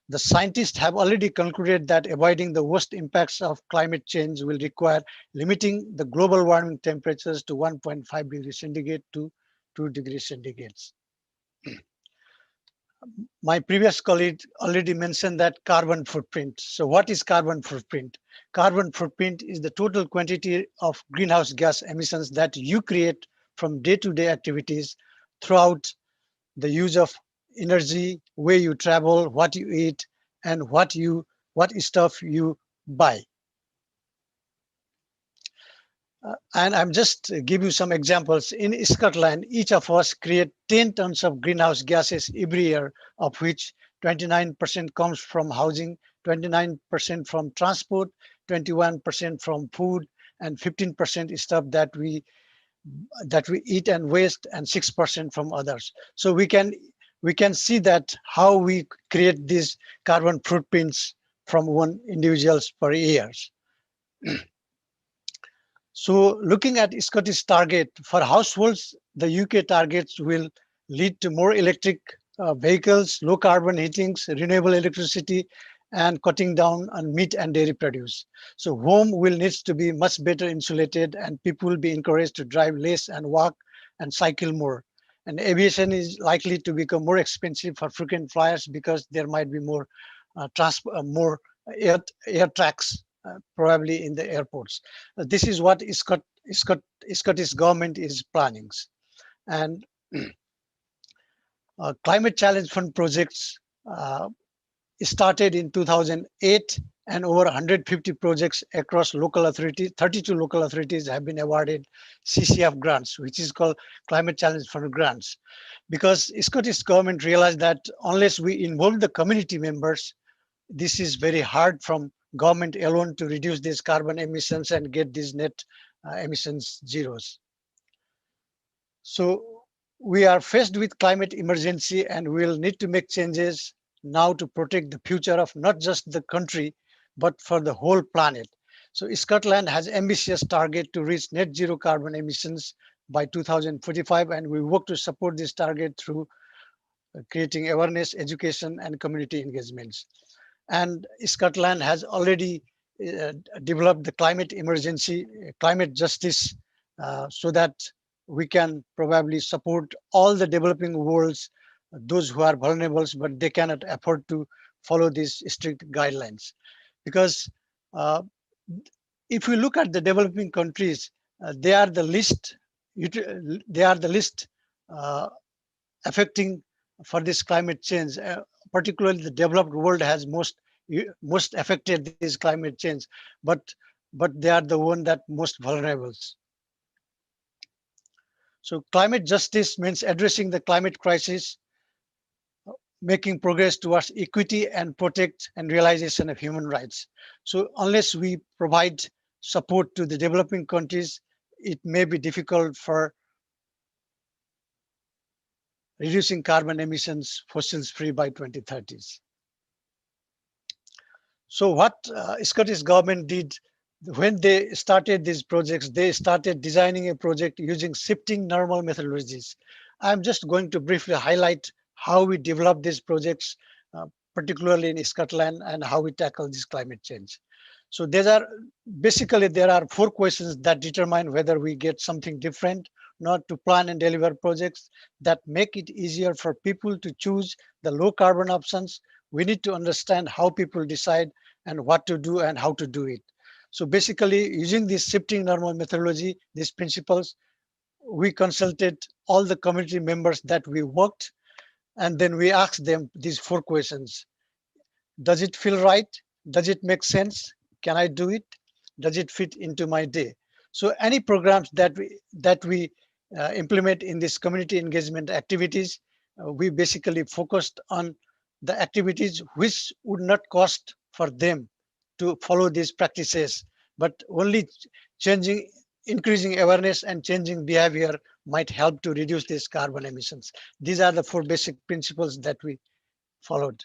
The scientists have already concluded that avoiding the worst impacts of climate change will require limiting the global warming temperatures to 1.5 degrees centigrade to 2 degrees centigrade. My previous colleague already mentioned that carbon footprint. So what is carbon footprint? Carbon footprint is the total quantity of greenhouse gas emissions that you create from day-to-day activities throughout the use of energy, where you travel, what you eat, and what stuff you buy. And I'm just give you some examples. In Scotland, each of us create 10 tons of greenhouse gases every year, of which 29% comes from housing, 29% from transport, 21% from food, and 15% is stuff that we eat and waste, and 6% from others. So we can see that how we create these carbon footprints from one individuals per year. So looking at Scottish target for households, the UK targets will lead to more electric vehicles, low carbon heatings, renewable electricity, and cutting down on meat and dairy produce. So home will needs to be much better insulated, and people will be encouraged to drive less and walk and cycle more. And aviation is likely to become more expensive for frequent flyers because there might be more more air tracks probably in the airports. This is what Scottish government is planning. And climate challenge fund projects started in 2008, and over 150 projects across local authorities, 32 local authorities have been awarded CCF grants, which is called Climate Challenge Fund grants. Because Scottish government realized that unless we involve the community members, this is very hard from government alone to reduce these carbon emissions and get these net emissions zeros. So we are faced with climate emergency, and we'll need to make changes now to protect the future of not just the country, but for the whole planet. So Scotland has ambitious target to reach net zero carbon emissions by 2045, and we work to support this target through creating awareness, education, and community engagements. And Scotland has already developed the climate emergency, climate justice, so that we can probably support all the developing worlds, those who are vulnerable, but they cannot afford to follow these strict guidelines. Because if we look at the developing countries, they are the least affecting for this climate change. Particularly the developed world has most affected this climate change, but they are the one that most vulnerable. So climate justice means addressing the climate crisis, making progress towards equity and protect and realization of human rights. So unless we provide support to the developing countries, it may be difficult for reducing carbon emissions fossils free by 2030s. So what Scottish government did when they started these projects, they started designing a project using shifting normal methodologies. I'm just going to briefly highlight how we developed these projects, particularly in Scotland, and how we tackle this climate change. So there are 4 questions that determine whether we get something different, not to plan and deliver projects that make it easier for people to choose the low carbon options. We need to understand how people decide and what to do and how to do it. So basically, using this shifting normal methodology, these principles, we consulted all the community members that we worked, and then we asked them these 4 questions. Does it feel right? Does it make sense? Can I do it? Does it fit into my day? So any programs that we implement in this community engagement activities, we basically focused on the activities which would not cost for them to follow these practices, but only increasing awareness and changing behavior might help to reduce these carbon emissions. These are the 4 basic principles that we followed.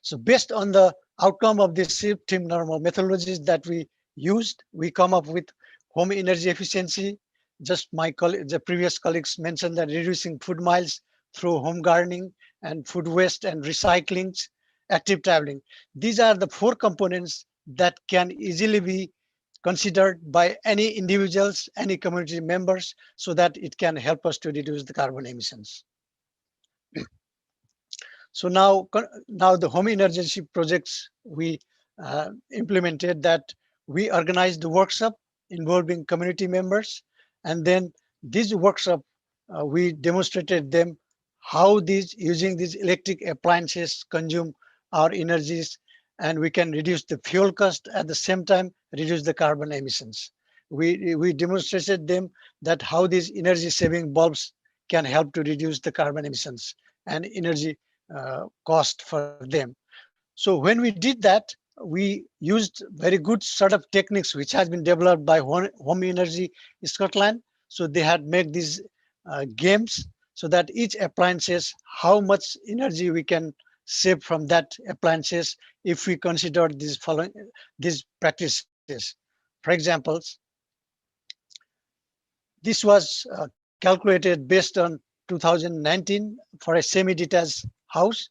So based on the outcome of this shifting normal methodologies that we used, we come up with home energy efficiency. Just the previous colleagues mentioned that reducing food miles through home gardening and food waste and recycling, active traveling. These are the 4 components that can easily be considered by any individuals, any community members, so that it can help us to reduce the carbon emissions. So now the home energy projects we implemented, that we organized the workshop involving community members, and then this workshop we demonstrated them how using these electric appliances consume our energies, and we can reduce the fuel cost at the same time reduce the carbon emissions. We demonstrated them that how these energy saving bulbs can help to reduce the carbon emissions and energy cost for them. So when we did that, we used very good sort of techniques which has been developed by Home Energy Scotland. So they had made these games so that each appliance says how much energy we can save from that appliances if we consider these practices. For example, this was calculated based on 2019 for a semi-detached house.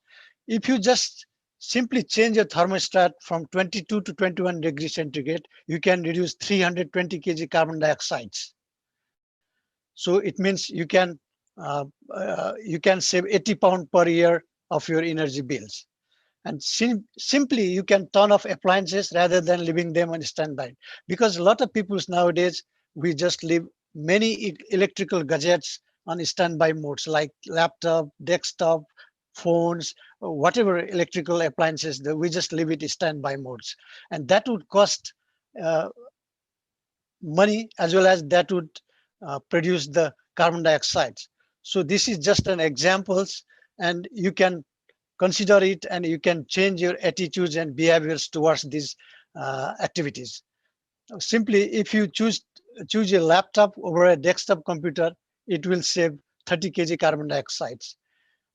If you just simply change your thermostat from 22 to 21 degrees centigrade, you can reduce 320 kg carbon dioxide. So it means you can save 80 pounds per year of your energy bills. And simply you can turn off appliances rather than leaving them on standby. Because a lot of people nowadays, we just leave many electrical gadgets on standby modes like laptop, desktop, phones, whatever electrical appliances, we just leave it standby modes. And that would cost money, as well as that would produce the carbon dioxide. So this is just an examples, and you can consider it, and you can change your attitudes and behaviors towards these activities. Simply, if you choose a laptop over a desktop computer, it will save 30 kg carbon dioxide.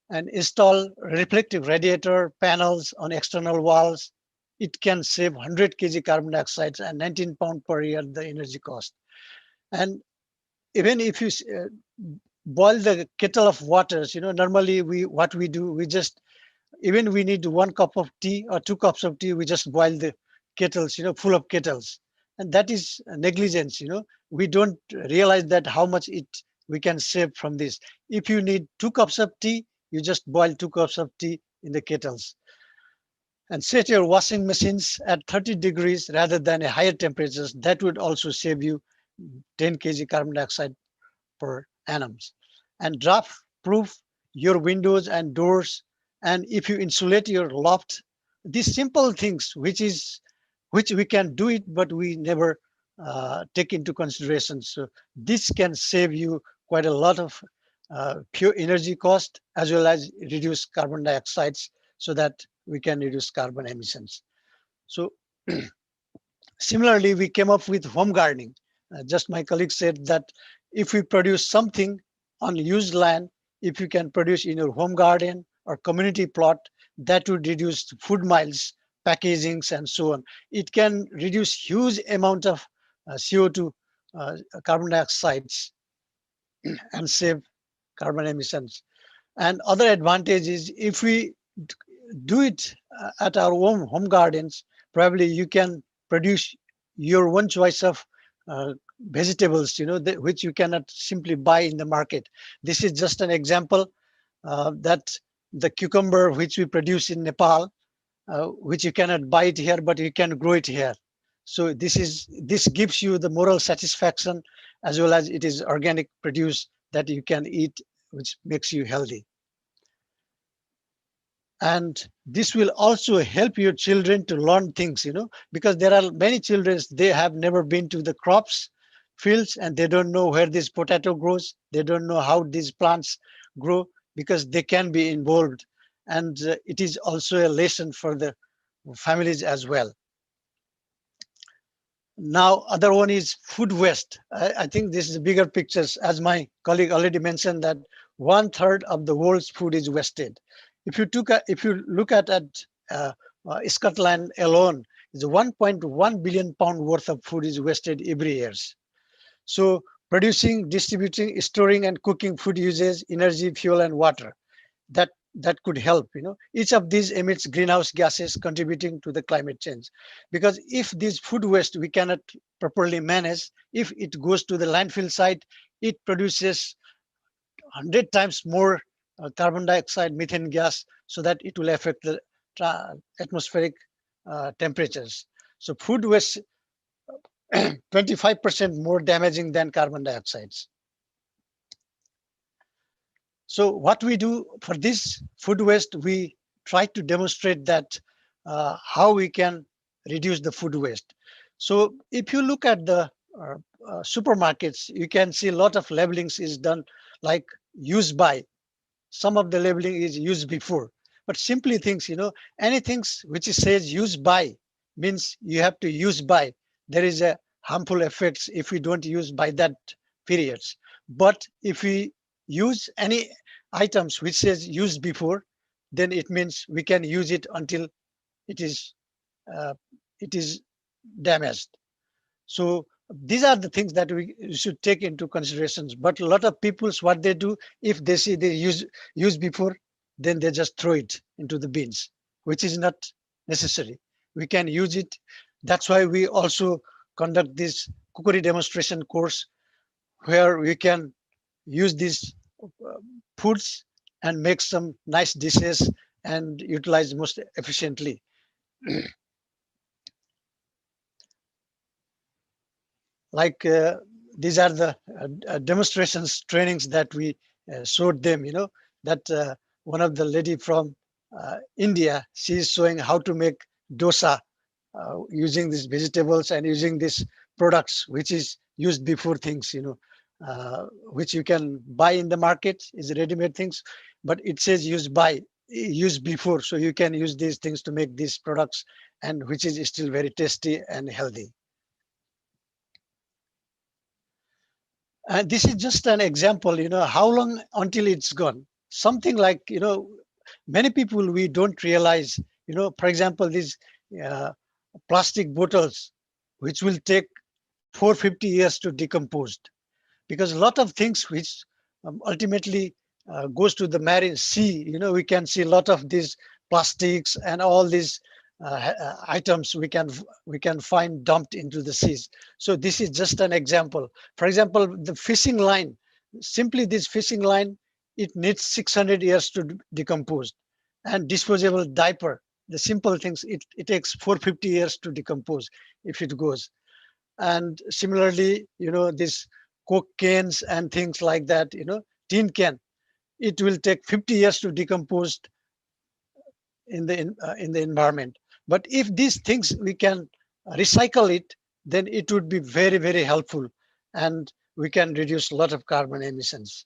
And install reflective radiator panels on external walls, it can save 100 kg carbon dioxide and 19 pounds per year the energy cost. And even if you boil the kettle of waters, normally what we do, we just, even we need 1 cup of tea or 2 cups of tea, we just boil the kettles, full of kettles. And that is negligence, we don't realize that how much we can save from this. If you need 2 cups of tea, you just boil 2 cups of tea in the kettles. And set your washing machines at 30 degrees rather than a higher temperatures. That would also save you 10 kg carbon dioxide per annum. And draft proof your windows and doors. And if you insulate your loft, these simple things, which we can do it, but we never take into consideration. So this can save you quite a lot of pure energy cost, as well as reduce carbon dioxides, so that we can reduce carbon emissions. So similarly, we came up with home gardening. Just my colleague said that if we produce something on used land, if you can produce in your home garden or community plot, that would reduce food miles, packagings, and so on. It can reduce huge amount of CO2, carbon dioxides, and save carbon emissions. And other advantage is if we do it at our own home gardens, probably you can produce your own choice of vegetables, which you cannot simply buy in the market. This is just an example that the cucumber which we produce in Nepal, which you cannot buy it here, but you can grow it here. So this gives you the moral satisfaction, as well as it is organic produce that you can eat, which makes you healthy. And this will also help your children to learn things, because there are many children, they have never been to the crops fields, and they don't know where this potato grows. They don't know how these plants grow, because they can be involved. And it is also a lesson for the families as well. Now, other one is food waste. I think this is bigger pictures. As my colleague already mentioned, that 1/3 of the world's food is wasted. If you look at Scotland alone, is 1.1 billion pound worth of food is wasted every year. So producing, distributing, storing, and cooking food uses energy, fuel, and water. That could help. Each of these emits greenhouse gases, contributing to the climate change. Because if this food waste we cannot properly manage, if it goes to the landfill site, it produces 100 times more carbon dioxide, methane gas, so that it will affect the atmospheric temperatures. So food waste 25% more damaging than carbon dioxides. So what we do for this food waste, we try to demonstrate that how we can reduce the food waste. So if you look at the supermarkets, you can see a lot of labelings is done like use by. Some of the labeling is used before, but simply things, anything which says use by means you have to use by. There is a harmful effects if we don't use by that periods. But if we use any items which says used before, then it means we can use it until it is damaged. So these are the things that we should take into considerations. But a lot of people, what they do, if they see they use before, then they just throw it into the bins, which is not necessary. We can use it. That's why we also conduct this cookery demonstration course, where we can use these foods and make some nice dishes and utilize most efficiently. Like these are the demonstrations trainings that we showed them, that one of the lady from India, she is showing how to make dosa using these vegetables and using these products, which is used before things, which you can buy in the market is ready-made things, but it says use before. So you can use these things to make these products, and which is still very tasty and healthy. And this is just an example, how long until it's gone. Something like, many people, we don't realize, for example, these plastic bottles, which will take 450 years to decompose, because a lot of things which ultimately goes to the marine sea, we can see a lot of these plastics and all these items we can find dumped into the seas. So this is just an example. For example, the fishing line, simply this fishing line, it needs 600 years to decompose. And disposable diaper, the simple things, it takes 450 years to decompose if it goes. And similarly, this Coke cans and things like that, tin can, it will take 50 years to decompose in the environment. But if these things we can recycle it, then it would be very, very helpful, and we can reduce a lot of carbon emissions.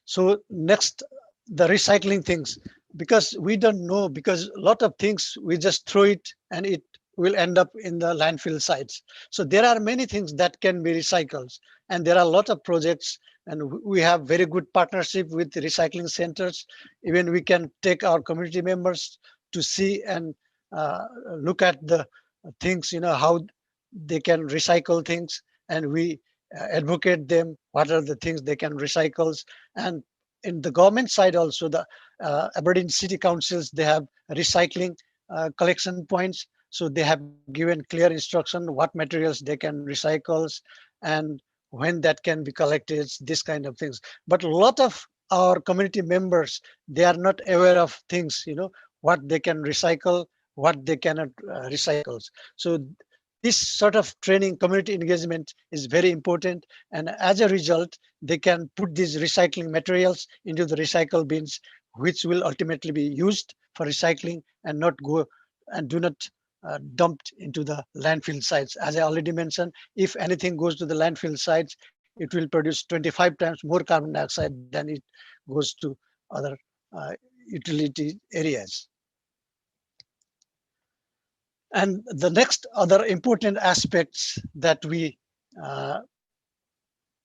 So next, the recycling things, because we don't know, because a lot of things we just throw it and it will end up in the landfill sites. So there are many things that can be recycled, and there are a lot of projects, and we have very good partnership with the recycling centers. Even we can take our community members to see and look at the things, how they can recycle things, and we advocate them what are the things they can recycle. And in the government side also, the Aberdeen city councils, they have recycling collection points, so they have given clear instruction what materials they can recycle and when that can be collected, this kind of things. But a lot of our community members, they are not aware of things, what they can recycle, what they cannot recycle. So this sort of training, community engagement is very important. And as a result, they can put these recycling materials into the recycle bins, which will ultimately be used for recycling and not go and do not dumped into the landfill sites. As I already mentioned, if anything goes to the landfill sites, it will produce 25 times more carbon dioxide than it goes to other utility areas. And the next other important aspects that we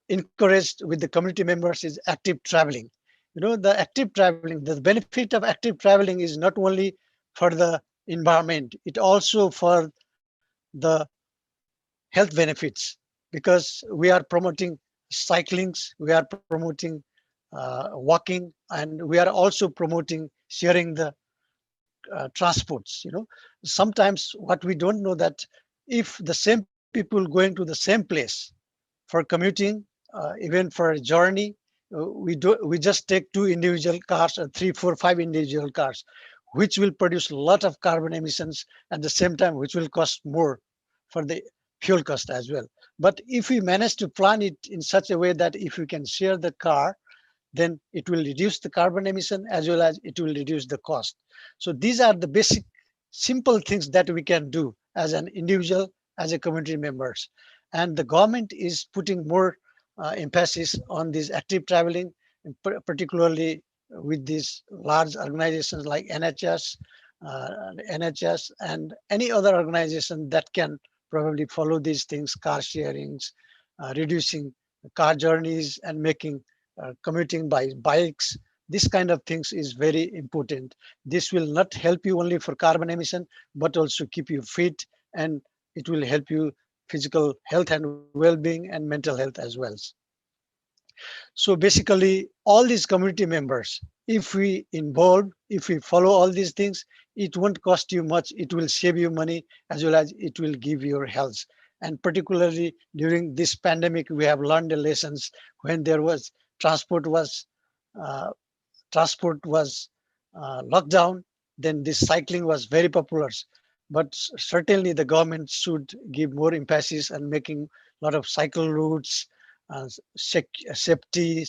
encouraged with the community members is active traveling. The active traveling, the benefit of active traveling is not only for the environment, it also for the health benefits, because we are promoting cyclings, we are promoting walking, and we are also promoting sharing the transports. Sometimes what we don't know that if the same people going to the same place for commuting, even for a journey, we just take 2 individual cars or 3, 4, 5 individual cars, which will produce a lot of carbon emissions at the same time, which will cost more for the fuel cost as well. But if we manage to plan it in such a way that if we can share the car, then it will reduce the carbon emission as well as it will reduce the cost. So these are the basic simple things that we can do as an individual, as a community members. And the government is putting more emphasis on this active traveling, particularly with these large organizations like NHS and any other organization that can probably follow these things, car sharings, reducing car journeys and making commuting by bikes. This kind of things is very important. This will not help you only for carbon emission, but also keep you fit, and it will help you physical health and well-being and mental health as well. So basically, all these community members, if we involve, if we follow all these things, it won't cost you much. It will save you money as well as it will give your health. And particularly during this pandemic, we have learned the lessons when there was transport was locked down, then this cycling was very popular. But certainly the government should give more emphasis on making a lot of cycle routes, safety,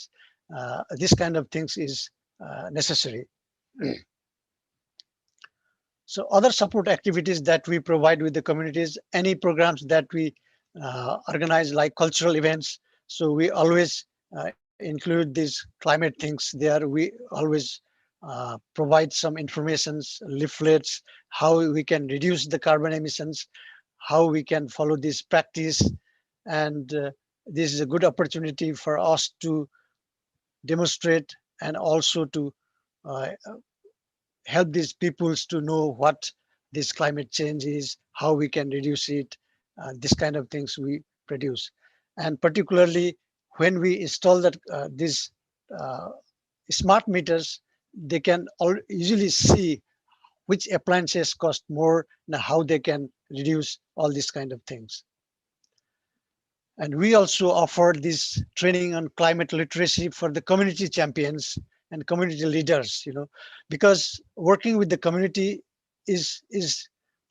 this kind of things is necessary. So other support activities that we provide with the communities, any programs that we organize like cultural events. So we always include these climate things there. We always provide some information, leaflets, how we can reduce the carbon emissions, how we can follow this practice. And this is a good opportunity for us to demonstrate and also to help these peoples to know what this climate change is, how we can reduce it, this kind of things we produce. And particularly when we install that these smart meters, they can easily see which appliances cost more and how they can reduce all these kind of things. And we also offer this training on climate literacy for the community champions and community leaders, because working with the community is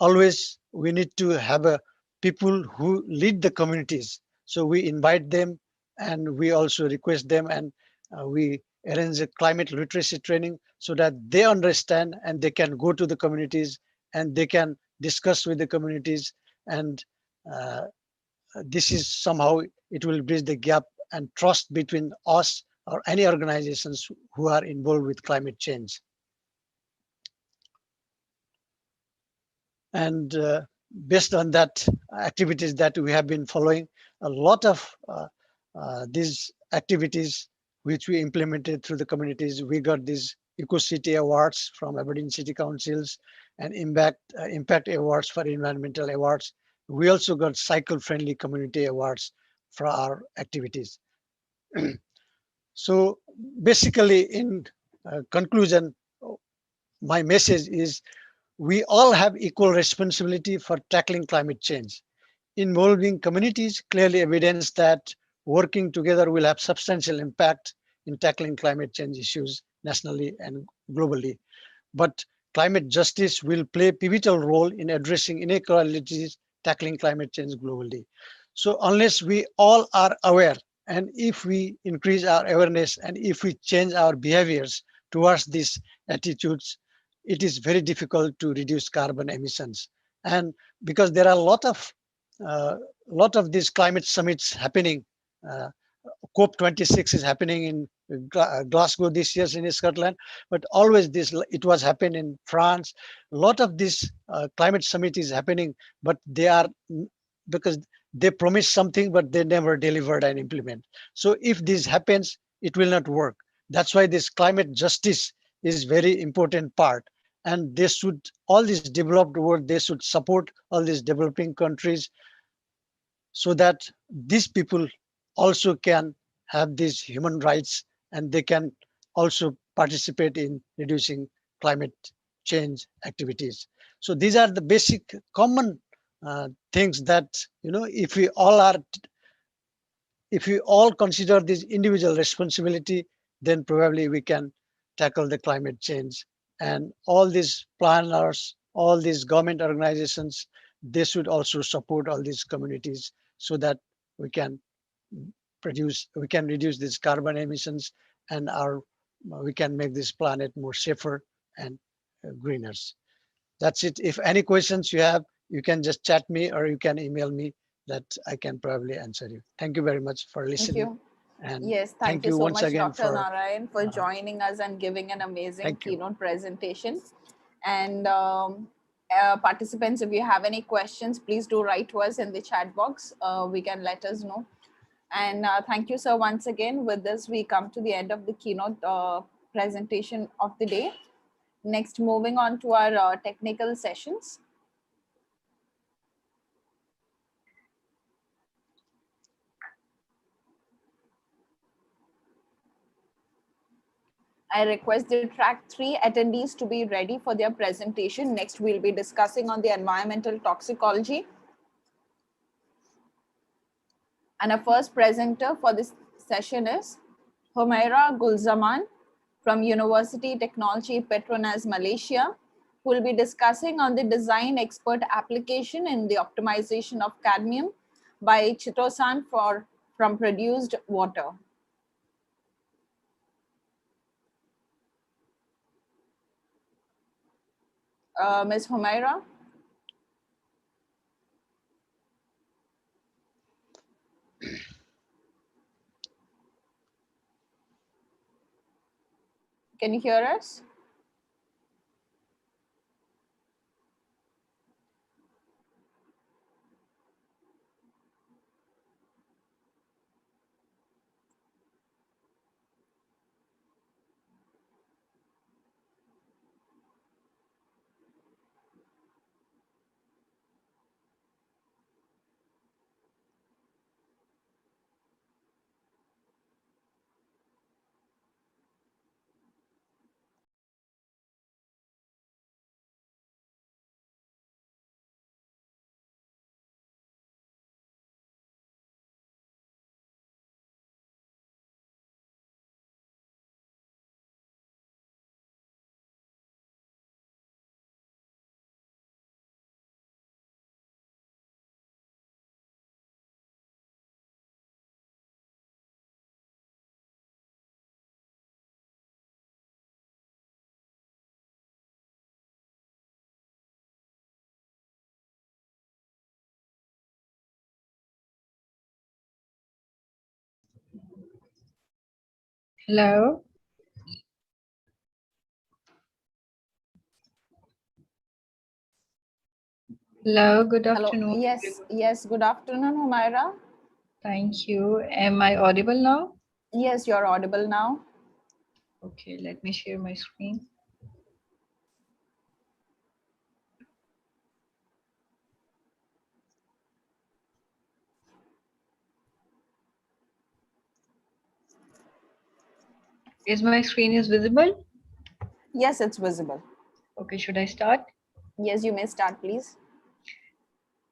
always, we need to have people who lead the communities. So we invite them and we also request them, and we arrange a climate literacy training so that they understand and they can go to the communities and they can discuss with the communities, and this is somehow it will bridge the gap and trust between us or any organizations who are involved with climate change. And based on that activities that we have been following, a lot of these activities which we implemented through the communities, we got these Eco-City Awards from Aberdeen City Councils and Impact Awards for Environmental Awards. We also got Cycle-Friendly Community Awards for our activities. So basically, in conclusion, my message is we all have equal responsibility for tackling climate change. Involving communities clearly evidence that working together will have substantial impact in tackling climate change issues nationally and globally. But climate justice will play a pivotal role in addressing inequalities, tackling climate change globally. So unless we all are aware, and if we increase our awareness and if we change our behaviors towards these attitudes, it is very difficult to reduce carbon emissions. And because there are a lot of these climate summits happening, COP26 is happening in Glasgow this year in Scotland, but always it was happening in France. A lot of this climate summit is happening, but they are because they promise something, but they never delivered and implement. So if this happens, it will not work. That's why this climate justice is very important part. And they should, all this developed world, they should support all these developing countries so that these people also can have these human rights and they can also participate in reducing climate change activities. So these are the basic common things that, if we all consider this individual responsibility, then probably we can tackle the climate change. And all these planners, all these government organizations, they should also support all these communities so that we can reduce these carbon emissions and we can make this planet more safer and greener. That's it. If any questions you have, you can just chat me or you can email me that I can probably answer you. Thank you very much for listening. Thank you. And yes, thank you so once much, again Dr. Narayan, for joining us and giving an amazing keynote presentation. And participants, if you have any questions, please do write to us in the chat box. We can let us know. And thank you, sir, once again. With this, we come to the end of the keynote presentation of the day. Next, moving on to our technical sessions. I request the track 3 attendees to be ready for their presentation. Next, we'll be discussing on the environmental toxicology. And our first presenter for this session is Humaira Gulzaman from University Technology Petronas, Malaysia, who will be discussing on the design expert application in the optimization of cadmium by chitosan from produced water. Ms. Humaira? Can you hear us? Hello. Hello, good Hello. afternoon. Yes, good afternoon, Humaira. Thank you. Am I audible now? Yes, you're audible now. Okay, let me share my screen. Is my screen is visible? Yes, it's visible. Okay, should I start? Yes, you may start, please.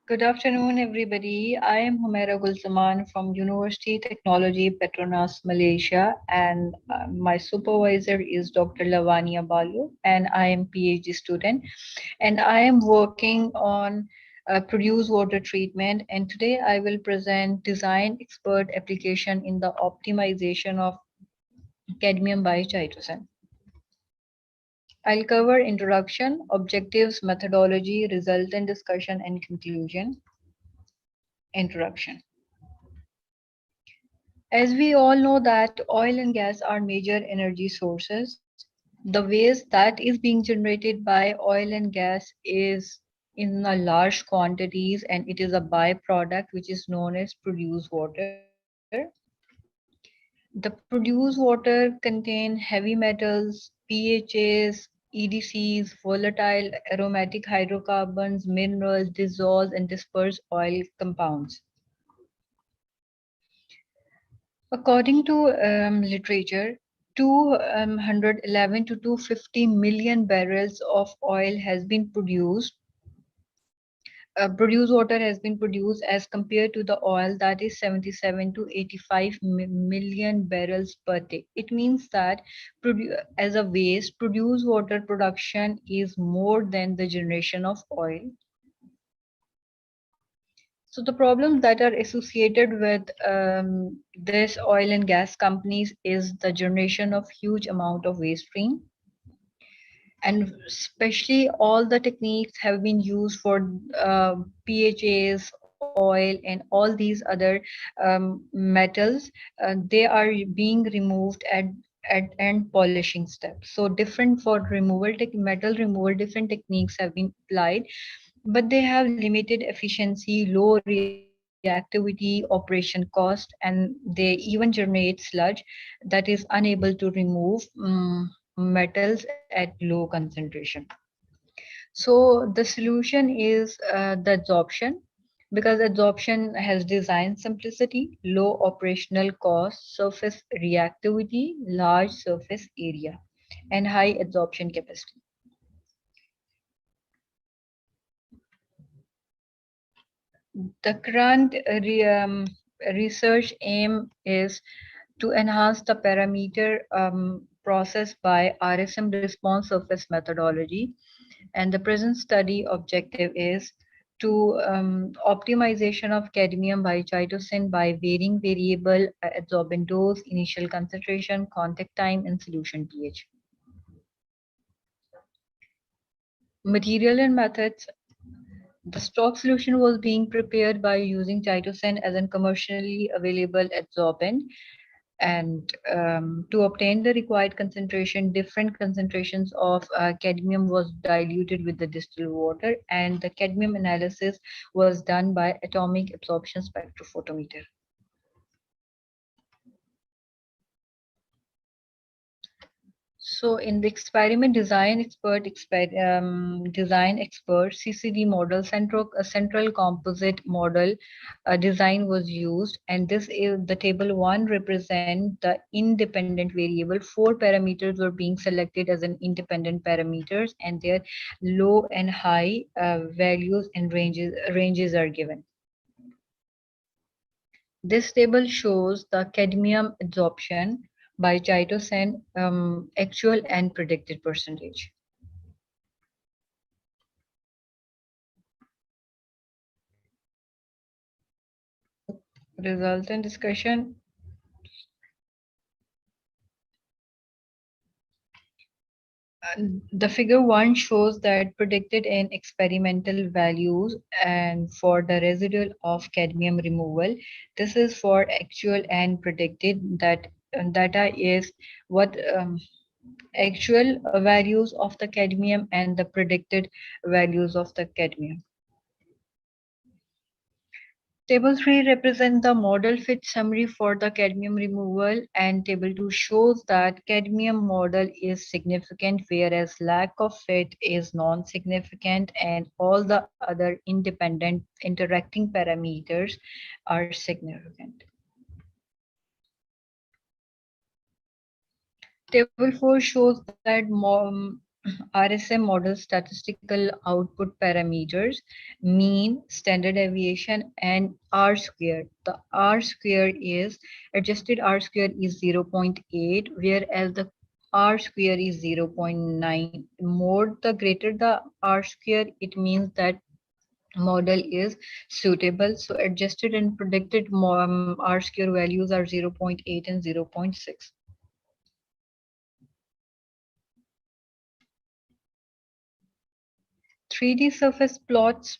Good afternoon, everybody. I am Humaira Gulzaman from University Technology Petronas, Malaysia, and my supervisor is Dr. Lavania Balu, and I am PhD student, and I am working on produced water treatment, and today I will present design expert application in the optimization of cadmium by chitosan. I'll cover introduction, objectives, methodology, resultant discussion, and conclusion. Introduction. As we all know that oil and gas are major energy sources, the waste that is being generated by oil and gas is in a large quantities, and it is a byproduct which is known as produced water. The produced water contain heavy metals, PHAs, EDCs, volatile aromatic hydrocarbons, minerals, dissolved and dispersed oil compounds. According to literature, 211 to 250 million barrels of oil has been produced. Produced water has been produced as compared to the oil, that is 77 to 85 million barrels per day. It means that as a waste, produced water production is more than the generation of oil. So the problems that are associated with this oil and gas companies is the generation of huge amount of waste stream. And especially all the techniques have been used for PHAs, oil, and all these other metals. They are being removed at end polishing step. So different for removal, metal removal, different techniques have been applied, but they have limited efficiency, low reactivity, operation cost, and they even generate sludge that is unable to remove metals at low concentration. So the solution is the adsorption, because adsorption has design simplicity, low operational cost, surface reactivity, large surface area, and high adsorption capacity. The current research aim is to enhance the parameter process by RSM response surface methodology. And the present study objective is to optimization of cadmium by chitosan by varying variable adsorbent dose, initial concentration, contact time, and solution pH. Material and methods. The stock solution was being prepared by using chitosan as a commercially available adsorbent, and to obtain the required concentration, different concentrations of cadmium was diluted with the distilled water, and the cadmium analysis was done by atomic absorption spectrophotometer. So in the experiment design expert CCD model, central composite model design was used, and this is the table 1 represent the independent variable. 4 parameters were being selected as an independent parameters, and their low and high values and ranges are given. This table shows the cadmium adsorption by chitosan actual and predicted percentage. Resultant discussion. The figure 1 shows that predicted and experimental values, and for the residual of cadmium removal. This is for actual and predicted, that data is what actual values of the cadmium and the predicted values of the cadmium. Table 3 represents the model fit summary for the cadmium removal, and table 2 shows that cadmium model is significant, whereas lack of fit is non-significant, and all the other independent interacting parameters are significant. Table 4 shows that RSM model statistical output parameters, mean, standard deviation, and R square. The R square is, adjusted R square is 0.8, whereas the R square is 0.9. More the greater the R square, it means that model is suitable. So adjusted and predicted R square values are 0.8 and 0.6. 3D surface plots.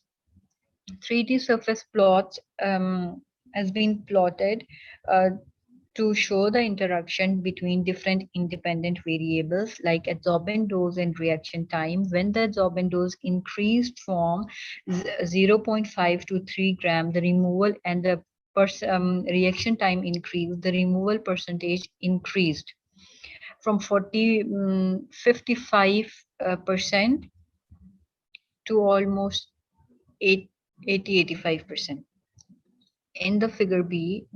3D surface plots has been plotted to show the interaction between different independent variables like adsorbent dose and reaction time. When the adsorbent dose increased from 0.5 to 3 gram, the removal and the reaction time increased, the removal percentage increased from 55% to almost 80-85%. In the figure B,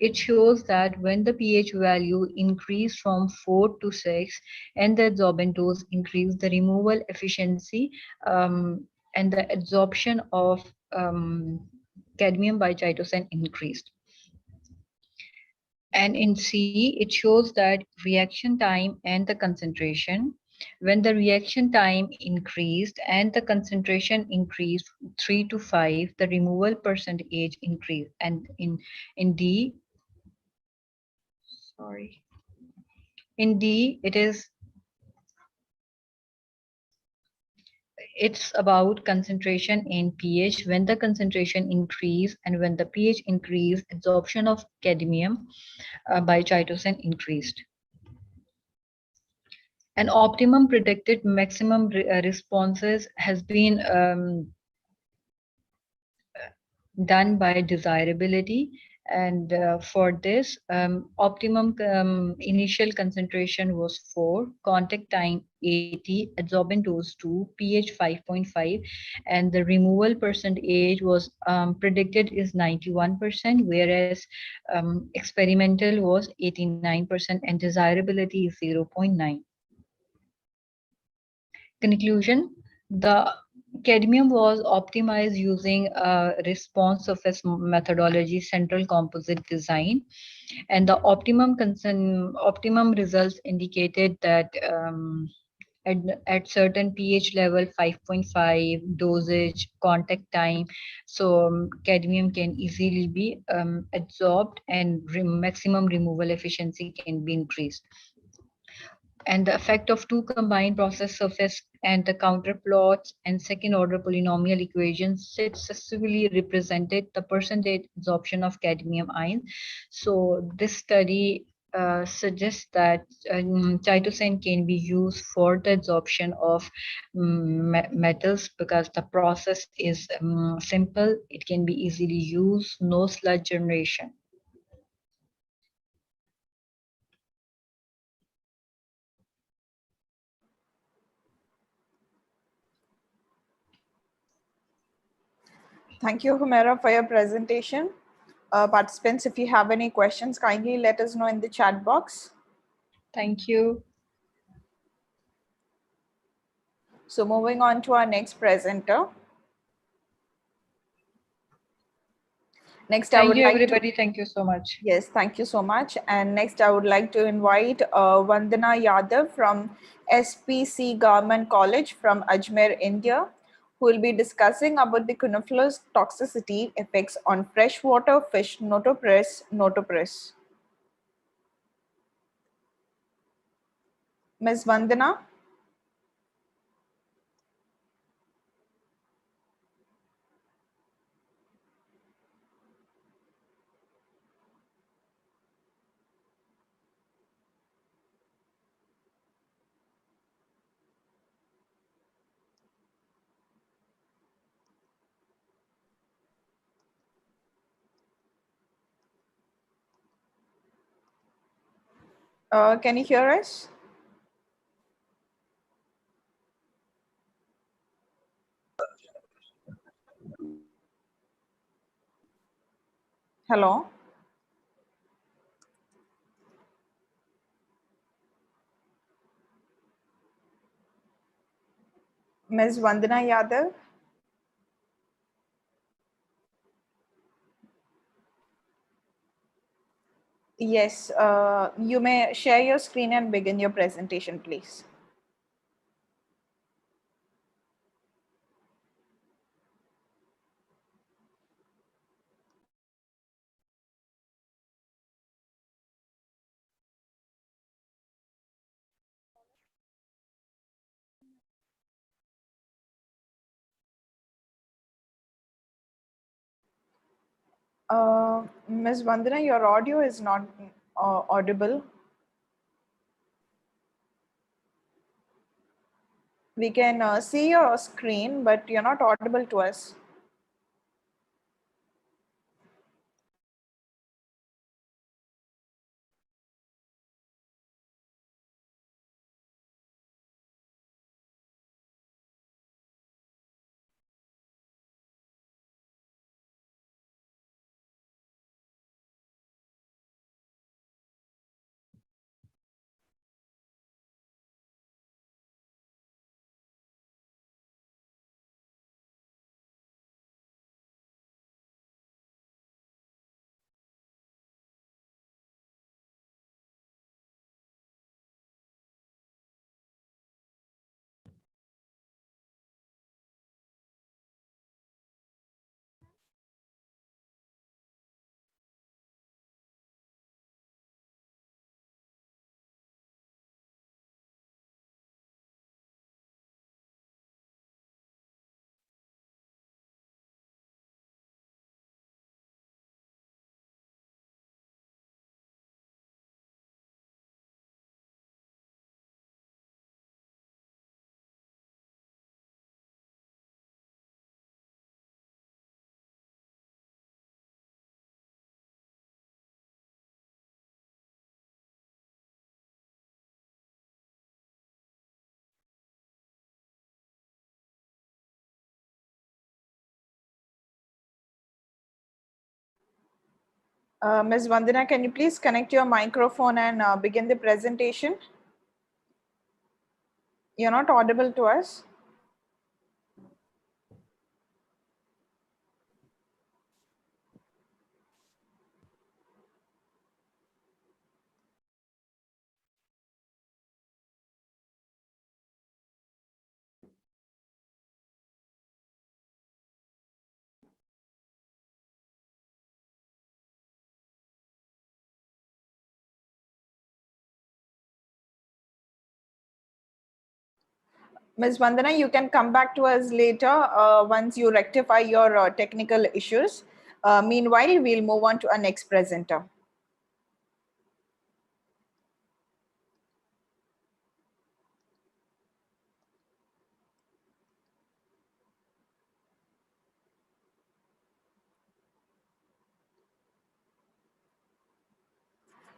it shows that when the pH value increased from 4 to 6 and the adsorbent dose increased, the removal efficiency and the absorption of cadmium by chitosan increased. And in C, it shows that reaction time and the concentration. When the reaction time increased and the concentration increased 3 to 5, the removal percentage increased. And in D, in D, it's about concentration in pH. When the concentration increase and when the pH increase, absorption of cadmium by chitosan increased. An optimum predicted maximum responses has been done by desirability, and for this optimum initial concentration was 4, contact time 80, adsorbent dose 2, pH 5.5, and the removal percentage was predicted is 91%, whereas experimental was 89% and desirability is 0.9. Conclusion: the cadmium was optimized using a response surface methodology, central composite design, and the optimum results indicated that at certain pH level 5.5 dosage, contact time, so cadmium can easily be absorbed and maximum removal efficiency can be increased. And the effect of two combined process surface and the counter plots and second order polynomial equations successfully represented the percentage absorption of cadmium ion. So this study suggests that chitosan can be used for the absorption of metals because the process is simple, it can be easily used, no sludge generation. Thank you, Humera, for your presentation. Participants, if you have any questions, kindly let us know in the chat box. Thank you. So moving on to our next presenter. Next, thank you, everybody. Thank you so much. Yes, thank you so much. And next, I would like to invite Vandana Yadav from SPC Government College from Ajmer, India, who will be discussing about the coniferous toxicity effects on freshwater fish notopress. Ms. Vandana? Can you hear us? Hello? Ms. Vandana Yadav? Yes, you may share your screen and begin your presentation, please. Ms. Vandana, your audio is not audible. We can see your screen, but you're not audible to us. Ms. Vandana, can you please connect your microphone and begin the presentation? You're not audible to us. Ms. Vandana, you can come back to us later once you rectify your technical issues. Meanwhile, we'll move on to our next presenter.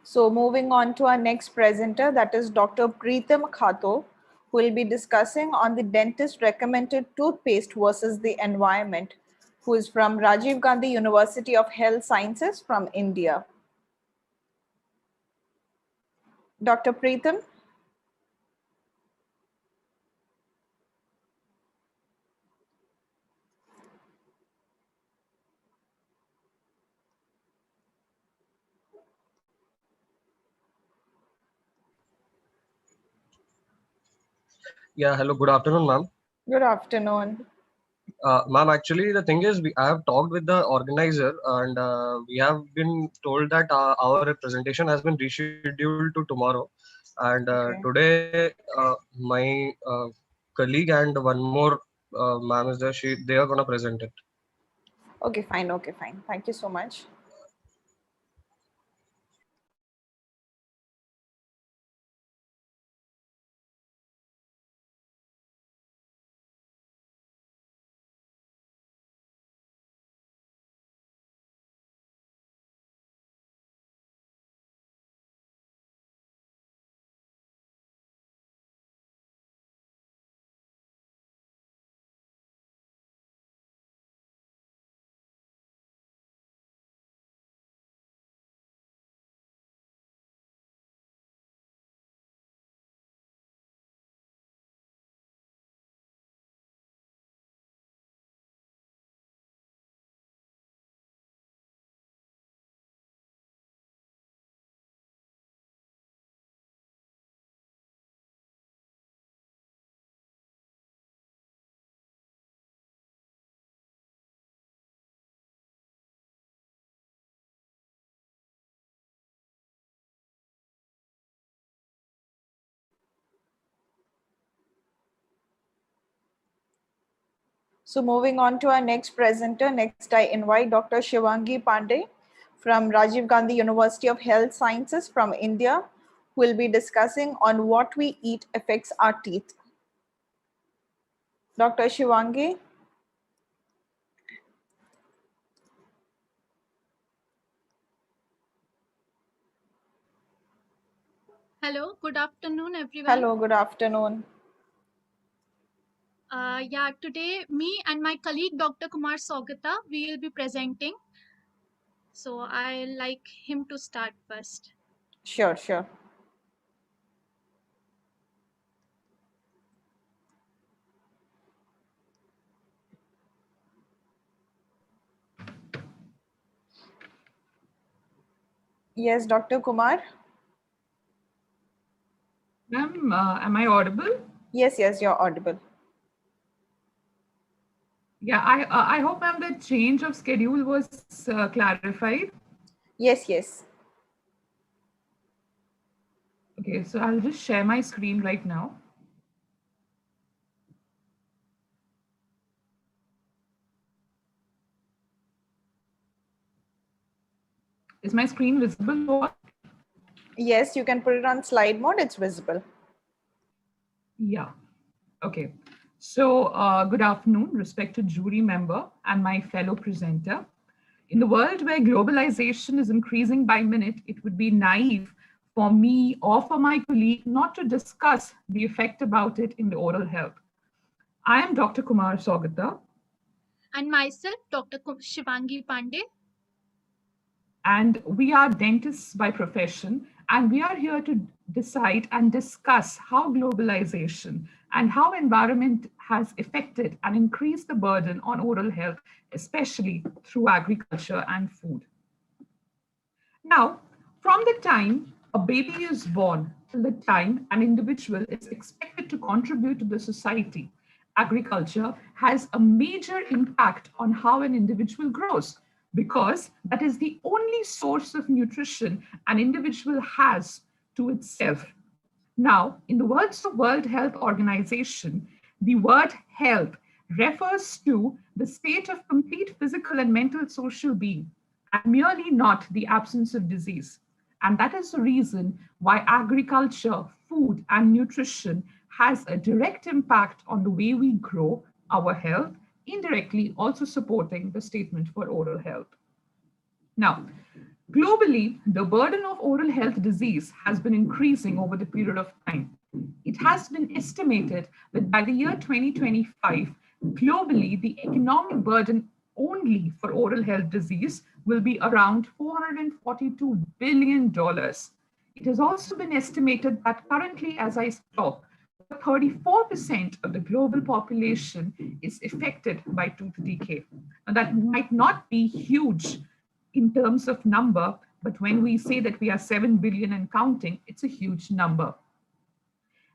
So moving on to our next presenter, that is Dr. Preetam Khato, who will be discussing on the dentist recommended toothpaste versus the environment, who is from Rajiv Gandhi University of Health Sciences from India. Dr. Preetam? Yeah, hello, good afternoon, ma'am. Good afternoon. Ma'am, actually, the thing is, I have talked with the organizer and we have been told that our presentation has been rescheduled to tomorrow. And today, my colleague and one more ma'am is there, they are going to present it. Okay, fine. Okay, fine. Thank you so much. So moving on to our next presenter, next I invite Dr. Shivangi Pandey from Rajiv Gandhi University of Health Sciences from India, who will be discussing on what we eat affects our teeth. Dr. Shivangi. Hello, good afternoon, everyone. Hello, good afternoon. Yeah, today me and my colleague Dr. Kumar Sogata, we will be presenting. So I like him to start first. Sure, sure. Yes, Dr. Kumar. Ma'am, am I audible? Yes, yes, you're audible. Yeah, I hope, ma'am, the change of schedule was clarified. Yes, yes. Okay, so I'll just share my screen right now. Is my screen visible? Yes, you can put it on slide mode. It's visible. Yeah. Okay. So good afternoon, respected jury member and my fellow presenter. In the world where globalization is increasing by minute, it would be naive for me or for my colleague not to discuss the effect about it in the oral health. I am Dr. Kumar Sogata. And myself, Dr. Shivangi Pandey. And we are dentists by profession, and we are here to decide and discuss how globalization and how environment has affected and increased the burden on oral health, especially through agriculture and food. Now, from the time a baby is born till the time an individual is expected to contribute to the society, agriculture has a major impact on how an individual grows, because that is the only source of nutrition an individual has to itself. Now, in the words of World Health Organization, the word health refers to the state of complete physical and mental social being, and merely not the absence of disease. And that is the reason why agriculture, food, and nutrition has a direct impact on the way we grow, our health, indirectly also supporting the statement for oral health. Now, globally, the burden of oral health disease has been increasing over the period of time. It has been estimated that by the year 2025, globally, the economic burden only for oral health disease will be around $442 billion. It has also been estimated that currently, as I talk, 34% of the global population is affected by tooth decay. And that might not be huge in terms of number, but when we say that we are 7 billion and counting, it's a huge number.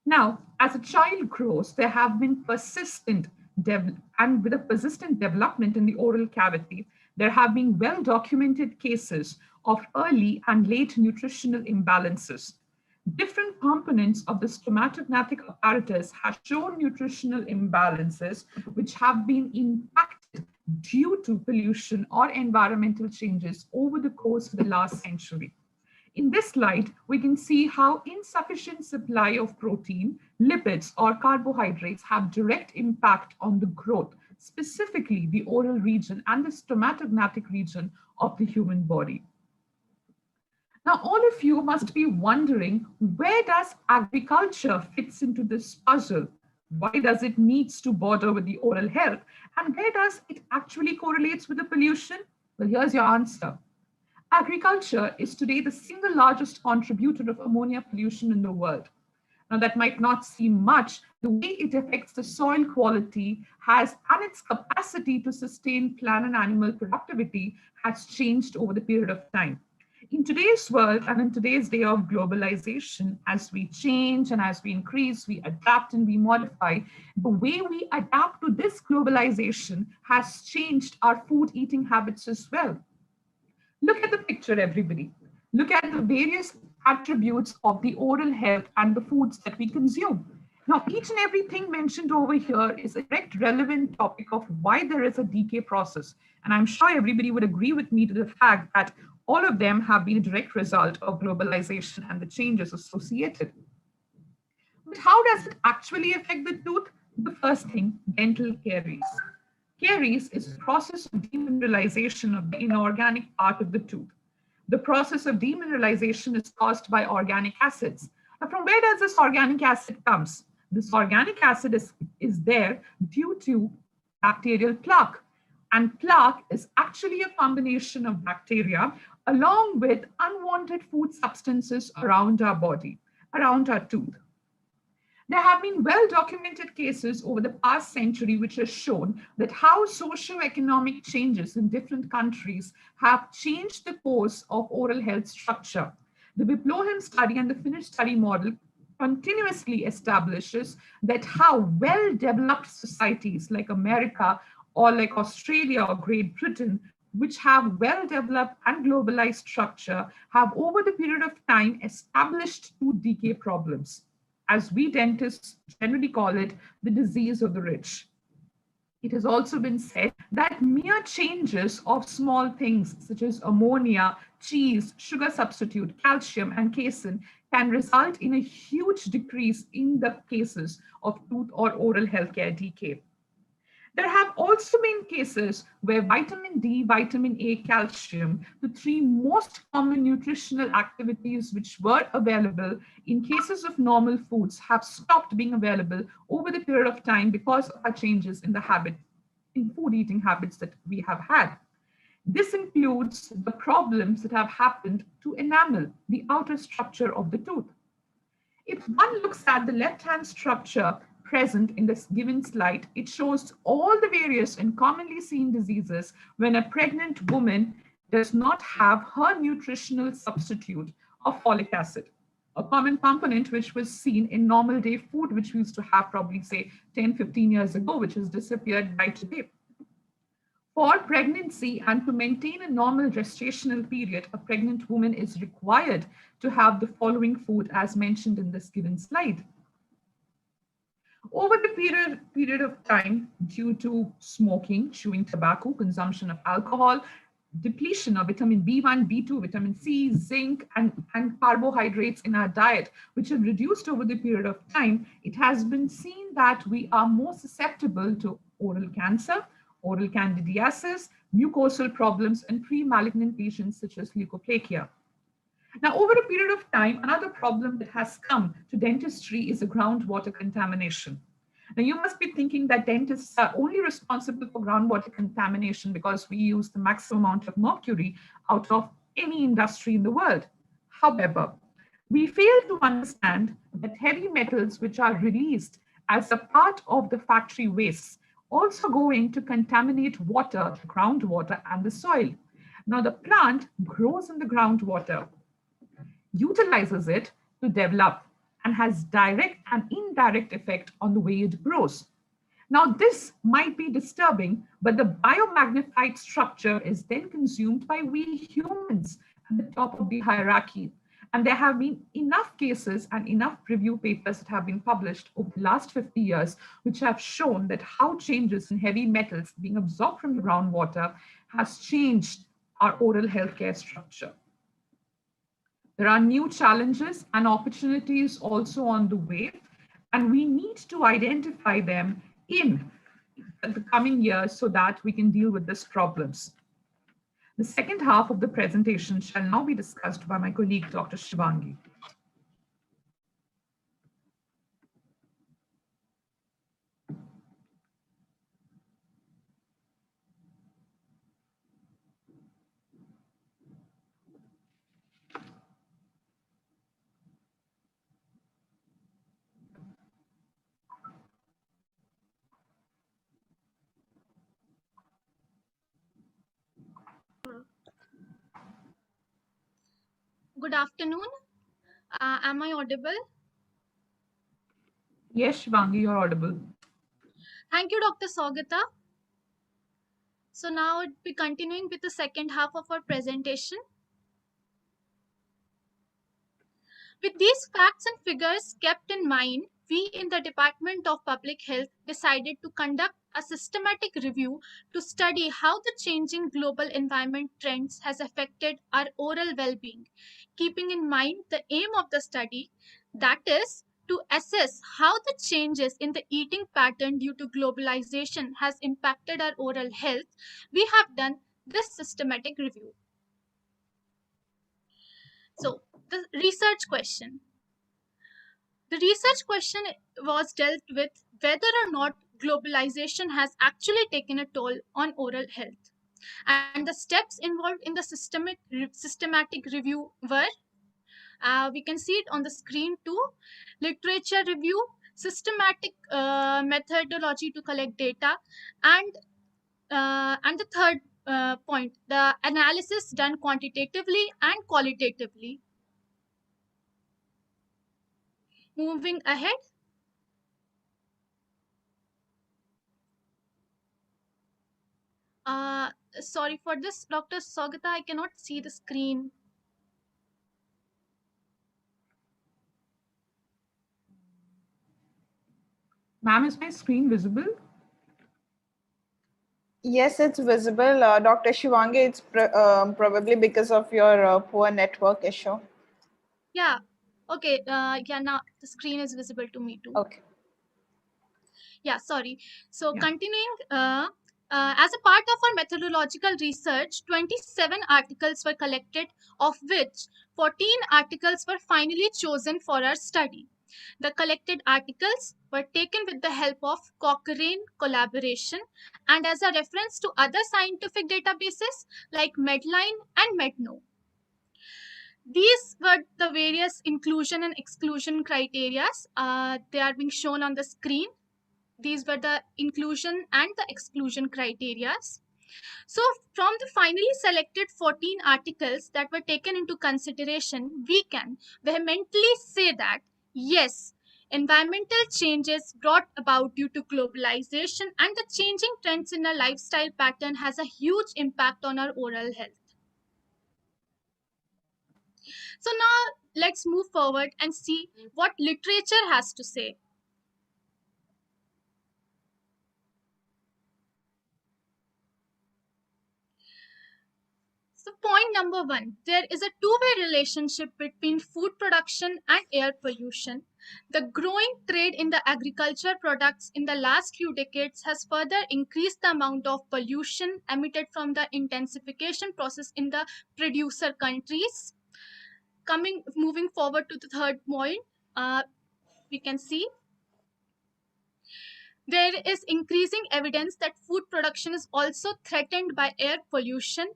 Now, as a child grows, there have been persistent and with a persistent development in the oral cavity, there have been well-documented cases of early and late nutritional imbalances. Different components of the stomatognathtic apparatus have shown nutritional imbalances which have been impacted due to pollution or environmental changes over the course of the last century. In this slide, we can see how insufficient supply of protein, lipids, or carbohydrates have direct impact on the growth, specifically the oral region and the stomatognathtic region of the human body. Now, all of you must be wondering, where does agriculture fits into this puzzle? Why does it needs to border with the oral health? And where does it actually correlates with the pollution? Well, here's your answer. Agriculture is today the single largest contributor of ammonia pollution in the world. Now, that might not seem much. The way it affects the soil quality and its capacity to sustain plant and animal productivity has changed over the period of time. In today's world and in today's day of globalization, as we change and as we increase, we adapt and we modify, the way we adapt to this globalization has changed our food eating habits as well. Look at the picture, everybody. Look at the various attributes of the oral health and the foods that we consume. Now, each and everything mentioned over here is a direct relevant topic of why there is a decay process. And I'm sure everybody would agree with me to the fact that all of them have been a direct result of globalization and the changes associated. But how does it actually affect the tooth? The first thing, dental caries. Caries is a process of demineralization of the inorganic part of the tooth. The process of demineralization is caused by organic acids. Now, from where does this organic acid comes? This organic acid is there due to bacterial plaque. And plaque is actually a combination of bacteria along with unwanted food substances around our body, around our tooth. There have been well-documented cases over the past century which have shown that how socio-economic changes in different countries have changed the course of oral health structure. The Biplohem study and the Finnish study model continuously establishes that how well-developed societies like America or like Australia or Great Britain, which have well-developed and globalized structure, have over the period of time established tooth decay problems, as we dentists generally call it, the disease of the rich. It has also been said that mere changes of small things such as ammonia, cheese, sugar substitute, calcium, and casein can result in a huge decrease in the cases of tooth or oral healthcare decay. There have also been cases where vitamin D, vitamin A, calcium, the three most common nutritional activities which were available in cases of normal foods, have stopped being available over the period of time because of our changes in the food eating habits that we have had. This includes the problems that have happened to enamel, the outer structure of the tooth. If one looks at the left-hand structure present in this given slide, it shows all the various and commonly seen diseases when a pregnant woman does not have her nutritional substitute of folic acid, a common component which was seen in normal day food, which we used to have probably say 10, 15 years ago, which has disappeared by today. For pregnancy and to maintain a normal gestational period, a pregnant woman is required to have the following food as mentioned in this given slide. Over the period of time, due to smoking, chewing tobacco, consumption of alcohol, depletion of vitamin B1, B2, vitamin C, zinc, and carbohydrates in our diet, which have reduced over the period of time, it has been seen that we are more susceptible to oral cancer, oral candidiasis, mucosal problems, and pre-malignant lesions such as leukoplakia. Now, over a period of time, another problem that has come to dentistry is the groundwater contamination. Now, you must be thinking that dentists are only responsible for groundwater contamination because we use the maximum amount of mercury out of any industry in the world. However, we fail to understand that heavy metals which are released as a part of the factory waste also going to contaminate water, groundwater, and the soil. Now, the plant grows in the groundwater, utilizes it to develop, and has direct and indirect effect on the way it grows. Now, this might be disturbing, but the biomagnified structure is then consumed by we humans at the top of the hierarchy. And there have been enough cases and enough review papers that have been published over the last 50 years, which have shown that how changes in heavy metals being absorbed from the groundwater has changed our oral healthcare structure. There are new challenges and opportunities also on the way, and we need to identify them in the coming years so that we can deal with these problems. The second half of the presentation shall now be discussed by my colleague, Dr. Shivangi. Good afternoon. Am I audible? Yes, Shivangi, you're audible. Thank you, Dr. Saugata. So now we'll be continuing with the second half of our presentation. With these facts and figures kept in mind, we in the Department of Public Health decided to conduct a systematic review to study how the changing global environment trends has affected our oral well-being, keeping in mind the aim of the study, that is to assess how the changes in the eating pattern due to globalization has impacted our oral health. We have done this systematic review. So, the research question. The research question was dealt with whether or not globalization has actually taken a toll on oral health. And the steps involved in the systematic review were, we can see it on the screen too, literature review, systematic methodology to collect data, and the third point, the analysis done quantitatively and qualitatively. Moving ahead. Sorry for this, Dr. Sogata, I cannot see the screen. Ma'am, is my screen visible? Yes, it's visible. Dr. Shivangi, it's probably because of your poor network issue. Yeah, okay, yeah, now the screen is visible to me too. Okay. Yeah, sorry. So continuing, as a part of our methodological research, 27 articles were collected, of which 14 articles were finally chosen for our study. The collected articles were taken with the help of Cochrane collaboration and as a reference to other scientific databases like Medline and Medno. These were the various inclusion and exclusion criteria. They are being shown on the screen. These were the inclusion and the exclusion criteria. So from the finally selected 14 articles that were taken into consideration, we can vehemently say that yes, environmental changes brought about due to globalization and the changing trends in our lifestyle pattern has a huge impact on our oral health. So now let's move forward and see what literature has to say. So point number one, there is a two-way relationship between food production and air pollution. The growing trade in the agriculture products in the last few decades has further increased the amount of pollution emitted from the intensification process in the producer countries. Moving forward to the third point, we can see there is increasing evidence that food production is also threatened by air pollution,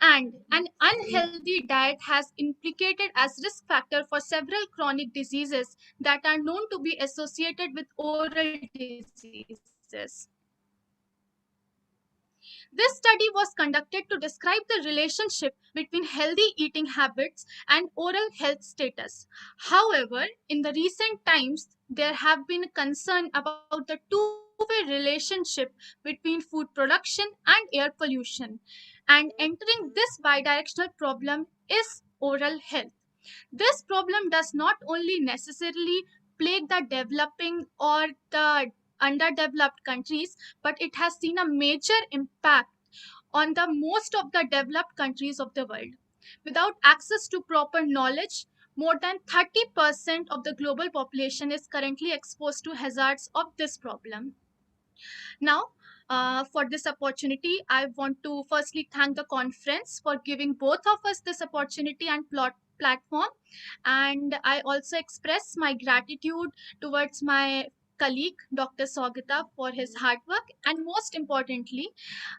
and an unhealthy diet has implicated as risk factor for several chronic diseases that are known to be associated with oral diseases. This study was conducted to describe the relationship between healthy eating habits and oral health status. However, in the recent times, there have been concern about the two-way relationship between food production and air pollution. And entering this bidirectional problem is oral health. This problem does not only necessarily plague the developing or the underdeveloped countries, but it has seen a major impact on the most of the developed countries of the world. Without access to proper knowledge, more than 30% of the global population is currently exposed to hazards of this problem. Now, for this opportunity, I want to firstly thank the conference for giving both of us this opportunity and platform. And I also express my gratitude towards my colleague, Dr. Sogata, for his hard work. And most importantly,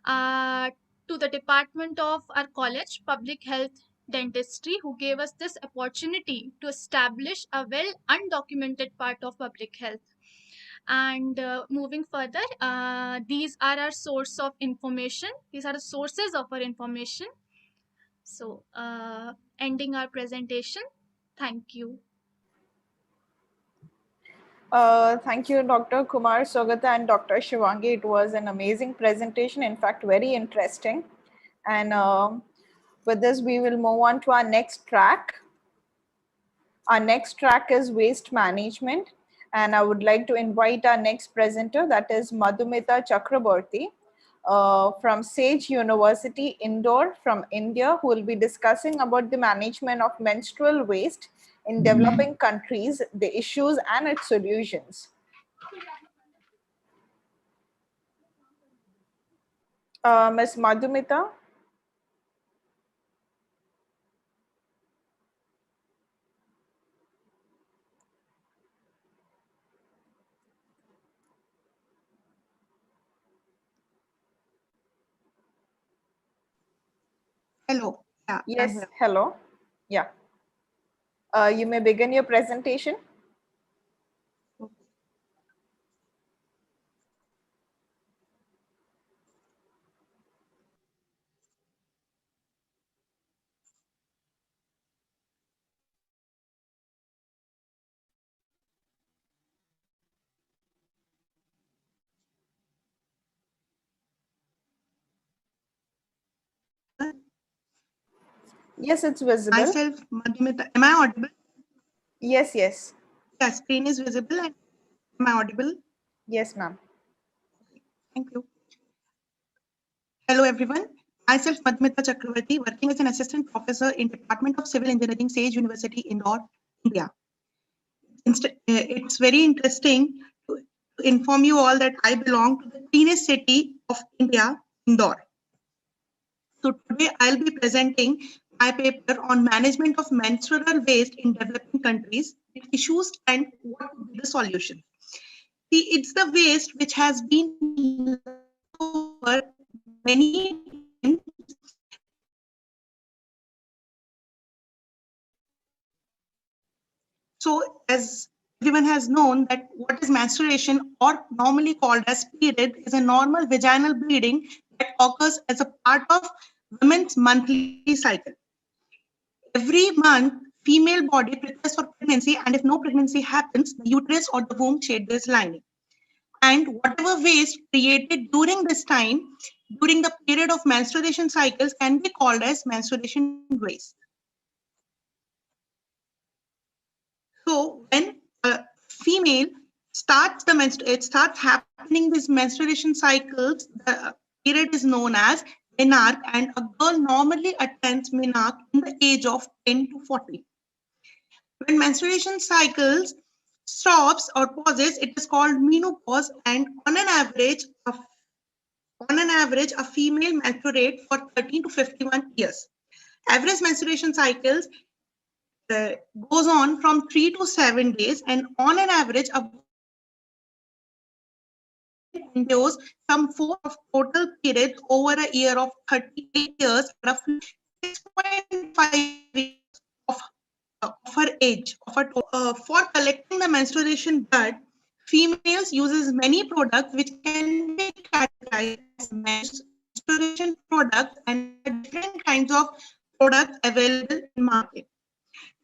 to the department of our college, Public Health Dentistry, who gave us this opportunity to establish a well undocumented part of public health. And moving further, these are our source of information. These are the sources of our information. So ending our presentation. Thank you. Thank you, Dr. Kumar Sogata and Dr. Shivangi. It was an amazing presentation, in fact, very interesting. And with this, we will move on to our next track. Our next track is waste management. And I would like to invite our next presenter, that is Madhumita Chakraborty from Sage University, Indore from India, who will be discussing about the management of menstrual waste in developing countries, the issues and its solutions. Ms. Madhumita. Hello. Yeah, yes, hello. Yeah. You may begin your presentation. Yes, it's visible. Myself, Madhumita. Am I audible? Yes, yes. Yeah, screen is visible. And am I audible? Yes, ma'am. Thank you. Hello, everyone. Myself, Madhumita Chakravarti, working as an assistant professor in Department of Civil Engineering, Sage University, Indore, India. It's very interesting to inform you all that I belong to the cleanest city of India, Indore. So today I'll be presenting my paper on management of menstrual waste in developing countries, its issues and what would be the solution. See, it's the waste which has been over many times. So as everyone has known that what is menstruation or normally called as period is a normal vaginal bleeding that occurs as a part of women's monthly cycle. Every month, female body prepares for pregnancy, and if no pregnancy happens, the uterus or the womb sheds this lining. And whatever waste created during this time, during the period of menstruation cycles, can be called as menstruation waste. So when a female starts it starts happening these menstruation cycles, the period is known as menarche, and a girl normally attends menarche in the age of 10 to 40. When menstruation cycles stops or pauses, it is called menopause, and on an average, a female menstruates for 13 to 51 years. Average menstruation cycles goes on from 3 to 7 days, and on an average, a endures some 4 of total periods over a year of 38 years, roughly 6.5 years of her age. For collecting the menstruation blood, females uses many products which can be categorized as menstruation products, and different kinds of products available in market.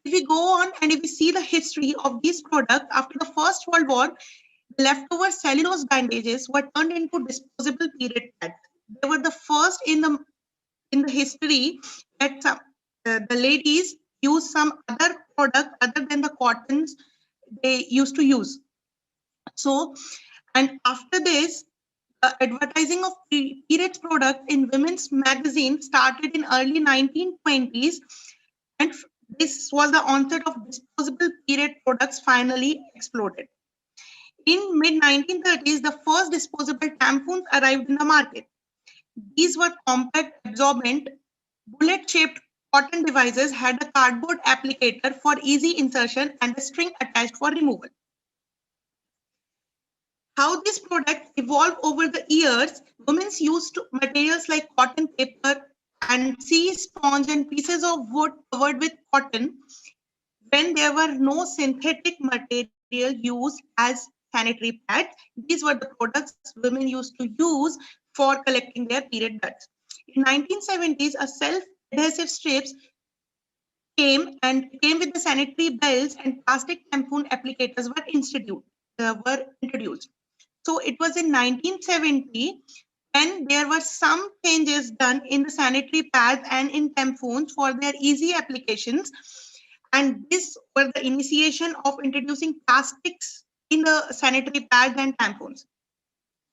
If we go on and if we see the history of these products, after the First World War, the leftover cellulose bandages were turned into disposable period pads. They were the first in the history that the ladies use some other product other than the cottons they used to use. So, and after this, advertising of periods product in women's magazine started in early 1920s, and this was the onset of disposable period products finally exploded. In mid-1930s, the first disposable tampons arrived in the market. These were compact, absorbent, bullet-shaped cotton devices, had a cardboard applicator for easy insertion and a string attached for removal. How this product evolved over the years, women used materials like cotton paper and sea sponge and pieces of wood covered with cotton when there were no synthetic material used as sanitary pads. These were the products women used to use for collecting their period bloods. In 1970s, a self-adhesive strips came with the sanitary belts, and plastic tampon applicators were introduced. So it was in 1970 when there were some changes done in the sanitary pads and in tampons for their easy applications. And this were the initiation of introducing plastics in the sanitary pads and tampons.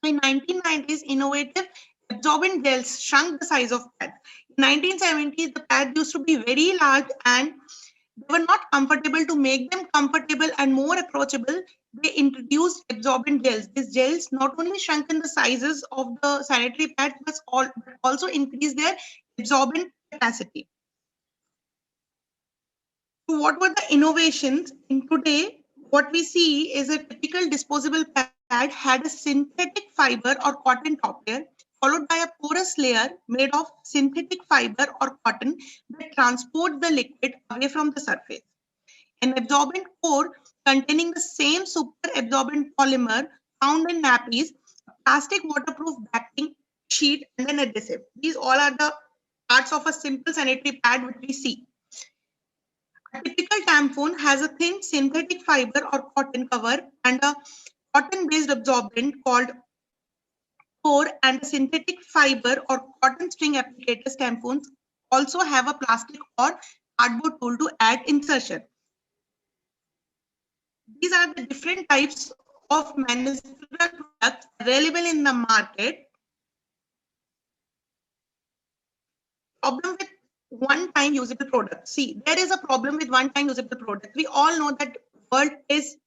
In 1990s, innovative absorbent gels shrunk the size of pads. In 1970s, the pads used to be very large and they were not comfortable. To make them comfortable and more approachable, they introduced absorbent gels. These gels not only shrunk in the sizes of the sanitary pads, but also increased their absorbent capacity. So what were the innovations? In today, what we see is a typical disposable pad had a synthetic fiber or cotton top layer, followed by a porous layer made of synthetic fiber or cotton that transports the liquid away from the surface. An absorbent core containing the same super absorbent polymer found in nappies, plastic waterproof backing sheet, and an adhesive. These all are the parts of a simple sanitary pad which we see. A typical tampon has a thin synthetic fiber or cotton cover and a cotton-based absorbent called core, and a synthetic fiber or cotton string applicators. Tampons also have a plastic or cardboard tool to add insertion. These are the different types of menstrual products available in the market. Problem with one-time usable products. See, there is a problem with one-time usable products. We all know that world is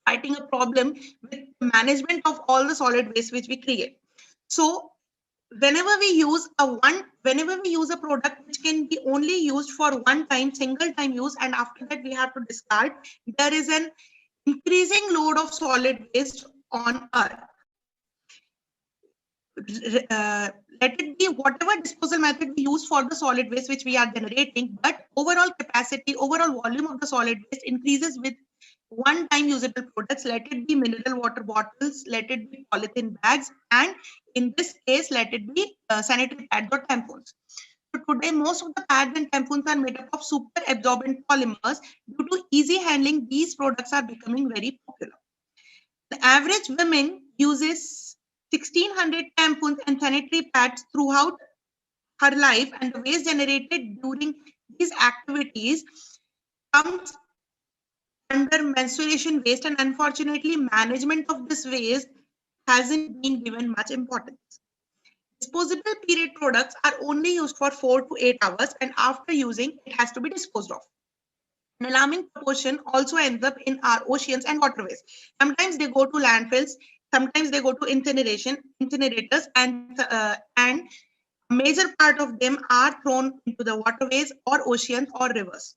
fighting a problem with management of all the solid waste which we create. So whenever we use a product which can be only used for one time, single time use, and after that we have to discard, there is an increasing load of solid waste on Earth. Let it be whatever disposal method we use for the solid waste which we are generating, but overall capacity, overall volume of the solid waste increases with one-time usable products. Let it be mineral water bottles, let it be polythene bags, and in this case, let it be sanitary pads or tampons. So today, most of the pads and tampons are made up of super absorbent polymers. Due to easy handling, these products are becoming very popular. The average woman uses 1,600 tampons and sanitary pads throughout her life, and the waste generated during these activities comes under menstruation waste, and unfortunately, management of this waste hasn't been given much importance. Disposable period products are only used for 4 to 8 hours, and after using, it has to be disposed of. An alarming proportion also ends up in our oceans and waterways. Sometimes they go to landfills, sometimes they go to incinerators, and a major part of them are thrown into the waterways or oceans or rivers.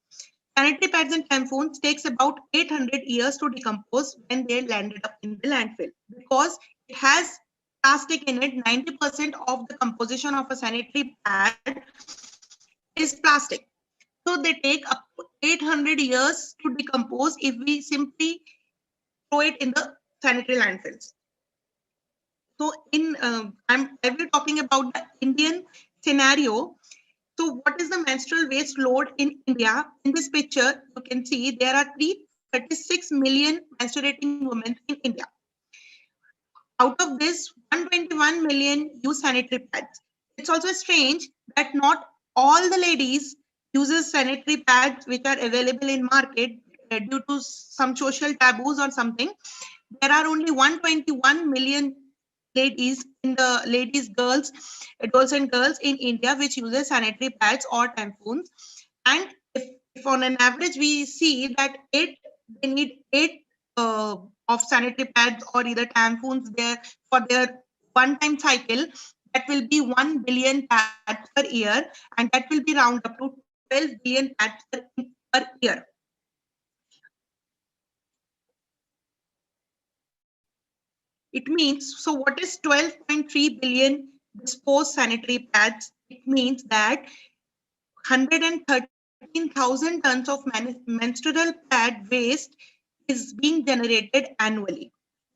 Sanitary pads and tampons takes about 800 years to decompose when they landed up in the landfill. Because it has plastic in it, 90% of the composition of a sanitary pad is plastic. So they take up to 800 years to decompose if we simply throw it in the sanitary landfills. So I will be talking about the Indian scenario. So what is the menstrual waste load in India? In this picture, you can see there are 336 million menstruating women in India. Out of this, 121 million use sanitary pads. It's also strange that not all the ladies uses sanitary pads which are available in market due to some social taboos or something. There are only 121 million ladies in the adolescent girls in India which uses sanitary pads or tampons. And if on an average we see that they need 8 of sanitary pads or either tampons there for their one-time cycle, that will be 1 billion pads per year, and that will be round up to 12 billion pads per year. It means, so what is 12.3 billion disposed sanitary pads? It means that 113,000 tons of menstrual pad waste is being generated annually.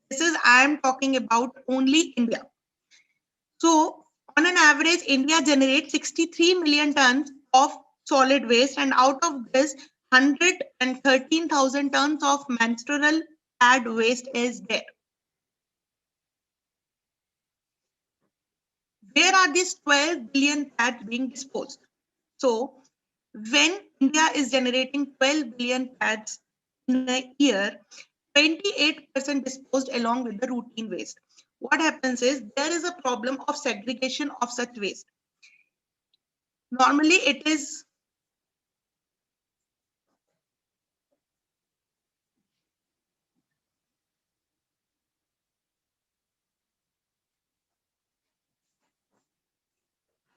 This is, I am talking about only India. So on an average, India generates 63 million tons of solid waste, and out of this, 113,000 tons of menstrual pad waste is there. Where are these 12 billion pads being disposed? So when India is generating 12 billion pads in a year, 28% disposed along with the routine waste. What happens is there is a problem of segregation of such waste. Normally it is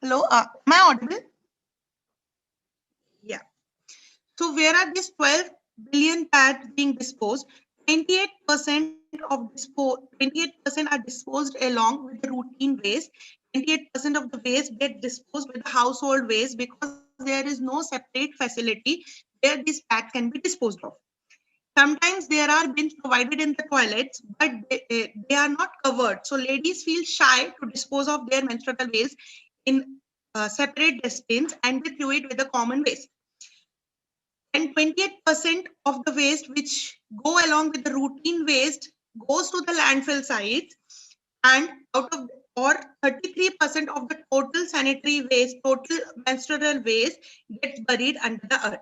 hello, am I audible? Yeah. So where are these 12 billion pads being disposed? 28% are disposed along with the routine waste. 28% of the waste get disposed with the household waste because there is no separate facility where these pads can be disposed of. Sometimes there are bins provided in the toilets, but they are not covered. So ladies feel shy to dispose of their menstrual waste in separate dustbins and they throw it with the common waste. And 28% of the waste which go along with the routine waste goes to the landfill sites, and out of or 33% of the total sanitary waste, total menstrual waste gets buried under the earth.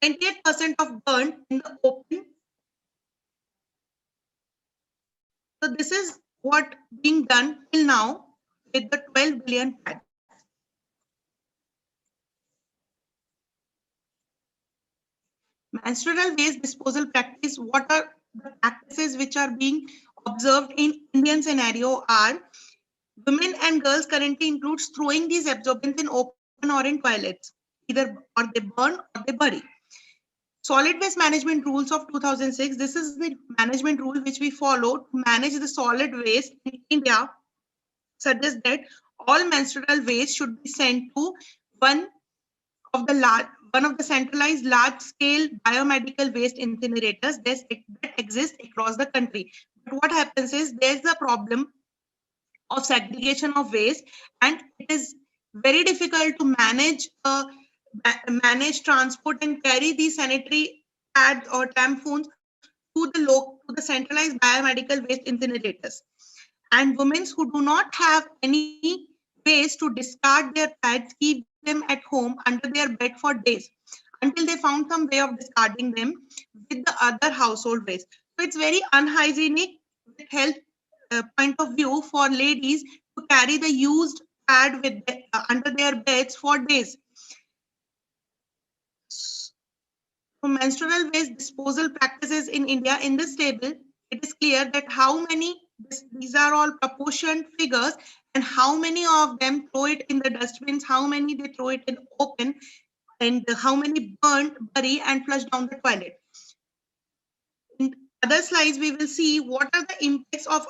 28% of burnt in the open. So this is what being done till now with the 12 billion pads. Menstrual waste disposal practice. What are the practices which are being observed in Indian scenario are women and girls currently includes throwing these absorbents in open or in toilets, either or they burn or they bury. Solid waste management rules of 2006. This is the management rule which we follow to manage the solid waste in India. Suggests that all menstrual waste should be sent to one of the centralized large-scale biomedical waste incinerators that exist across the country. But what happens is there's a problem of segregation of waste, and it is very difficult to manage transport and carry these sanitary pads or tampons to the centralized biomedical waste incinerators. And women who do not have any ways to discard their pads keep them at home under their bed for days until they found some way of discarding them with the other household waste. So it's very unhygienic with health point of view for ladies to carry the used pad with under their beds for days. So menstrual waste disposal practices in India. In this table, it is clear that how many, these are all proportioned figures, and how many of them throw it in the dustbins, how many they throw it in open, and how many burn, bury, and flush down the toilet. In other slides, we will see what are the impacts of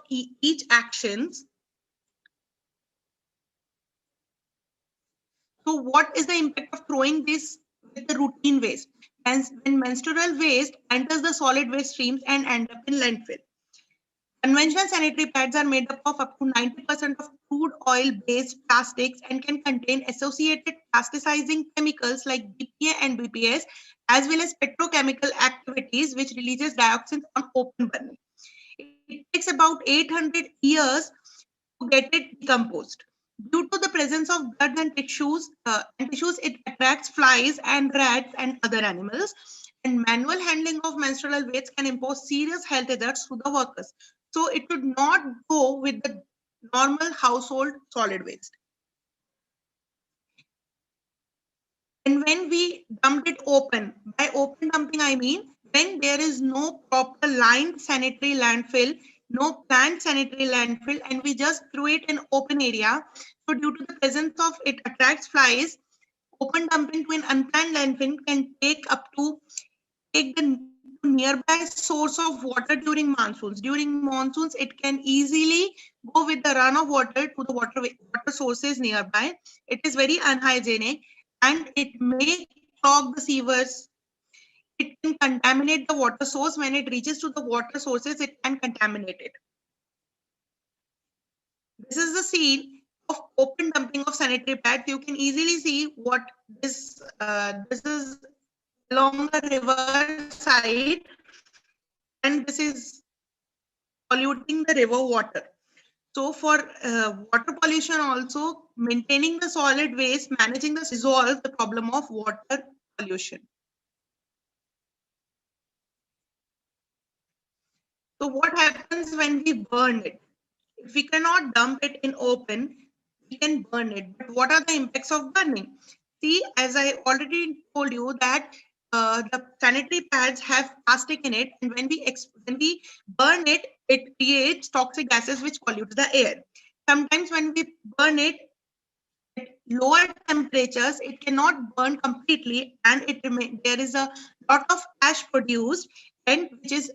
each actions. So what is the impact of throwing this with the routine waste? And when menstrual waste enters the solid waste streams and end up in landfill. Conventional sanitary pads are made up to 90% of crude oil-based plastics and can contain associated plasticizing chemicals like BPA and BPS, as well as petrochemical activities which releases dioxins on open burning. It takes about 800 years to get it decomposed. Due to the presence of blood and tissues, it attracts flies and rats and other animals. And manual handling of menstrual waste can impose serious health hazards to the workers. So it should not go with the normal household solid waste. And when we dumped it open, by open dumping I mean when there is no proper lined sanitary landfill, no planned sanitary landfill, and we just threw it in open area. So due to the presence of it attracts flies, open dumping to an unplanned landfill can take the nearby source of water during monsoons. During monsoons, it can easily go with the run of water to the water sources nearby. It is very unhygienic and it may clog the sewers. It can contaminate the water source. When it reaches to the water sources, it can contaminate it. This is the scene of open dumping of sanitary pads. You can easily see what this is along the river side, and this is polluting the river water. So for water pollution also, maintaining the solid waste, managing the resolve the problem of water pollution. So what happens when we burn it? If we cannot dump it in open, we can burn it. But what are the impacts of burning? See, as I already told you that the sanitary pads have plastic in it, and when we burn it, it creates toxic gases which pollute the air. Sometimes when we burn it at lower temperatures, it cannot burn completely, and there is a lot of ash produced, and which is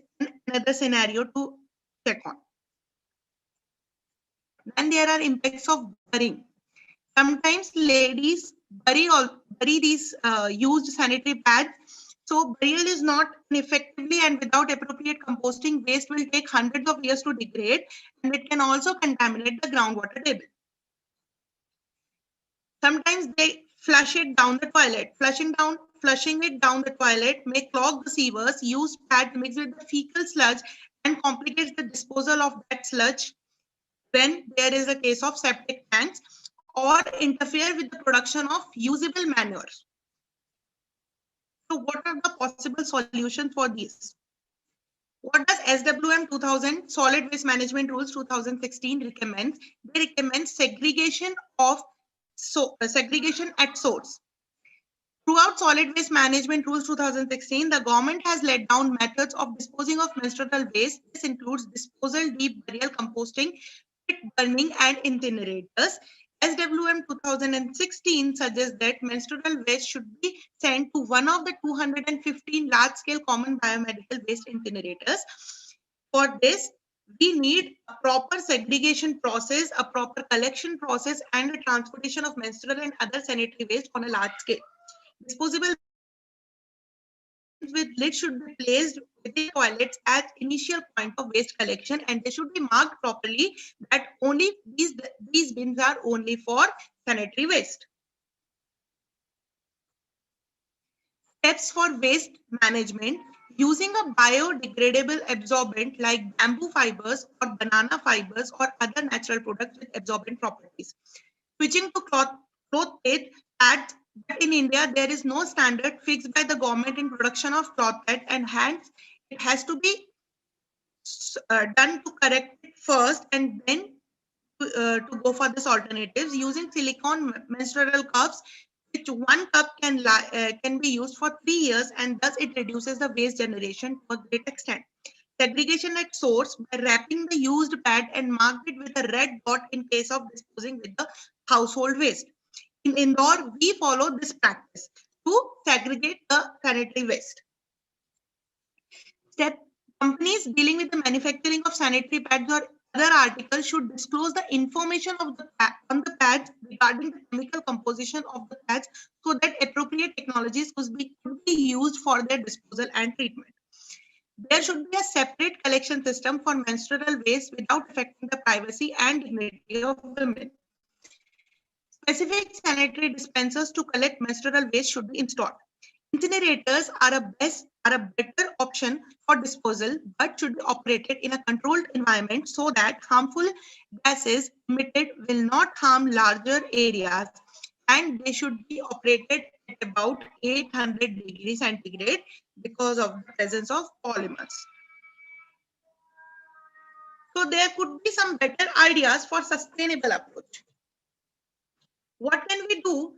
another scenario to check on. Then there are impacts of burying. Sometimes ladies bury these used sanitary pads. So burial is not effectively, and without appropriate composting, waste will take hundreds of years to degrade, and it can also contaminate the groundwater table. Sometimes they flush it down the toilet. Flushing it down the toilet may clog the sewers. Used pad mixed with the fecal sludge and complicates the disposal of that sludge when there is a case of septic tanks, or interfere with the production of usable manure. So what are the possible solutions for these? What does SWM 2000 Solid Waste Management Rules 2016 recommend? They recommend segregation at source. Throughout Solid Waste Management Rules 2016, the government has laid down methods of disposing of menstrual waste. This includes disposal, deep burial, composting, pit burning, and incinerators. SWM 2016 suggests that menstrual waste should be sent to one of the 215 large-scale common biomedical waste incinerators. For this, we need a proper segregation process, a proper collection process, and a transportation of menstrual and other sanitary waste on a large scale. Disposable with lid should be placed within toilets as initial point of waste collection, and they should be marked properly that only these bins are only for sanitary waste. Steps for waste management: using a biodegradable absorbent like bamboo fibers or banana fibers or other natural products with absorbent properties. Switching to cloth pads. But in India, there is no standard fixed by the government in production of cloth pad, and hence it has to be done to correct it first, and then to go for this alternatives. Using silicone menstrual cups, which one cup can be used for 3 years, and thus it reduces the waste generation to a great extent. Segregation at source by wrapping the used pad and marked it with a red dot in case of disposing with the household waste. In Indore, we follow this practice to segregate the sanitary waste. Step: companies dealing with the manufacturing of sanitary pads or other articles should disclose the information of on the pads regarding the chemical composition of the pads, so that appropriate technologies could be used for their disposal and treatment. There should be a separate collection system for menstrual waste without affecting the privacy and dignity of women. Specific sanitary dispensers to collect menstrual waste should be installed. Incinerators are a better option for disposal, but should be operated in a controlled environment so that harmful gases emitted will not harm larger areas, and they should be operated at about 800 degrees centigrade because of the presence of polymers. So there could be some better ideas for sustainable approach. What can we do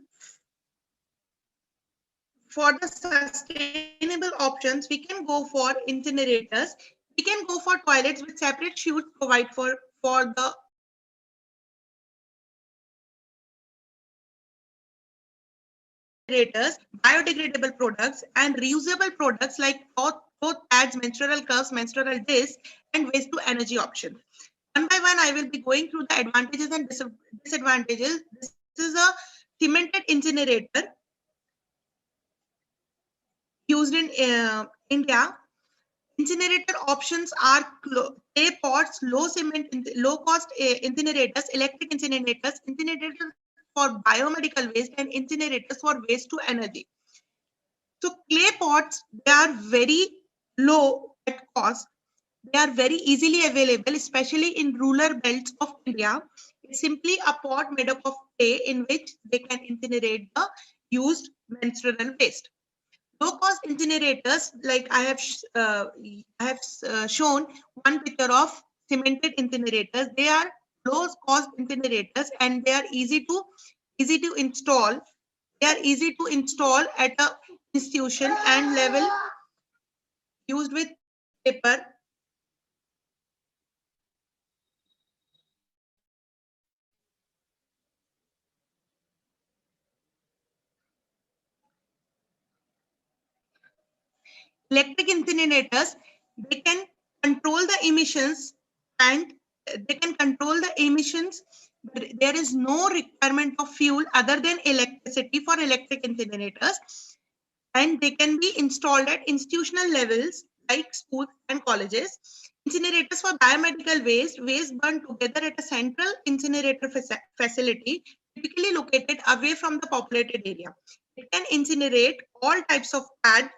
for the sustainable options? We can go for incinerators. We can go for toilets with separate chutes provide for the incinerators, biodegradable products, and reusable products like cloth pads, menstrual cups, menstrual discs, and waste to energy options. One by one, I will be going through the advantages and disadvantages. This is a cemented incinerator used in India. Incinerator options are clay pots, low cost incinerators, electric incinerators, incinerators for biomedical waste, and incinerators for waste to energy. So clay pots, they are very low at cost. They are very easily available, especially in rural belts of India. It's simply a pot made up of clay in which they can incinerate the used menstrual waste. Low-cost incinerators, like I have shown one picture of cemented incinerators. They are low-cost incinerators, and they are easy to install. They are easy to install at a institution and level, used with paper. Electric incinerators, they can control the emissions, and they can control the emissions. There is no requirement of fuel other than electricity for electric incinerators, and they can be installed at institutional levels like schools and colleges. Incinerators for biomedical waste burned together at a central incinerator facility, typically located away from the populated area. It can incinerate all types of pad,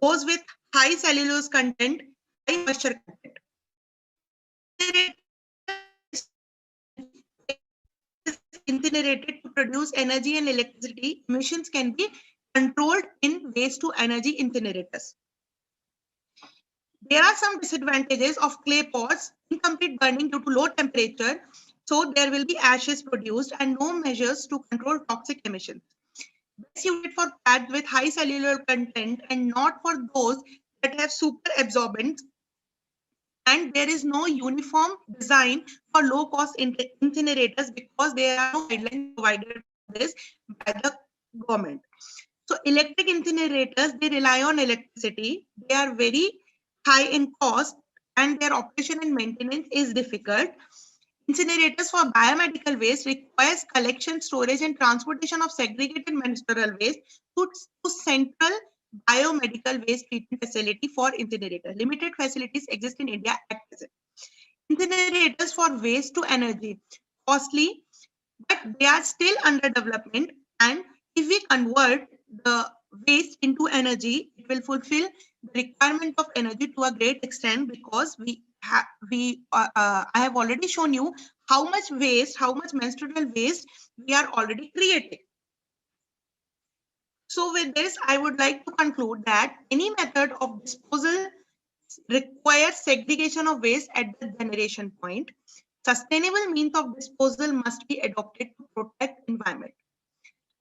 those with high cellulose content, high moisture content. Incinerated to produce energy and electricity, emissions can be controlled in waste to energy incinerators. There are some disadvantages of clay pots: incomplete burning due to low temperature, so there will be ashes produced, and no measures to control toxic emissions. Best suited for pads with high cellular content and not for those that have super absorbents. And there is no uniform design for low-cost incinerators because there are no guidelines provided for this by the government. So electric incinerators, they rely on electricity. They are very high in cost, and their operation and maintenance is difficult. Incinerators for biomedical waste requires collection, storage, and transportation of segregated menstrual waste to central biomedical waste treatment facility for incinerator. Limited facilities exist in India at present. Incinerators for waste to energy, costly, but they are still under development. And if we convert the waste into energy, it will fulfill the requirement of energy to a great extent, because I have already shown you how much menstrual waste we are already creating. So with this, I would like to conclude that any method of disposal requires segregation of waste at the generation point. Sustainable means of disposal must be adopted to protect environment.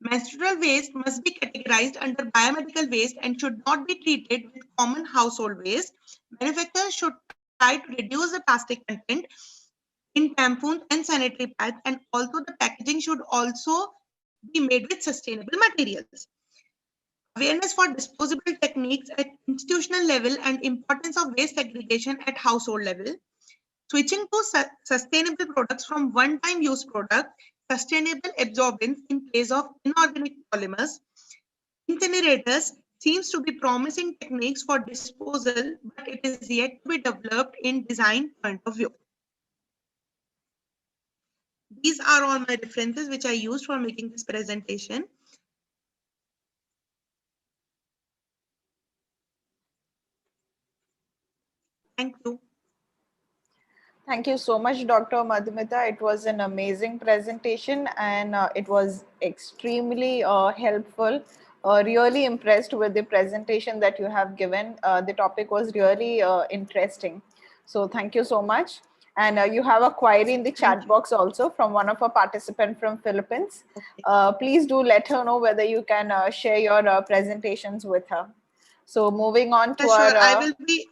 Menstrual waste must be categorized under biomedical waste and should not be treated with common household waste. Manufacturers should try to reduce the plastic content in tampons and sanitary pads, and also the packaging should also be made with sustainable materials. Awareness for disposable techniques at institutional level and importance of waste segregation at household level. Switching to sustainable products from one-time use products, sustainable absorbents in place of inorganic polymers. Incinerators seems to be promising techniques for disposal, but it is yet to be developed in design point of view. These are all my references which I used for making this presentation. Thank you. Thank you so much, Dr. Madhumita. It was an amazing presentation, and it was extremely helpful. Really impressed with the presentation that you have given. The topic was really interesting. So thank you so much. And you have a query in the chat box also from one of our participants from Philippines. Please do let her know whether you can share your presentations with her. So moving on to our... I will be...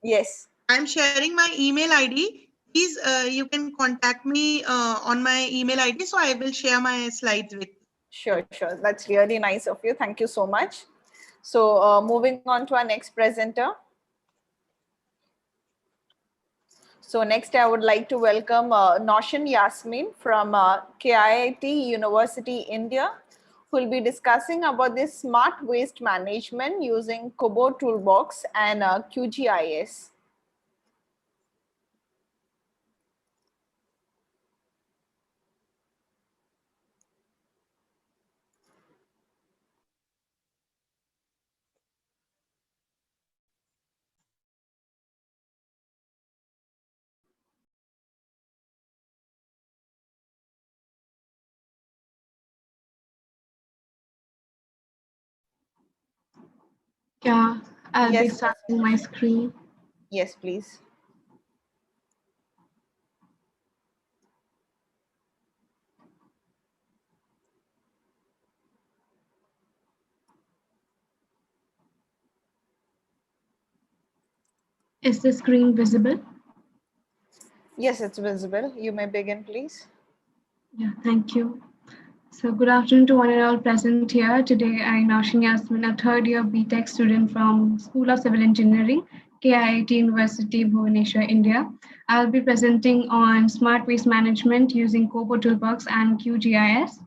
Yes. I'm sharing my email ID. Please, you can contact me on my email ID. So I will share my slides with you. Sure, sure. That's really nice of you. Thank you so much. So moving on to our next presenter. So next I would like to welcome Noshan Yasmin from KIIT University, India, who will be discussing about this smart waste management using Kobo Toolbox and QGIS. Yeah, I'll be Yes, starting my screen. yes, please. Is the screen visible? Yes, it's visible. You may begin, please. Yeah, thank you. So good afternoon to one and all present here. Today I'm Naushini Yasmin, a third year BTech student from School of Civil Engineering, KIIT University, Bhubaneswar, India. I'll be presenting on smart waste management using Kobo Toolbox and QGIS.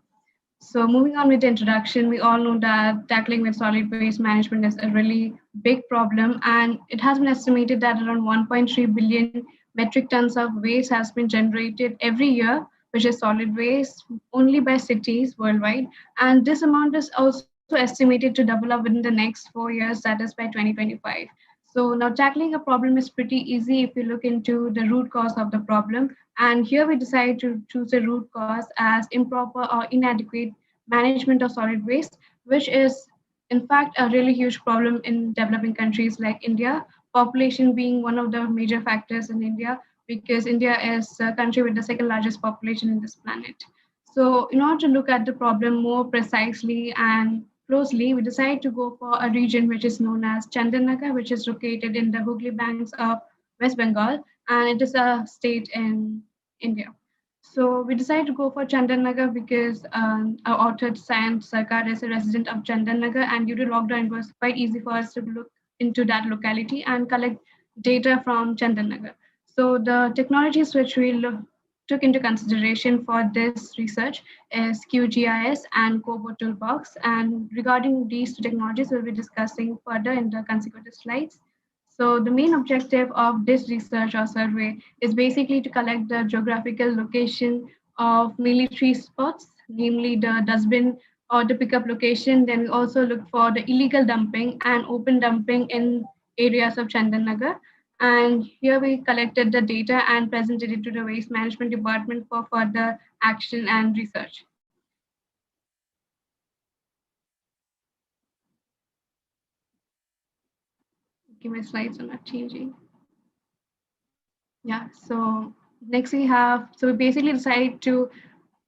So moving on with the introduction, we all know that tackling with solid waste management is a really big problem, and it has been estimated that around 1.3 billion metric tons of waste has been generated every year, which is solid waste only by cities worldwide. And this amount is also estimated to double up within the next 4 years, that is by 2025. So now tackling a problem is pretty easy if you look into the root cause of the problem. And here we decide to choose a root cause as improper or inadequate management of solid waste, which is in fact a really huge problem in developing countries like India, population being one of the major factors in India, because India is a country with the second largest population in this planet. So in order to look at the problem more precisely and closely, we decided to go for a region which is known as Chandannagar, which is located in the Hooghly banks of West Bengal, and it is a state in India. So we decided to go for Chandannagar because our author Sayan Sarkar is a resident of Chandannagar, and due to lockdown, it was quite easy for us to look into that locality and collect data from Chandannagar. So the technologies which we took into consideration for this research is QGIS and Kobo Toolbox. And regarding these two technologies, we'll be discussing further in the consecutive slides. So the main objective of this research or survey is basically to collect the geographical location of mainly three spots, namely the dustbin or the pickup location. Then we also look for the illegal dumping and open dumping in areas of Chandannagar. And here we collected the data and presented it to the Waste Management Department for further action and research. Okay, my slides are not changing. Yeah, so next we have, so we basically decided to,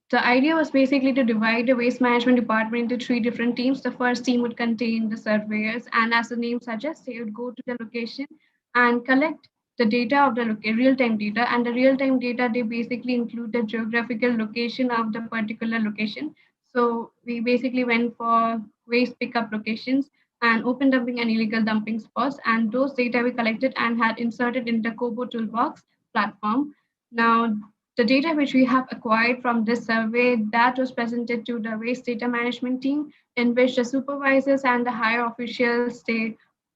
the idea was basically to divide the waste management department into three different teams. The first team would contain the surveyors, and as the name suggests, they would go to the location and collect the data of the real-time data. And the real-time data, they basically include the geographical location of the particular location. So we basically went for waste pickup locations and open dumping and illegal dumping spots. And those data we collected and had inserted in the Kobo Toolbox platform. Now, the data which we have acquired from this survey, that was presented to the waste data management team, in which the supervisors and the higher officials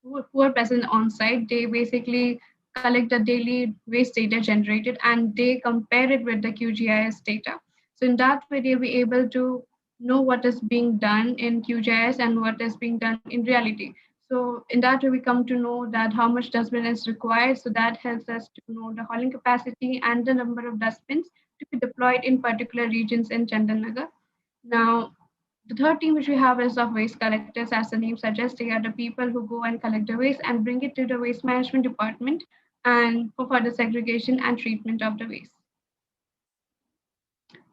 who are present on site, they basically collect the daily waste data generated and they compare it with the QGIS data. So in that way, they'll be able to know what is being done in QGIS and what is being done in reality. So in that way, we come to know that how much dustbin is required. So that helps us to know the hauling capacity and the number of dustbins to be deployed in particular regions in Chandannagar. Now, the third team which we have is of waste collectors, as the name suggests. They are the people who go and collect the waste and bring it to the waste management department and for further segregation and treatment of the waste.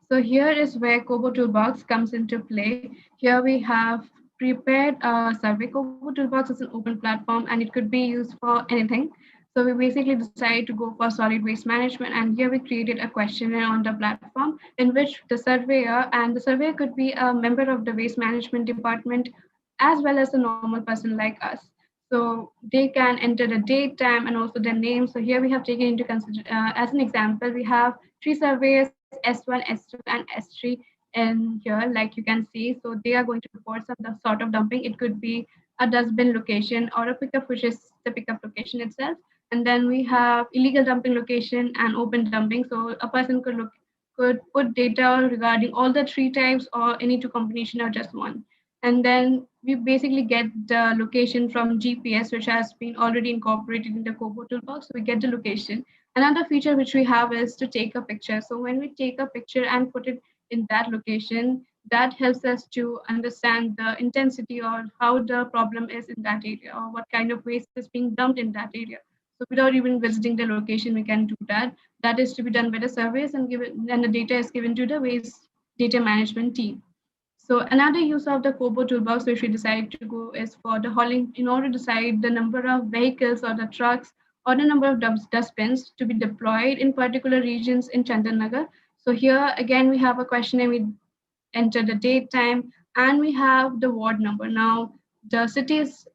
So here is where Kobo Toolbox comes into play. Here we have prepared a survey. Kobo Toolbox is an open platform and it could be used for anything. So we basically decided to go for solid waste management, and here we created a questionnaire on the platform in which the surveyor, and the surveyor could be a member of the waste management department as well as a normal person like us. So they can enter the date, time, and also their name. So here we have taken into consideration, as an example, we have three surveyors, S1, S2, and S3 in here, like you can see. So they are going to report some sort of dumping. It could be a dustbin location or a pickup, which is the pickup location itself. And then we have illegal dumping location and open dumping. So a person could put data regarding all the three types or any two combination or just one. And then we basically get the location from GPS, which has been already incorporated in the Kobo Toolbox. So we get the location. Another feature which we have is to take a picture. So when we take a picture and put it in that location, that helps us to understand the intensity or how the problem is in that area or what kind of waste is being dumped in that area. So without even visiting the location, we can do that. That is to be done by the surveys and the data is given to the waste data management team. So another use of the Kobo toolbox which we decided to go is for the hauling in order to decide the number of vehicles or the trucks or the number of dustbins to be deployed in particular regions in Chandranagar. So here again we have a question and we enter the date time and we have the ward number. Now the cities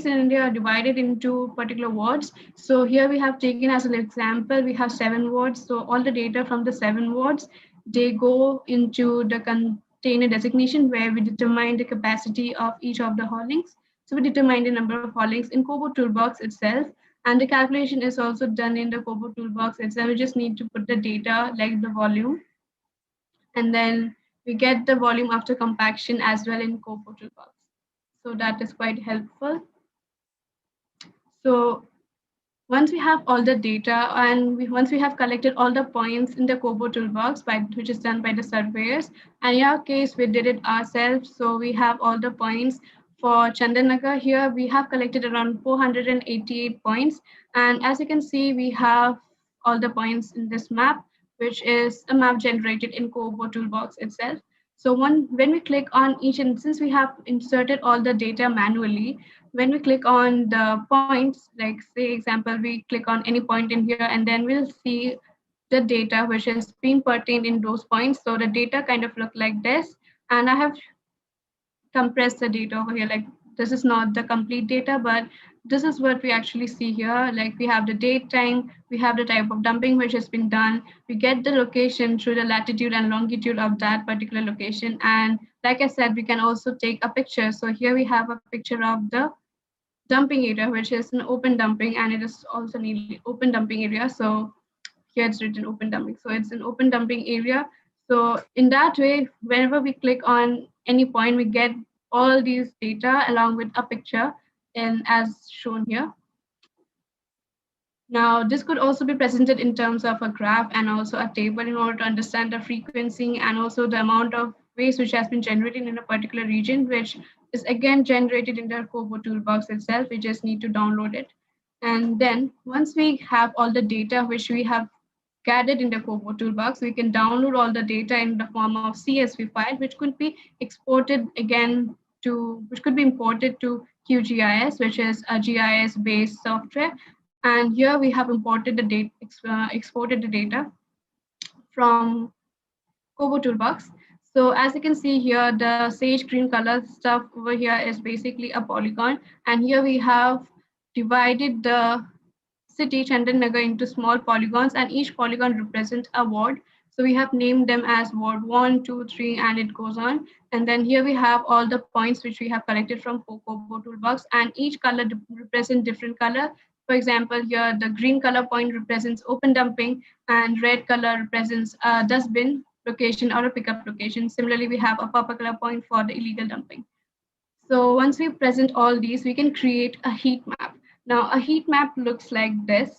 in India are divided into particular wards. So here we have taken as an example, we have 7 wards. So all the data from the 7 wards, they go into the container designation where we determine the capacity of each of the haulings. So we determine the number of haulings in Kobo toolbox itself. And the calculation is also done in the Kobo toolbox itself. We just need to put the data like the volume. And then we get the volume after compaction as well in Kobo toolbox. So that is quite helpful. So once we have all the data and once we have collected all the points in the Kobo toolbox, which is done by the surveyors, and in our case, we did it ourselves. So we have all the points for Chandranagar here. We have collected around 488 points. And as you can see, we have all the points in this map, which is a map generated in Kobo toolbox itself. So when we click on each, and since we have inserted all the data manually, when we click on the points, like say example, we click on any point in here and then we'll see the data which has been pertained in those points. So the data kind of look like this. And I have compressed the data over here. Like this is not the complete data, but this is what we actually see here. Like we have the date time, we have the type of dumping which has been done. We get the location through the latitude and longitude of that particular location. And like I said, we can also take a picture. So here we have a picture of the dumping area, which is an open dumping, and it is also an open dumping area. So here it's written open dumping. So it's an open dumping area. So in that way, whenever we click on any point, we get all these data along with a picture and as shown here. Now, this could also be presented in terms of a graph and also a table in order to understand the frequency and also the amount of waste which has been generated in a particular region, which is again generated in the Kobo toolbox itself. We just need to download it. And then once we have all the data which we have gathered in the Kobo toolbox, we can download all the data in the form of CSV file, which could be exported again which could be imported to QGIS, which is a GIS-based software. And here we have imported the data, exported the data from Kobo toolbox. So as you can see here, the sage green color stuff over here is basically a polygon. And here we have divided the city Chandranagar into small polygons, and each polygon represents a ward. So we have named them as ward 1, 2, 3, and it goes on. And then here we have all the points which we have collected from Kobo toolbox, and each color represents different color. For example, here the green color point represents open dumping and red color represents a dustbin location or a pickup location. Similarly, we have a purple color point for the illegal dumping. So once we present all these, we can create a heat map. Now, a heat map looks like this.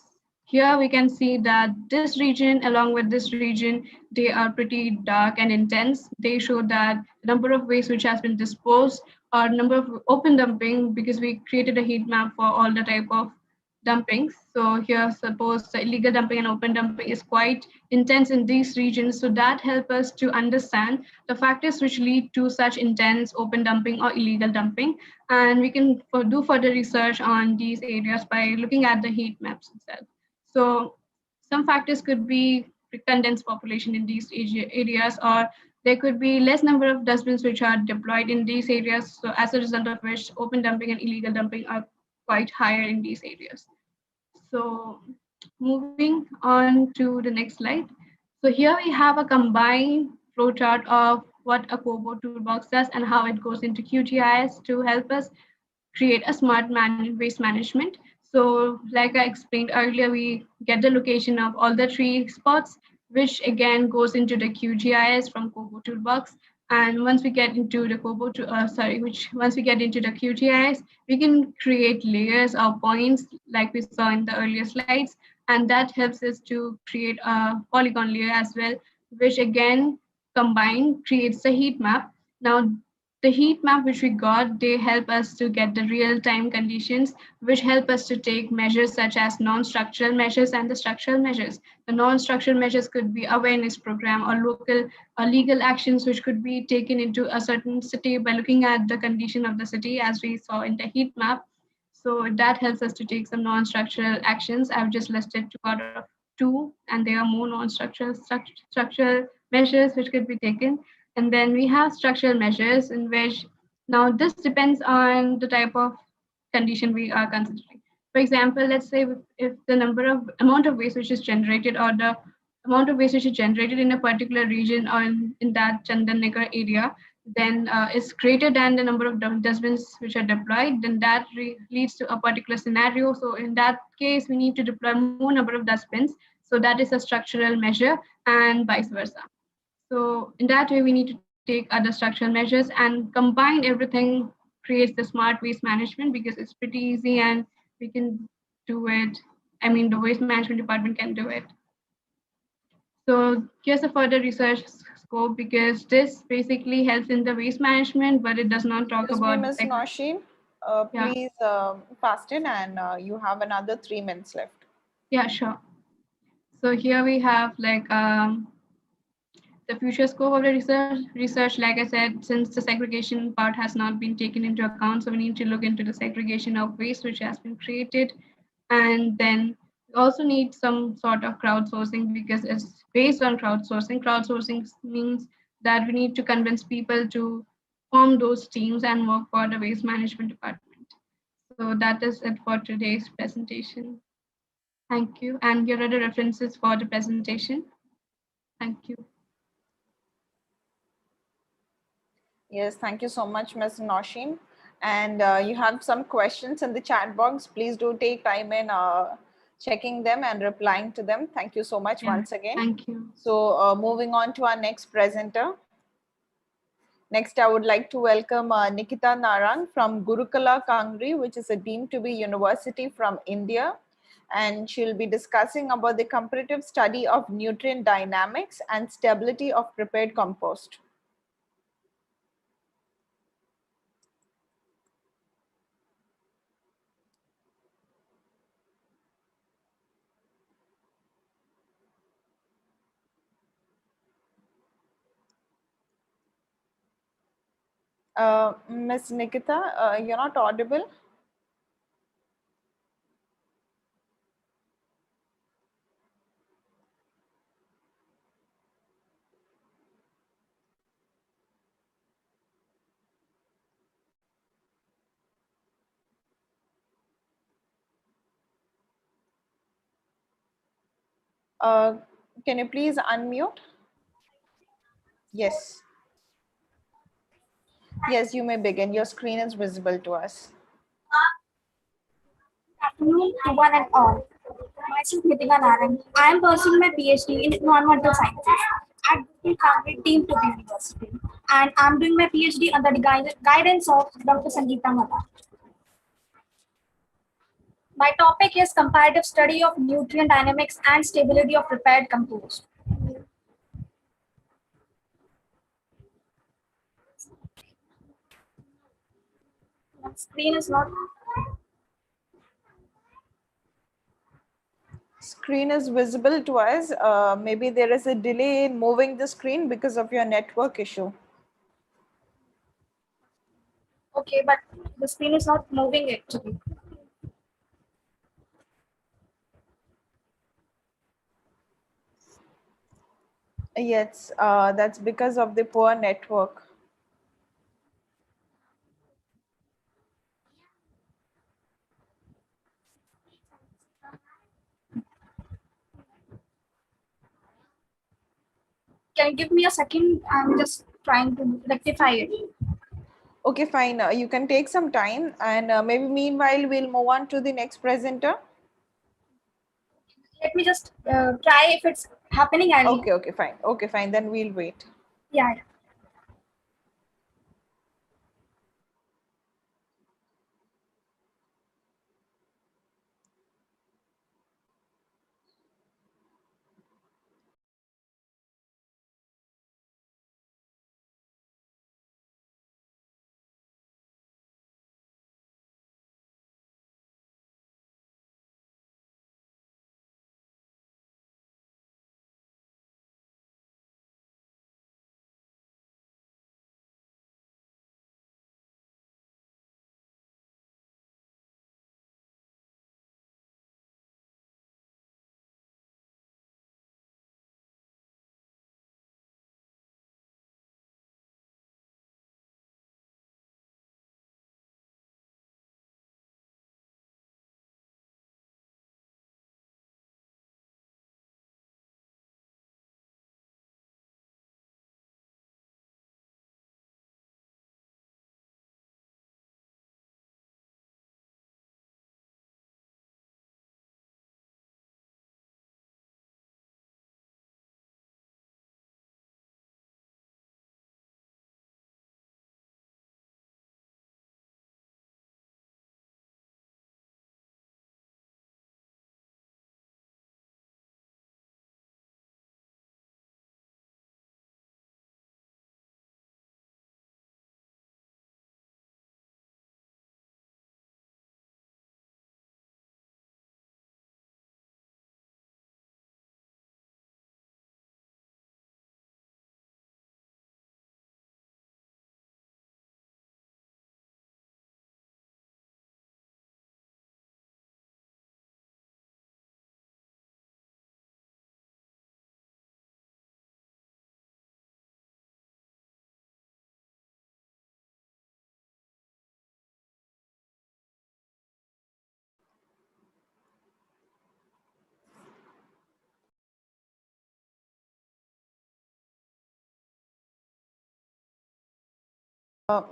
Here we can see that this region along with this region, they are pretty dark and intense. They show that the number of waste which has been disposed or number of open dumping, because we created a heat map for all the type of dumpings. So here, suppose the illegal dumping and open dumping is quite intense in these regions. So that helps us to understand the factors which lead to such intense open dumping or illegal dumping. And we can do further research on these areas by looking at the heat maps itself. So some factors could be condensed population in these areas, or there could be less number of dustbins which are deployed in these areas. So as a result of which open dumping and illegal dumping are quite higher in these areas. So moving on to the next slide. So here we have a combined flowchart of what a Kobo toolbox does and how it goes into QGIS to help us create a smart waste management. So like I explained earlier, we get the location of all the 3 spots, which again goes into the QGIS from Kobo toolbox. And once we get into the once we get into the QGIS, we can create layers or points like we saw in the earlier slides. And that helps us to create a polygon layer as well, which again combined creates the heat map. Now, the heat map which we got, they help us to get the real-time conditions, which help us to take measures such as non-structural measures and the structural measures. The non-structural measures could be awareness program or local legal actions which could be taken into a certain city by looking at the condition of the city as we saw in the heat map. So that helps us to take some non-structural actions. I've just listed two out of two, and there are more non-structural measures which could be taken. And then we have structural measures in which now this depends on the type of condition we are considering. For example, let's say if the amount of waste which is generated or the amount of waste which is generated in a particular region or in that Chandannagar area, then is greater than the number of dustbins which are deployed, then that leads to a particular scenario. So in that case, we need to deploy more number of dustbins. So that is a structural measure and vice versa. So in that way, we need to take other structural measures and combine everything creates the smart waste management because it's pretty easy and we can do it. I mean, the waste management department can do it. So here's a further research scope because this basically helps in the waste management, but it does not talk Excuse about. me, Ms. Nausheen, please fasten and you have another 3 minutes left. Yeah, sure. So here we have like the future scope of the research, like I said, since the segregation part has not been taken into account, so we need to look into the segregation of waste which has been created. And then we also need some sort of crowdsourcing because it's based on crowdsourcing. Crowdsourcing means that we need to convince people to form those teams and work for the waste management department. So that is it for today's presentation. Thank you. And here are the references for the presentation. Thank you. Yes, thank you so much, Ms. Nausheen. And you have some questions in the chat box. Please do take time in checking them and replying to them. Thank you so much once again. Thank you. So moving on to our next presenter. Next, I would like to welcome Nikita Narang from Gurukula Kangri, which is a deemed to be university from India. And she'll be discussing about the comparative study of nutrient dynamics and stability of prepared compost. Ms. Nikita, you're not audible. Can you please unmute? Yes. Yes, you may begin. Your screen is visible to us. Good afternoon to one and all. Myself Nitika Narang. I am pursuing my PhD in environmental sciences at Gurukul Kangri deemed to be university, and I am doing my PhD under the guidance of Dr. Sangeeta Mata. My topic is comparative study of nutrient dynamics and stability of prepared compost. My screen is not. Screen is visible to us. Maybe there is a delay in moving the screen because of your network issue. Okay, but the screen is not moving actually. Yes, that's because of the poor network. Can you give me a second? I'm just trying to rectify it. Okay, fine. You can take some time and maybe meanwhile we'll move on to the next presenter. Let me just try if it's happening. Okay, fine. Okay, fine. Then we'll wait. Yeah.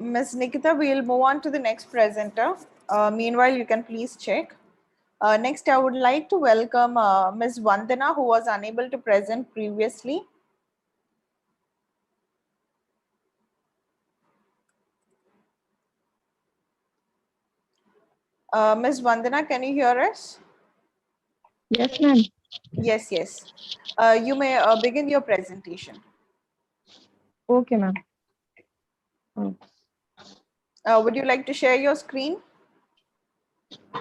Ms. Nikita, we'll move on to the next presenter. Meanwhile, you can please check. Next, I would like to welcome Ms. Vandana, who was unable to present previously. Ms. Vandana, can you hear us? Yes, ma'am. Yes, yes. You may begin your presentation. Okay, ma'am. Would you like to share your screen?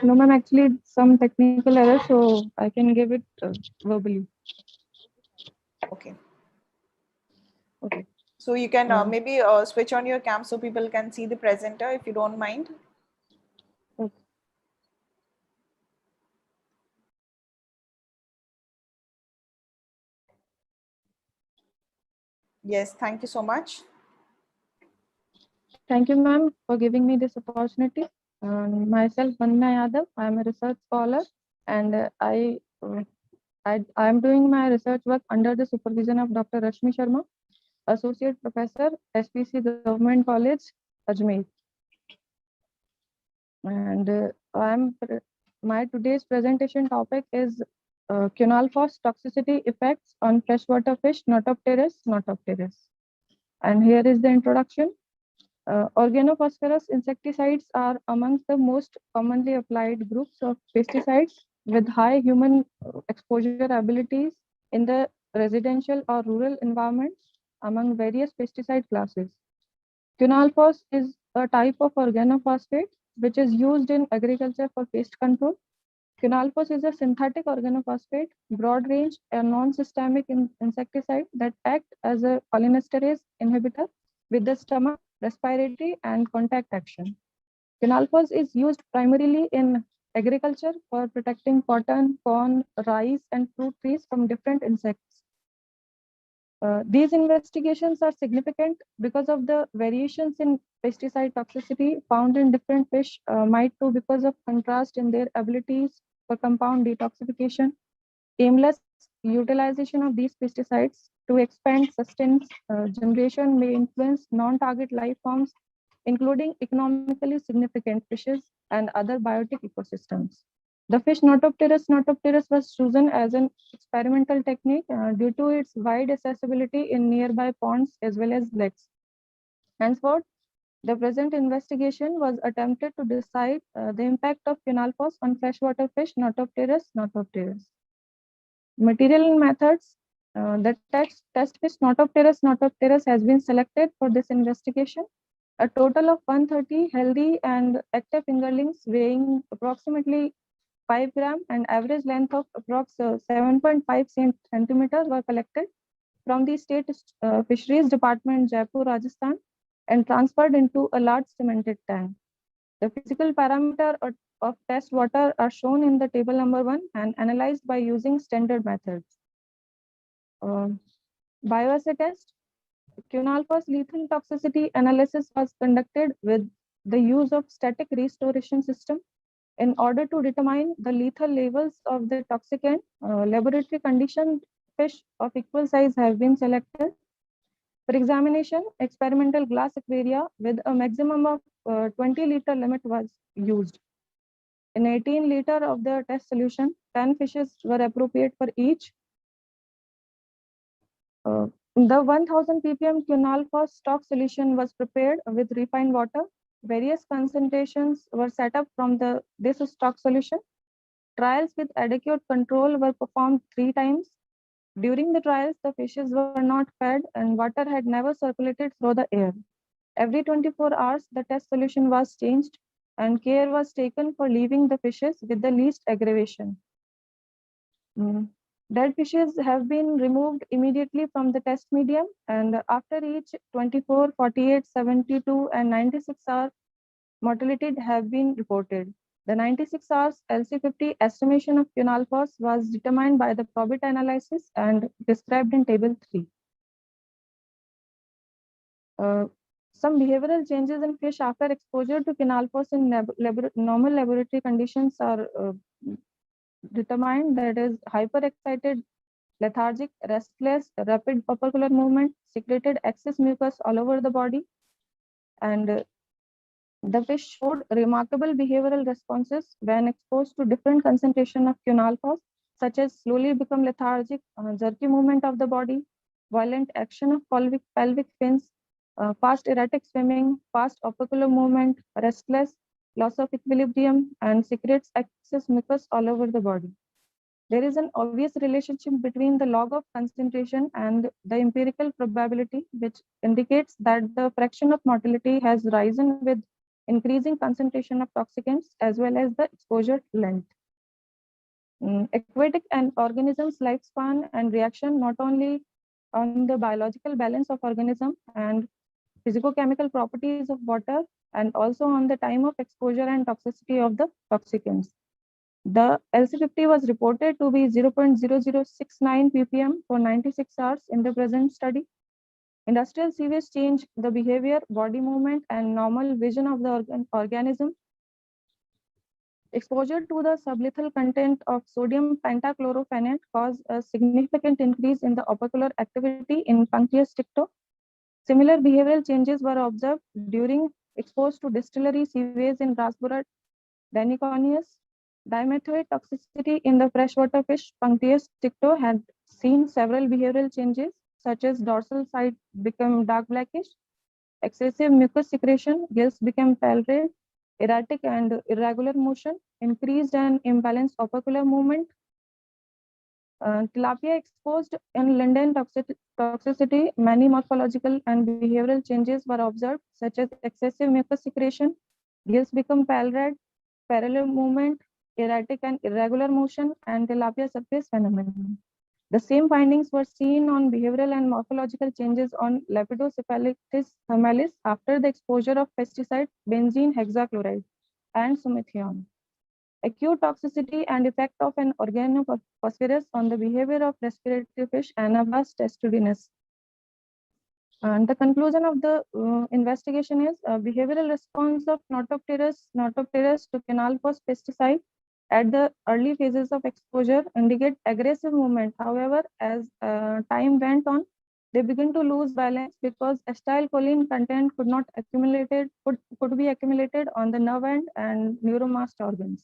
No, ma'am, actually some technical error, so I can give it verbally. Okay. Okay. So you can maybe switch on your cam so people can see the presenter if you don't mind. Okay. Yes, thank you so much. Thank you, ma'am, for giving me this opportunity. Myself, Vandana Yadav, I am a research scholar, and I am doing my research work under the supervision of Dr. Rashmi Sharma, Associate Professor, SPC Government College, Ajmer. And my today's presentation topic is quinalphos toxicity effects on freshwater fish, Notopteris. And here is the introduction. Organophosphorus insecticides are amongst the most commonly applied groups of pesticides with high human exposure abilities in the residential or rural environments among various pesticide classes. Quinalphos is a type of organophosphate which is used in agriculture for pest control. Quinalphos is a synthetic organophosphate, broad range and non-systemic insecticide that act as a cholinesterase inhibitor with the stomach, respiratory, and contact action. Quinalphos is used primarily in agriculture for protecting cotton, corn, rice, and fruit trees from different insects. These investigations are significant because of the variations in pesticide toxicity found in different fish, might too because of contrast in their abilities for compound detoxification. Aimless utilization of these pesticides to expand sustenance generation may influence non-target life forms, including economically significant fishes and other biotic ecosystems. The fish Notopteris was chosen as an experimental technique due to its wide accessibility in nearby ponds as well as lakes. Henceforth, the present investigation was attempted to decide the impact of quinalphos on freshwater fish Notopteris. Material and methods. The test fish Notopteris has been selected for this investigation. A total of 130 healthy and active fingerlings weighing approximately 5 gram and average length of approx 7.5 centimeters were collected from the State Fisheries Department, Jaipur, Rajasthan, and transferred into a large cemented tank. The physical parameter of test water are shown in the table number 1 and analyzed by using standard methods. Bioassay test. Quinalphos lethal toxicity analysis was conducted with the use of static restoration system in order to determine the lethal levels of the toxicant. Laboratory conditioned fish of equal size have been selected. For examination, experimental glass aquaria with a maximum of 20-liter limit was used. In 18-liter of the test solution, 10 fishes were appropriate for each. The 1000 ppm quinalphos stock solution was prepared with refined water. Various concentrations were set up from this stock solution. Trials with adequate control were performed 3 times. During the trials, the fishes were not fed and water had never circulated through the air. Every 24 hours, the test solution was changed and care was taken for leaving the fishes with the least aggravation. Dead fishes have been removed immediately from the test medium, and after each 24, 48, 72, and 96 hour mortality have been reported. The 96 hours LC50 estimation of quinalphos was determined by the probit analysis and described in table 3. Some behavioral changes in fish after exposure to quinalphos in normal laboratory conditions are determined, that is hyperexcited, lethargic, restless, rapid opercular movement, secreted excess mucus all over the body. And the fish showed remarkable behavioral responses when exposed to different concentration of quinalphos, such as slowly become lethargic, jerky movement of the body, violent action of pelvic fins, fast erratic swimming, fast opercular movement, restless, loss of equilibrium, and secretes excess mucus all over the body. There is an obvious relationship between the log of concentration and the empirical probability, which indicates that the fraction of mortality has risen with increasing concentration of toxicants as well as the exposure length. Aquatic and organisms' lifespan and reaction not only on the biological balance of organism and physicochemical properties of water, and also on the time of exposure and toxicity of the toxicants. The LC50 was reported to be 0.0069 ppm for 96 hours in the present study. Industrial sewage change the behavior, body movement, and normal vision of the organism. Exposure to the sublethal content of sodium pentachlorophenate caused a significant increase in the opercular activity in Punctius ticto. Similar behavioral changes were observed during exposed to distillery sewage in Rasbora daniconius. Dimethoate toxicity in the freshwater fish Punctius ticto had seen several behavioral changes, such as dorsal side become dark blackish, excessive mucus secretion, gills became pale red, erratic and irregular motion, increased and imbalanced opercular movement. Tilapia exposed in Linden toxicity, many morphological and behavioral changes were observed, such as excessive mucus secretion, gills become pale red, parallel movement, erratic and irregular motion, and tilapia surface phenomenon. The same findings were seen on behavioral and morphological changes on Lepidocephalitis thermalis after the exposure of pesticide benzene hexachloride and sumethion. Acute toxicity and effect of an organophosphorus on the behavior of respiratory fish Anabas testudinus. And the conclusion of the investigation is behavioral response of Notopterus to quinalphos pesticide at the early phases of exposure indicate aggressive movement. However, as time went on, they begin to lose balance because acetylcholine content could be accumulated on the nerve end and neuromast organs.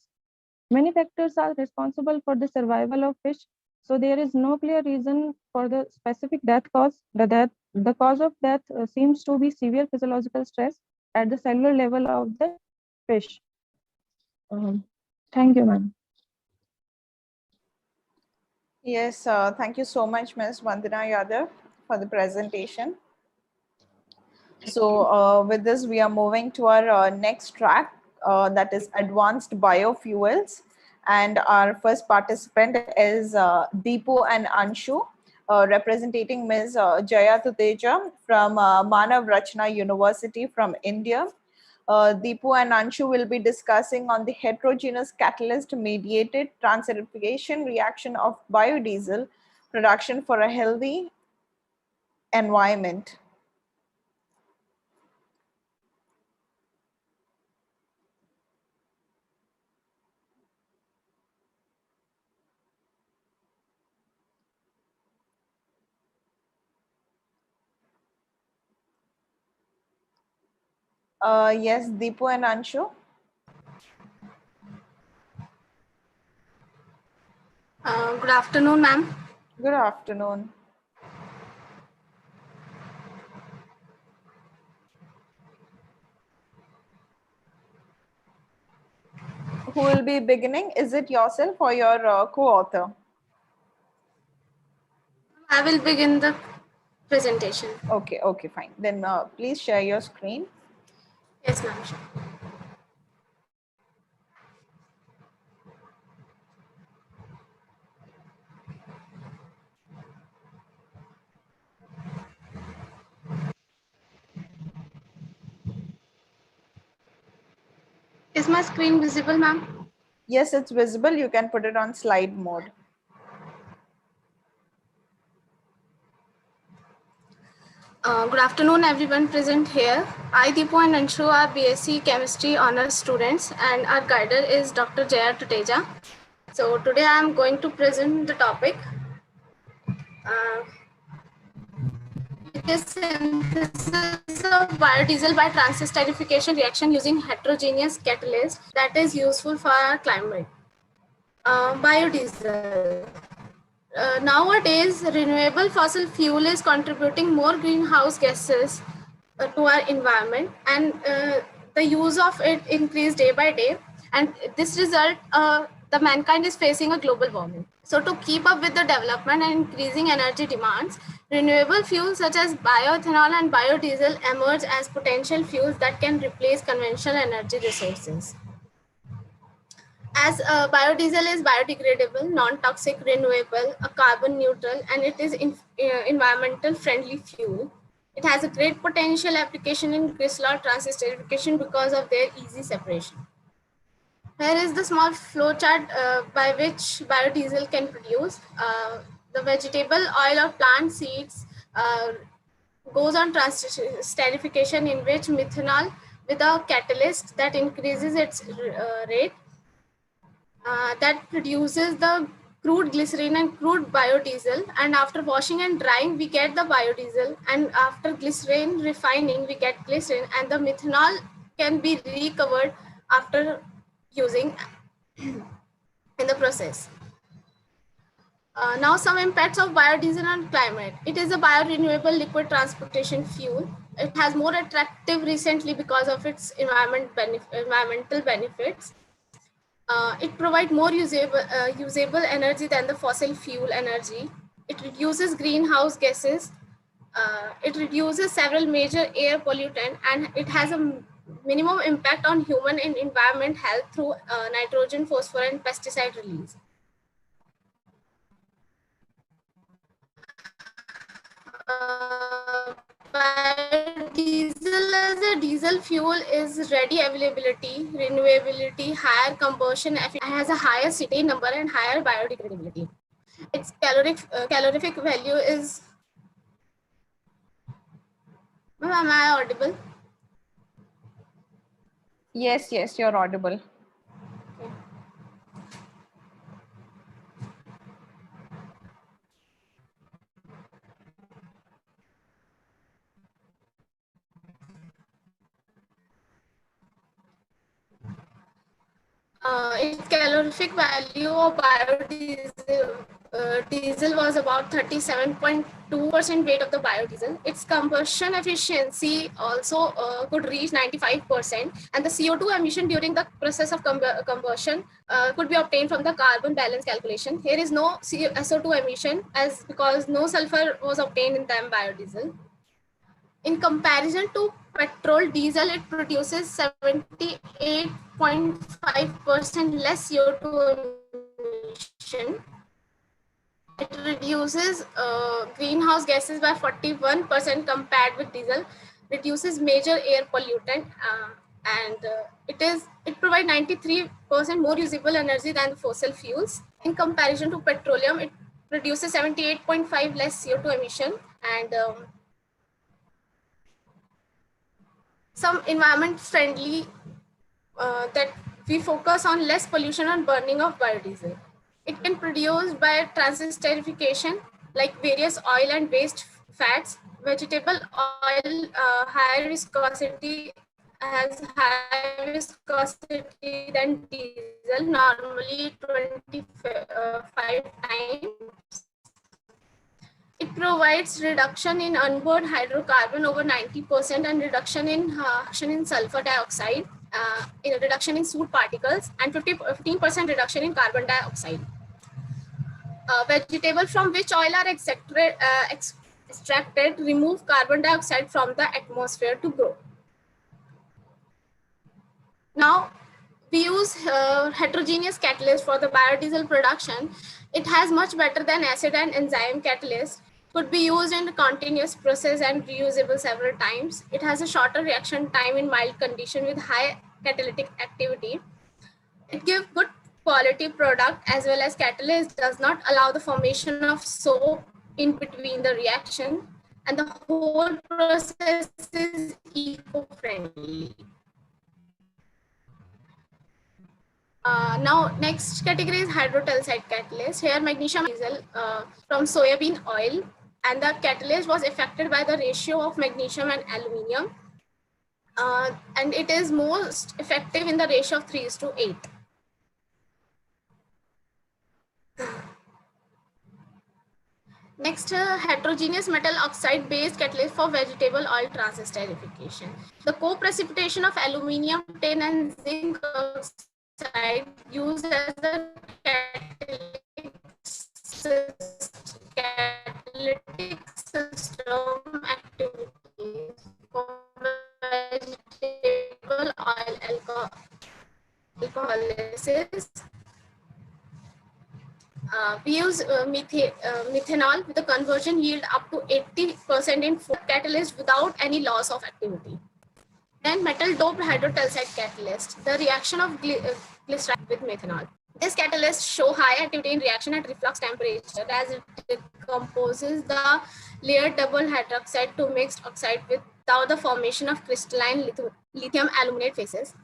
Many factors are responsible for the survival of fish, so there is no clear reason for the specific death cause. The cause of death seems to be severe physiological stress at the cellular level of the fish. Thank you, ma'am. Yes, thank you so much, Ms. Vandana Yadav, for the presentation. So with this, we are moving to our next track, that is advanced biofuels. And our first participant is Deepu and Anshu, representing Ms. Jaya Tuteja from Manav Rachna University from India. Deepu and Anshu will be discussing on the heterogeneous catalyst mediated transerification reaction of biodiesel production for a healthy environment. Yes, Deepu and Anshu. Good afternoon, ma'am. Good afternoon. Who will be beginning? Is it yourself or your co-author? I will begin the presentation. Okay, okay, fine. Then please share your screen. Yes, ma'am. Sure. Is my screen visible, ma'am? Yes, it's visible. You can put it on slide mode. Good afternoon, everyone present here. I, Deepu and Anshu are BSc Chemistry Honours students, and our guider is Dr. Jaya Tuteja. So today I am going to present the topic, which It is synthesis of biodiesel by transesterification reaction using heterogeneous catalyst that is useful for our climate. Biodiesel. Nowadays, renewable fossil fuel is contributing more greenhouse gases to our environment, and the use of it increased day by day. And this result, the mankind is facing a global warming. So to keep up with the development and increasing energy demands, renewable fuels such as bioethanol and biodiesel emerge as potential fuels that can replace conventional energy resources. As biodiesel is biodegradable, non-toxic, renewable, a carbon neutral, and it is environmental friendly fuel. It has a great potential application in crystal transesterification because of their easy separation. Here is the small flowchart by which biodiesel can produce. The vegetable oil or plant seeds goes on transesterification, in which methanol with a catalyst that increases its rate that produces the crude glycerin and crude biodiesel, and after washing and drying we get the biodiesel, and after glycerin refining we get glycerin, and the methanol can be recovered after using in the process. Now some impacts of biodiesel on climate. It is a biorenewable liquid transportation fuel. It has more attractive recently because of its environmental benefits. It provides more usable energy than the fossil fuel energy. It reduces greenhouse gases. It reduces several major air pollutants, and it has a minimum impact on human and environment health through nitrogen, phosphorus, and pesticide release. Biodiesel as a diesel fuel is ready availability, renewability, higher combustion efficiency, has a higher city number and higher biodegradability. Its calorific value is. Am I audible? Yes, yes, you're audible. Its calorific value of biodiesel diesel was about 37.2% weight of the biodiesel. Its combustion efficiency also could reach 95%, and the CO2 emission during the process of combustion could be obtained from the carbon balance calculation. Here is no SO2 emission because no sulfur was obtained in the biodiesel. In comparison to petrol, diesel, it produces 78.5% less CO2 emission. It reduces greenhouse gases by 41% compared with diesel, reduces major air pollutant, and it provides 93% more usable energy than fossil fuels. In comparison to petroleum, it produces 78.5 less CO2 emission, and some environment friendly that we focus on less pollution and burning of biodiesel. It can produce by transesterification, like various oil and waste fats. Vegetable oil higher viscosity has higher viscosity than diesel, normally 25 times. It provides reduction in onboard hydrocarbon over 90% and reduction in sulfur dioxide, reduction in soot particles, and 15% reduction in carbon dioxide. Vegetable from which oil are extracted remove carbon dioxide from the atmosphere to grow. Now, we use heterogeneous catalyst for the biodiesel production. It has much better than acid and enzyme catalyst, could be used in a continuous process and reusable several times. It has a shorter reaction time in mild condition with high catalytic activity. It gives good quality product, as well as catalyst does not allow the formation of soap in between the reaction, and the whole process is eco-friendly. Now, next category is hydrotalcite catalyst. Here, magnesium diesel from soybean oil, and the catalyst was affected by the ratio of magnesium and aluminium. And it is most effective in the ratio of 3:8. Next, heterogeneous metal oxide based catalyst for vegetable oil transesterification. The co-precipitation of aluminium, tin, and zinc oxide used as a catalytic system activities for vegetable oil alcoholysis. We use methanol with a conversion yield up to 80% in catalyst without any loss of activity. Then metal doped hydrotelside catalyst, the reaction of glycerol with methanol. This catalyst show high activity in reaction at reflux temperature as it decomposes the layered double hydroxide to mixed oxide without the formation of crystalline lithium aluminate phases.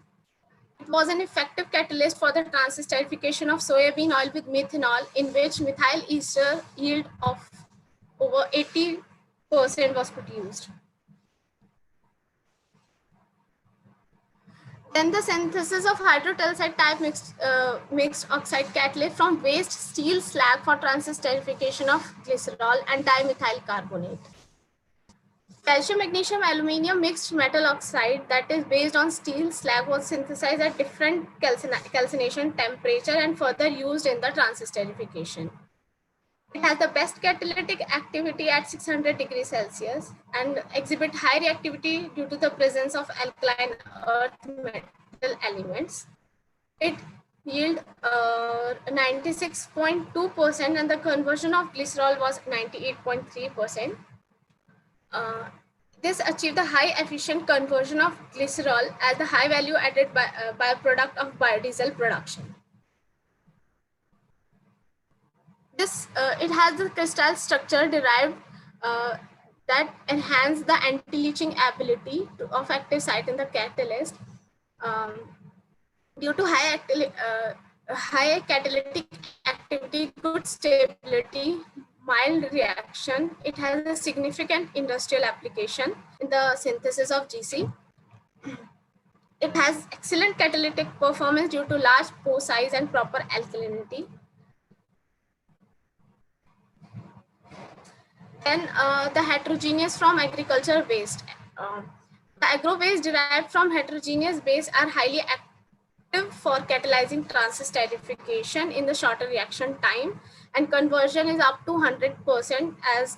It was an effective catalyst for the transesterification of soybean oil with methanol, in which methyl ester yield of over 80% was produced. Then the synthesis of hydrotelside type mixed oxide catalyst from waste steel slag for transesterification of glycerol and dimethyl carbonate. Calcium, magnesium, aluminium mixed metal oxide that is based on steel slag was synthesized at different calcination temperature and further used in the transesterification. It has the best catalytic activity at 600 degrees Celsius and exhibit high reactivity due to the presence of alkaline earth metal elements. It yield 96.2% and the conversion of glycerol was 98.3%. This achieved the high efficient conversion of glycerol as the high value added byproduct of biodiesel production. This it has the crystal structure derived that enhance the anti-leaching ability of active site in the catalyst. Due to high catalytic activity, good stability, mild reaction, it has a significant industrial application in the synthesis of GC. It has excellent catalytic performance due to large pore size and proper alkalinity. Then the heterogeneous from agriculture waste. The agro waste derived from heterogeneous waste are highly active for catalyzing transesterification in the shorter reaction time, and conversion is up to 100% as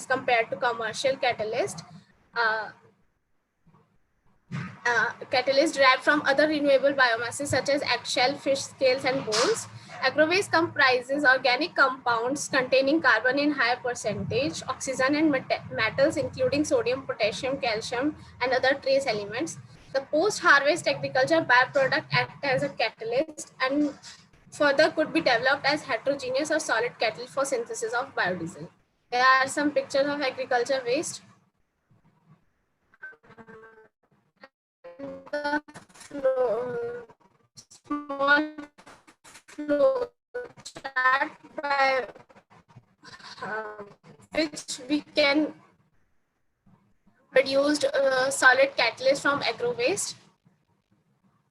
compared to commercial catalyst. Catalysts derived from other renewable biomasses such as eggshell, fish scales, and bones. Agrowaste comprises organic compounds containing carbon in higher percentage, oxygen, and metals including sodium, potassium, calcium, and other trace elements. The post-harvest agriculture byproduct act as a catalyst and further could be developed as heterogeneous or solid catalyst for synthesis of biodiesel. There are some pictures of agriculture waste. The small flow chart by which we can produce solid catalyst from agro waste.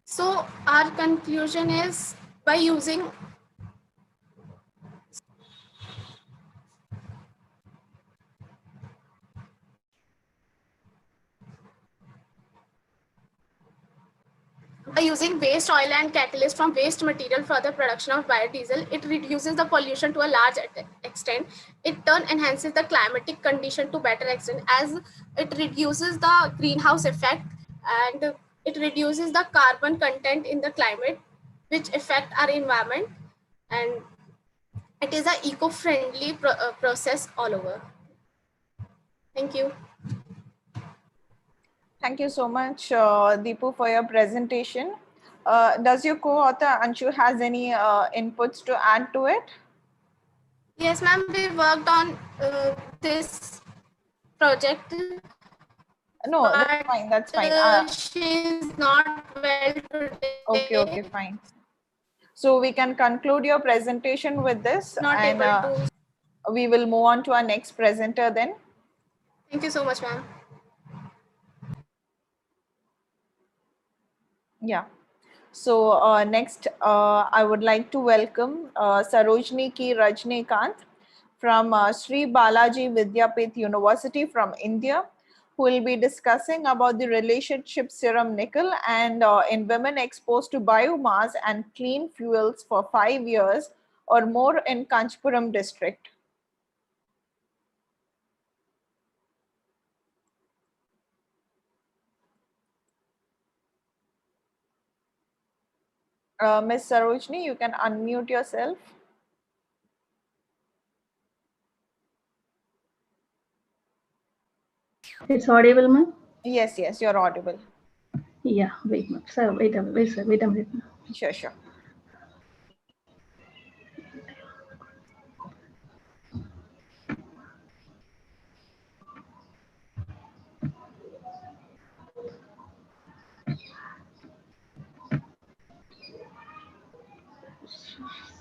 So our conclusion is by using waste oil and catalyst from waste material for the production of biodiesel, it reduces the pollution to a large extent. It turn enhances the climatic condition to better extent as it reduces the greenhouse effect and it reduces the carbon content in the climate, which affect our environment, and it is an eco-friendly process all over. Thank you. Thank you so much, Deepu, for your presentation. Does your co-author Anshu has any inputs to add to it? Yes, ma'am. We worked on this project. No, that's fine. That's fine. She's not well today. Okay, fine. So we can conclude your presentation with this. Not and, able to. We will move on to our next presenter then. Thank you so much, ma'am. Yeah. So next, I would like to welcome Sarojini K. Rajnikant from Sri Balaji Vidyapith University from India, who will be discussing about the relationship serum nickel and in women exposed to biomass and clean fuels for 5 years or more in Kanchipuram district. Ms. Sarojini, you can unmute yourself. It's audible, ma'am? Yes, yes, you're audible. Yeah, wait, ma'am. Sir, wait a minute. Sure, sure.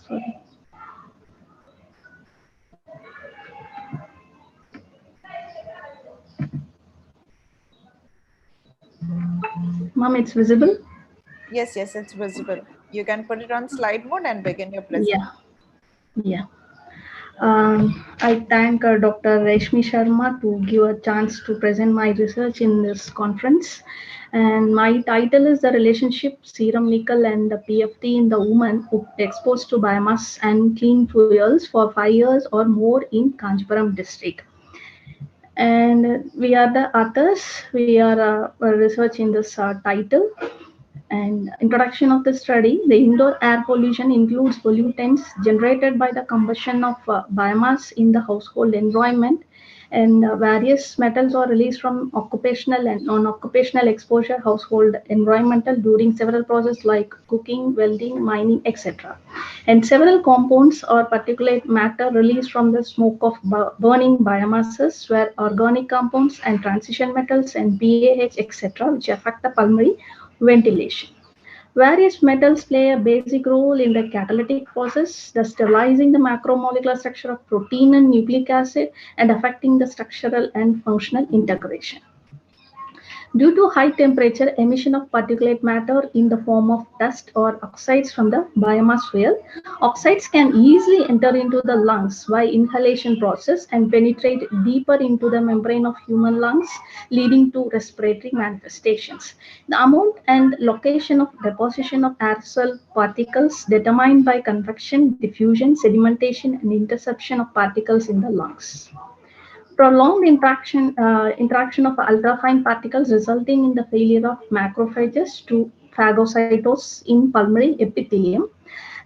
Sorry. Ma'am, it's visible? Yes, yes, it's visible. You can put it on slide mode and begin your presentation. Yeah. I thank Dr. Reshmi Sharma to give a chance to present my research in this conference. And my title is The Relationship Serum Nickel and the PFT in the Woman Exposed to Biomass and Clean Fuels for 5 years or more in Kanchipuram district. And we are the authors. We are researching this title. And introduction of the study, the indoor air pollution includes pollutants generated by the combustion of biomass in the household environment, and various metals are released from occupational and non-occupational exposure household environmental during several processes like cooking, welding, mining, etc. And several compounds or particulate matter released from the smoke of burning biomasses were organic compounds and transition metals and PAH, etc., which affect the pulmonary ventilation. Various metals play a basic role in the catalytic process, thus stabilizing the macromolecular structure of protein and nucleic acid and affecting the structural and functional integration. Due to high temperature emission of particulate matter in the form of dust or oxides from the biomass fuel, oxides can easily enter into the lungs by inhalation process and penetrate deeper into the membrane of human lungs, leading to respiratory manifestations. The amount and location of deposition of aerosol particles determined by convection, diffusion, sedimentation, and interception of particles in the lungs. Prolonged interaction of ultrafine particles resulting in the failure of macrophages to phagocytose in pulmonary epithelium,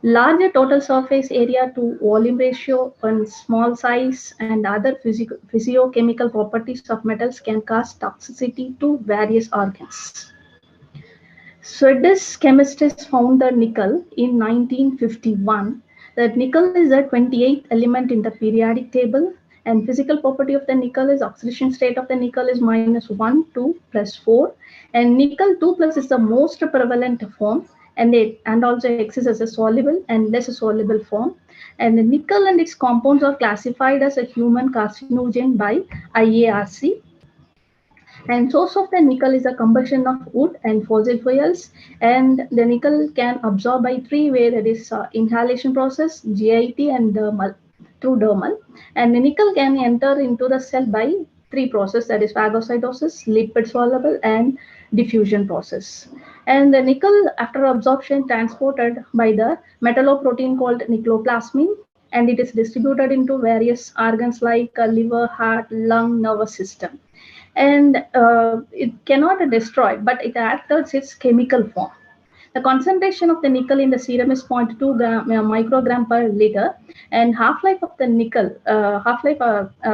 larger total surface area to volume ratio and small size and other physiochemical properties of metals can cause toxicity to various organs. Swedish chemists found the nickel in 1951. That nickel is the 28th element in the periodic table, and physical property of the nickel is oxidation state of the nickel is -1, 2, +4, and nickel 2 plus is the most prevalent form, and also exists as a soluble and less soluble form. And the nickel and its compounds are classified as a human carcinogen by IARC. And source of the nickel is a combustion of wood and fossil fuels, and the nickel can absorb by three ways, that is inhalation process, GIT, and through dermal. And the nickel can enter into the cell by three processes, that is phagocytosis, lipid soluble, and diffusion process. And the nickel, after absorption, transported by the metalloprotein called nickeloplasmin, and it is distributed into various organs like liver, heart, lung, nervous system. And it cannot destroy, but it alters its chemical form. The concentration of the nickel in the serum is 0.2 microgram per liter, and half-life of the nickel,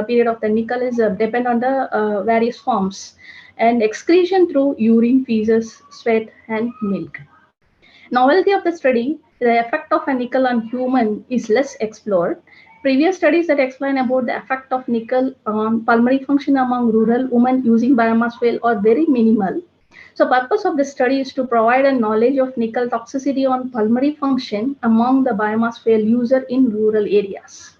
period of the nickel is depend on the various forms, and excretion through urine, feces, sweat, and milk. Novelty of the study, the effect of a nickel on human is less explored. Previous studies that explain about the effect of nickel on pulmonary function among rural women using biomass fuel are very minimal. So purpose of this study is to provide a knowledge of nickel toxicity on pulmonary function among the biomass fuel user in rural areas.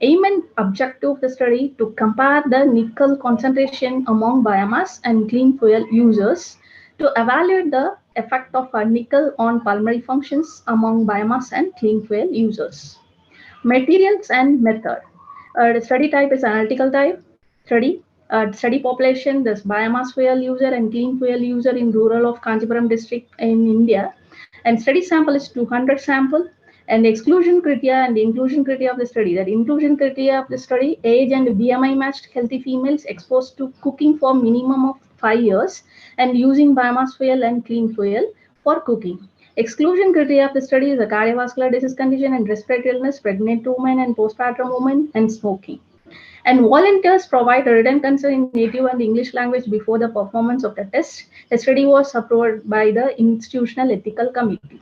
Aim and objective of the study to compare the nickel concentration among biomass and clean fuel users to evaluate the effect of nickel on pulmonary functions among biomass and clean fuel users. Materials and method. The study type is analytical type study. Study population, this biomass fuel user and clean fuel user in rural of Kanchipuram district in India. And study sample is 200 sample. And exclusion criteria and the inclusion criteria of the study. That inclusion criteria of the study, age and BMI matched healthy females exposed to cooking for minimum of 5 years and using biomass fuel and clean fuel for cooking. Exclusion criteria of the study is a cardiovascular disease condition and respiratory illness, pregnant women and postpartum women, and smoking. And volunteers provide a written consent in native and English language before the performance of the test. The study was approved by the Institutional Ethical Committee.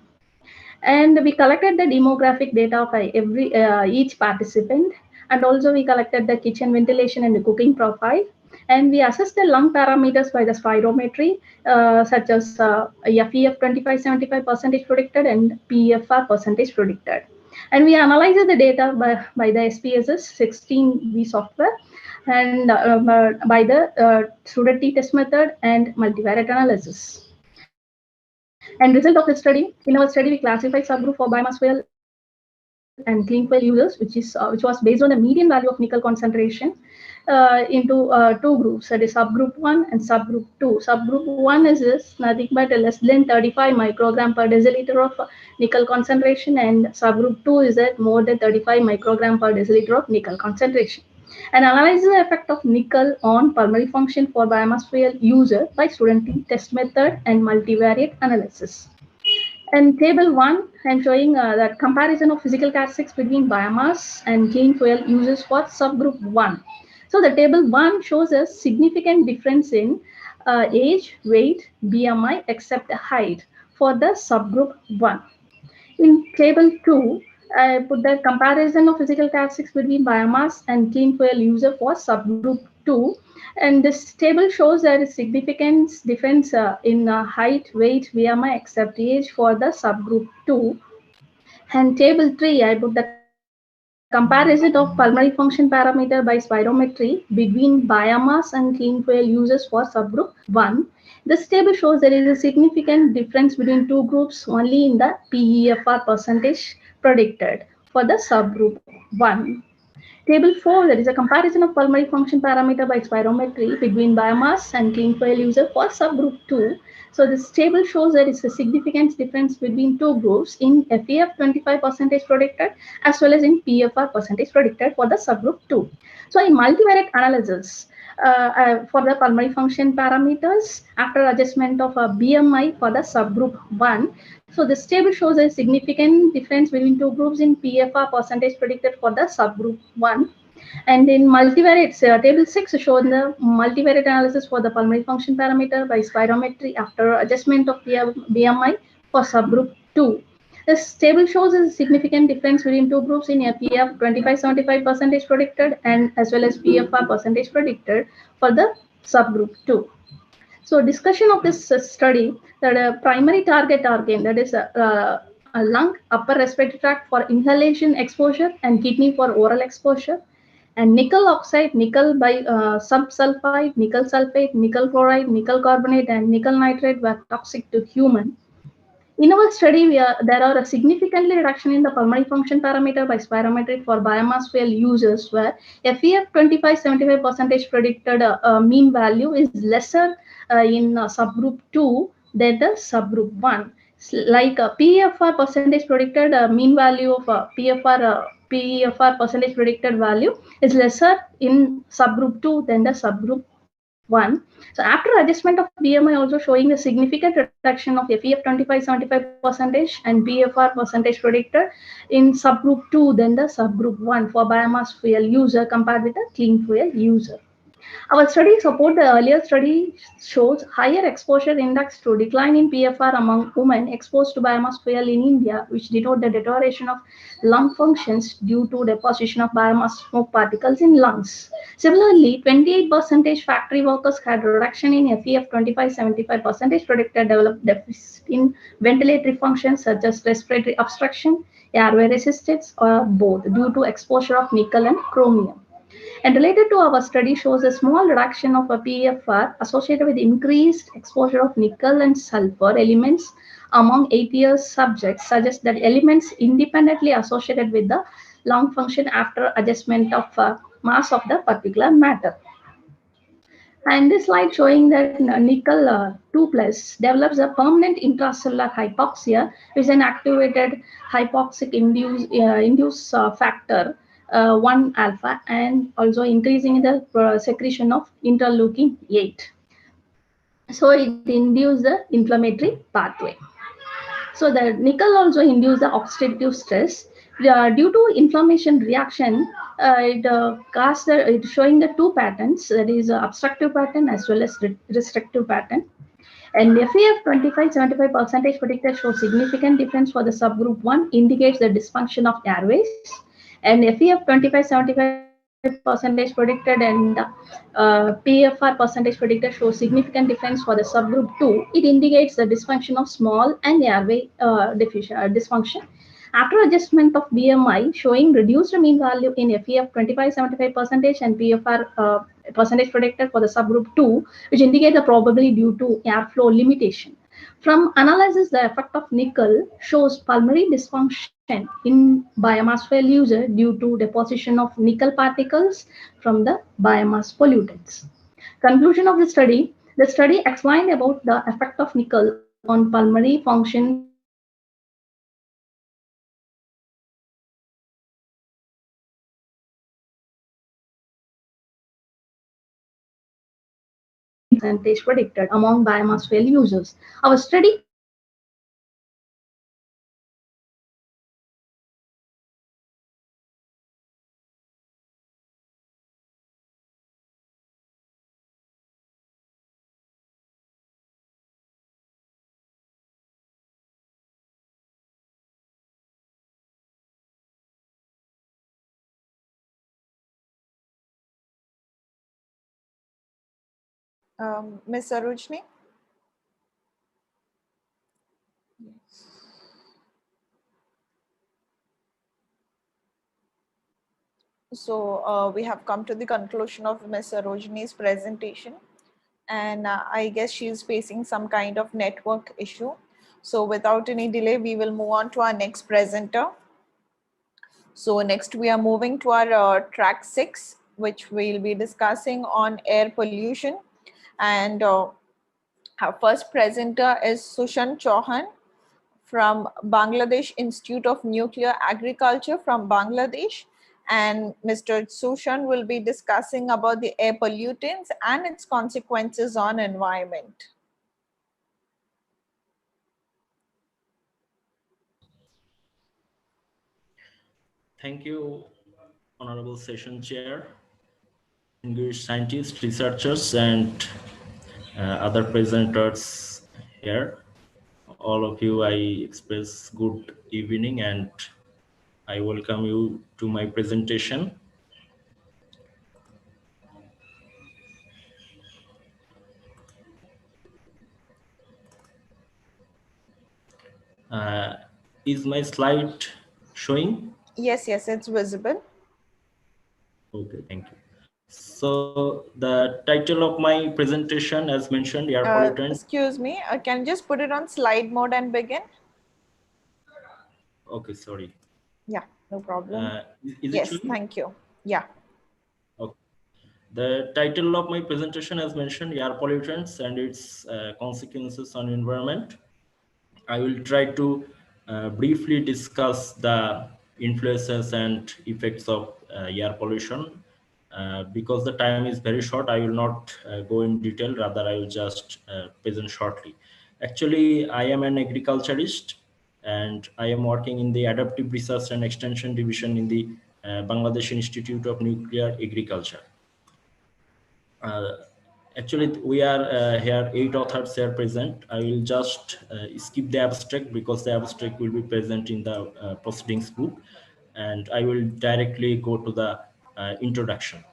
And we collected the demographic data of each participant, and also we collected the kitchen ventilation and the cooking profile. And we assessed the lung parameters by the spirometry, such as FEF 25-75 percentage predicted and PFR percentage predicted. And we analyzed the data by the SPSS 16V software and by the student t-test method and multivariate analysis. And result of the study, in our study, we classified subgroup for biomass fuel and clean fuel users, which was based on the median value of nickel concentration into two groups, that is subgroup 1 and subgroup 2. Subgroup 1 is nothing but less than 35 microgram per deciliter of nickel concentration, and subgroup 2 is at more than 35 microgram per deciliter of nickel concentration. And analyze the effect of nickel on pulmonary function for biomass fuel user by student t-test method and multivariate analysis. And table 1, I'm showing that comparison of physical characteristics between biomass and clean fuel users for subgroup 1. So the table 1 shows a significant difference in age, weight, BMI, except height for the subgroup 1. In table 2, I put the comparison of physical characteristics between biomass and clean fuel user for subgroup 2. And this table shows there is significant difference in height, weight, BMI, except age for the subgroup 2. And table 3, I put the comparison of pulmonary function parameter by spirometry between biomass and clean fuel users for subgroup 1. This table shows there is a significant difference between two groups only in the PEFR percentage predicted for the subgroup 1. Table 4, there is a comparison of pulmonary function parameter by spirometry between biomass and clean fuel user for subgroup 2. So this table shows there is a significant difference between two groups in FEF 25 percentage predicted as well as in PFR percentage predicted for the subgroup 2. So in multivariate analysis for the pulmonary function parameters after adjustment of a BMI for the subgroup 1. So this table shows a significant difference between two groups in PFR percentage predicted for the subgroup 1. And in multivariates, table 6 shows the multivariate analysis for the pulmonary function parameter by spirometry after adjustment of BMI for subgroup 2. This table shows a significant difference between two groups in FEF 25-75 percentage predicted and as well as PFR percentage predicted for the subgroup 2. So discussion of this study, that a primary target organ, that is a lung, upper respiratory tract for inhalation exposure and kidney for oral exposure. And nickel oxide, nickel by subsulfide, nickel sulfate, nickel chloride, nickel carbonate, and nickel nitrate were toxic to human. In our study, there are a significantly reduction in the pulmonary function parameter by spirometry for biomass fuel users, where FEF 25-75 percentage predicted mean value is lesser in subgroup 2 than the subgroup 1. Like PEFR percentage predicted mean value of PEFR percentage predicted value is lesser in subgroup 2 than the subgroup 1. So after adjustment of BMI also showing a significant reduction of FEF 25-75 percentage and PFR percentage predicted in subgroup 2 than the subgroup 1 for biomass fuel user compared with the clean fuel user. Our study support the earlier study shows higher exposure index to decline in PFR among women exposed to biomass fuel in India, which denote the deterioration of lung functions due to deposition of biomass smoke particles in lungs. Similarly, 28% factory workers had reduction in FEF 25-75% predicted developed deficit in ventilatory functions such as respiratory obstruction, airway resistance, or both due to exposure of nickel and chromium. And related to our study shows a small reduction of a PFR associated with increased exposure of nickel and sulfur elements among 8 years subjects suggests that elements independently associated with the lung function after adjustment of mass of the particular matter. And this slide showing that nickel 2 plus develops a permanent intracellular hypoxia, which is an activated hypoxic induce factor 1 alpha, and also increasing the secretion of interleukin 8. So it induces the inflammatory pathway. So the nickel also induces the oxidative stress. Due to inflammation reaction, it's showing the two patterns, that is obstructive pattern as well as restrictive pattern. And FEF 25-75% predicted shows significant difference for the subgroup 1, indicates the dysfunction of airways. And FEF 25-75% predicted and PFR percentage predicted shows significant difference for the subgroup 2. It indicates the dysfunction of small and airway dysfunction. After adjustment of BMI showing reduced mean value in FEF 25-75% and PFR percentage predicted for the subgroup 2, which indicates the probably due to airflow limitation. From analysis, the effect of nickel shows pulmonary dysfunction in biomass fuel user due to deposition of nickel particles from the biomass pollutants. Conclusion of the study explained about the effect of nickel on pulmonary function percentage predicted among biomass fuel users. Our study Ms. Sarojini? So we have come to the conclusion of Ms. Sarojini's presentation, and I guess she is facing some kind of network issue. So without any delay, we will move on to our next presenter. So next we are moving to our track 6, which we'll be discussing on air pollution. And our first presenter is Sushan Chauhan from Bangladesh Institute of Nuclear Agriculture from Bangladesh. And Mr. Sushan will be discussing about the air pollutants and its consequences on environment. Thank you, Honorable Session Chair, distinguished scientists, researchers, and other presenters here. All of you, I express good evening and I welcome you to my presentation. Is my slide showing? Yes, it's visible. Okay, thank you. So the title of my presentation, as mentioned, air pollutants. Excuse me, can you just put it on slide mode and begin? Okay, sorry. Yeah, no problem. Is yes, it thank you. Yeah. Okay. The title of my presentation, as mentioned, air pollutants and its consequences on environment. I will try to briefly discuss the influences and effects of air pollution. Because the time is very short, I will not go in detail, rather I will just present shortly. Actually, I am an agriculturist and I am working in the Adaptive Research and Extension Division in the Bangladesh Institute of Nuclear Agriculture. Actually, we are here 8 authors here present. I will just skip the abstract because the abstract will be present in the proceedings book, and I will directly go to the introduction.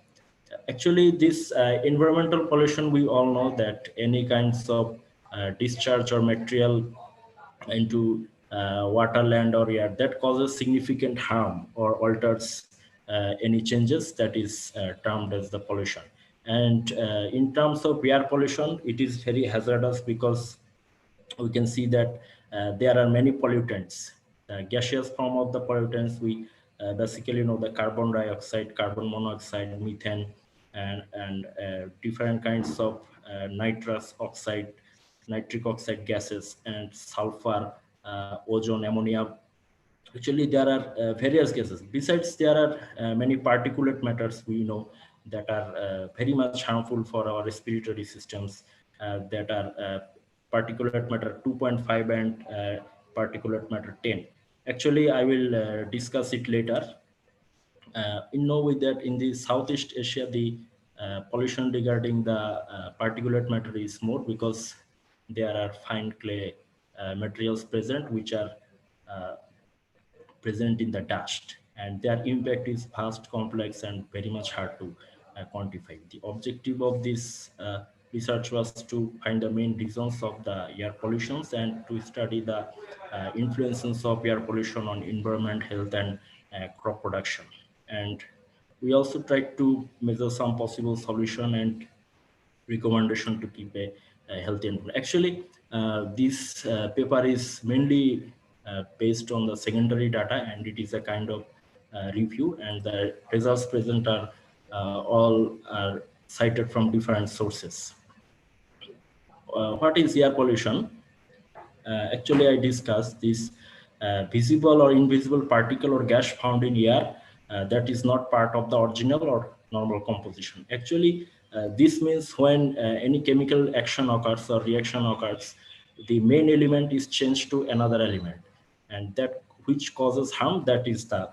Actually, this environmental pollution, we all know that any kinds of discharge or material into water, land, or air that causes significant harm or alters any changes, that is termed as the pollution. And in terms of air pollution, it is very hazardous because we can see that there are many pollutants. Gaseous form of the pollutants, we basically know the carbon dioxide, carbon monoxide, methane, and different kinds of nitrous oxide, nitric oxide gases, and sulfur, ozone, ammonia. Actually, there are various gases. Besides, there are many particulate matters we know that are very much harmful for our respiratory systems, that are particulate matter 2.5 and particulate matter 10. Actually, I will discuss it later. In know with that in the Southeast Asia, the pollution regarding the particulate matter is more because there are fine clay materials present, which are present in the dust, and their impact is vast, complex, and very much hard to quantify. The objective of this research was to find the main reasons of the air pollutions and to study the influences of air pollution on environment, health, and crop production. And we also tried to measure some possible solution and recommendation to keep a healthy environment. Actually, this paper is mainly based on the secondary data, and it is a kind of review, and the results present are all are cited from different sources. What is air pollution? Actually, I discussed this visible or invisible particle or gas found in air that is not part of the original or normal composition. Actually, this means when any chemical action occurs or reaction occurs, the main element is changed to another element, and that which causes harm, that is the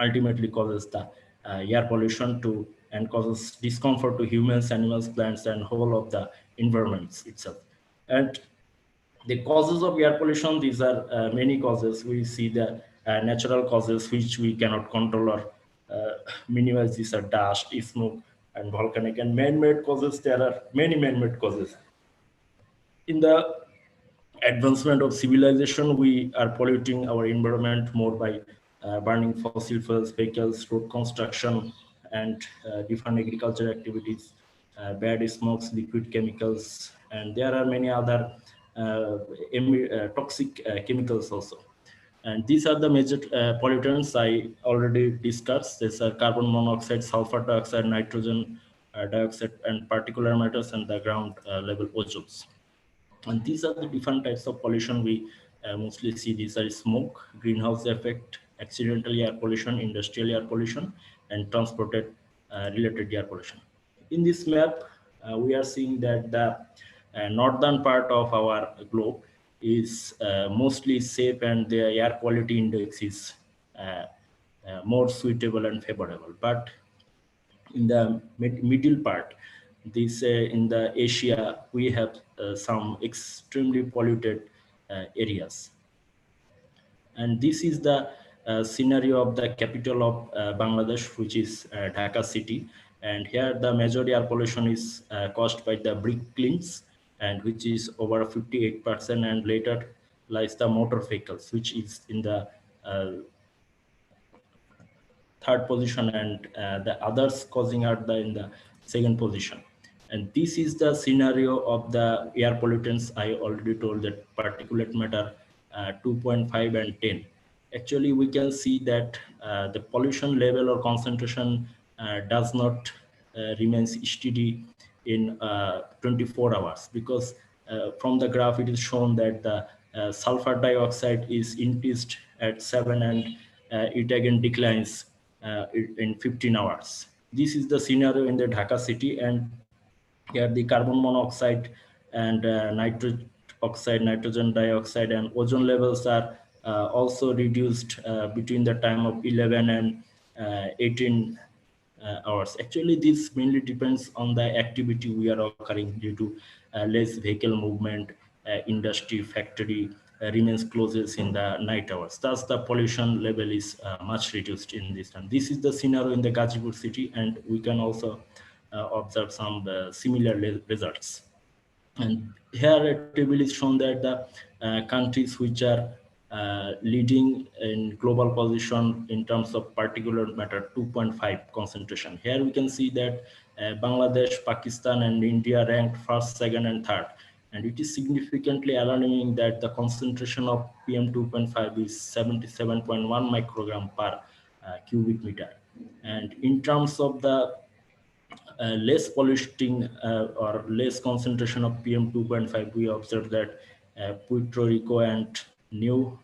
ultimately causes the air pollution to and causes discomfort to humans, animals, plants, and whole of the environments itself. And the causes of air pollution, these are many causes. We see the natural causes which we cannot control or minimize. These are dust, smoke, and volcanic. And man-made causes, there are many man-made causes. In the advancement of civilization, we are polluting our environment more by burning fossil fuels, vehicles, road construction, and different agriculture activities, bad smokes, liquid chemicals, and there are many other toxic chemicals also. And these are the major pollutants I already discussed. These are carbon monoxide, sulfur dioxide, nitrogen dioxide, and particulate matters, and the ground level ozones. And these are the different types of pollution we mostly see. These are smoke, greenhouse effect, accidental air pollution, industrial air pollution, and transported related air pollution. In this map, we are seeing that the northern part of our globe is mostly safe, and the air quality index is more suitable and favorable. But in the middle part, this in the Asia, we have some extremely polluted areas. And this is the scenario of the capital of Bangladesh, which is Dhaka city. And here the major air pollution is caused by the brick kilns, and which is over 58%, and later lies the motor vehicles, which is in the third position, and the others causing are in the second position. And this is the scenario of the air pollutants. I already told that particulate matter 2.5 and 10. Actually, we can see that the pollution level or concentration does not remains steady in 24 hours, because from the graph it is shown that the sulfur dioxide is increased at 7, and it again declines in 15 hours. This is the scenario in the Dhaka city, and here the carbon monoxide and nitric oxide, nitrogen dioxide, and ozone levels are also reduced between the time of 11 and 18 hours. Actually, this mainly depends on the activity we are occurring due to less vehicle movement, industry, factory remains closed in the night hours. Thus, the pollution level is much reduced in this time. This is the scenario in the Gazipur city, and we can also observe some similar results. And here a table is shown that the countries which are leading in global position in terms of particulate matter 2.5 concentration. Here we can see that Bangladesh, Pakistan, and India ranked first, second, and third. And it is significantly alarming that the concentration of PM 2.5 is 77.1 microgram per cubic meter. And in terms of the less polluting or less concentration of PM 2.5, we observed that Puerto Rico and New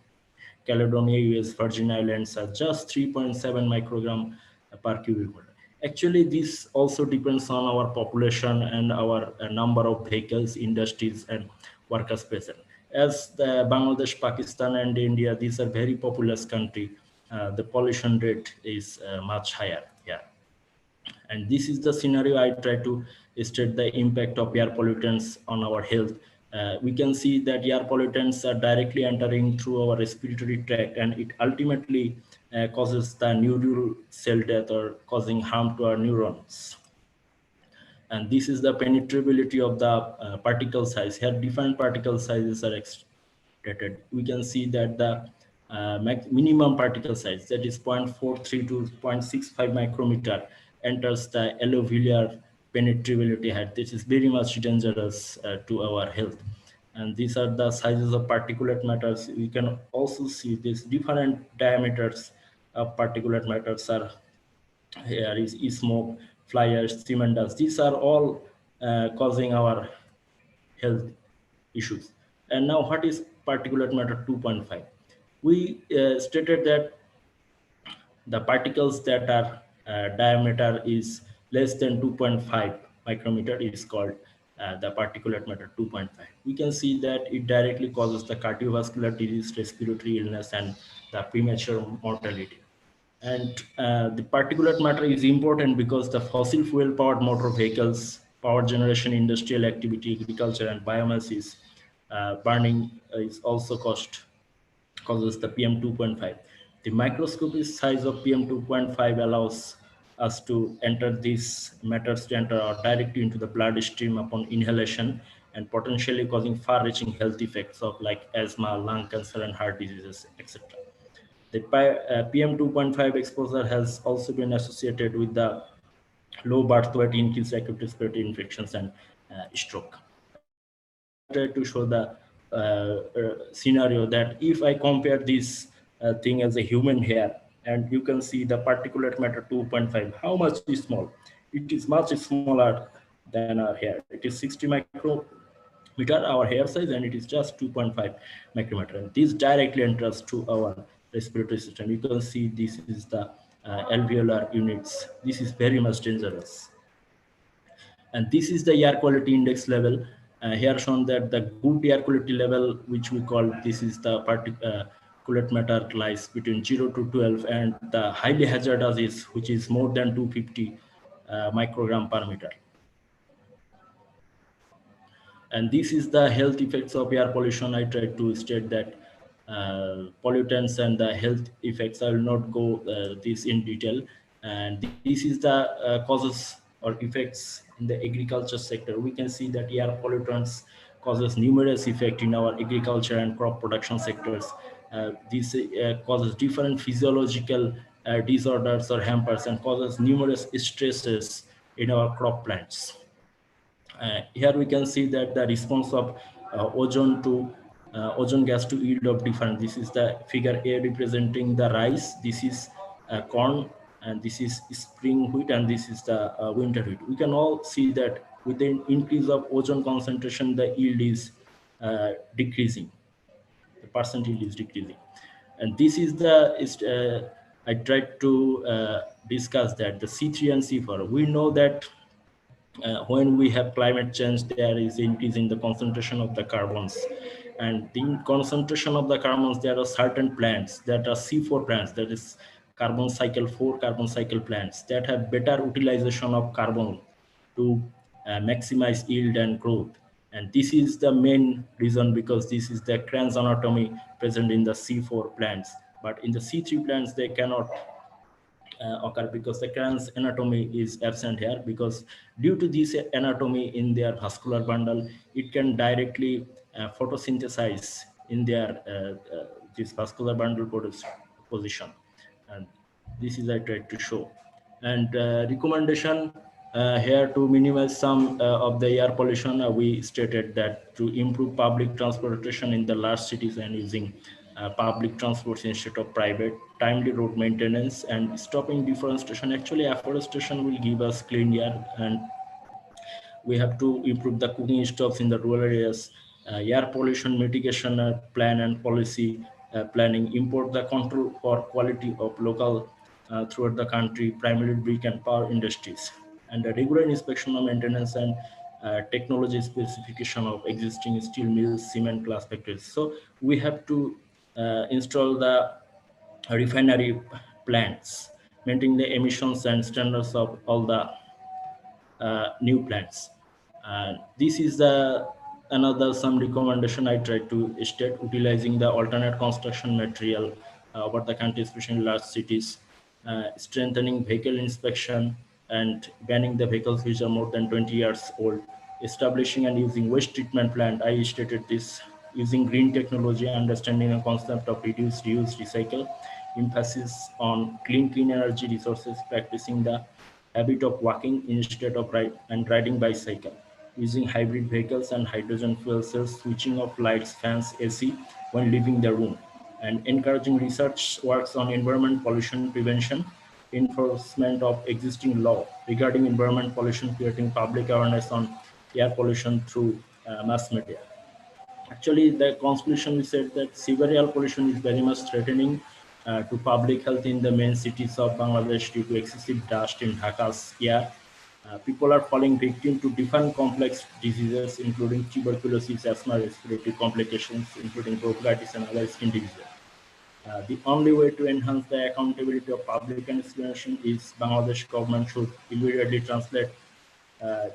Caledonia, US Virgin Islands are just 3.7 microgram per cubic meter. Actually, this also depends on our population and our number of vehicles, industries, and workers present. As the Bangladesh, Pakistan, and India, these are very populous country, the pollution rate is much higher here. And this is the scenario I try to state the impact of air pollutants on our health. We can see that air pollutants are directly entering through our respiratory tract, and it ultimately causes the neural cell death or causing harm to our neurons. And this is the penetrability of the particle size. Here different particle sizes are extracted. We can see that the minimum particle size, that is 0.43 to 0.65 micrometer, enters the alveolar penetrability height. This is very much dangerous to our health. And these are the sizes of particulate matters. We can also see these different diameters of particulate matters are here is smoke, fly ash, cement dust. These are all causing our health issues. And now what is particulate matter 2.5? We stated that the particles that are diameter is less than 2.5 micrometer is called the particulate matter 2.5. We can see that it directly causes the cardiovascular disease, respiratory illness, and the premature mortality. And the particulate matter is important because the fossil fuel powered motor vehicles, power generation, industrial activity, agriculture, and biomass is burning is also causes the PM 2.5. The microscopic size of PM 2.5 allows us to enter these matters to enter directly into the bloodstream upon inhalation, and potentially causing far-reaching health effects of like asthma, lung cancer, and heart diseases, etc. The PM 2.5 exposure has also been associated with the low birth weight, increased acute respiratory infections, and stroke. Here I try to show the scenario that if I compare this thing as a human hair, and you can see the particulate matter 2.5, how much is small? It is much smaller than our hair. It is 60 micrometer our hair size, and it is just 2.5 micrometer. And this directly enters to our respiratory system. You can see this is the alveolar units. This is very much dangerous. And this is the air quality index level. Here shown that the good air quality level, which we call, this is the particulate matter lies between 0 to 12, and the highly hazardous is, which is more than 250 microgram per meter. And this is the health effects of air pollution. I tried to state that pollutants and the health effects. I will not go this in detail. And this is the causes or effects in the agriculture sector. We can see that air pollutants causes numerous effects in our agriculture and crop production sectors. This causes different physiological disorders or hampers, and causes numerous stresses in our crop plants. Here we can see that the response of ozone gas to yield of different. This is the figure A representing the rice. This is corn, and this is spring wheat, and this is the winter wheat. We can all see that with the increase of ozone concentration, the yield is decreasing. The percent yield is decreasing. And this is the, I tried to discuss that the C3 and C4. We know that when we have climate change, there is increase in the concentration of the carbons, and the concentration of the carbons, there are certain plants that are C4 plants, that is carbon cycle 4 carbon cycle plants that have better utilization of carbon to maximize yield and growth. And this is the main reason, because this is the Kranz anatomy present in the C4 plants. But in the C3 plants, they cannot occur because the Kranz anatomy is absent here, because due to this anatomy in their vascular bundle, it can directly photosynthesize in their this vascular bundle position. And this is I tried to show. And recommendation here to minimize some of the air pollution, we stated that to improve public transportation in the large cities and using public transports instead of private, timely road maintenance, and stopping deforestation. Actually, afforestation will give us clean air, and we have to improve the cooking stoves in the rural areas, air pollution mitigation plan and policy planning, import the control for quality of local throughout the country, primarily brick and power industries, and the regular inspection of maintenance and technology specification of existing steel mills, cement glass factories. So we have to install the refinery plants, maintaining the emissions and standards of all the new plants. This is the another some recommendation I tried to state, utilizing the alternate construction material over the country, especially in large cities, strengthening vehicle inspection and banning the vehicles which are more than 20 years old, establishing and using waste treatment plant. I stated this, using green technology, understanding the concept of reduce, reuse, recycle, emphasis on clean energy resources, practicing the habit of walking instead of riding bicycle, using hybrid vehicles and hydrogen fuel cells, switching off lights, fans, AC when leaving the room, and encouraging research works on environment pollution prevention, enforcement of existing law regarding environment pollution, creating public awareness on air pollution through mass media. Actually, the conclusion we said that severe air pollution is very much threatening to public health in the main cities of Bangladesh due to excessive dust in Dhaka's air. People are falling victim to different complex diseases, including tuberculosis, asthma, respiratory complications, including bronchitis and other skin diseases. The only way to enhance the accountability of public and institution is Bangladesh government should immediately translate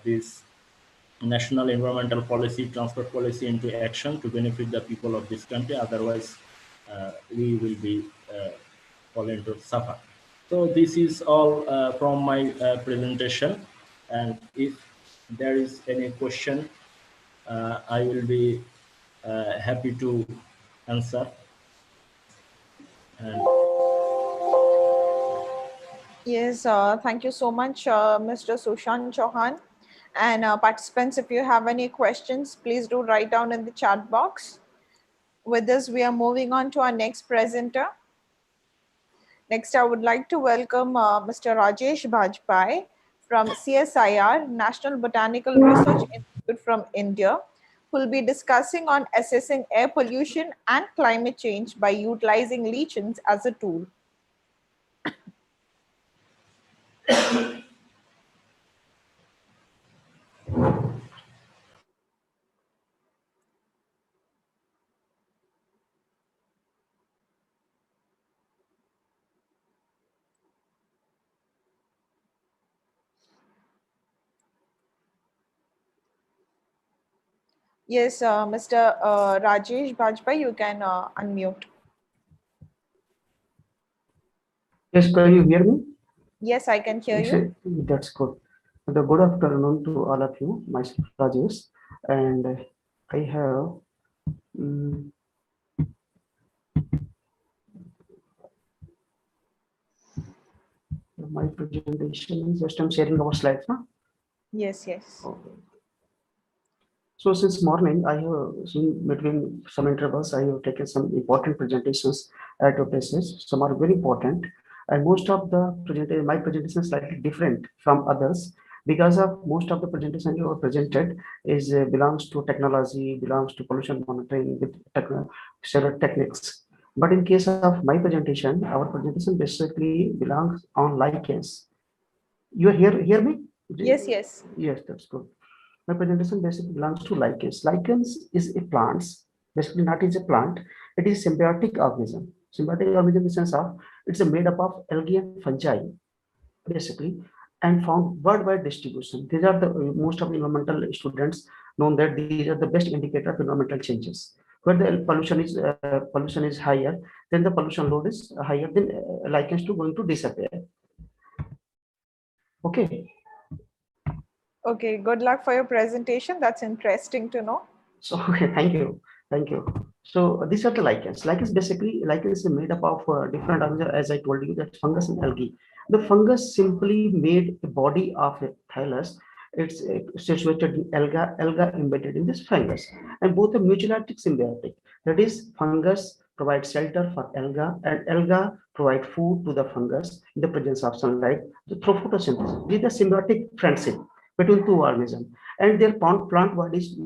this national environmental policy, transport policy into action to benefit the people of this country. Otherwise, we will be falling to suffer. So this is all from my presentation. And if there is any question, I will be happy to answer. And yes, thank you so much, Mr. Sushant Chauhan. And participants, if you have any questions, please do write down in the chat box. With this, we are moving on to our next presenter. Next, I would like to welcome Mr. Rajesh Bajpai from CSIR, National Botanical Research Institute from India, who will be discussing on assessing air pollution and climate change by utilizing lichens as a tool. Yes, Mr. Rajesh Bajpai, you can unmute. Yes, can you hear me? Yes, I can hear you. That's good. Good afternoon to all of you. Myself Rajesh, and I have my presentation. Just I'm sharing our slides, huh? Yes, yes. Okay. So since morning, I have seen between some intervals, I have taken some important presentations at your places. Some are very important, and most of the my presentation is slightly different from others because of most of the presentation you have presented is belongs to technology, belongs to pollution monitoring with several techniques. But in case of my presentation, our presentation basically belongs on lichens. You hear me? Yes, yes. Yes, that's good. My presentation basically belongs to lichens. Lichens is a plant, basically not is a plant, it is symbiotic organism. Symbiotic organism in the sense of it's made up of algae and fungi, basically, and found worldwide distribution. These are the most of the environmental students known that these are the best indicator of environmental changes. Where the pollution is higher, then the pollution load is higher, then lichens to going to disappear. Okay. Okay, good luck for your presentation. That's interesting to know. So, okay, thank you. So these are the lichens. Lichens is made up of different organisms, as I told you, that fungus and algae. The fungus simply made a body of a thallus. It's situated in alga embedded in this fungus, and both are mutualistic symbiotic. That is, fungus provides shelter for alga, and alga provide food to the fungus in the presence of sunlight through photosynthesis. This is the symbiotic friendship between two organisms, and their plant body is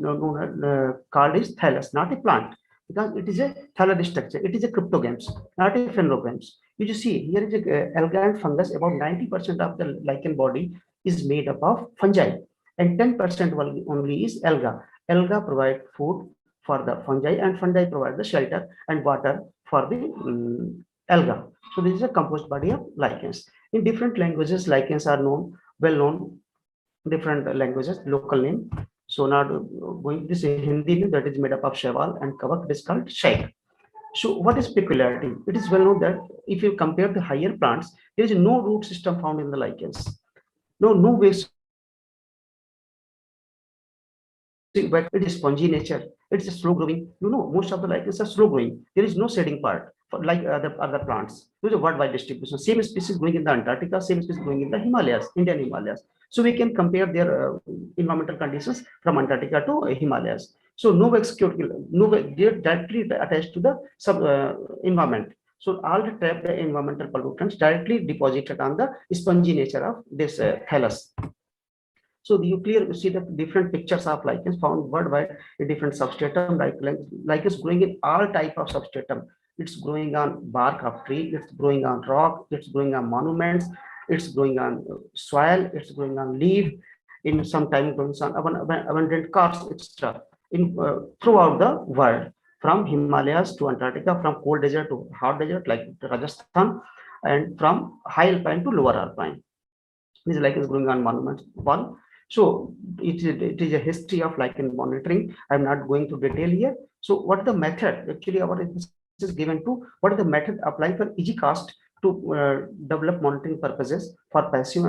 called as thallus, not a plant, because it is a thallus structure. It is a cryptogams, not a phenogams. You see, here is a alga and fungus. About 90% of the lichen body is made up of fungi, and 10% only is alga. Alga provide food for the fungi, and fungi provide the shelter and water for the alga. So this is a composed body of lichens. In different languages, lichens are well known. Different languages, local name. So now going this Hindi name that is made up of Shaiwal and Kavak, it is called Shaik. So what is peculiarity? It is well known that if you compare the higher plants, there is no root system found in the lichens. No waste. But it is spongy nature. It's a slow growing. Most of the lichens are slow growing. There is no shading part like other plants. There's a worldwide distribution. Same species growing in the Antarctica, same species growing in the Himalayas, Indian Himalayas. So we can compare their environmental conditions from Antarctica to Himalayas. So no execute, they're directly attached to the environment. So all the trapped environmental pollutants directly deposited on the spongy nature of this thallus. So you clearly see the different pictures of lichens found worldwide in different substratum. Like is growing in all type of substratum. It's growing on bark of tree. It's growing on rock. It's growing on monuments. It's growing on soil. It's growing on leaf. In some time, growing on abundant crops, etc. In throughout the world, from Himalayas to Antarctica, from cold desert to hot desert like Rajasthan, and from high alpine to lower alpine. This lichen is growing on monuments. One. So it is a history of lichen monitoring. I'm not going to detail here. So what the method? Actually, our is given to what is the method applied for easy cost to develop monitoring purposes for passive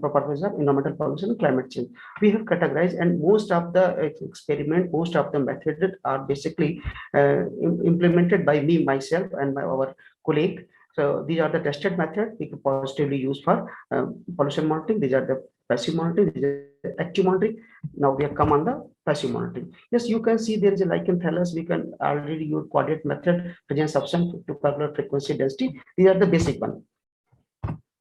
purposes of environmental pollution and climate change. We have categorized, and most of the experiment, most of the methods are basically implemented by me, myself, and our colleague. So these are the tested methods we can positively use for pollution monitoring. These are the passive monitoring, these are active monitoring. Now we have come on the passive monitoring. Yes, you can see there is a lichen thallus. We can already use coordinate method, presence substance to calculate frequency density. These are the basic one.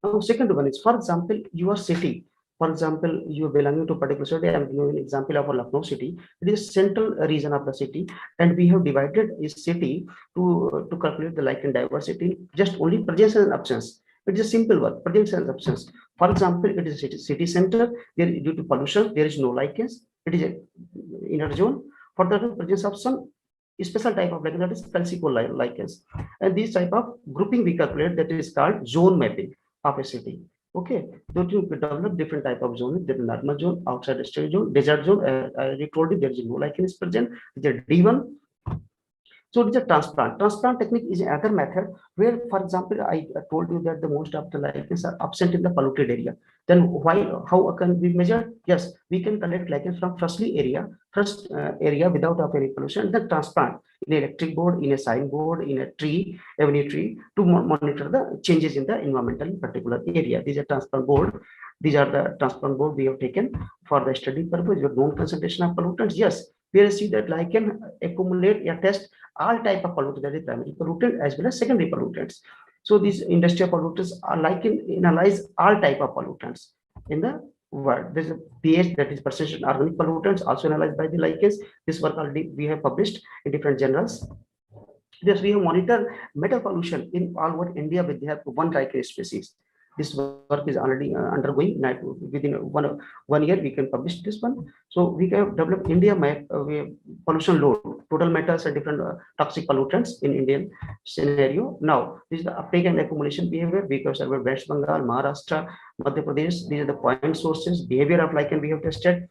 Now, second one is, for example, your city. For example, you are belonging to a particular city. I'm giving an example of our Lucknow city. It is central region of the city, and we have divided this city to calculate the lichen diversity just only presence and absence. It is a simple one, presence and absence. For example, it is a city center. There, due to pollution, there is no lichens. It is a inner zone. For the presence of some special type of lichen, that is calcico lichens, and this type of grouping we calculate, that is called zone mapping of a city. Okay, so to develop different type of zones, there is normal zone, outside sterile zone, desert zone. I already told you there is no lichen is present. There is Day1. So it is a transplant. Transplant technique is another method where, for example, I told you that the most of the lichens are absent in the polluted area. Then how can we measure? Yes, we can collect lichens from first area without of any pollution, then transplant in an electric board, in a sign board, in a tree, avenue tree, to monitor the changes in the environmental particular area. These are transplant board. These are the transplant board we have taken for the study purpose. Your known concentration of pollutants. Yes, we see that lichen accumulate a test all type of pollutants, that is primary pollutant as well as secondary pollutants. So these industrial pollutants are lichen analyze all type of pollutants in the world. There's a pH, that is persistent organic pollutants, also analyzed by the lichens. This work already we have published in different journals. Yes, we have monitored metal pollution in all over India with the help of one lichen species. This work is already undergoing. Within one year, we can publish this one. So we can develop India map pollution load, total metals and different toxic pollutants in Indian scenario. Now, this is the uptake and accumulation behavior because of West Bengal, Maharashtra, Madhya Pradesh. These are the point sources. Behavior of lichen we have tested.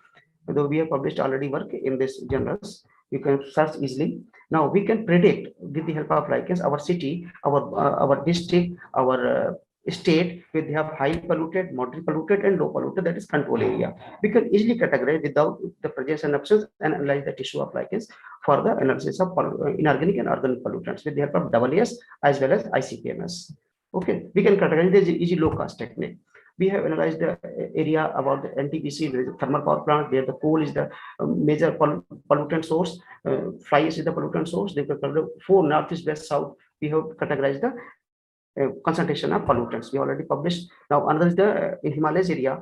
Though we have published already work in this journals, you can search easily. Now we can predict with the help of lichens our city, our district, our state, where they have high polluted, moderate polluted, and low polluted, that is control area. We can easily categorize without the presence and absence and analyze the tissue of lichens for the analysis of inorganic and organic pollutants with the help of AAS as well as ICP-MS. Okay, we can categorize this easy low cost technique. We have analyzed the area about the NTPC, there is a thermal power plant, where the coal is the major pollutant source, fly ash is the pollutant source. They have 4 north, east, west, south. We have categorized the concentration of pollutants. We already published. Now another is the in Himalayas area,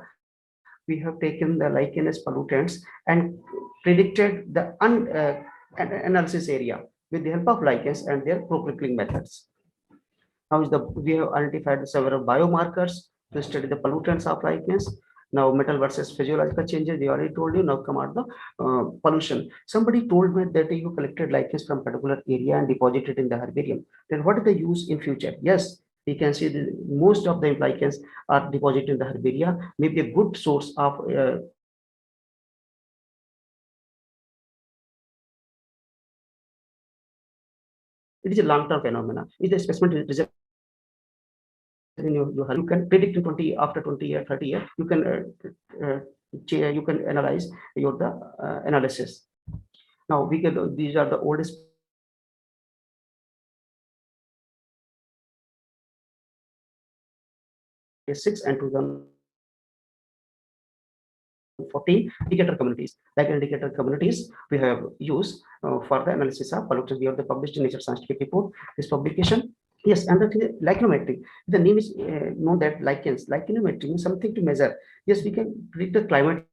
we have taken the lichenous pollutants and predicted the analysis area with the help of lichens and their proprickling methods. Now we have identified several biomarkers to study the pollutants of lichens. Now metal versus physiological changes, we already told you. Now come out the pollution. Somebody told me that you collected lichens from particular area and deposited in the herbarium. Then what is the use in future? Yes, we can see most of the lichens are deposited in the herbaria, maybe a good source of it is a long-term phenomena. Is the specimen result you can predict in 20 after 20 years, 30 years, you can analyze your analysis. Now we can, these are the oldest six and 2014 indicator communities. Like indicator communities, we have used for the analysis of pollutants. We have the published in Nature Scientific Report. This publication. Yes, and that is lichenometry. The name is known that lichens. Lichenometry is something to measure. Yes, we can predict the climate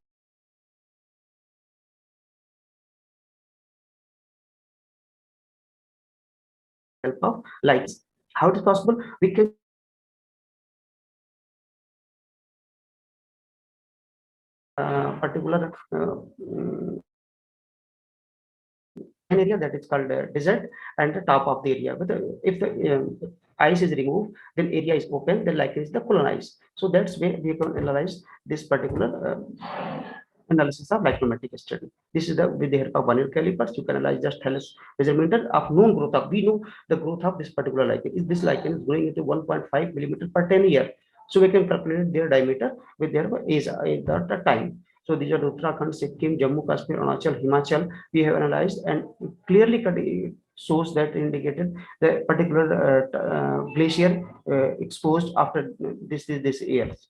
help of lights. How it is possible? We can particular an area that is called desert and the top of the area. But if the ice is removed, then area is open, then like is the colonized. So that's where we can analyze this particular analysis of lichenometric study. This is the with the help of one year calipers, you can analyze just thallus measurement of known growth of. We know the growth of this particular lichen. If this lichen is growing into 1.5 millimeter per 10 year, so we can calculate their diameter with their age at the time. So these are Uttarakhand, Sikkim, Jammu, Kashmir, Arunachal, Himachal. We have analyzed and clearly shows that indicated the particular glacier exposed after this years.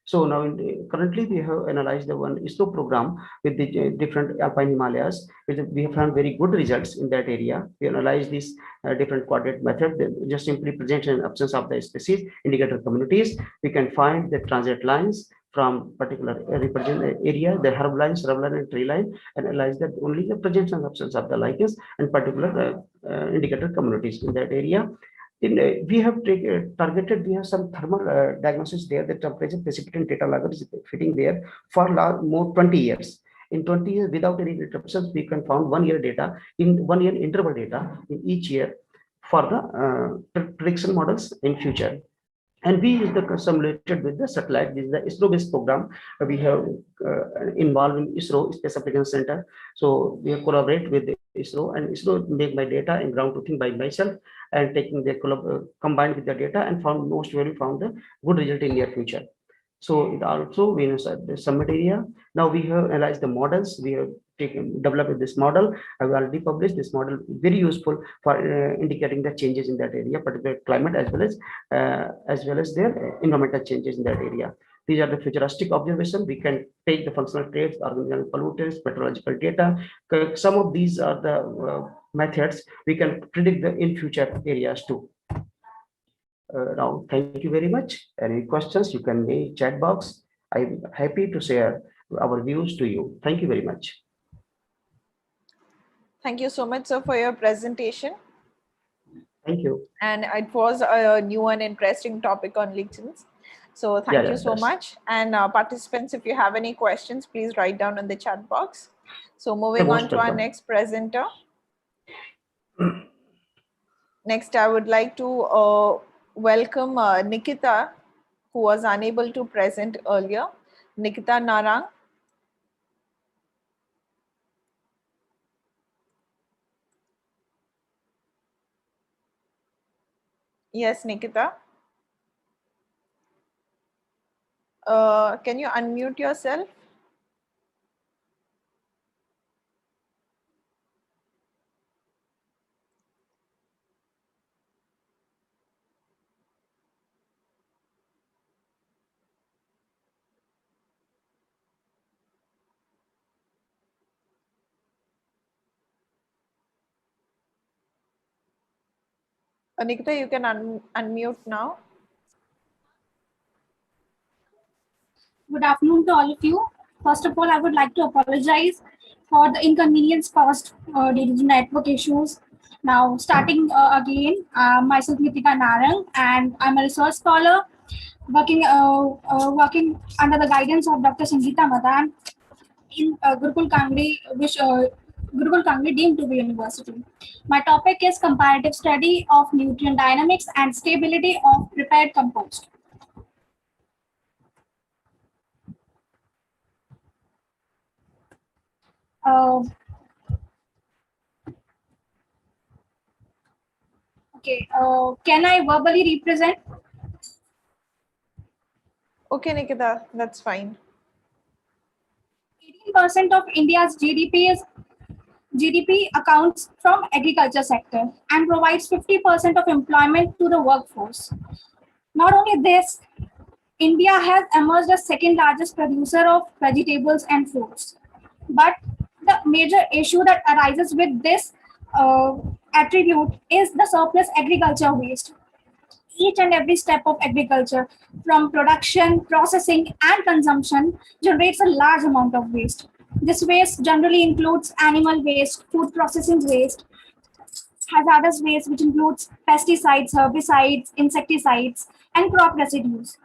So now currently we have analyzed the one ISRO program with the different alpine Himalayas. We have found very good results in that area. We analyzed this different coordinate method, just simply present an absence of the species indicator communities. We can find the transit lines from particular represent area, the herb line, shrub line, and tree line, and analyze that only the presence and absence of the lichens and particular indicator communities in that area. We have targeted, we have some thermal diagnosis there, the temperature precipitant data logger is fitting there for more 20 years. In 20 years, without any interruptions, we can found 1 year data, in 1 year interval data in each year for the prediction models in future. And we use the simulated with the satellite. This is the ISRO-based program. We have involved in ISRO Space Application Center. So we collaborate with the ISRO, and ISRO make my data and ground truthing by myself and taking the combined with the data and found most really found the good result in near future. So it also we know the summit area. Now we have analyzed the models. We have developed this model. I have already published this model, very useful for indicating the changes in that area, particular climate as well as their environmental changes in that area. These are the futuristic observations. We can take the functional traits, organic pollutants, meteorological data. Some of these are the methods we can predict the in future areas too. Now, thank you very much. Any questions, you can make chat box. I'm happy to share our views to you. Thank you very much. Thank you so much, sir, for your presentation. Thank you. And it was a new and interesting topic on lichens. So thank you so much. And participants, if you have any questions, please write down in the chat box. So moving on to our next presenter. Next, I would like to welcome Nikita, who was unable to present earlier. Nikita Narang. Yes, Nikita. Can you unmute yourself? Nikita, you can unmute now. Good afternoon to all of you. First of all, I would like to apologize for the inconvenience caused due to network issues. Now, starting again, myself Nitika Narang, and I'm a research scholar working under the guidance of Dr. Sangeeta Madan in Gurukul Kangri, which Gurukul Kangri deemed to be university. My topic is comparative study of nutrient dynamics and stability of prepared compost. Okay, can I verbally represent? Okay, Nikita, that's fine. 18% of India's GDP accounts from agriculture sector and provides 50% of employment to the workforce. Not only this, India has emerged as second largest producer of vegetables and fruits. But the major issue that arises with this attribute is the surplus agriculture waste. Each and every step of agriculture, from production, processing, and consumption, generates a large amount of waste. This waste generally includes animal waste, food processing waste, hazardous waste, which includes pesticides, herbicides, insecticides, and crop residues.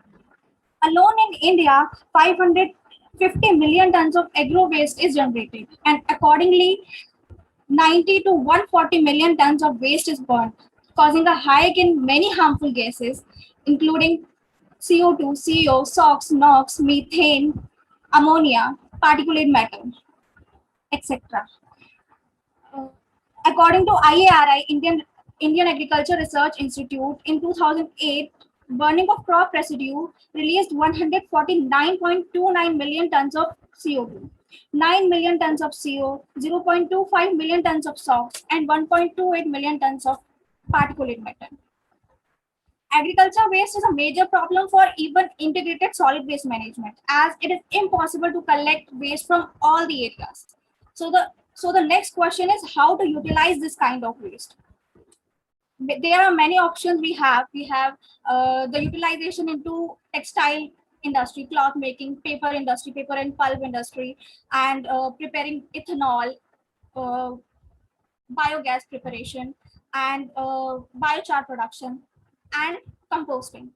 Alone in India, 550 million tons of agro waste is generated, and accordingly, 90 to 140 million tons of waste is burned, causing a hike in many harmful gases, including CO2, CO, SOx, NOx, methane, ammonia, particulate matter, etc. According to IARI, Indian Agriculture Research Institute, in 2008, burning of crop residue released 149.29 million tons of CO2, 9 million tons of CO, 0.25 million tons of SOx, and 1.28 million tons of particulate matter. Agriculture waste is a major problem for even integrated solid waste management, as it is impossible to collect waste from all the areas. So the next question is how to utilize this kind of waste. There are many options we have. We have the utilization into textile industry, cloth making, paper industry, paper and pulp industry, and preparing ethanol, biogas preparation, and biochar production, and composting.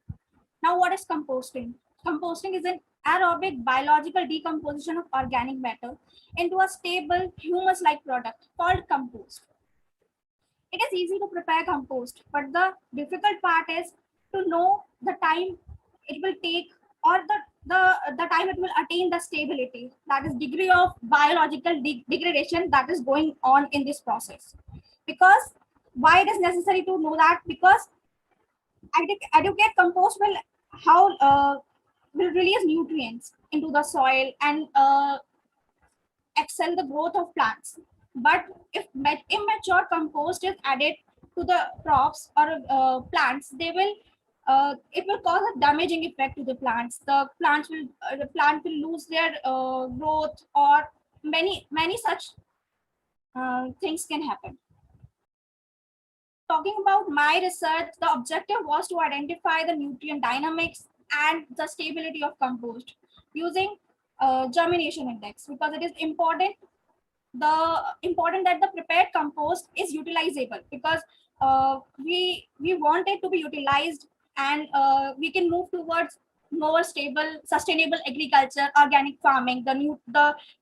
Now, what is composting? Composting is an aerobic biological decomposition of organic matter into a stable humus-like product called compost. It is easy to prepare compost, but the difficult part is to know the time it will take, or the time it will attain the stability, that is degree of biological degradation that is going on in this process. Because why it is necessary to know that? Because adequate compost will release nutrients into the soil and excel the growth of plants. But if immature compost is added to the crops or plants, it will cause a damaging effect to the plants. The plant will lose their growth, or many such things can happen. Talking about my research, the objective was to identify the nutrient dynamics and the stability of compost using germination index, because it is important that the prepared compost is utilizable, because we want it to be utilized, and we can move towards more stable, sustainable agriculture, organic farming, the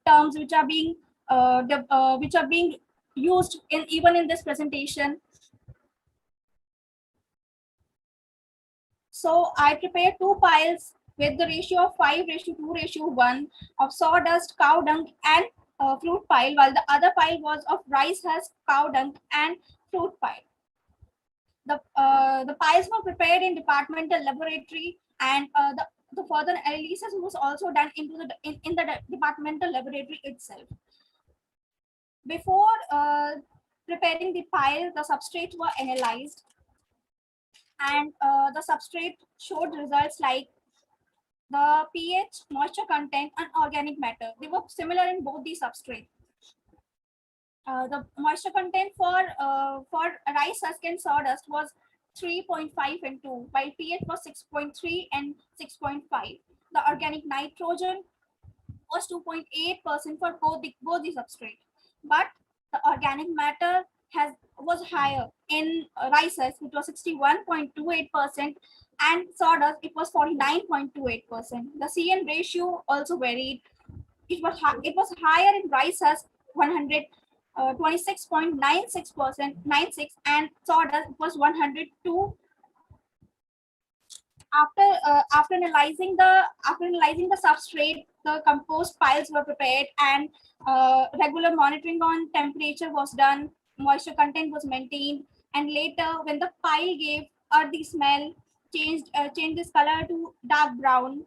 terms which are being used in even in this presentation. So I prepared 2 piles with the ratio of 5:2:1 of sawdust, cow dung, and fruit pile, while the other pile was of rice husk, cow dung, and fruit pile. The piles were prepared in departmental laboratory, and the further analysis was also done into in the departmental laboratory itself. Before preparing the pile, the substrates were analyzed, and the substrate showed results like the pH, moisture content, and organic matter. They were similar in both the substrate. The moisture content for rice husk and sawdust was 3.5 and 2, while pH was 6.3 and 6.5. The organic nitrogen was 2.8% for both the substrate, but the organic matter was higher in rice husk, it was 61.28%, and sawdust it was 49.28%. The CN ratio also varied. It was higher in rice husk 26.96%, 96, and sawdust it was 102. After analyzing the substrate, the compost piles were prepared, and regular monitoring on temperature was done. Moisture content was maintained, and later, when the pile gave earthy smell, changed its color to dark brown,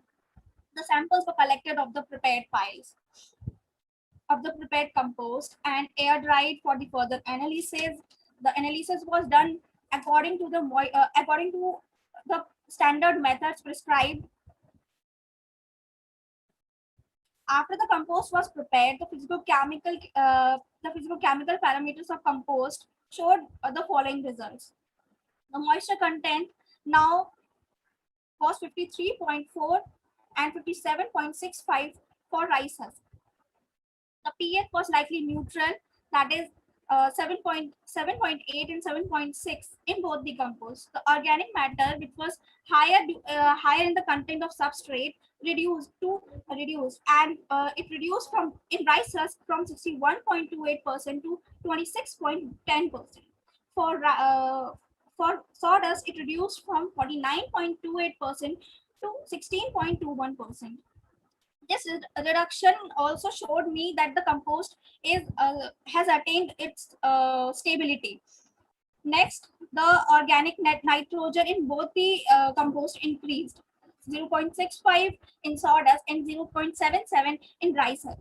the samples were collected of the prepared piles of the prepared compost and air dried for the further analysis. The analysis was done according to the standard methods prescribed. After the compost was prepared, the physicochemical parameters of compost showed the following results. The moisture content now was 53.4 and 57.65 for rice husk. The pH was slightly neutral, that is 7.8 and 7.6 in both the compost. The organic matter, which was higher in the content of substrate, reduced, and it reduced from in rice husk from 61.28% to 26.10%. For sawdust, it reduced from 49.28% to 16.21%. This reduction also showed me that the compost has attained its stability. Next, the organic net nitrogen in both the compost increased, 0.65 in sawdust and 0.77 in rice husk.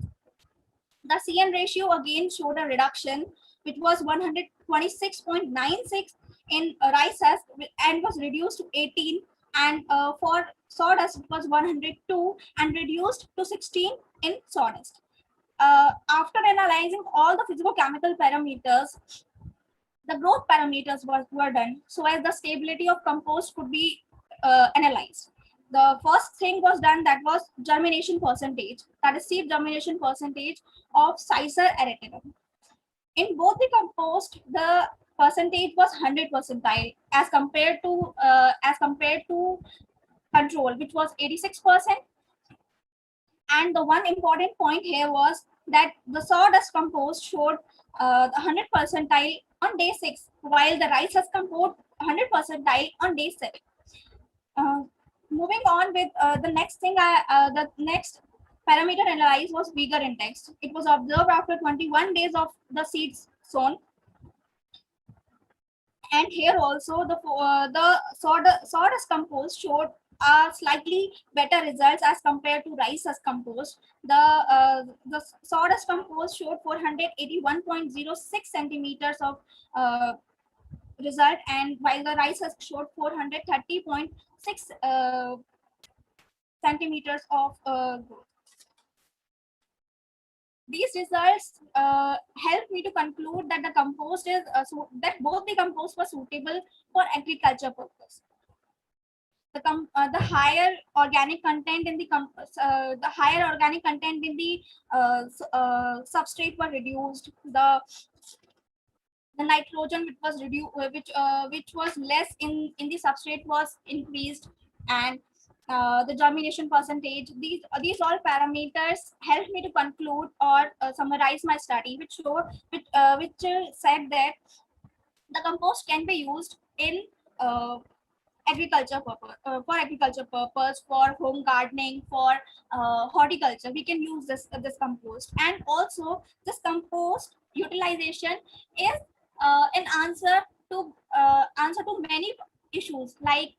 The CN ratio again showed a reduction, which was 126.96 in rice husk and was reduced to 18, and for sawdust it was 102 and reduced to 16 in sawdust. After analyzing all the physicochemical parameters, the growth parameters were done so as the stability of compost could be analyzed. The first thing was done, that was germination percentage, that is seed germination percentage of Sisor aretinum. In both the compost, the percentage was 100 percentile as compared to control, which was 86%. And the one important point here was that the sawdust compost showed 100 percentile on day 6, while the rice husk compost 100 percentile on day 7. Moving on with the next thing, the next parameter analyzed was vigor index. It was observed after 21 days of the seeds sown. And here also the sawdust compost showed slightly better results as compared to rice husk compost. The sawdust compost showed 481.06 centimeters of result, and while the rice husk showed 430.6 centimeters of growth. These results helped me to conclude that the compost is that both the compost were suitable for agriculture purpose. The higher organic content in the substrate were reduced. The nitrogen which was reduced, which was less in the substrate was increased, and the germination percentage. These all parameters helped me to conclude or summarize my study, which showed which said that the compost can be used in agriculture purpose, for home gardening, for horticulture. We can use this compost, and also this compost utilization is an answer to many issues like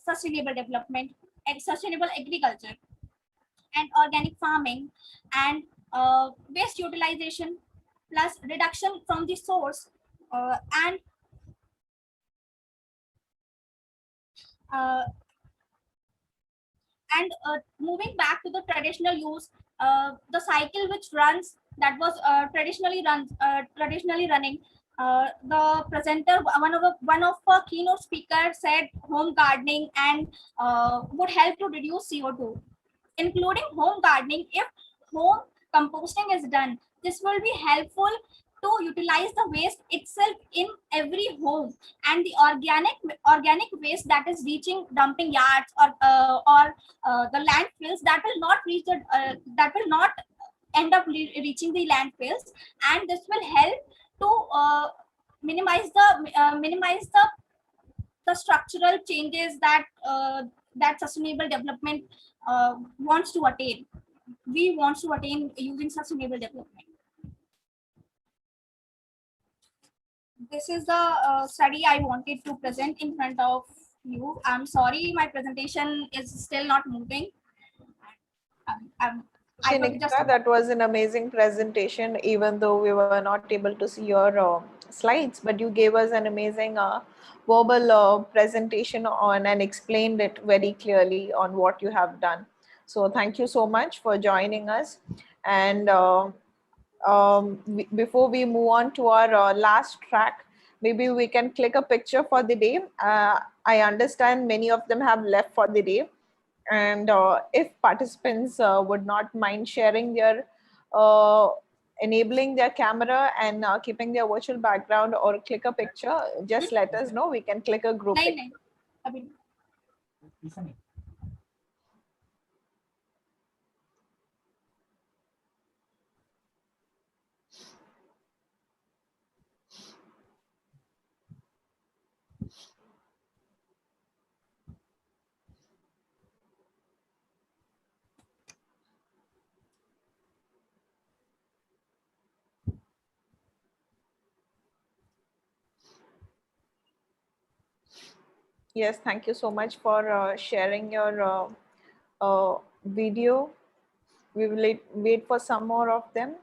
sustainable development and sustainable agriculture and organic farming, and waste utilization plus reduction from the source, and uh, moving back to the traditional use, the cycle which runs, that was traditionally running. The presenter, one of our keynote speakers said home gardening and would help to reduce CO2, including home gardening. If home composting is done, this will be helpful to utilize the waste itself in every home, and the organic waste that is reaching dumping yards or the landfills, that will not reach that will not end up reaching the landfills, and this will help to minimize the structural changes that that sustainable development wants to attain. We want to attain using sustainable development. This is the study I wanted to present in front of you. I'm sorry, my presentation is still not moving. Shinika, that was an amazing presentation, even though we were not able to see your slides, but you gave us an amazing verbal presentation on and explained it very clearly on what you have done. So thank you so much for joining us. And before we move on to our last track, maybe we can click a picture for the day. I understand many of them have left for the day. And if participants would not mind sharing their enabling their camera and keeping their virtual background or click a picture, just let us know. We can click a group picture. Yes, thank you so much for sharing your video. We will wait for some more of them.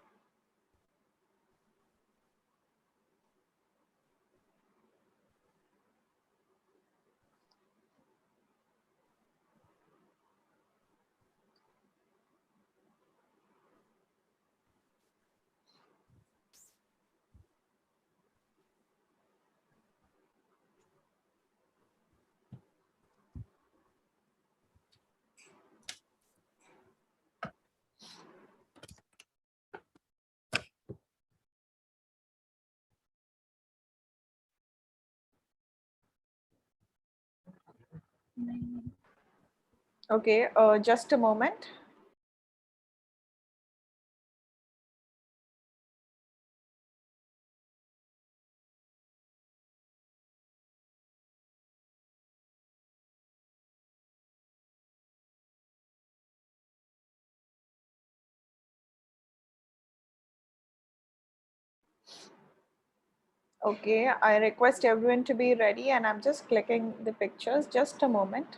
Okay, just a moment. Okay, I request everyone to be ready, and I'm just clicking the pictures. Just a moment.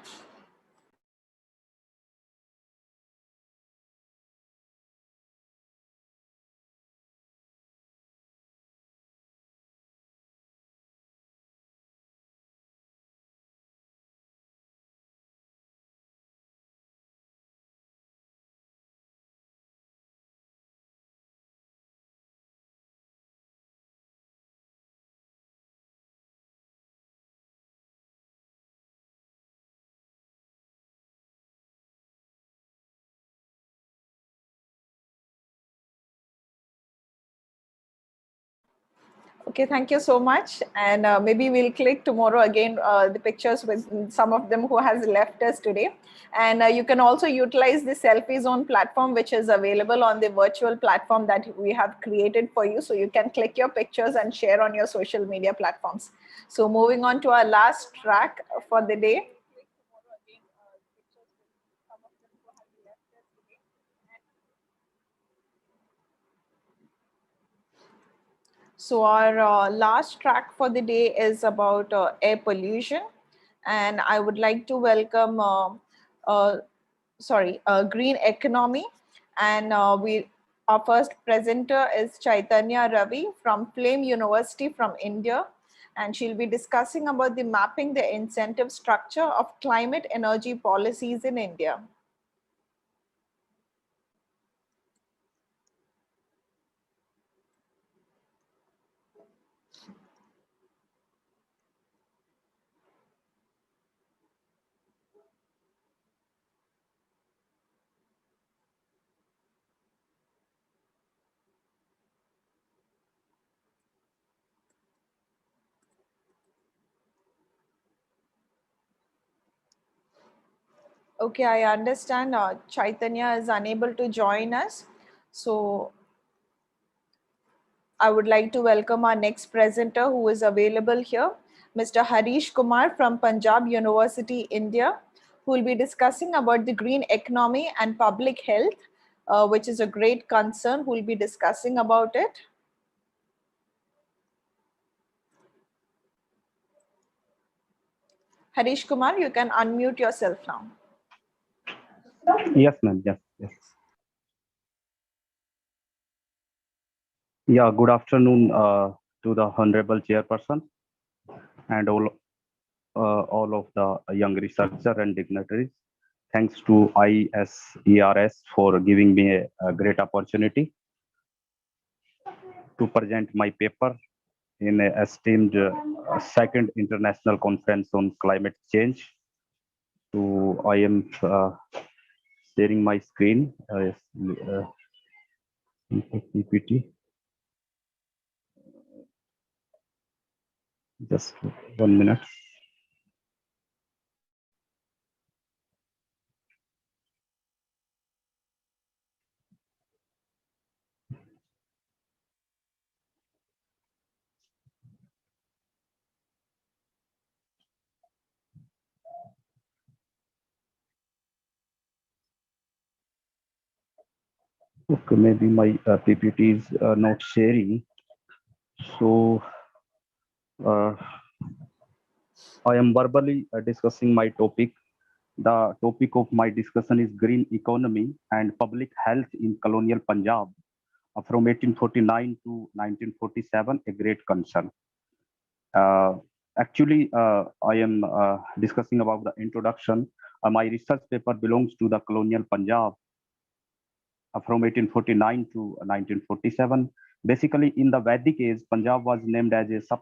Okay, thank you so much. And maybe we'll click tomorrow again the pictures with some of them who has left us today. And you can also utilize the Selfie Zone platform, which is available on the virtual platform that we have created for you. So you can click your pictures and share on your social media platforms. So moving on to our last track for the day. So our last track for the day is about air pollution, and I would like to welcome, green economy, and our first presenter is Chaitanya Ravi from Flame University from India, and she'll be discussing about the mapping the incentive structure of climate energy policies in India. Okay, I understand Chaitanya is unable to join us. So I would like to welcome our next presenter who is available here, Mr. Harish Kumar from Punjab University, India, who will be discussing about the green economy and public health, which is a great concern. Who will be discussing about it? Harish Kumar, you can unmute yourself now. Yes, ma'am. Yes, yes. Yeah, good afternoon to the Honorable Chairperson and all of the young researcher and dignitaries. Thanks to ISERS for giving me a great opportunity to present my paper in a esteemed second international conference on climate change. So I am sharing my screen. PPT. Just 1 minute. Okay, maybe my PPT is not sharing. So I am verbally discussing my topic. The topic of my discussion is green economy and public health in colonial Punjab from 1849 to 1947, a great concern. Actually, I am discussing about the introduction. My research paper belongs to the colonial Punjab from 1849 to 1947. Basically, in the Vedic age, Punjab was named as a sub.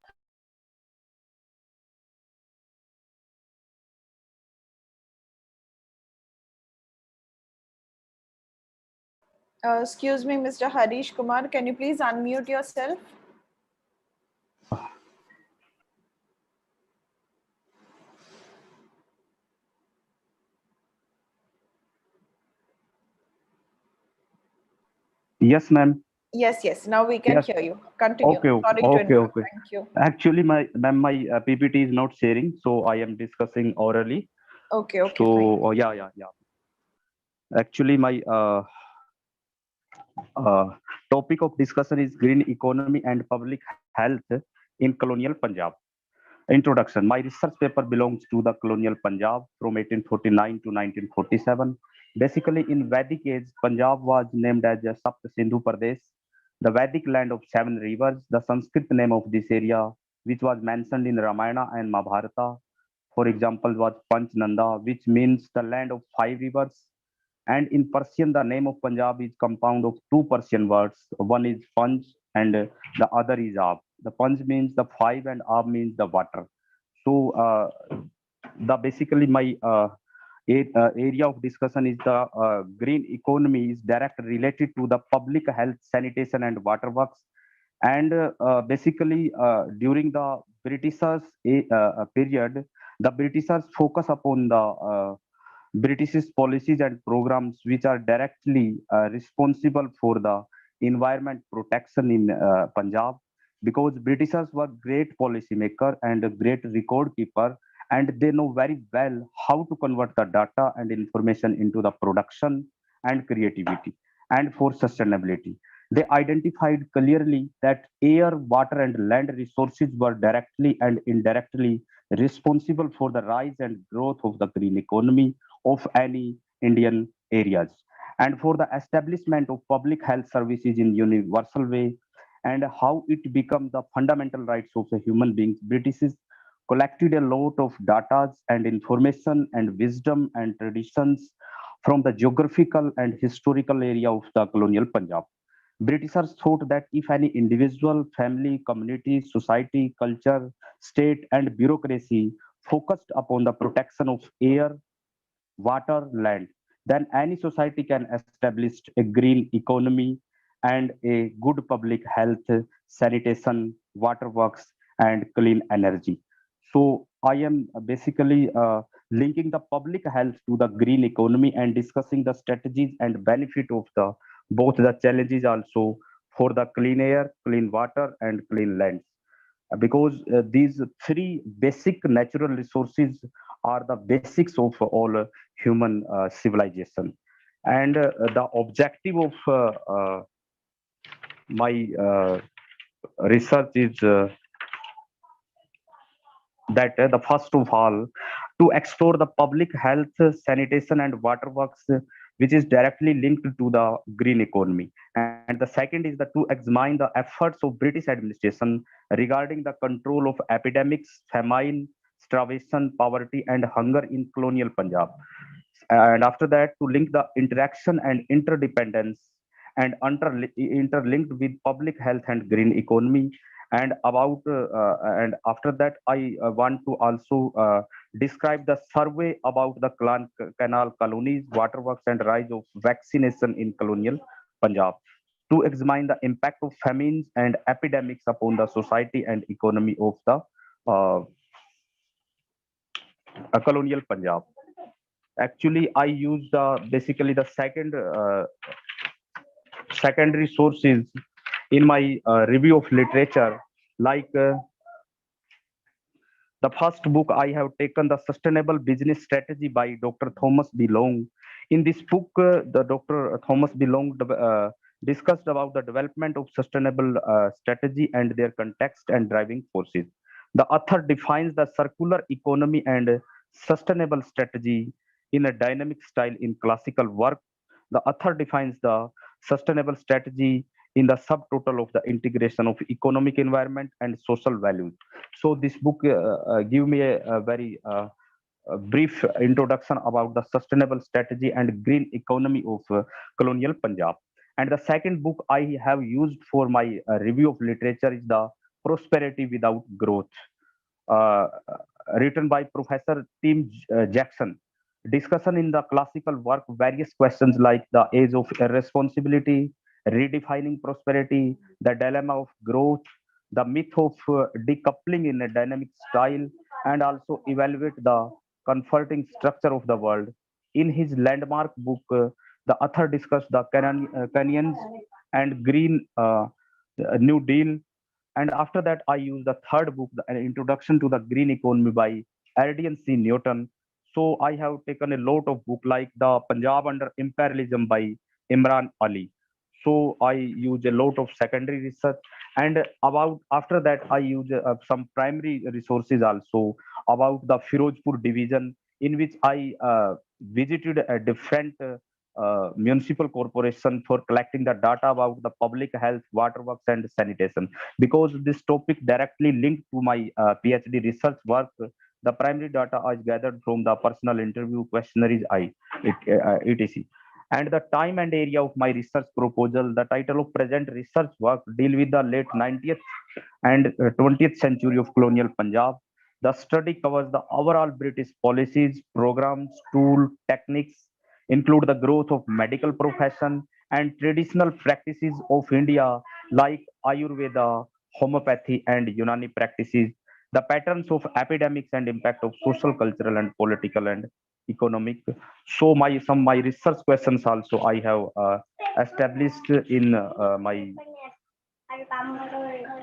Excuse me, Mr. Harish Kumar, can you please unmute yourself? Yes, ma'am. Yes, yes. Now we can hear you. Continue. Okay, Sorry to interrupt. Thank you. Actually, my PPT is not sharing, so I am discussing orally. Okay, okay. So, yeah. Actually, my topic of discussion is green economy and public health in colonial Punjab. Introduction. My research paper belongs to the colonial Punjab from 1849 to 1947. Basically, in Vedic age, Punjab was named as a Sapt Sindhu Pradesh, the Vedic land of 7 rivers. The Sanskrit name of this area, which was mentioned in Ramayana and Mahabharata, for example, was Panchnanda, which means the land of 5 rivers. And in Persian, the name of Punjab is compound of 2 Persian words. One is Panj and the other is Ab. The Panj means the 5 and Ab means the water. So the basically my area of discussion is the green economy is directly related to the public health, sanitation and water works. And basically, during the Britishers period, the Britishers focus upon the British's policies and programs which are directly responsible for the environment protection in Punjab, because Britishers were great policymaker and a great record keeper, and they know very well how to convert the data and information into the production and creativity and for sustainability. They identified clearly that air, water, and land resources were directly and indirectly responsible for the rise and growth of the green economy of any Indian areas, and for the establishment of public health services in universal way, and how it becomes the fundamental rights of a human being. British collected a lot of data and information and wisdom and traditions from the geographical and historical area of the colonial Punjab. Britishers thought that if any individual, family, community, society, culture, state, and bureaucracy focused upon the protection of air, water, land, then any society can establish a green economy and a good public health, sanitation, waterworks, and clean energy. So I am basically linking the public health to the green economy and discussing the strategies and benefit of the both the challenges also for the clean air, clean water, and clean lands, because these three basic natural resources are the basics of all human civilization. And the objective of my research is that the first of all, to explore the public health, sanitation, and waterworks, which is directly linked to the green economy. And the second is that to examine the efforts of British administration regarding the control of epidemics, famine, starvation, poverty, and hunger in colonial Punjab. And after that, to link the interaction and interdependence and interlinked with public health and green economy. And about and after that, I want to also describe the survey about the canal colonies, waterworks, and rise of vaccination in colonial Punjab, to examine the impact of famines and epidemics upon the society and economy of the uh, colonial Punjab. Actually, I used basically the secondary sources in my review of literature, like the first book I have taken, The Sustainable Business Strategy by Dr. Thomas B. Long. In this book, the Dr. Thomas B. Long discussed about the development of sustainable strategy and their context and driving forces. The author defines the circular economy and sustainable strategy in a dynamic style in classical work. The author defines the sustainable strategy in the subtotal of the integration of economic environment and social values. So this book give me a very brief introduction about the sustainable strategy and green economy of colonial Punjab. And the second book I have used for my review of literature is The Prosperity Without Growth, uh, written by Professor Tim Jackson. Discussion in the classical work various questions like the age of irresponsibility, redefining prosperity, the dilemma of growth, the myth of decoupling in a dynamic style, and also evaluate the comforting structure of the world. In his landmark book, the author discussed the Kenyans and Green New Deal. And after that, I used the third book, An Introduction to the Green Economy by Ardian C. Newton. So I have taken a lot of book like The Punjab Under Imperialism by Imran Ali. So I use a lot of secondary research, and about after that I use some primary resources also about the Firozpur division, in which I visited a different municipal corporation for collecting the data about the public health, waterworks, and sanitation. Because this topic directly linked to my PhD research work, the primary data is gathered from the personal interview questionnaires etc. And the time and area of my research proposal, the title of present research work deal with the late 19th and 20th century of colonial Punjab. The study covers the overall British policies, programs, tools, techniques, include the growth of medical profession and traditional practices of India like Ayurveda, homeopathy, and Unani practices, the patterns of epidemics and impact of social, cultural, and political and economic. So my research questions also I have established in my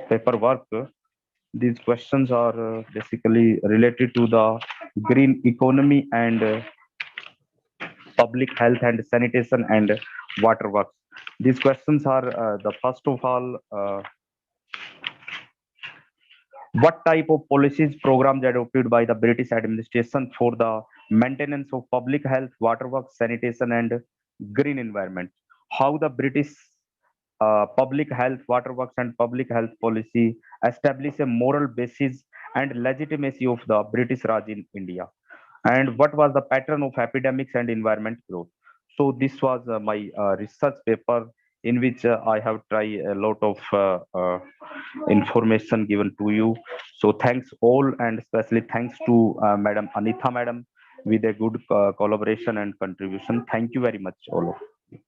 paperwork. These questions are basically related to the green economy and public health and sanitation and water works. These questions are the first of all, what type of policies programs adopted by the British administration for the maintenance of public health, water works, sanitation, and green environment? How the British public health, water works, and public health policy establish a moral basis and legitimacy of the British Raj in India? And what was the pattern of epidemics and environment growth? So this was my research paper in which I have tried a lot of information given to you. So thanks all, and especially thanks to Madam Anitha Madam with a good collaboration and contribution. Thank you very much, all of you.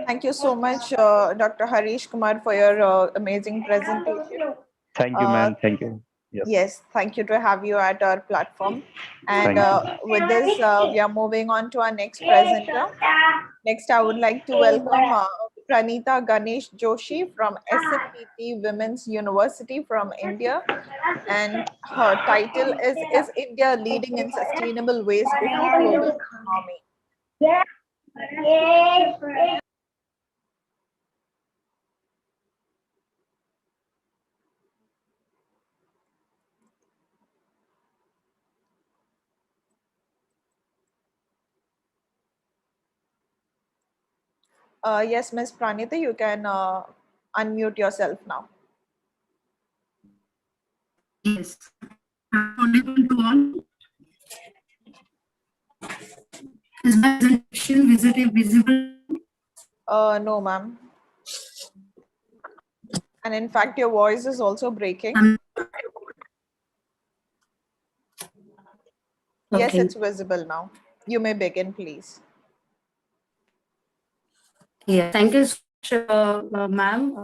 Thank you so much, Dr. Harish Kumar, for your amazing presentation. Thank you, ma'am. Thank you. Yes, thank you to have you at our platform. And with this, we are moving on to our next presenter. Next, I would like to welcome Pranita Ganesh Joshi from SMPT Women's University from India. And her title is India Leading in Sustainable Waste Before Global Economy? Yes, Ms. Pranita, you can unmute yourself now. Yes. Audible to all. Is my presentation visible? No, ma'am. And in fact, your voice is also breaking. Yes, Okay. it's visible now. You may begin, please. Yeah, thank you so much, ma'am,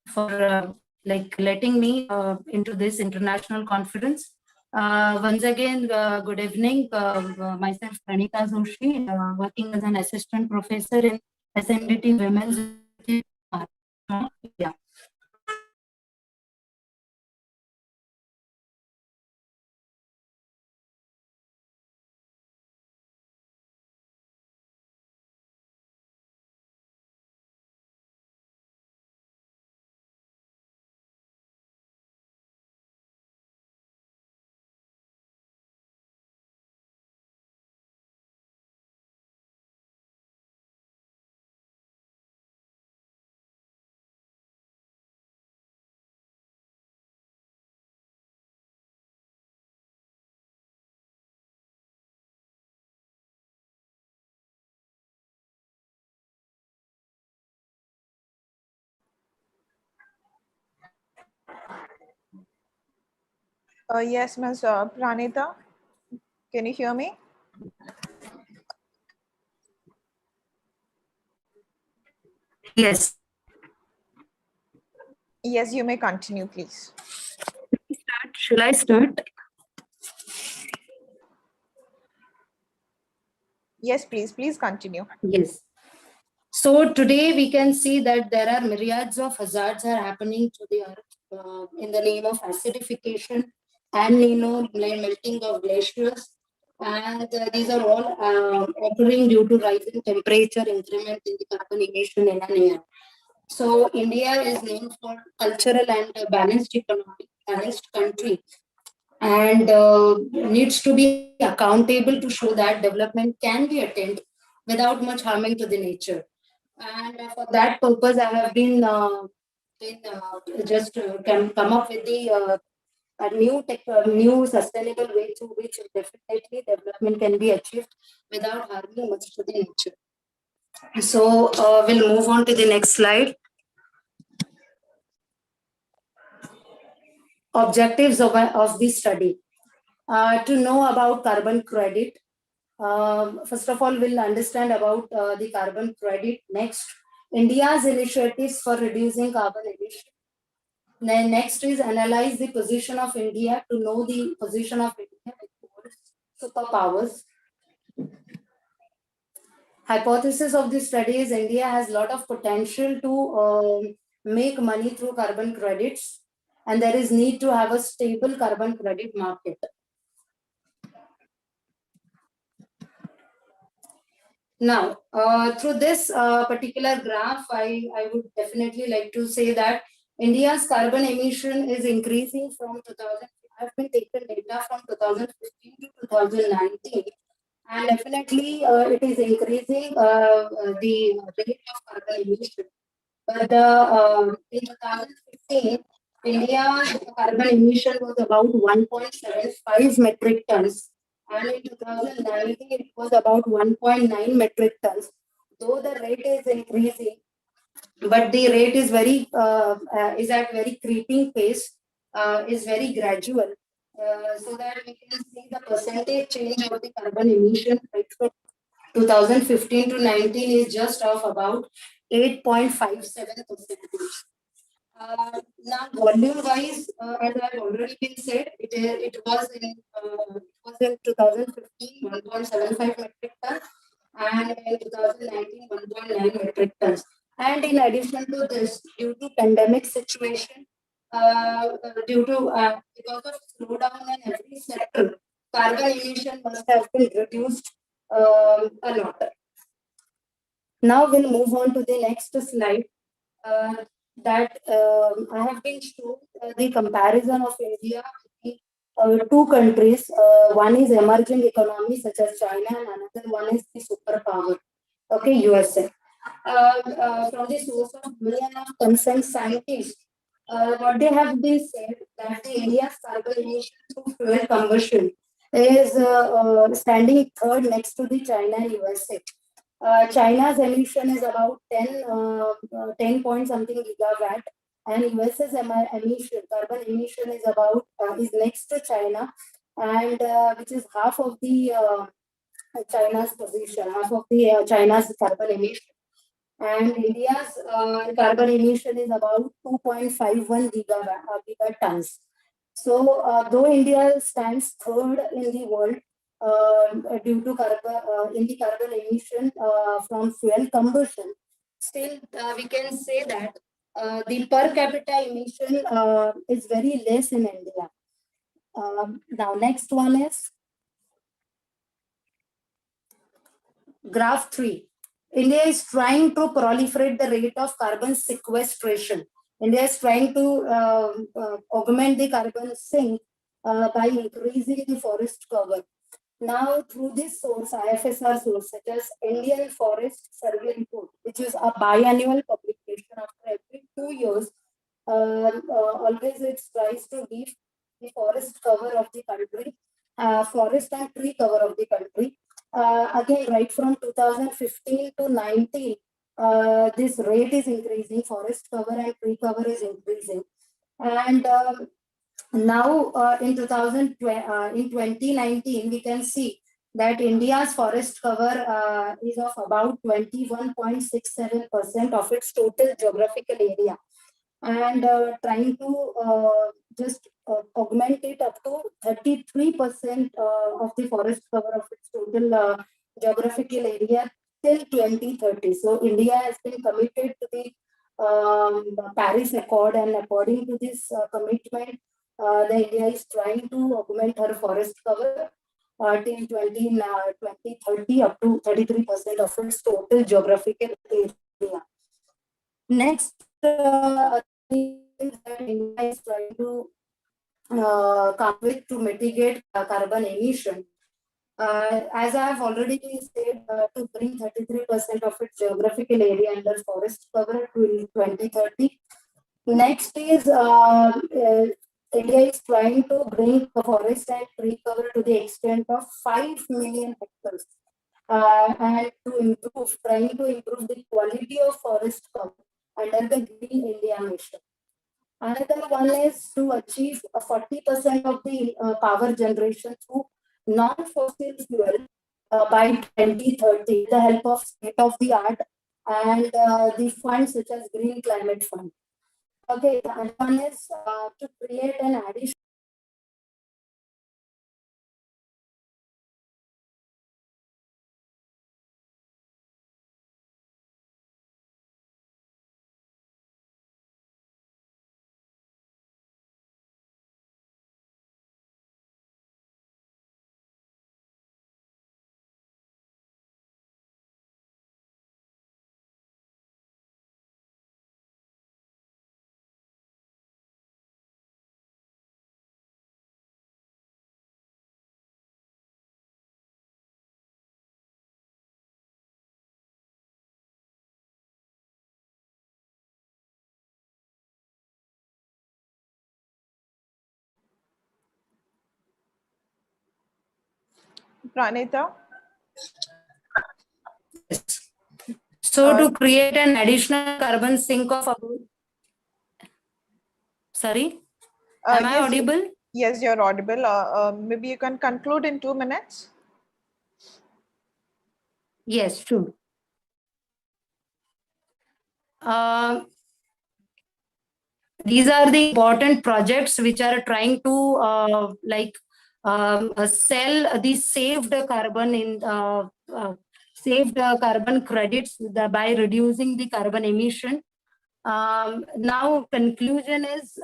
for like letting me into this international conference. Once again, good evening. Myself, Pranita Joshi, working as an assistant professor in SMDT Women's. Yeah. Yes, Ms. Pranita, can you hear me? Yes. Yes, you may continue, please. Shall I start? Yes, please continue. Yes. So today we can see that there are myriads of hazards are happening to the earth in the name of acidification and melting of glaciers, and these are all occurring due to rising temperature, increment in the carbon emission in an air. So India is known for cultural and balanced economy, balanced country, and needs to be accountable to show that development can be attained without much harming to the nature. And for that purpose, I have been just can come up with the a new sustainable way through which definitely development can be achieved without harming much to the nature. So we'll move on to the next slide. Objectives of the study. To know about carbon credit, First of all, we'll understand about the carbon credit. Next, India's initiatives for reducing carbon emission. Then next is analyze the position of India to know the position of India with superpowers. Hypothesis of this study is India has a lot of potential to make money through carbon credits, and there is need to have a stable carbon credit market. Now, through this particular graph, I would definitely like to say that India's carbon emission is increasing from 2000. I've been taken data from 2015 to 2019, and definitely it is increasing the rate of carbon emission. But in 2015, India's carbon emission was about 1.75 metric tons. And in 2019, it was about 1.9 metric tons. Though the rate is increasing, but the rate is is at very creeping pace, is very gradual. So that we can see the percentage change of the carbon emission right from 2015 to 19 is just of about 8.57%. Now, volume-wise, as I've already been said, it was in 2015 1.75 metric tons, and in 2019 1.9 metric tons. And in addition to this, due to pandemic situation, because of slowdown in every sector, carbon emission must have been reduced a lot. Now we'll move on to the next slide. I have been shown the comparison of India with two countries. One is emerging economies such as China, and another one is the superpower, okay, USA. From the source of million of concerned scientists, what they have been said that the India's carbon emission through fuel combustion is standing third next to the China and USA. China's emission is about 10 point something gigawatt, and US's emission, carbon emission is about is next to China, and which is half of the China's position, half of the China's carbon emission. And India's carbon emission is about 2.51 gigatons. So, though India stands third in the world due to carbon emission from fuel combustion, still we can say that the per capita emission is very less in India. Now, next one is graph 3. India is trying to proliferate the rate of carbon sequestration. India is trying to augment the carbon sink by increasing the forest cover. Now, through this source, IFSR source, such as Indian Forest Survey Report, which is a biannual publication after every 2 years, always it tries to give the forest cover of the country, forest and tree cover of the country. Again, right from 2015 to 19, this rate is increasing, forest cover and tree cover is increasing. And now in 2019, we can see that India's forest cover is of about 21.67% of its total geographical area, and trying to just augment it up to 33% of the forest cover of its total geographical area till 2030. So India has been committed to the Paris Accord, and according to this commitment, the India is trying to augment her forest cover till 2030 up to 33% of its total geographical area. Next, India is trying to come with to mitigate carbon emission. As I have already been said, to bring 33% of its geographical area under forest cover to 2030. Next is India is trying to bring the forest and tree cover to the extent of 5 million hectares, and trying to improve the quality of forest cover under the Green India mission. Another one is to achieve 40% of the power generation through non-fossil fuel by 2030 with the help of state-of-the-art and the funds such as Green Climate Fund. Okay, the other one is to create an additional Pranita? So to create an additional carbon sink of about, sorry, am I yes, audible? Yes, you're audible. Maybe you can conclude in 2 minutes. Yes, true. These are the important projects which are trying to sell the saved carbon in saved carbon credits by reducing the carbon emission. Now conclusion is,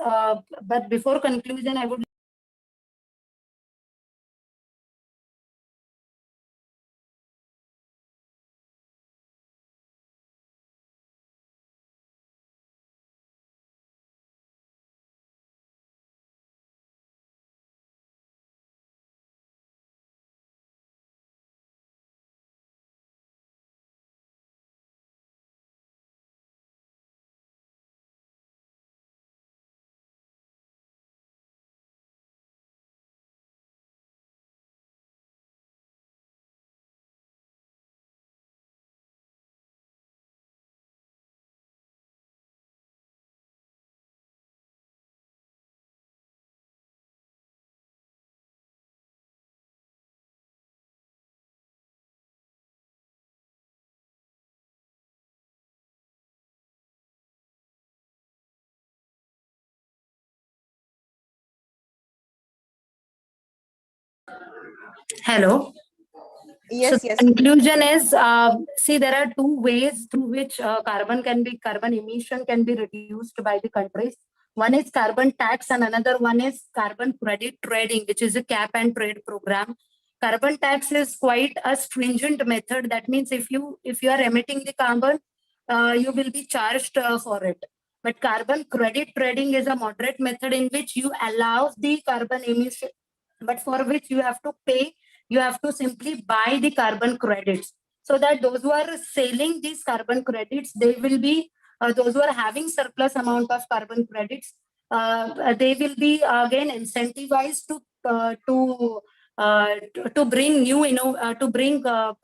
but before conclusion, I would hello. Yes, So yes. conclusion is, see, there are two ways through which carbon emission can be reduced by the countries. One is carbon tax and another one is carbon credit trading, which is a cap and trade program. Carbon tax is quite a stringent method. That means if you are emitting the carbon, you will be charged for it. But carbon credit trading is a moderate method in which you allow the carbon emission, but for which you have to pay. You have to simply buy the carbon credits, so that those who are selling these carbon credits, they will be those who are having surplus amount of carbon credits, they will be again incentivized to bring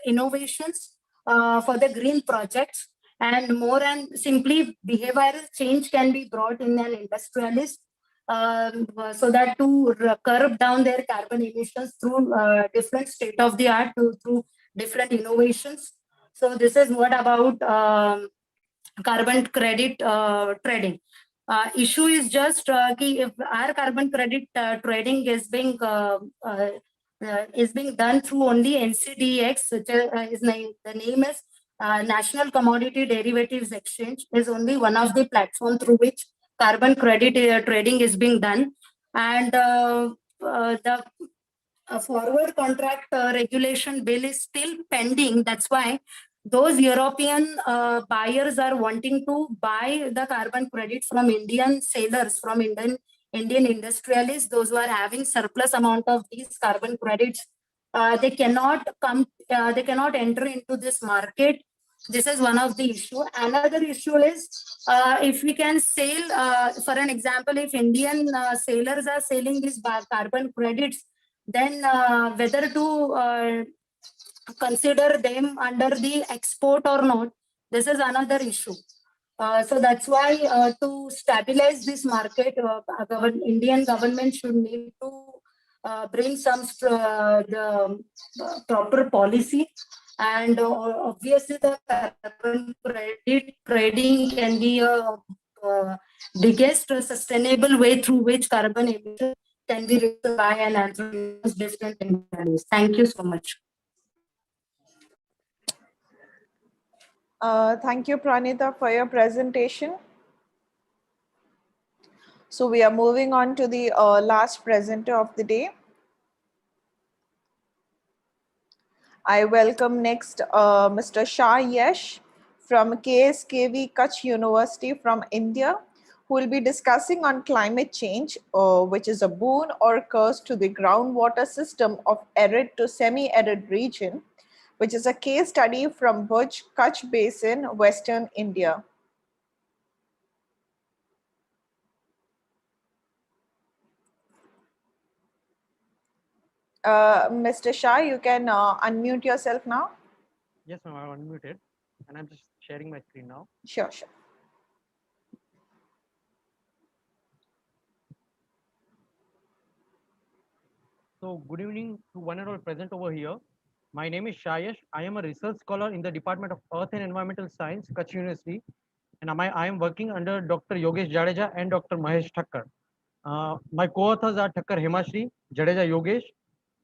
innovations for the green projects, and more and simply behavioral change can be brought in an industrialist, so that to curb down their carbon emissions through different state of the art, through different innovations. So this is what about carbon credit trading. Issue is just if our carbon credit trading is being done through only NCDX, which the name is National Commodity Derivatives Exchange, is only one of the platform through which carbon credit trading is being done, and the forward contract regulation bill is still pending. That's why those European buyers are wanting to buy the carbon credit from Indian sellers, from Indian industrialists, those who are having surplus amount of these carbon credits. They cannot enter into this market. This is one of the issue. Another issue is if we can sell, for an example, if Indian sellers are selling these carbon credits, then whether to consider them under the export or not, this is another issue. So that's why to stabilize this market, Indian government should need to bring some the proper policy, and obviously the carbon credit trading can be a biggest sustainable way through which carbon emission can be reduced by an entrepreneur's different industries. Thank you so much. Thank you, Pranita, for your presentation. So we are moving on to the last presenter of the day. I welcome next Mr. Shah Yash from KSKV Kutch University from India, who will be discussing on climate change, which is a boon or curse to the groundwater system of arid to semi-arid region, which is a case study from Bhuj, Kutch Basin, Western India. Mr. Shah, you can unmute yourself now. Yes, ma'am, I'm unmuted and I'm just sharing my screen now. Sure, sure. So good evening to one and all present over here. My name is Shayesh. I am a research scholar in the Department of Earth and Environmental Science, Kutch University. And I am working under Dr. Yogesh Jadeja and Dr. Mahesh Thakkar. My co-authors are Thakkar Hemashri, Jadeja Yogesh,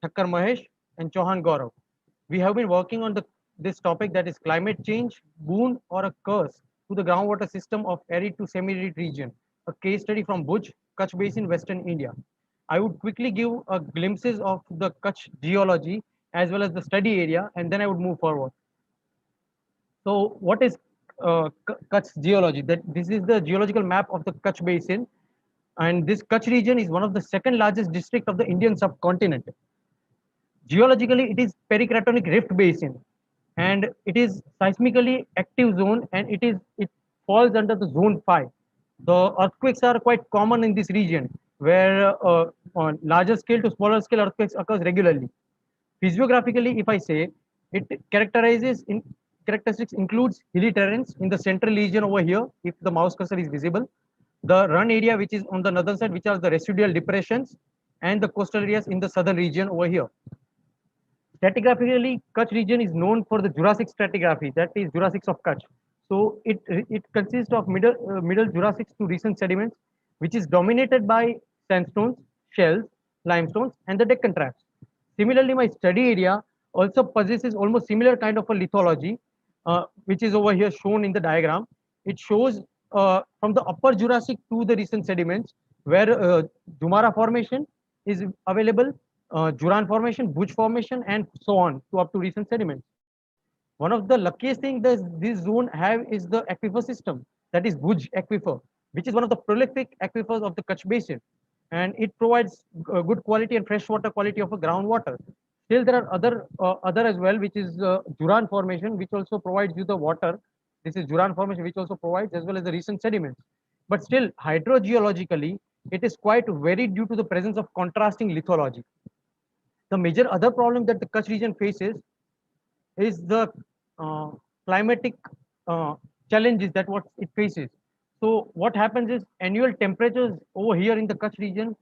Thakkar Mahesh, and Chauhan Gaurav. We have been working on this topic, that is climate change, boon or a curse to the groundwater system of arid to semi-arid region, a case study from Bhuj, Kutch Basin, Western India. I would quickly give a glimpses of the Kutch geology as well as the study area, and then I would move forward. So what is Kutch geology? This is the geological map of the Kutch Basin, and this Kutch region is one of the second largest district of the Indian subcontinent. Geologically, it is pericratonic rift basin, and it is seismically active zone, and it falls under the zone 5. The earthquakes are quite common in this region, where on larger scale to smaller scale earthquakes occurs regularly. Physiographically, if I say, it characteristics includes hilly terrains in the central region over here, if the mouse cursor is visible, the run area which is on the northern side, which are the residual depressions, and the coastal areas in the southern region over here. Stratigraphically, Kutch region is known for the Jurassic stratigraphy, that is Jurassics of Kutch. So it consists of middle Jurassics to recent sediments, which is dominated by sandstones, shells, limestones, and the Deccan Traps. Similarly, my study area also possesses almost similar kind of a lithology, which is over here shown in the diagram. It shows from the upper Jurassic to the recent sediments, where Jumara formation is available, Juran formation, Bhuj formation, and so on to up to recent sediments. One of the luckiest things that this zone have is the aquifer system, that is Bhuj aquifer, which is one of the prolific aquifers of the Kutch Basin, and it provides good quality and fresh water quality of a groundwater. Still, there are other as well, which is Juran formation, which also provides you the water. This is Juran formation, which also provides as well as the recent sediments. But still, hydrogeologically, it is quite varied due to the presence of contrasting lithology. The major other problem that the Kutch region faces is the climatic challenges that what it faces. So what happens is annual temperatures over here in the Kutch region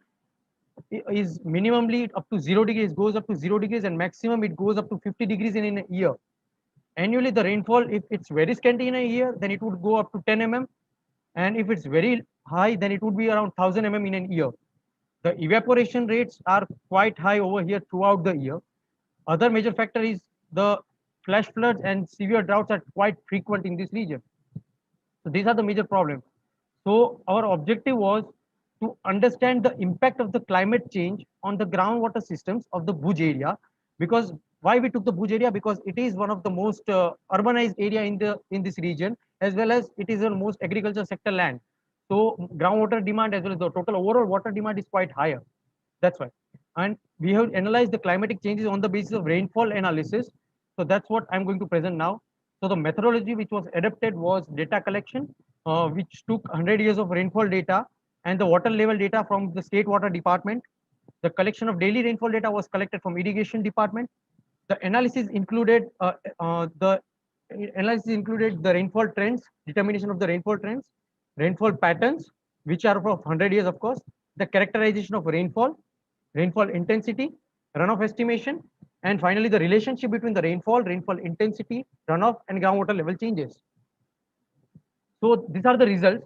is minimally up to 0 degrees, goes up to 0 degrees, and maximum it goes up to 50 degrees in a year. Annually, the rainfall, if it's very scanty in a year, then it would go up to 10 mm. And if it's very high, then it would be around 1000 mm in a year. The evaporation rates are quite high over here throughout the year. Other major factor is the flash floods and severe droughts are quite frequent in this region. So these are the major problems. So our objective was to understand the impact of the climate change on the groundwater systems of the Bhuj area. Because why we took the Bhuj area? Because it is one of the most urbanized area in this region, as well as it is the most agriculture sector land. So groundwater demand as well as the total overall water demand is quite higher. That's why. And we have analyzed the climatic changes on the basis of rainfall analysis. So that's what I'm going to present now. So the methodology which was adopted was data collection, which took 100 years of rainfall data and the water level data from the state water department. The collection of daily rainfall data was collected from irrigation department. The analysis included the rainfall trends, determination of the rainfall trends, rainfall patterns, which are of 100 years, of course, the characterization of rainfall, rainfall intensity, runoff estimation, and finally the relationship between the rainfall intensity, runoff, and groundwater level changes. So these are the results.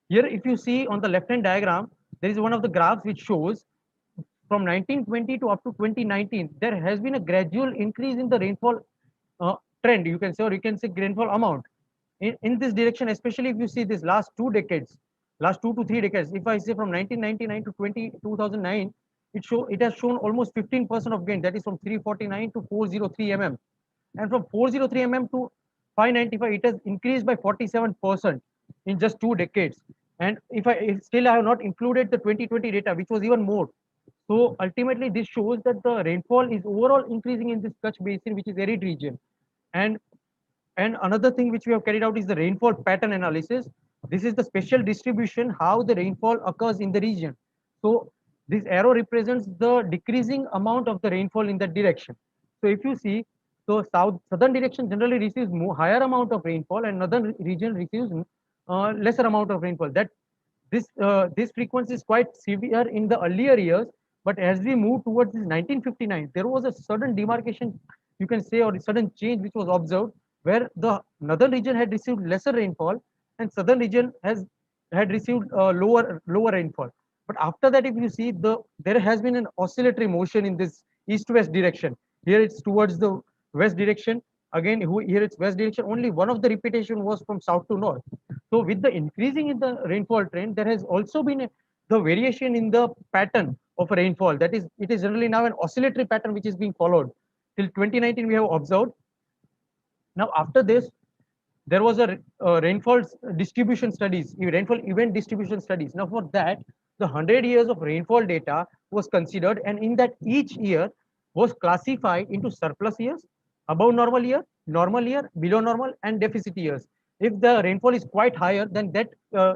Here, if you see on the left-hand diagram, there is one of the graphs which shows from 1920 to up to 2019, there has been a gradual increase in the rainfall trend, you can say, or you can say rainfall amount. In this direction, especially if you see this last 2 decades, last 2 to 3 decades, if I say from 1999 to 2009, it has shown almost 15% of gain, that is from 349 to 403 mm. And from 403 mm to 595, it has increased by 47% in just 2 decades. And if still I have not included the 2020 data, which was even more. So ultimately, this shows that the rainfall is overall increasing in this Kutch basin, which is arid region. And another thing which we have carried out is the rainfall pattern analysis. This is the special distribution, how the rainfall occurs in the region. So this arrow represents the decreasing amount of the rainfall in that direction. So if you see, so southern direction generally receives higher amount of rainfall, and northern region receives lesser amount of rainfall. That this frequency is quite severe in the earlier years, but as we move towards this 1959, there was a sudden demarcation, you can say, or a sudden change which was observed, where the northern region had received lesser rainfall and southern region had received lower rainfall. But after that, if you see, there has been an oscillatory motion in this east-west direction. Here it's towards the west direction. Again, here it's west direction. Only one of the repetition was from south to north. So with the increasing in the rainfall trend, there has also been the variation in the pattern of rainfall. That is, it is generally now an oscillatory pattern which is being followed. Till 2019, we have observed. Now, after this, there was a rainfall distribution studies, rainfall event distribution studies. Now, for that, the 100 years of rainfall data was considered, and in that each year was classified into surplus years, above normal year, below normal, and deficit years. If the rainfall is quite higher, then that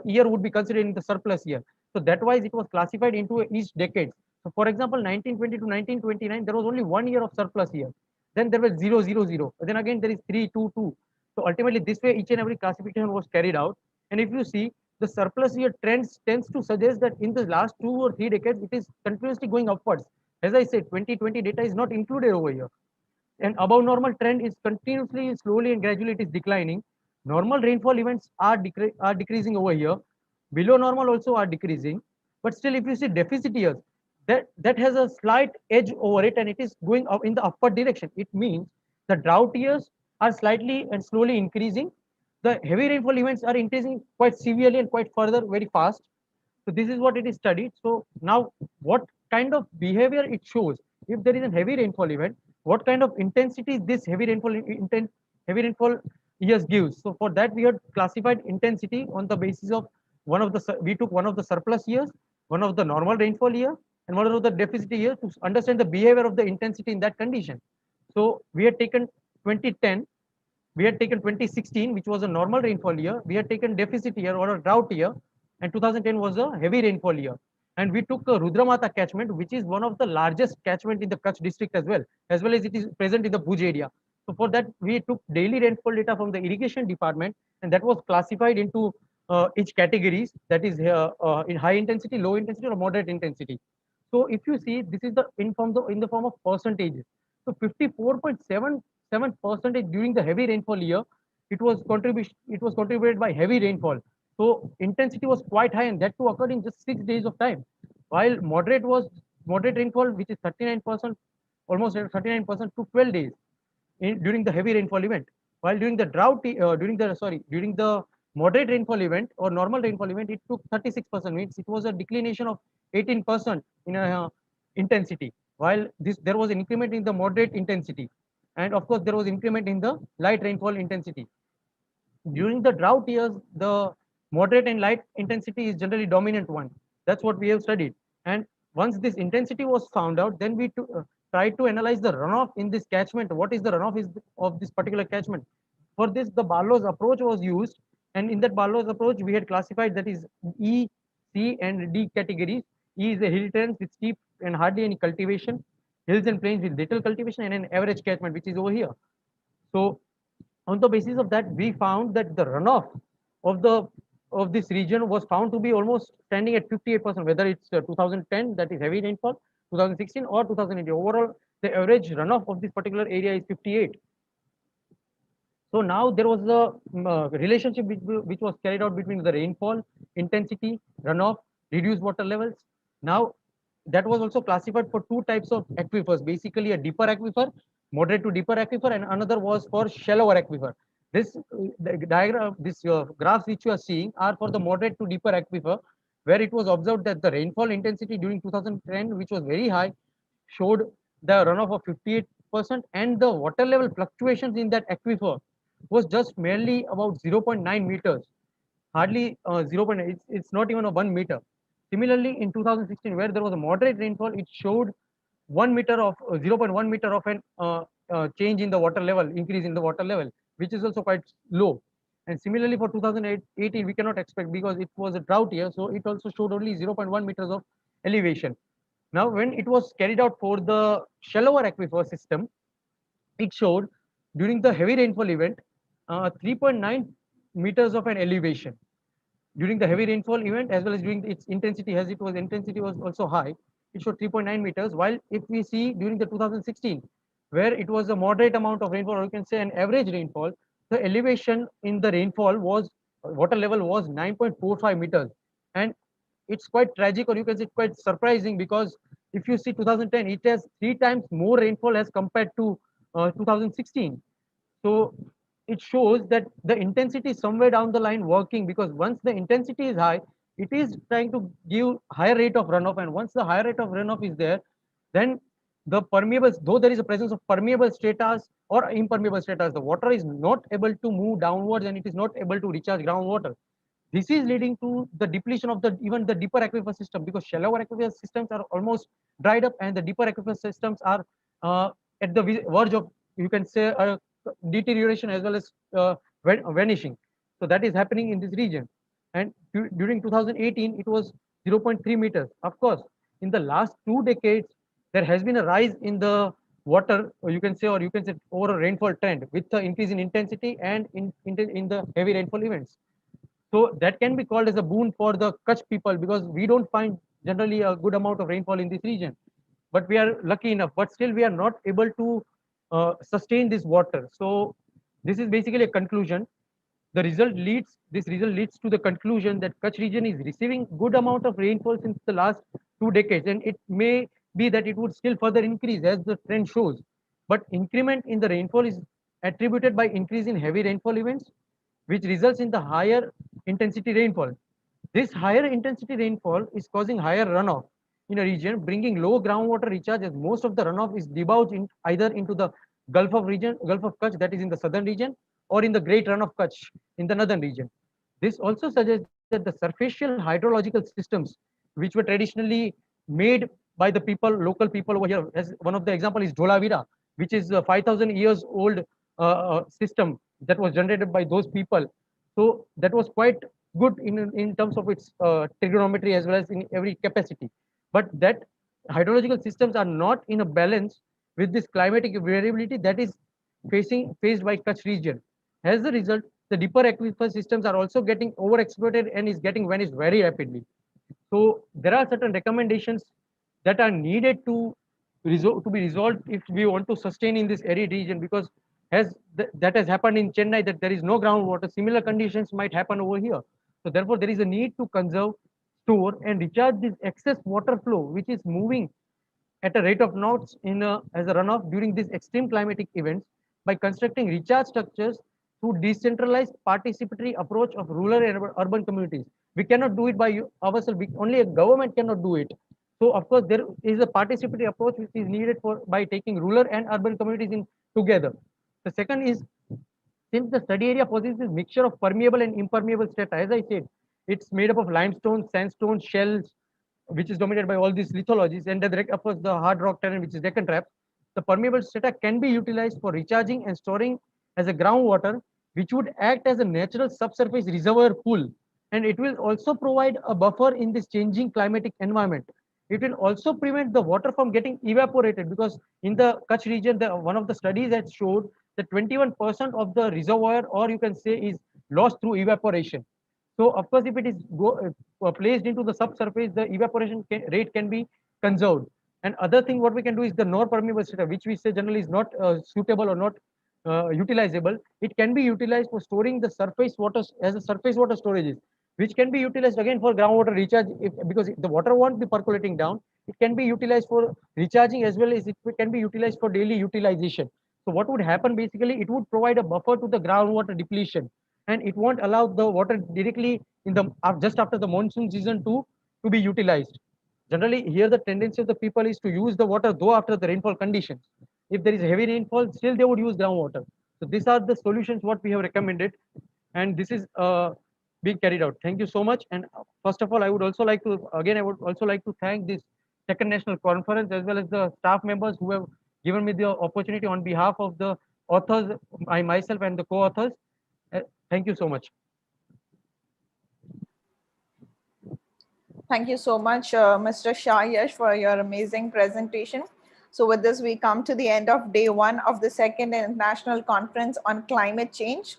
year would be considered in the surplus year. So that wise, it was classified into each decade. So for example, 1920 to 1929, there was only 1 year of surplus year. Then there was 0, 0, 0. Then again, there is 3, 2, 2. So ultimately, this way, each and every classification was carried out. And if you see, the surplus year trends tends to suggest that in the last 2 or 3 decades, it is continuously going upwards. As I said, 2020 data is not included over here. And above normal trend is continuously, slowly and gradually it is declining. Normal rainfall events are decreasing over here. Below normal also are decreasing. But still, if you see deficit years, that has a slight edge over it, and it is going up in the upward direction. It means the drought years are slightly and slowly increasing. The heavy rainfall events are increasing quite severely and quite further very fast. So this is what it is studied. So now what kind of behavior it shows? If there is a heavy rainfall event, what kind of intensity this heavy rainfall years gives? So for that, we had classified intensity on the basis of we took one of the surplus years, one of the normal rainfall year, and one of the deficit year to understand the behavior of the intensity in that condition. So we had taken 2010, we had taken 2016, which was a normal rainfall year. We had taken deficit year or a drought year, and 2010 was a heavy rainfall year. And we took a Rudramata catchment, which is one of the largest catchment in the Kutch district as well as it is present in the Bhuj area. So for that, we took daily rainfall data from the irrigation department, and that was classified into each categories, that is in high intensity, low intensity, or moderate intensity. So if you see, this is in the form of percentages. So 54.77% during the heavy rainfall year, it was contributed by heavy rainfall. So intensity was quite high, and that too occurred in just 6 days of time. While moderate rainfall, which is 39%, almost 39% to 12 days during the heavy rainfall event. While during the during the moderate rainfall event or normal rainfall event, it took 36%. Means it was a declination of 18% in intensity. While there was an increment in the moderate intensity, and of course there was increment in the light rainfall intensity. During the drought years, the moderate and light intensity is generally dominant one. That's what we have studied. And once this intensity was found out, then we tried to analyze the runoff in this catchment. What is the runoff of this particular catchment? For this, the Barlow's approach was used. And in that Barlow's approach, we had classified that is E, C, and D categories. E is a hill terrains with steep and hardly any cultivation, hills and plains with little cultivation, and an average catchment, which is over here. So on the basis of that, we found that the runoff of this region was found to be almost standing at 58%, whether it's 2010, that is heavy rainfall, 2016 or 2018. Overall, the average runoff of this particular area is 58. So now there was a relationship which was carried out between the rainfall intensity, runoff, reduced water levels. Now that was also classified for two types of aquifers, basically a deeper aquifer, moderate to deeper aquifer, and another was for shallower aquifer. This diagram, this graphs which you are seeing are for the moderate to deeper aquifer, where it was observed that the rainfall intensity during 2010, which was very high, showed the runoff of 58%, and the water level fluctuations in that aquifer was just merely about 0.9 meters, hardly 0.9, it's not even a 1 meter. Similarly, in 2016, where there was a moderate rainfall, it showed 1 meter of 0.1 meter of an change in the water level, increase in the water level, which is also quite low. And similarly, for 2018, we cannot expect because it was a drought year, so it also showed only 0.1 meters of elevation. Now, when it was carried out for the shallower aquifer system, it showed during the heavy rainfall event 3.9 meters of an elevation during the heavy rainfall event, as well as during its intensity, as it was intensity was also high, it showed 3.9 meters. While if we see during the 2016, where it was a moderate amount of rainfall, or you can say an average rainfall, the elevation in the rainfall was water level was 9.45 meters, and it's quite tragic, or you can say quite surprising, because if you see 2010, it has 3 times more rainfall as compared to 2016. So it shows that the intensity is somewhere down the line working, because once the intensity is high, it is trying to give higher rate of runoff, and once the higher rate of runoff is there, then the permeable, though there is a presence of permeable stratas or impermeable stratas, the water is not able to move downwards and it is not able to recharge groundwater. This is leading to the depletion of the even the deeper aquifer system, because shallower aquifer systems are almost dried up and the deeper aquifer systems are at the verge of, you can say, deterioration as well as vanishing. So that is happening in this region. And during 2018, it was 0.3 meters. Of course, in the last 2 decades, there has been a rise in the water, or you can say over a rainfall trend with the increase in intensity and in the heavy rainfall events. So that can be called as a boon for the Kutch people, because we don't find generally a good amount of rainfall in this region. But we are lucky enough, but still we are not able to sustain this water. So this is basically a conclusion. This result leads to the conclusion that Kutch region is receiving good amount of rainfall since the last 2 decades, and it may be that it would still further increase as the trend shows. But increment in the rainfall is attributed by increase in heavy rainfall events, which results in the higher intensity rainfall. This higher intensity rainfall is causing higher runoff in a region, bringing low groundwater recharge, as most of the runoff is debouched either into the Gulf of Kutch, that is in the southern region, or in the Great Run of Kutch in the northern region. This also suggests that the surfacial hydrological systems, which were traditionally made by the people, local people over here, as one of the example is Dholavira, which is a 5,000 years old system that was generated by those people. So that was quite good in terms of its trigonometry as well as in every capacity. But that hydrological systems are not in a balance with this climatic variability that is faced by Kutch region. As a result, the deeper aquifer systems are also getting overexploited and is getting vanished very rapidly. So there are certain recommendations that are needed to be resolved if we want to sustain in this arid region, because that has happened in Chennai, that there is no groundwater. Similar conditions might happen over here. So therefore, there is a need to conserve, store, and recharge this excess water flow, which is moving at a rate of knots as a runoff during these extreme climatic events, by constructing recharge structures through decentralized participatory approach of rural and urban communities. We cannot do it by ourselves. Only a government cannot do it. So of course, there is a participatory approach which is needed by taking rural and urban communities in together. The second is, since the study area possesses a mixture of permeable and impermeable strata, as I said, it's made up of limestone, sandstone, shells, which is dominated by all these lithologies, and of course the hard rock terrain, which is Deccan Traps. The permeable strata can be utilized for recharging and storing as a groundwater, which would act as a natural subsurface reservoir pool, and it will also provide a buffer in this changing climatic environment. It will also prevent the water from getting evaporated, because in the Kutch region, one of the studies that showed that 21% of the reservoir, or you can say, is lost through evaporation. So of course, if it is placed into the subsurface, the evaporation rate can be conserved. And other thing what we can do is the non-permeable strata, which we say generally is not suitable or not utilizable. It can be utilized for storing the surface water as a surface water storages, which can be utilized again for groundwater recharge, because the water won't be percolating down. It can be utilized for recharging as well as it can be utilized for daily utilization. So what would happen basically, it would provide a buffer to the groundwater depletion, and it won't allow the water directly in the just after the monsoon season to be utilized. Generally, here the tendency of the people is to use the water though after the rainfall conditions. If there is heavy rainfall, still they would use groundwater. So these are the solutions what we have recommended, and this is being carried out. Thank you so much. And first of all, I would also like to thank this second national conference as well as the staff members who have given me the opportunity on behalf of the authors, myself and the co-authors. Thank you so much. Thank you so much, Mr. Shah Yash, for your amazing presentation. So with this, we come to the end of day one of the second international conference on climate change.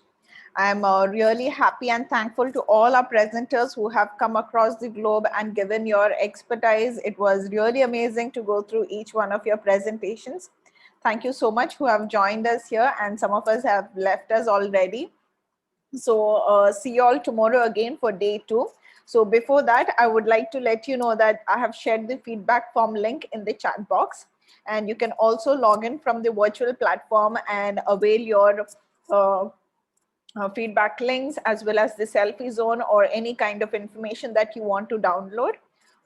I'm really happy and thankful to all our presenters who have come across the globe and given your expertise. It was really amazing to go through each one of your presentations. Thank you so much who have joined us here, and some of us have left us already. So see you all tomorrow again for day two. So before that, I would like to let you know that I have shared the feedback form link in the chat box, and you can also log in from the virtual platform and avail your feedback links as well as the selfie zone or any kind of information that you want to download.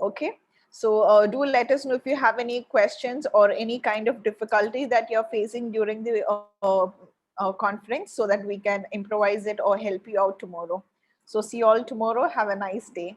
Okay. So do let us know if you have any questions or any kind of difficulty that you're facing during the conference, so that we can improvise it or help you out tomorrow. So see you all tomorrow. Have a nice day.